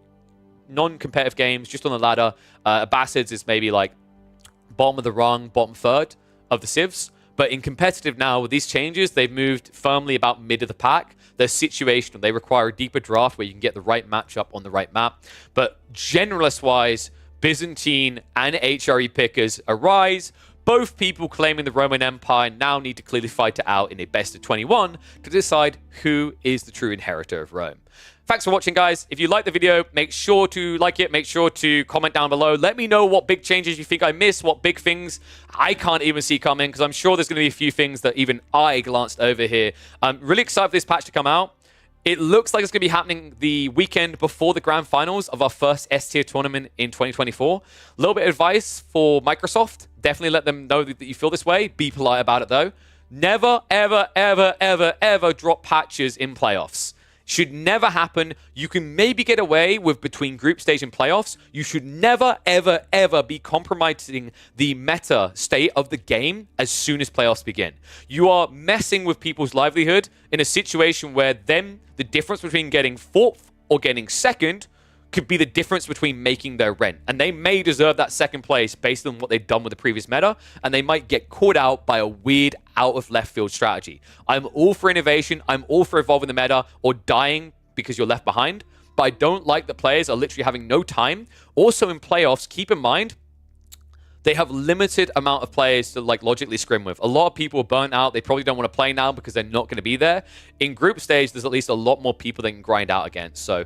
non-competitive games, just on the ladder, Abbasis is maybe like bottom of the rung, bottom third of the civs. But in competitive now, with these changes, they've moved firmly about mid of the pack. They're situational. They require a deeper draft where you can get the right matchup on the right map. But generalist-wise, Byzantine and HRE pickers arise. Both people claiming the Roman Empire now need to clearly fight it out in a best of 21 to decide who is the true inheritor of Rome. Thanks for watching, guys. If you liked the video, make sure to like it. Make sure to comment down below. Let me know what big changes you think I missed, what big things I can't even see coming, because I'm sure there's going to be a few things that even I glanced over here. I'm really excited for this patch to come out. It looks like it's going to be happening the weekend before the grand finals of our first S-tier tournament in 2024. A little bit of advice for Microsoft. Definitely let them know that you feel this way. Be polite about it, though. Never, ever, ever, ever, ever drop patches in playoffs. Should never happen. You can maybe get away with between group stage and playoffs. You should never, ever, ever be compromising the meta state of the game as soon as playoffs begin. You are messing with people's livelihood in a situation where then the difference between getting 4th or getting 2nd could be the difference between making their rent. And they may deserve that 2nd place based on what they've done with the previous meta, and they might get caught out by a weird out of left field strategy. I'm all for innovation. I'm all for evolving the meta or dying because you're left behind, but I don't like that players are literally having no time. Also in playoffs, keep in mind, they have limited amount of players to like logically scrim with. A lot of people are burnt out. They probably don't want to play now because they're not going to be there. In group stage, there's at least a lot more people they can grind out against. So,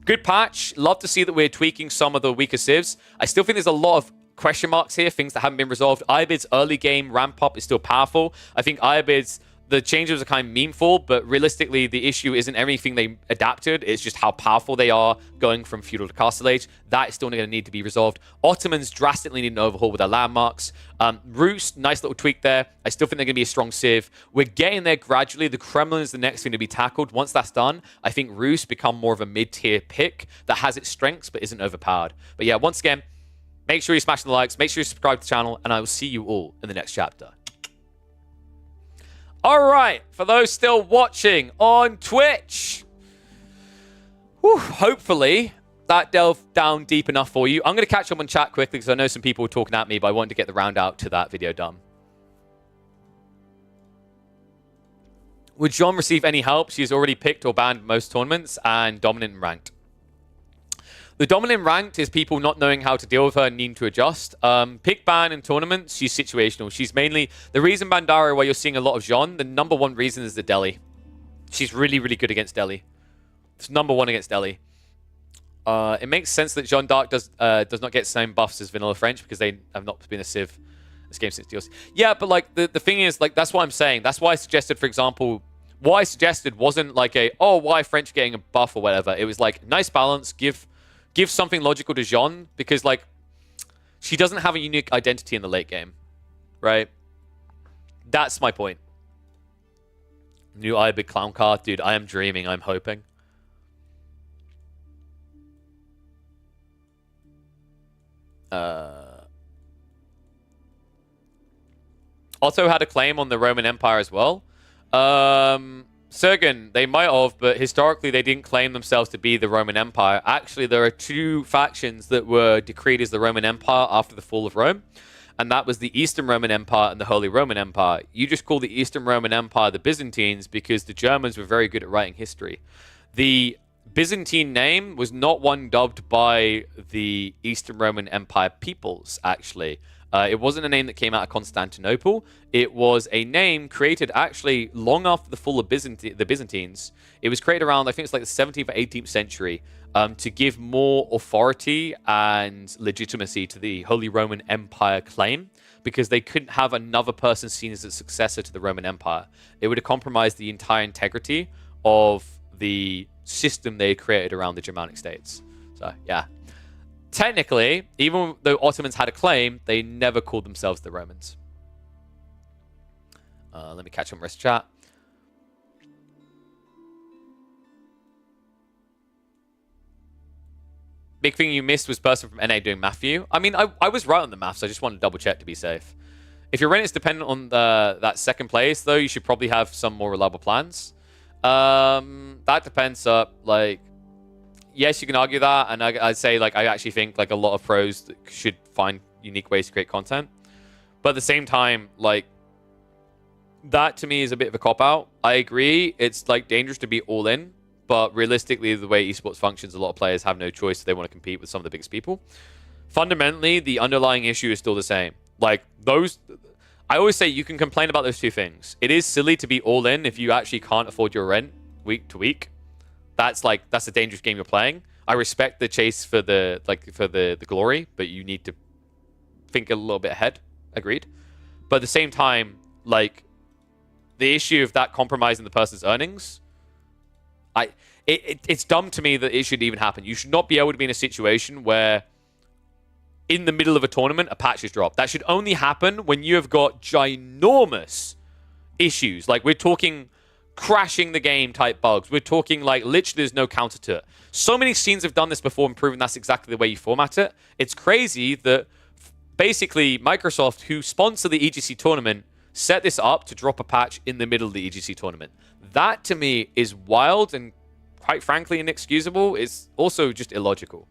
good patch. Love to see that we're tweaking some of the weaker civs. I still think there's a lot of question marks here, things that haven't been resolved. Iabid's early game ramp up is still powerful. I think Iabid's, the changes are kind of meaningful, but realistically, the issue isn't everything they adapted. It's just how powerful they are going from feudal to castle age. That is still going to need to be resolved. Ottomans drastically need an overhaul with their landmarks. Rus, nice little tweak there. I still think they're going to be a strong civ. We're getting there gradually. The Kremlin is the next thing to be tackled. Once that's done, I think Rus become more of a mid-tier pick that has its strengths but isn't overpowered. But yeah, once again, make sure you smash the likes, make sure you subscribe to the channel, and I will see you all in the next chapter. All right, for those still watching on Twitch, hopefully that delved down deep enough for you. I'm going to catch up on chat quickly because I know some people were talking at me, but I wanted to get the round out to that video done. Would Jeanne receive any help? She's already picked or banned most tournaments and dominant and ranked. The dominant ranked is people not knowing how to deal with her and needing to adjust. Pick Ban in tournaments, she's situational. She's mainly... The reason Bandara, where you're seeing a lot of Jean, the number one reason is the Deli. She's really, really good against Deli. It's number one against Deli. It makes sense that Jeanne d'Arc does not get the same buffs as Vanilla French because they have not been a Civ this game since DLC. Yeah, but like the thing is, like, that's what I'm saying. That's why I suggested, for example... What I suggested wasn't like a, oh, why French getting a buff or whatever. It was like, nice balance, give something logical to Jean, because, like, she doesn't have a unique identity in the late game, right? That's my point. New Big Clown card. Dude, I am dreaming. I'm hoping. Otto had a claim on the Roman Empire as well. Sergen, they might have, but historically they didn't claim themselves to be the Roman Empire. Actually, there are two factions that were decreed as the Roman Empire after the fall of Rome, and that was the Eastern Roman Empire and the Holy Roman Empire. You just call the Eastern Roman Empire the Byzantines because the Germans were very good at writing history. The Byzantine name was not one dubbed by the Eastern Roman Empire peoples, actually. It wasn't a name that came out of Constantinople. It was a name created actually long after the fall of the Byzantines. It was created around, I think it's like the 17th or 18th century, to give more authority and legitimacy to the Holy Roman Empire claim, because they couldn't have another person seen as a successor to the Roman Empire. It would have compromised the entire integrity of the system they had created around the Germanic states. So, yeah. Technically, even though Ottomans had a claim, they never called themselves the Romans. Let me catch up on rest chat. Big thing you missed was person from NA doing math for you. I mean, I was right on the maths. I just wanted to double check to be safe. If your rent is dependent on that second place, though, you should probably have some more reliable plans. That depends. Like, yes, you can argue that, and I'd say, like, I actually think, like, a lot of pros should find unique ways to create content. But at the same time, like, that to me is a bit of a cop-out. I agree, it's, like, dangerous to be all in, but realistically, the way esports functions, a lot of players have no choice if they want to compete with some of the biggest people. Fundamentally, the underlying issue is still the same. Like, I always say you can complain about those two things. It is silly to be all in if you actually can't afford your rent week to week. That's a dangerous game you're playing. I respect the chase for the glory, but you need to think a little bit ahead. Agreed. But at the same time, like, the issue of that compromising the person's earnings, it's dumb to me that it should even happen. You should not be able to be in a situation where in the middle of a tournament, a patch is dropped. That should only happen when you have got ginormous issues. Like, we're talking crashing the game type bugs. We're talking, like, literally there's no counter to it. So many scenes have done this before and proven that's exactly the way you format it. It's crazy that basically Microsoft, who sponsor the EGC tournament, set this up to drop a patch in the middle of the EGC tournament. That, to me, is wild and, quite frankly, inexcusable. It's also just illogical.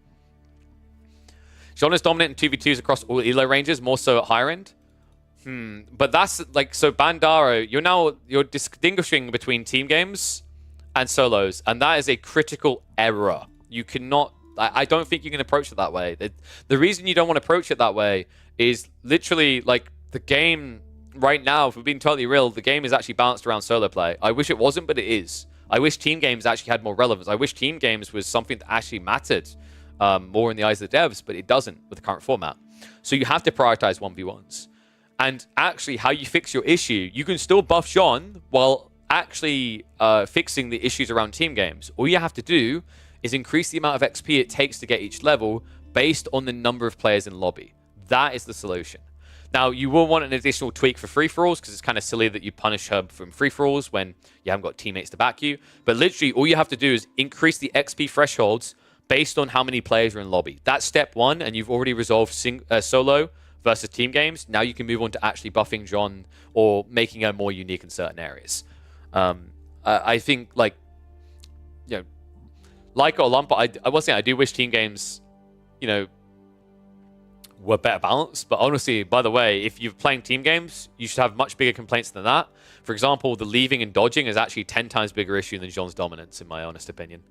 Jean is dominant in 2v2s across all elo ranges, more so at higher end. But that's, like, so Bandara, you're distinguishing between team games and solos, and that is a critical error. You cannot, I don't think you can approach it that way. The reason you don't want to approach it that way is literally, like, the game right now, if we're being totally real, the game is actually balanced around solo play. I wish it wasn't, but it is. I wish team games actually had more relevance. I wish team games was something that actually mattered more in the eyes of the devs, but it doesn't with the current format. So you have to prioritize 1v1s. And actually, how you fix your issue, you can still buff Jean while actually fixing the issues around team games. All you have to do is increase the amount of XP it takes to get each level based on the number of players in lobby. That is the solution. Now, you will want an additional tweak for free-for-alls, because it's kind of silly that you punish her from free-for-alls when you haven't got teammates to back you. But literally, all you have to do is increase the XP thresholds based on how many players are in lobby. That's step one, and you've already resolved solo versus team games. Now you can move on to actually buffing Jean or making her more unique in certain areas. I think, like, you know, like Olympa, I was saying I do wish team games, you know, were better balanced. But honestly, by the way, if you're playing team games, you should have much bigger complaints than that. For example, the leaving and dodging is actually 10 times bigger issue than Jean's dominance, in my honest opinion.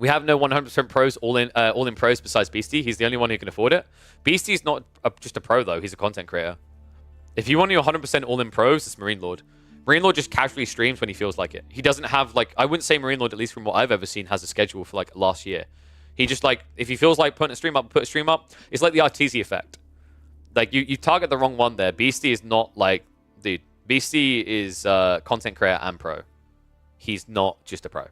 We have no 100% pros all in pros besides Beastie. He's the only one who can afford it. Beastie's not just a pro though. He's a content creator. If you want your 100% all in pros, it's Marine Lord. Marine Lord just casually streams when he feels like it. He doesn't have like, I wouldn't say Marine Lord, at least from what I've ever seen, has a schedule for like last year. He just like, if he feels like putting a stream up, put a stream up. It's like the Arteezy effect. Like you target the wrong one there. Beastie is not like, dude, Beastie is content creator and pro. He's not just a pro.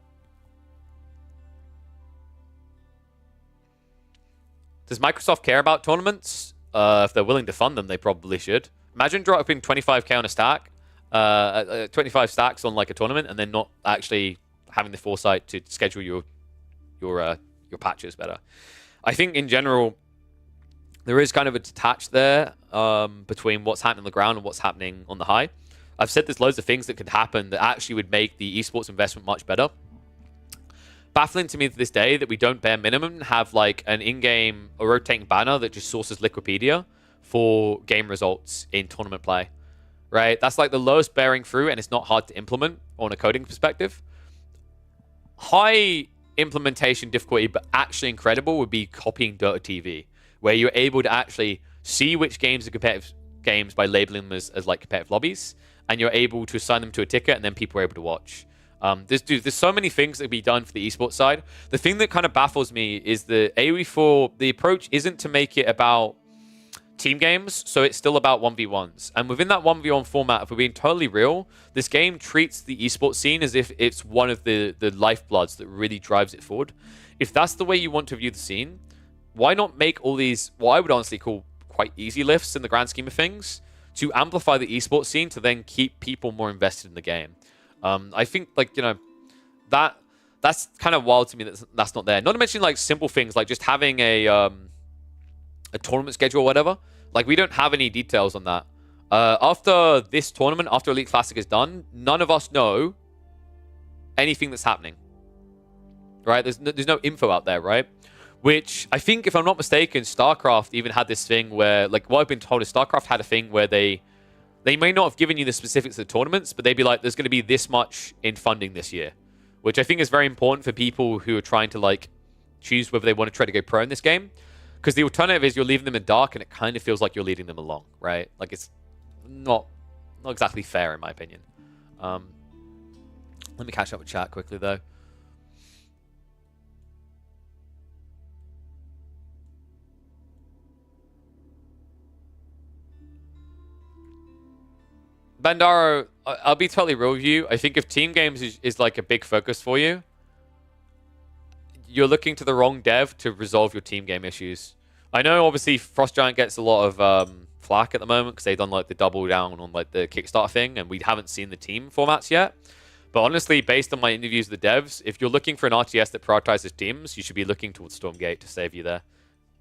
Does Microsoft care about tournaments? If they're willing to fund them, they probably should. Imagine dropping 25k on a stack, 25 stacks on like a tournament, and then not actually having the foresight to schedule your patches better. I think in general, there is kind of a detach there between what's happening on the ground and what's happening on the high. I've said there's loads of things that could happen that actually would make the esports investment much better. Baffling to me to this day that we don't bare minimum have like an in-game or rotating banner that just sources Liquipedia for game results in tournament play, right? That's like the lowest bearing fruit, and it's not hard to implement on a coding perspective. High implementation difficulty, but actually incredible, would be copying Dota TV, where you're able to actually see which games are competitive games by labeling them as like competitive lobbies, and you're able to assign them to a ticket, and then people are able to watch. There's so many things that can be done for the esports side. The thing that kind of baffles me is the AoE4, the approach isn't to make it about team games, so it's still about 1v1s. And within that 1v1 format, if we're being totally real, this game treats the esports scene as if it's one of the lifebloods that really drives it forward. If that's the way you want to view the scene, why not make all these, what I would honestly call quite easy lifts in the grand scheme of things, to amplify the esports scene to then keep people more invested in the game? I think, like, you know, that's kind of wild to me that's not there. Not to mention, like, simple things like just having a tournament schedule or whatever. Like, we don't have any details on that. After this tournament, after Elite Classic is done, none of us know anything that's happening. Right? There's no info out there, right? Which, I think, if I'm not mistaken, StarCraft even had this thing where, like, what I've been told is StarCraft had a thing where they may not have given you the specifics of the tournaments, but they'd be like, there's going to be this much in funding this year, which I think is very important for people who are trying to, like, choose whether they want to try to go pro in this game. Because the alternative is you're leaving them in dark, and it kind of feels like you're leading them along, right? Like, it's not exactly fair, in my opinion. Let me catch up with chat quickly, though. Bandaro, I'll be totally real with you. I think if team games is like a big focus for you, you're looking to the wrong dev to resolve your team game issues. I know, obviously, Frost Giant gets a lot of flack at the moment because they've done like the double down on like the Kickstarter thing, and we haven't seen the team formats yet. But honestly, based on my interviews with the devs, if you're looking for an RTS that prioritizes teams, you should be looking towards Stormgate to save you there.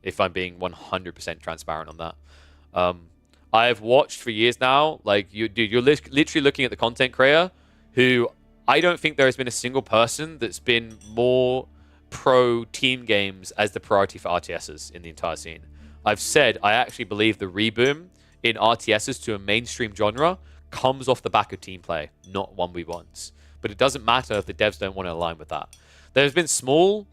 If I'm being 100% transparent on that. I've watched for years now, like, you're literally looking at the content creator who I don't think there has been a single person that's been more pro team games as the priority for RTSs in the entire scene. I've said I actually believe the reboom in RTSs to a mainstream genre comes off the back of team play, not 1v1s. But it doesn't matter if the devs don't want to align with that. There's been small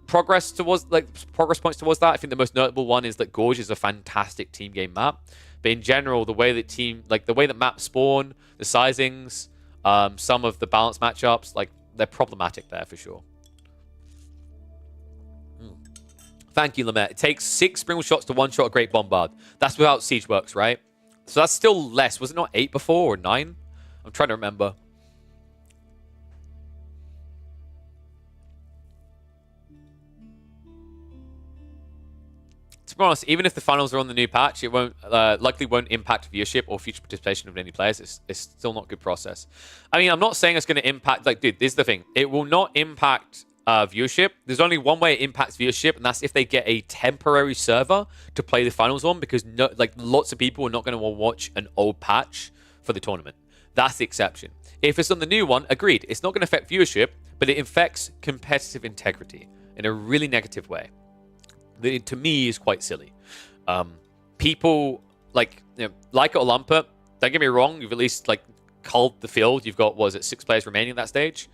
progress points towards that. I think the most notable one is that Gorge is a fantastic team game map. But in general, the way that maps spawn, the sizings, some of the balance matchups, like, they're problematic there for sure. Thank you, Lamet. It takes 6 Springald shots to one-shot a Great Bombard. That's without Siege Works, right? So that's still less. Was it not 8 before or 9? I'm trying to remember. To be honest, even if the finals are on the new patch, it won't likely won't impact viewership or future participation of any players. It's still not a good process. I mean, I'm not saying it's going to impact... Like, dude, this is the thing. It will not impact viewership. There's only one way it impacts viewership, and that's if they get a temporary server to play the finals on, because lots of people are not going to watch an old patch for the tournament. That's the exception. If it's on the new one, agreed. It's not going to affect viewership, but it affects competitive integrity in a really negative way. That, to me, is quite silly. People like at Olympia, don't get me wrong, you've at least like culled the field. You've got, 6 players remaining at that stage,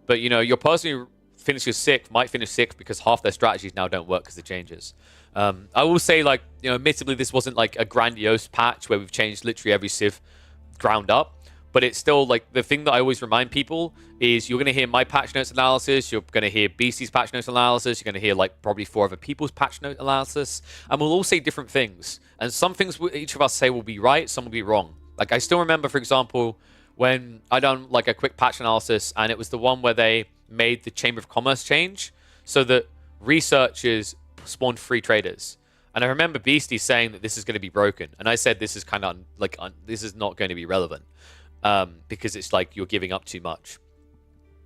but you're personally finishes sixth might finish sixth because half their strategies now don't work because of the changes. I will say, like, you know, admittedly, this wasn't like a grandiose patch where we've changed literally every civ ground up. But it's still, like, the thing that I always remind people is you're going to hear my patch notes analysis, you're going to hear Beastie's patch notes analysis, you're going to hear, like, probably 4 other people's patch note analysis, and we'll all say different things. And some things each of us say will be right, some will be wrong. Like, I still remember, for example, when I done, like, a quick patch analysis, and it was the one where they made the Chamber of Commerce change so that researchers spawned free traders. And I remember Beastie saying that this is going to be broken. And I said this is kind of, this is not going to be relevant. Because it's like you're giving up too much.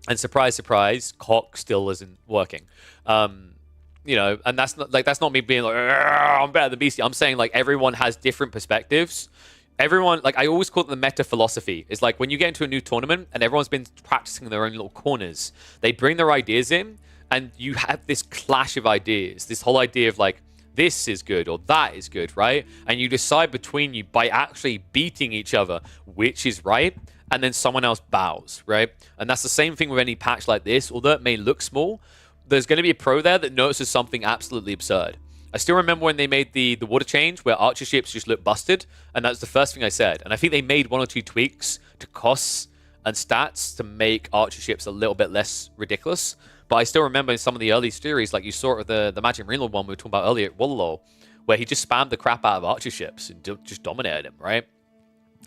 And surprise, surprise, Cock still isn't working. You know, and that's not me being like, I'm better than Beastie. I'm saying, like, everyone has different perspectives. Everyone, like, I always call it the meta philosophy. It's like when you get into a new tournament and everyone's been practicing in their own little corners, they bring their ideas in and you have this clash of ideas. This whole idea of, like, this is good or that is good, right? And you decide between you by actually beating each other which is right, and then someone else bows, right? And that's the same thing with any patch like this. Although it may look small, there's going to be a pro there that notices something absolutely absurd. I still remember when they made the water change where archer ships just looked busted, and that's the first thing I said. And I think they made 1 or 2 tweaks to costs and stats to make archer ships a little bit less ridiculous. But I still remember in some of the early series, like you saw it with the Magic Marine one we were talking about earlier at Wallalow, where he just spammed the crap out of archer ships and just dominated him, right?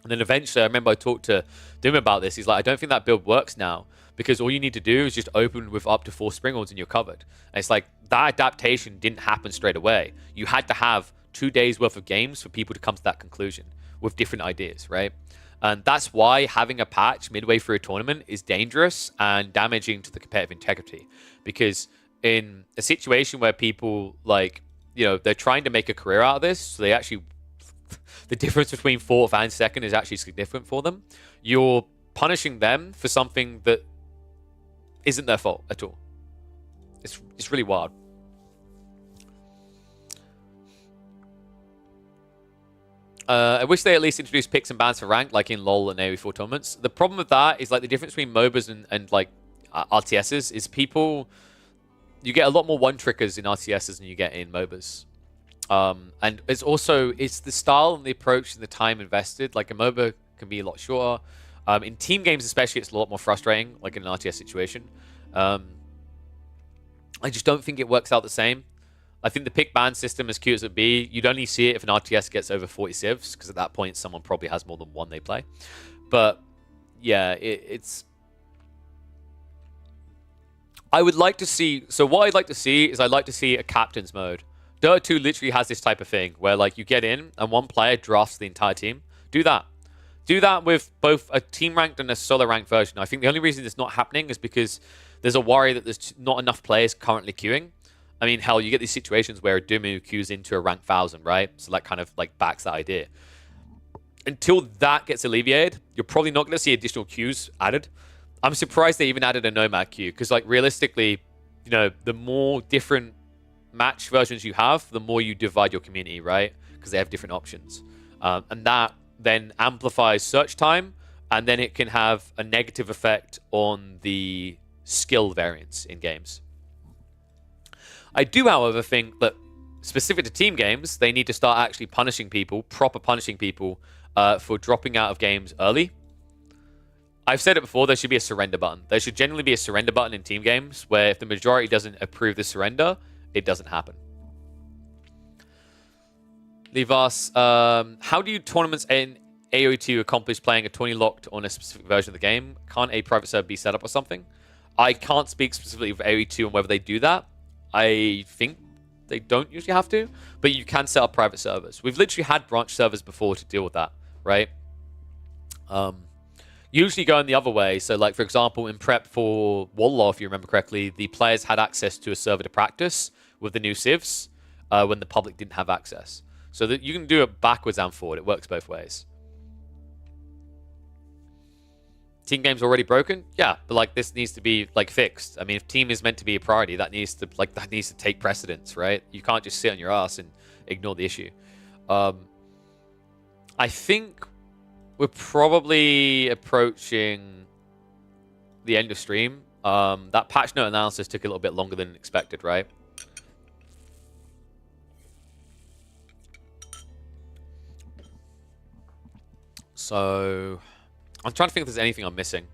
And then eventually, I remember I talked to Doom about this. He's like, I don't think that build works now because all you need to do is just open with up to 4 Springalds and you're covered. And it's like, that adaptation didn't happen straight away. You had to have 2 days worth of games for people to come to that conclusion with different ideas, right? And that's why having a patch midway through a tournament is dangerous and damaging to the competitive integrity. Because in a situation where people, like, you know, they're trying to make a career out of this, so they actually, the difference between 4th and 2nd is actually significant for them. You're punishing them for something that isn't their fault at all. It's really wild. I wish they at least introduced picks and bans for rank, like in LoL and AoE4 tournaments. The problem with that is, like, the difference between MOBAs and like RTSs is people, you get a lot more one-trickers in RTSs than you get in MOBAs. And it's the style and the approach and the time invested. Like, a MOBA can be a lot shorter. In team games especially, it's a lot more frustrating, like in an RTS situation. I just don't think it works out the same. I think the pick ban system, as cute as it be, you'd only see it if an RTS gets over 40 civs, because at that point, someone probably has more than one they play. But, yeah, it's... I would like to see... So what I'd like to see is I'd like to see a captain's mode. Dota 2 literally has this type of thing, where, like, you get in, and one player drafts the entire team. Do that. Do that with both a team-ranked and a solo-ranked version. I think the only reason it's not happening is because there's a worry that there's not enough players currently queuing. I mean, hell, you get these situations where a Dumu queues into a rank 1000, right? So that kind of, like, backs that idea. Until that gets alleviated, you're probably not going to see additional queues added. I'm surprised they even added a Nomad queue, because, like, realistically, you know, the more different match versions you have, the more you divide your community, right? Because they have different options. And that then amplifies search time, and then it can have a negative effect on the skill variance in games. I do, however, think that specific to team games, they need to start actually punishing people, proper punishing people, for dropping out of games early. I've said it before, there should be a surrender button. There should generally be a surrender button in team games, where if the majority doesn't approve the surrender, it doesn't happen. Livas, how do you tournaments in AoE2 accomplish playing a 20 locked on a specific version of the game? Can't a private server be set up or something? I can't speak specifically for AoE2 and whether they do that. I think they don't usually have to, but you can set up private servers. We've literally had branch servers before to deal with that, right? Usually going the other way. So, like, for example, in prep for Wallalaw, if you remember correctly, the players had access to a server to practice with the new civs when the public didn't have access. So that you can do it backwards and forward. It works both ways. Team game's already broken? Yeah, but, like, this needs to be, like, fixed. I mean, if team is meant to be a priority, that needs to take precedence, right? You can't just sit on your ass and ignore the issue. I think we're probably approaching the end of stream. That patch note analysis took a little bit longer than expected, right? So I'm trying to think if there's anything I'm missing.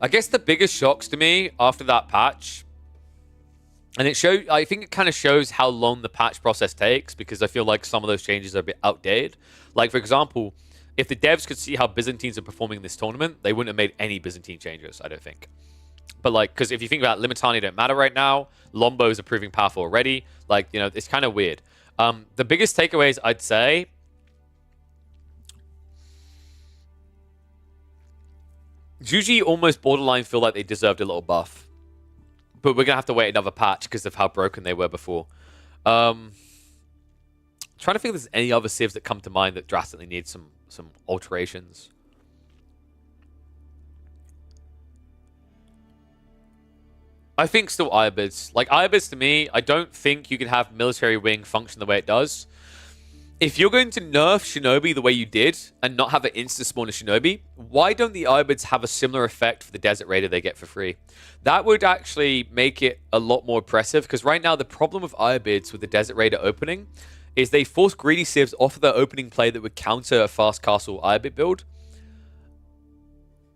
I guess the biggest shocks to me after that patch, and I think it kind of shows how long the patch process takes, because I feel like some of those changes are a bit outdated. Like, for example, if the devs could see how Byzantines are performing in this tournament, they wouldn't have made any Byzantine changes, I don't think. But, like, because if you think about it, Limitani don't matter right now. Lombos are proving powerful already. Like, you know, it's kind of weird. The biggest takeaways, I'd say, Juji almost borderline feel like they deserved a little buff. But we're going to have to wait another patch because of how broken they were before. Trying to think if there's any other civs that come to mind that drastically need some alterations. I think still Irobids. Like, Irobids to me, I don't think you can have military wing function the way it does. If you're going to nerf Shinobi the way you did and not have an insta-spawn of Shinobi, why don't the Irobids have a similar effect for the Desert Raider they get for free? That would actually make it a lot more impressive, because right now the problem with Irobids with the Desert Raider opening is they force greedy civs off of their opening play that would counter a fast castle Iobid build.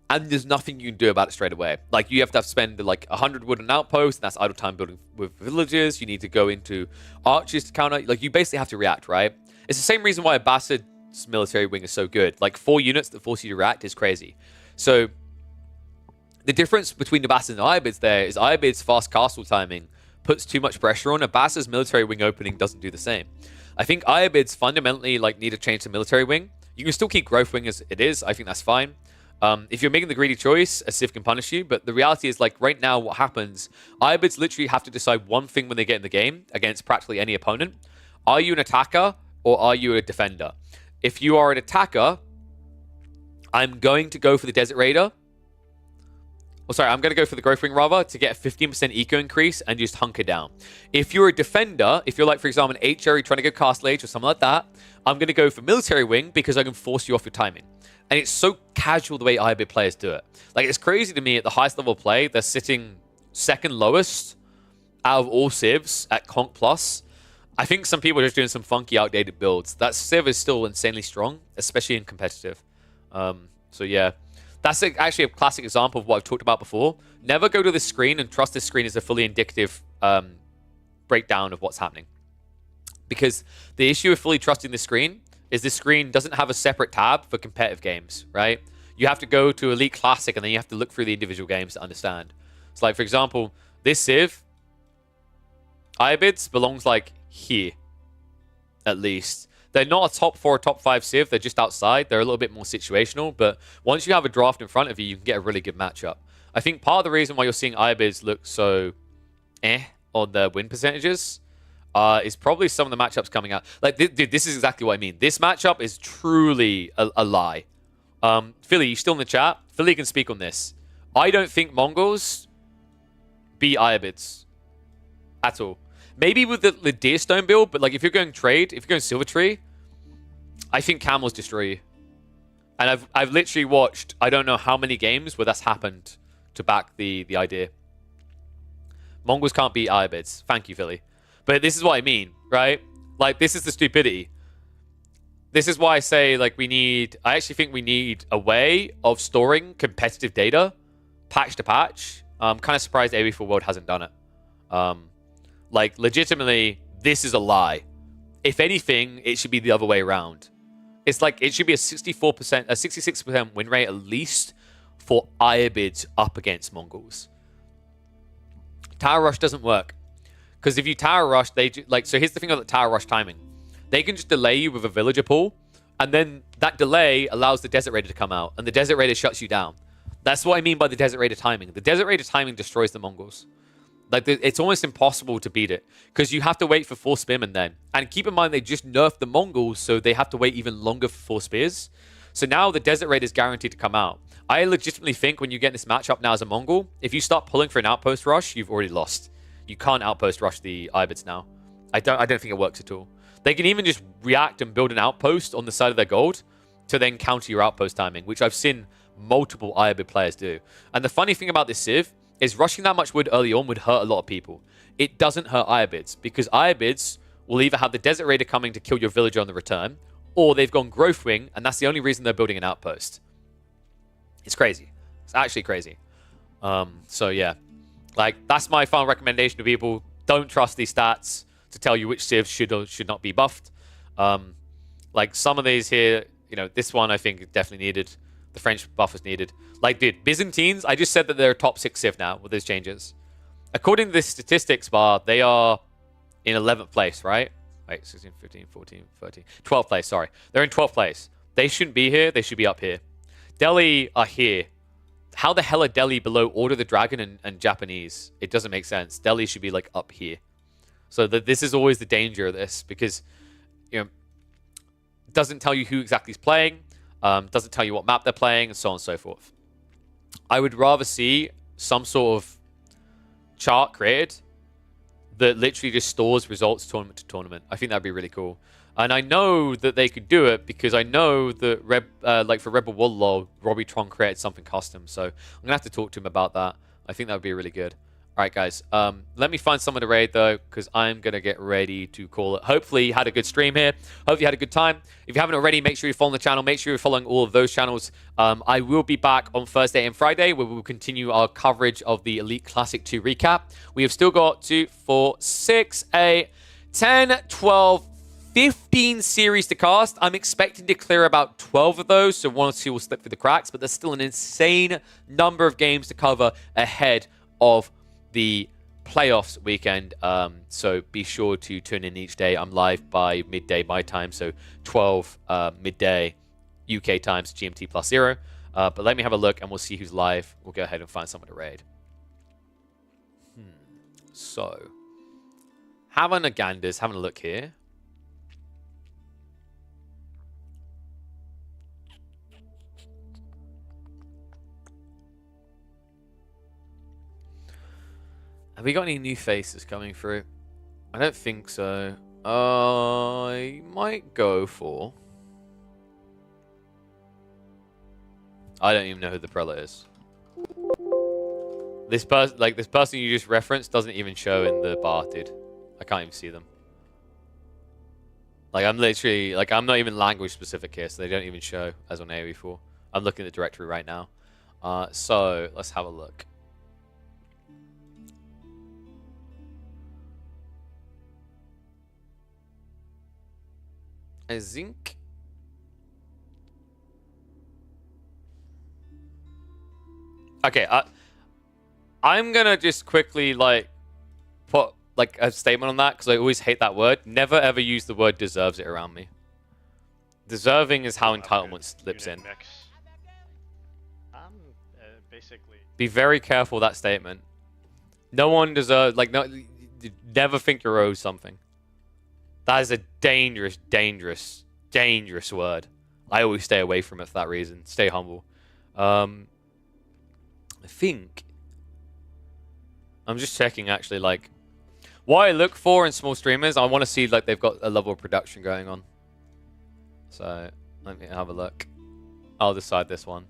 And there's nothing you can do about it straight away. Like, you have to spend like 100 wood on outpost, and that's idle time building with villages. You need to go into archers to counter. Like, you basically have to react, right? It's the same reason why Abbasid's military wing is so good. Like, 4 units that force you to react is crazy. So, the difference between Abbasid and Iobid's there is Iobid's fast castle timing puts too much pressure on. Abbasid's military wing opening doesn't do the same. I think Iobid's fundamentally like need to change the military wing. You can still keep growth wing as it is. I think that's fine. If you're making the greedy choice, a civ can punish you. But the reality is, like, right now what happens, Iobids literally have to decide one thing when they get in the game against practically any opponent. Are you an attacker or are you a defender? If you are an attacker, I'm going to go for the Desert Raider. I'm going to go for the Growth Wing, rather, to get a 15% eco increase and just hunker down. If you're a defender, if you're, like, for example, an H-Cherry trying to go Castle Age or something like that, I'm going to go for Military Wing because I can force you off your timing. And it's so casual the way Iobid players do it. Like, it's crazy to me at the highest level of play, they're sitting second lowest out of all civs at Conk Plus. I think some people are just doing some funky, outdated builds. That civ is still insanely strong, especially in competitive. So, yeah. That's actually a classic example of what I've talked about before. Never go to this screen and trust this screen as a fully indicative breakdown of what's happening. Because the issue with fully trusting this screen is this screen doesn't have a separate tab for competitive games, right? You have to go to Elite Classic and then you have to look through the individual games to understand. So, like, for example, this civ, Iobids belongs, like, here, at least. They're not a top 4 or top 5 civ. They're just outside. They're a little bit more situational. But once you have a draft in front of you, you can get a really good matchup. I think part of the reason why you're seeing Iobids look so on the win percentages is probably some of the matchups coming out. Like, dude, this is exactly what I mean. This matchup is truly a lie. Philly, you still in the chat? Philly can speak on this. I don't think Mongols beat Iobids at all. Maybe with the Deerstone build, but like if you're going trade, if you're going Silver Tree, I think Camels destroy you. And I've literally watched I don't know how many games where that's happened to back the idea. Mongols can't beat Iobids. Thank you, Philly. But this is what I mean, right? Like, this is the stupidity. This is why I say, like, I actually think we need a way of storing competitive data patch to patch. I'm kind of surprised AV4 World hasn't done it. Like, legitimately, this is a lie. If anything, it should be the other way around. It's like, it should be a 66% win rate at least for Iobids up against Mongols. Tower Rush doesn't work. Because if you Tower Rush, so here's the thing about the Tower Rush timing. They can just delay you with a Villager pool, and then that delay allows the Desert Raider to come out, and the Desert Raider shuts you down. That's what I mean by the Desert Raider timing. The Desert Raider timing destroys the Mongols. Like, it's almost impossible to beat it, because you have to wait for 4 Spearmen then. And keep in mind, they just nerfed the Mongols, so they have to wait even longer for 4 Spears. So now the Desert Raider is guaranteed to come out. I legitimately think when you get this matchup now as a Mongol, if you start pulling for an outpost rush, you've already lost. You can't outpost rush the Iobids now. I don't think it works at all. They can even just react and build an outpost on the side of their gold to then counter your outpost timing, which I've seen multiple Iron players do. And the funny thing about this Civ is rushing that much wood early on would hurt a lot of people. It doesn't hurt Irobids, because Irobids will either have the Desert Raider coming to kill your villager on the return, or they've gone Growth Wing, and that's the only reason they're building an outpost. It's crazy. It's actually crazy. So yeah, like that's my final recommendation to people. Don't trust these stats to tell you which civs should or should not be buffed. Like some of these here, you know, this one I think definitely needed. The French buff is needed. Like, dude, Byzantines, I just said that they're a top 6 civ now with these changes. According to this statistics bar, they are in 11th place, right? Wait, 16, 15, 14, 13, 12th place, sorry. They're in 12th place. They shouldn't be here. They should be up here. Delhi are here. How the hell are Delhi below Order of the Dragon and Japanese? It doesn't make sense. Delhi should be, like, up here. So this is always the danger of this, because, you know, it doesn't tell you who exactly is playing, doesn't tell you what map they're playing, and so on and so forth. I would rather see some sort of chart created that literally just stores results tournament to tournament. I think that'd be really cool. And I know that they could do it because I know that like for Rebel Warlord, Robbie Tron created something custom. So I'm going to have to talk to him about that. I think that would be really good. All right, guys. Let me find someone to raid, though, because I'm going to get ready to call it. Hopefully, you had a good stream here. Hopefully, you had a good time. If you haven't already, make sure you follow the channel. Make sure you're following all of those channels. I will be back on Thursday and Friday, where we will continue our coverage of the Elite Classic 2 recap. We have still got 2, 4, 6, 8, 10, 12, 15 series to cast. I'm expecting to clear about 12 of those, so 1 or 2 will slip through the cracks, but there's still an insane number of games to cover ahead of the playoffs weekend. So be sure to tune in each day. I'm live by midday my time, so 12 midday UK times GMT plus 0. But let me have a look and we'll see who's live. We'll go ahead and find someone to raid. So, having a look here. Have we got any new faces coming through? I don't think so. I might go for... I don't even know who the prelate is. This person you just referenced doesn't even show in the bar, dude. I can't even see them. Like, I'm literally... Like, I'm not even language specific here, so they don't even show as on AoE4. I'm looking at the directory right now. So, let's have a look. A zinc. Okay, I'm gonna just quickly like put like a statement on that because I always hate that word. Never ever use the word deserves it around me. Deserving is how entitlement slips in. Basically. Be very careful with that statement. No one deserves never think you're owed something. That is a dangerous, dangerous, dangerous word. I always stay away from it for that reason. Stay humble. I think... I'm just checking, actually, like... What I look for in small streamers, I want to see, like, they've got a level of production going on. So, let me have a look. I'll decide this one.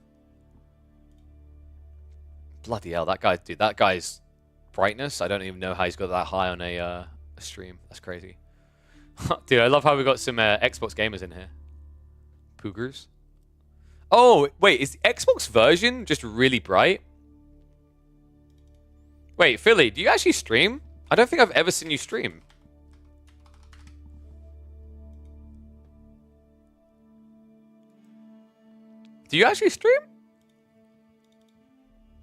Bloody hell, that guy, dude, that guy's brightness, I don't even know how he's got that high on a stream. That's crazy. Dude, I love how we got some Xbox gamers in here. Poogers. Oh, wait, is the Xbox version just really bright? Wait, Philly, do you actually stream? I don't think I've ever seen you stream. Do you actually stream?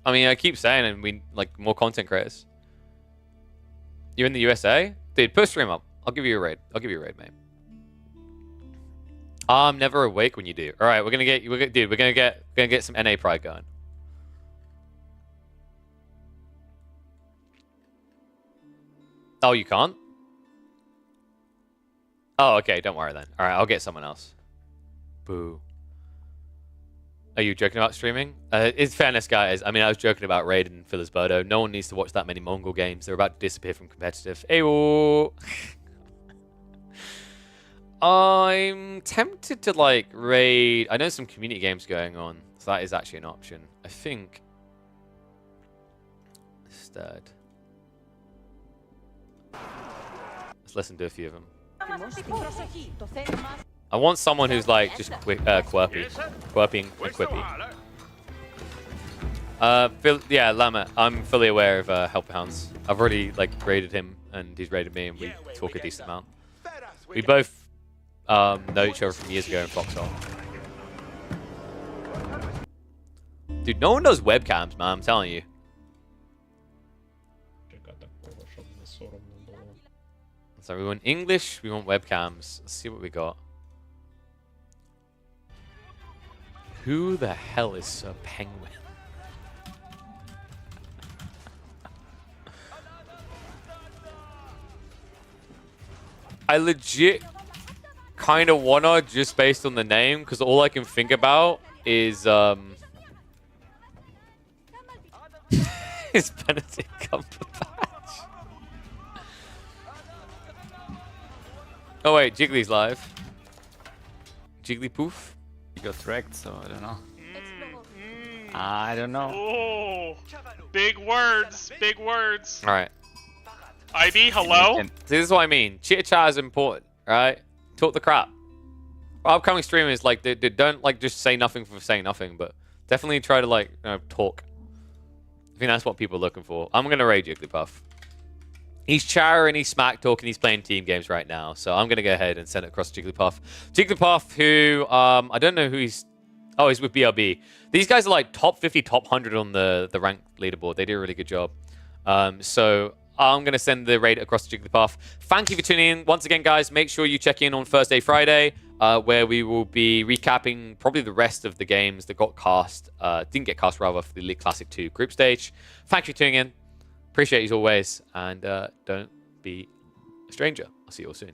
I mean, I keep saying and we like more content creators. You're in the USA? Dude, put a stream up. I'll give you a raid. I'll give you a raid, mate. I'm never awake when you do. All right, we're gonna get some NA pride going. Oh, you can't? Oh, okay. Don't worry then. All right, I'll get someone else. Boo. Are you joking about streaming? In fairness, guys, I mean, I was joking about Raid and Philosberto. No one needs to watch that many Mongol games. They're about to disappear from competitive. Ayo! I'm tempted to like raid. I know some community games going on, so that is actually an option. I think instead, let's listen to a few of them. I want someone who's like just quirky and quippy. Yeah, Lama. I'm fully aware of Helper Hounds. I've already like raided him, and he's raided me, and we talk a decent amount. We both know each other from years ago in Foxhole. Dude, no one does webcams, man. I'm telling you. So we want English. We want webcams. Let's see what we got. Who the hell is Sir Penguin? I legit kind of wanna just based on the name, because all I can think about is is Benedict Cumberbatch. Oh wait, Jiggly's live. Jigglypoof. He got wrecked, so I don't know. I don't know. Oh, big words, big words. All right. IB, hello? See, this is what I mean. Chit chat is important, right? Talk the crap. Upcoming streamers, like, they don't like just say nothing for saying nothing, but definitely try to like talk. I think that's what people are looking for. I'm gonna raid Jigglypuff. He's chattering, he's smack talking, he's playing team games right now, so I'm gonna go ahead and send it across to Jigglypuff. Jigglypuff, who I don't know who he's. Oh, he's with BRB. These guys are like top 50, top 100 on the rank leaderboard. They do a really good job. So I'm going to send the raid across to Jigglypuff. Thank you for tuning in. Once again, guys, make sure you check in on Thursday, Friday, where we will be recapping probably the rest of the games that got cast, didn't get cast rather, for the Elite Classic 2 group stage. Thank you for tuning in. Appreciate you as always. And don't be a stranger. I'll see you all soon.